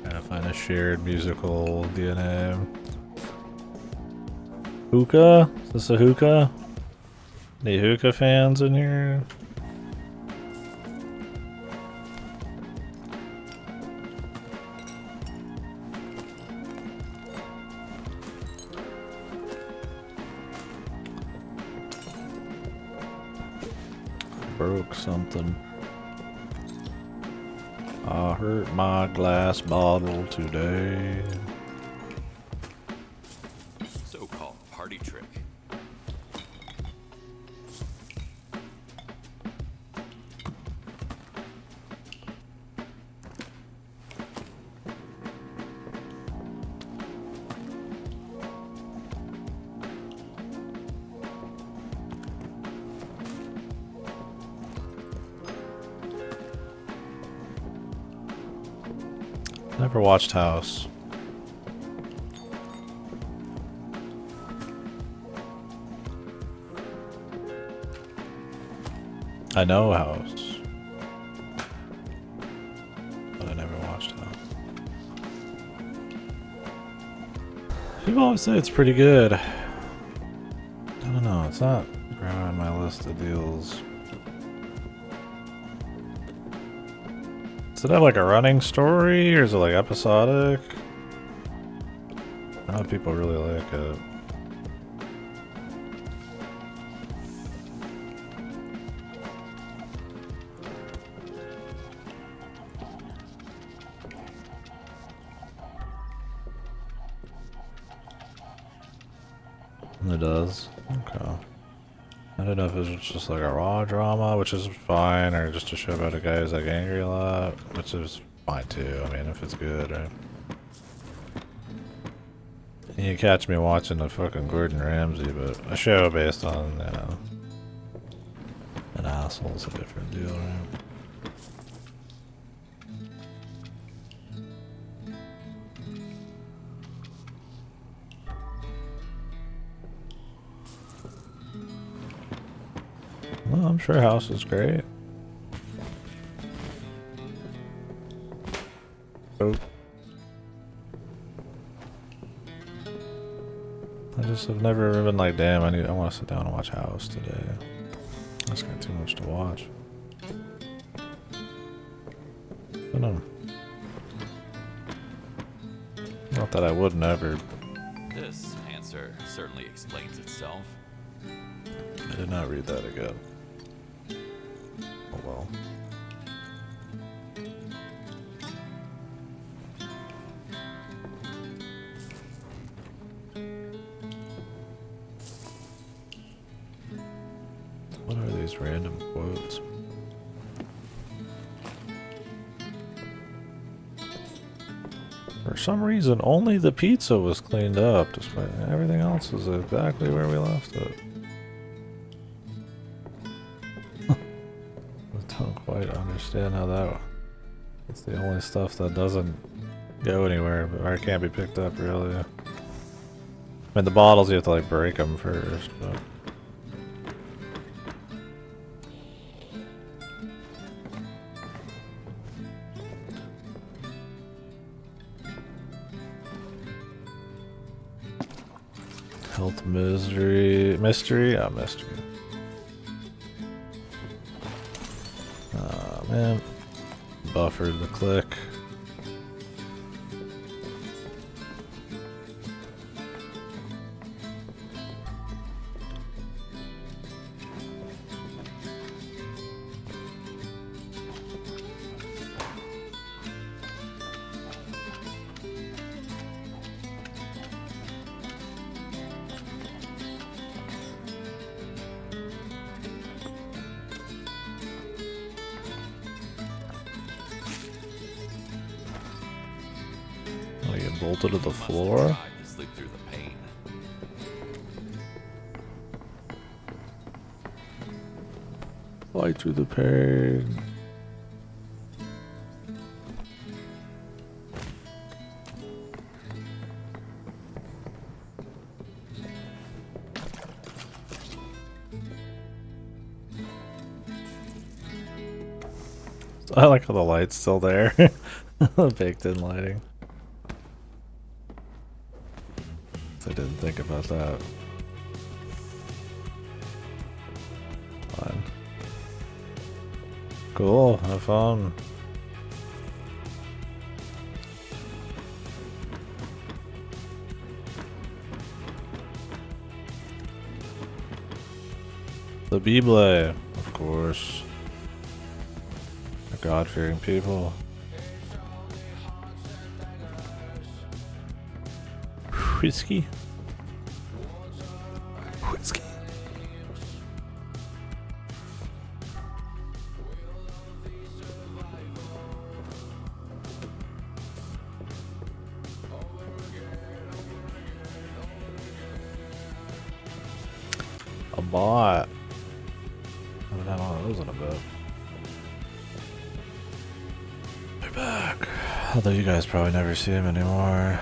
kind of Find a shared musical DNA. Hookah? Is this a hookah? Any hookah fans in here? Broke something. I hurt my glass bottle today. So-called party trick. Never watched House. I know House, but I never watched House. People always say it's pretty good. I don't know, it's not on my list of deals. Does it have like a running story, or is it like episodic? I know people really like it. It does? Okay. I don't know if it's just like a raw drama, which is fine, or just a show about a guy who's like angry a lot, which is fine too. I mean, if it's good, right? You catch me watching the fucking Gordon Ramsay, but a show based on, you know, an asshole's a different deal, right? Well, I'm sure House is great. Oh. I just have never been like, damn, I want to sit down and watch House today. I just got too much to watch. But no. Not that I would never. This answer certainly explains itself. I did not read that again. Oh well. What are these random quotes? For some reason, only the pizza was cleaned up, despite everything else is exactly where we left it. I don't quite understand how that... It's the only stuff that doesn't go anywhere, or it can't be picked up, really. I mean, the bottles, you have to, like, break them first, but... Health mystery. Ah, mystery. Ah, man. Buffered the click. Oh, you bolted to the floor? Fly through the pain. I like how the light's still there. Baked in lighting. I didn't think about that. Fine. Cool, have fun. The Bible, of course. The God-fearing people. Whiskey? Whiskey. A bot. I haven't had one of those in a bit. They're back. Although you guys probably never see them anymore.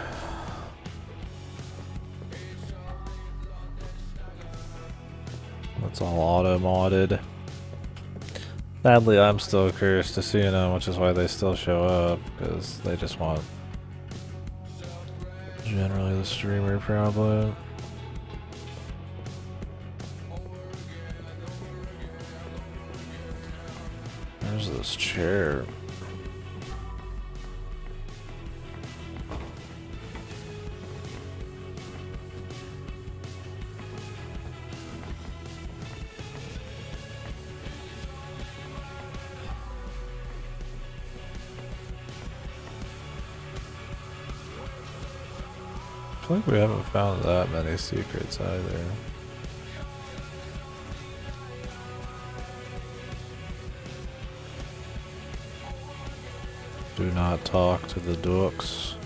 It's all auto-modded. Sadly, I'm still cursed to seeing them, which is why they still show up, because they just want generally the streamer probably. There's this chair. I feel like we haven't found that many secrets either. Do not talk to the ducks.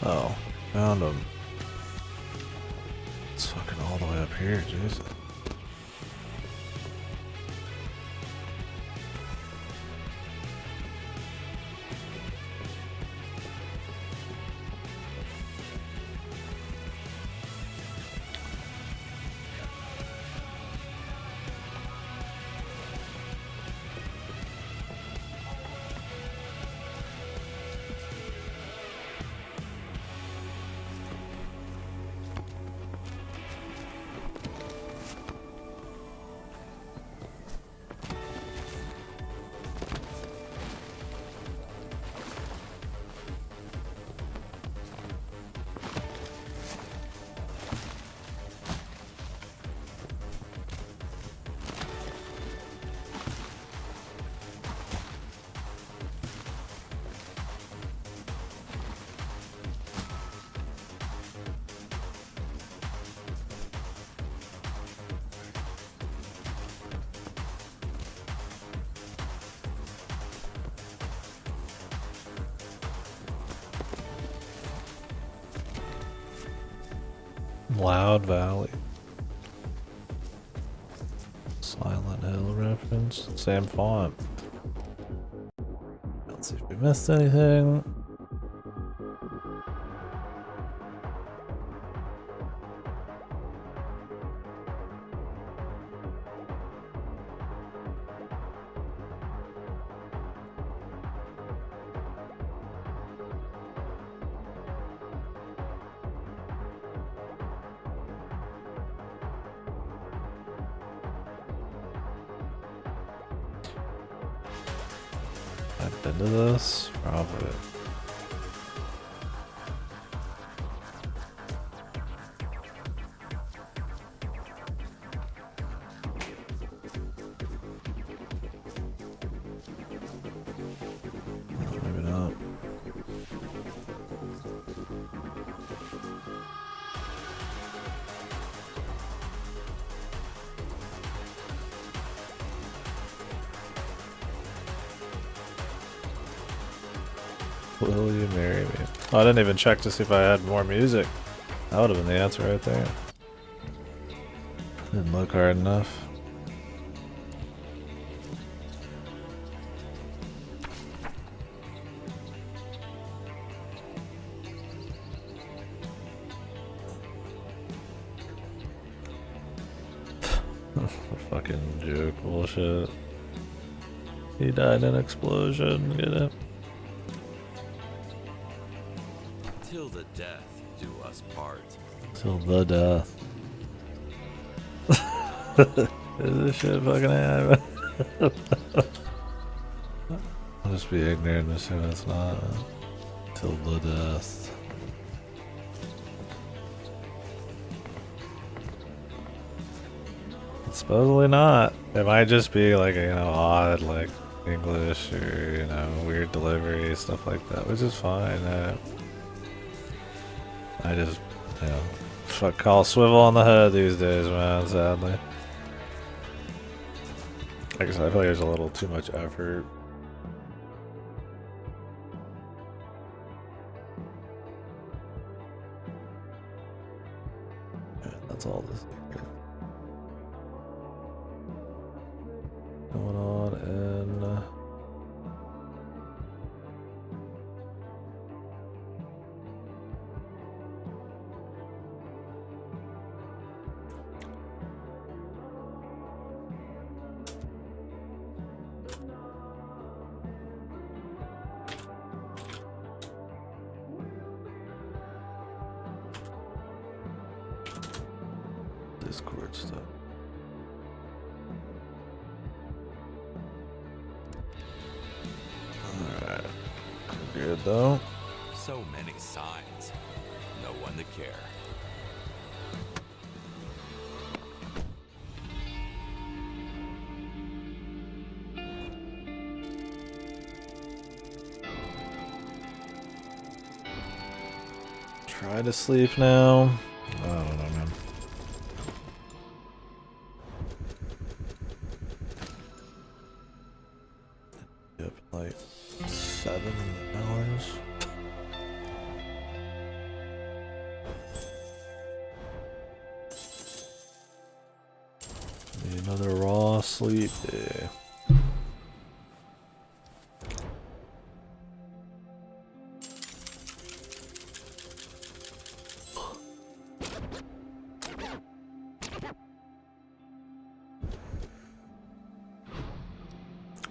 Oh, found him. It's fucking all the way up here, Jesus. Loud Valley. Silent Hill reference. Same font. Let's see if we missed anything. I've been to this? Probably. Oh, maybe not. Will you marry me? Oh, I didn't even check to see if I had more music. That would have been the answer right there. Didn't look hard enough. fucking joke bullshit. He died in an explosion, get it? Till the death do us part. Till the death. Is this shit fucking happen? I'll just be ignorant and assume it's not. Till the death. It's supposedly not. It might just be like, you know, odd, like English or, you know, weird delivery, stuff like that, which is fine. I just, you know, fuck call swivel on the head these days, man, sadly. Like I said, I feel like there's a little too much effort. Yeah, that's all this thing going on in Discord stuff. Alright. Good though. So many signs. No one to care. Try to sleep now. I don't know, man. Yep, like 7 hours. Need another raw sleep day.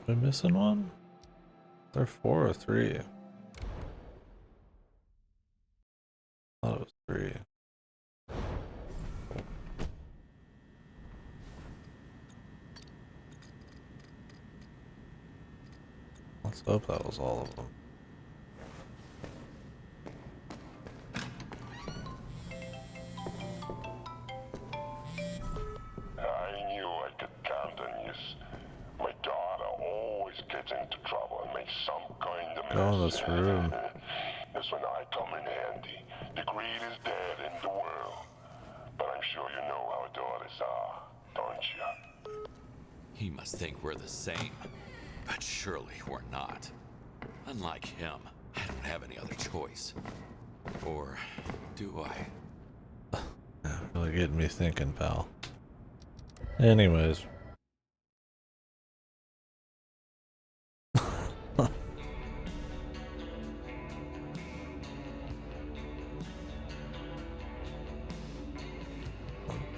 Am I missing one? They're 4 or 3. I thought it was 3. Let's hope that was all of them. I knew I could count on you. My daughter always gets into trouble and makes some kind of mess. Go in this room. That's when I come in handy. The greatest dad in the world. But I'm sure you know how daughters are, don't you? He must think we're the same. But surely we're not. Unlike him, I don't have any other choice. Or do I? Really getting me thinking, pal. Anyways.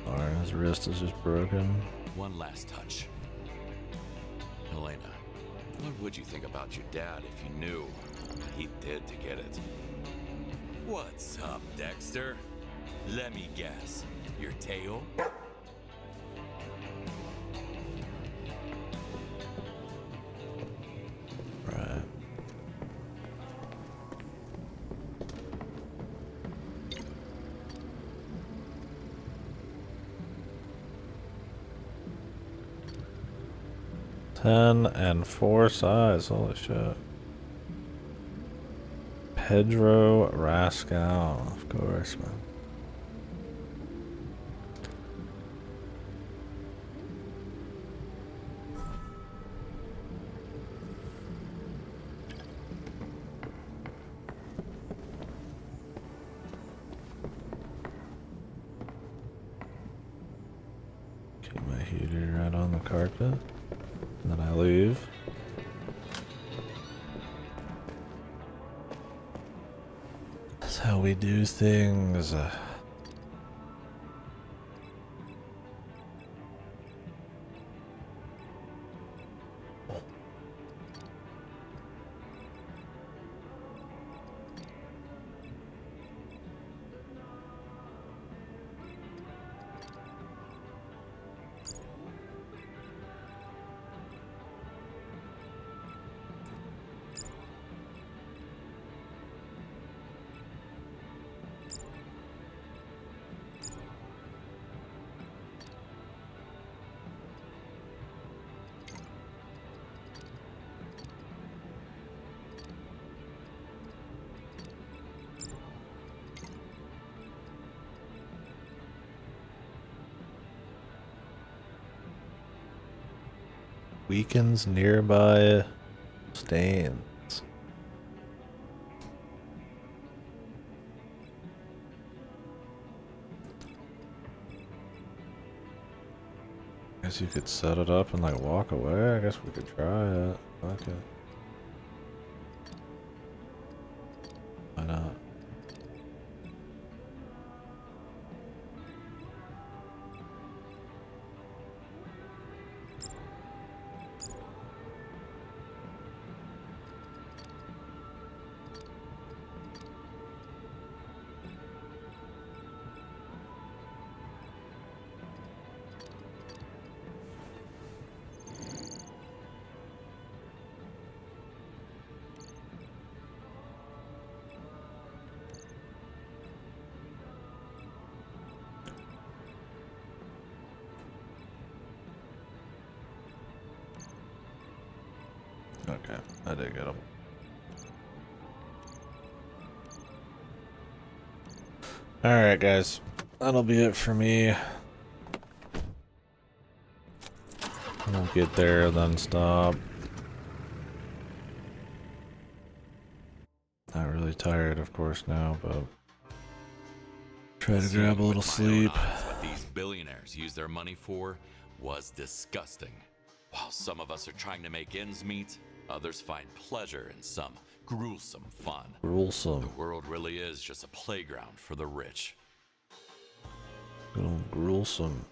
Alright, his wrist is just broken. One last touch. Elena, what would you think about your dad if you knew what he did to get it? What's up, Dexter? Let me guess. Your tail? Right. Ten and 4 size, holy shit. Pedro Rascal, of course, man. Keep my heater right on the carpet. And then I leave. That's how we do things. Weakens nearby stains. I guess you could set it up and like walk away. I guess we could try it. Fuck it. Why not? Okay, I did get him. Alright guys, that'll be it for me. We'll get there, then stop. Not really tired, of course, now, but try to grab a little sleep. What these billionaires use their money for was disgusting. While some of us are trying to make ends meet, others find pleasure in some gruesome fun. Gruesome. The world really is just a playground for the rich. Good old gruesome.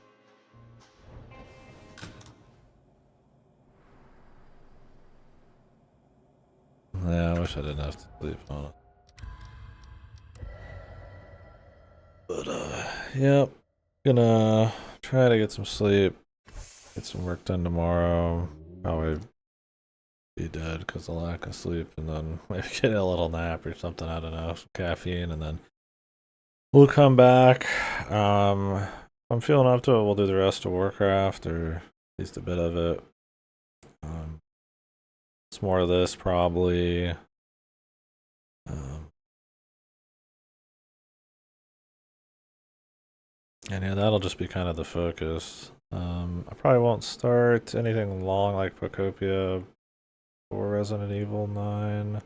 Yeah, I wish I didn't have to sleep on it. But, yep. Gonna try to get some sleep. Get some work done tomorrow. Probably be dead because of lack of sleep. And then maybe get a little nap or something. I don't know. Some caffeine. And then we'll come back. If I'm feeling up to it, we'll do the rest of Warcraft. Or at least a bit of it. It's more of this probably. And yeah, that'll just be kind of the focus. I probably won't start anything long like Procopia or Resident Evil 9.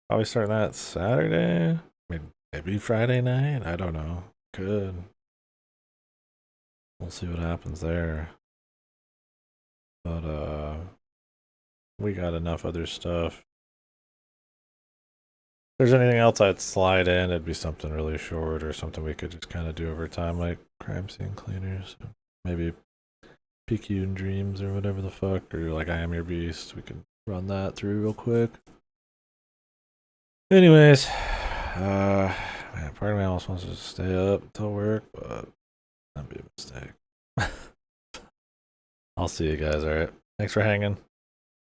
Probably starting that Saturday? Maybe Friday night? I don't know. Could. We'll see what happens there. But, we got enough other stuff. If there's anything else I'd slide in, it'd be something really short or something we could just kind of do over time, like crime scene cleaners. Maybe PQ and Dreams or whatever the fuck, or like I Am Your Beast. We can run that through real quick. Anyways, man, part of me almost wants to stay up until work, but that'd be a mistake. I'll see you guys, alright? Thanks for hanging.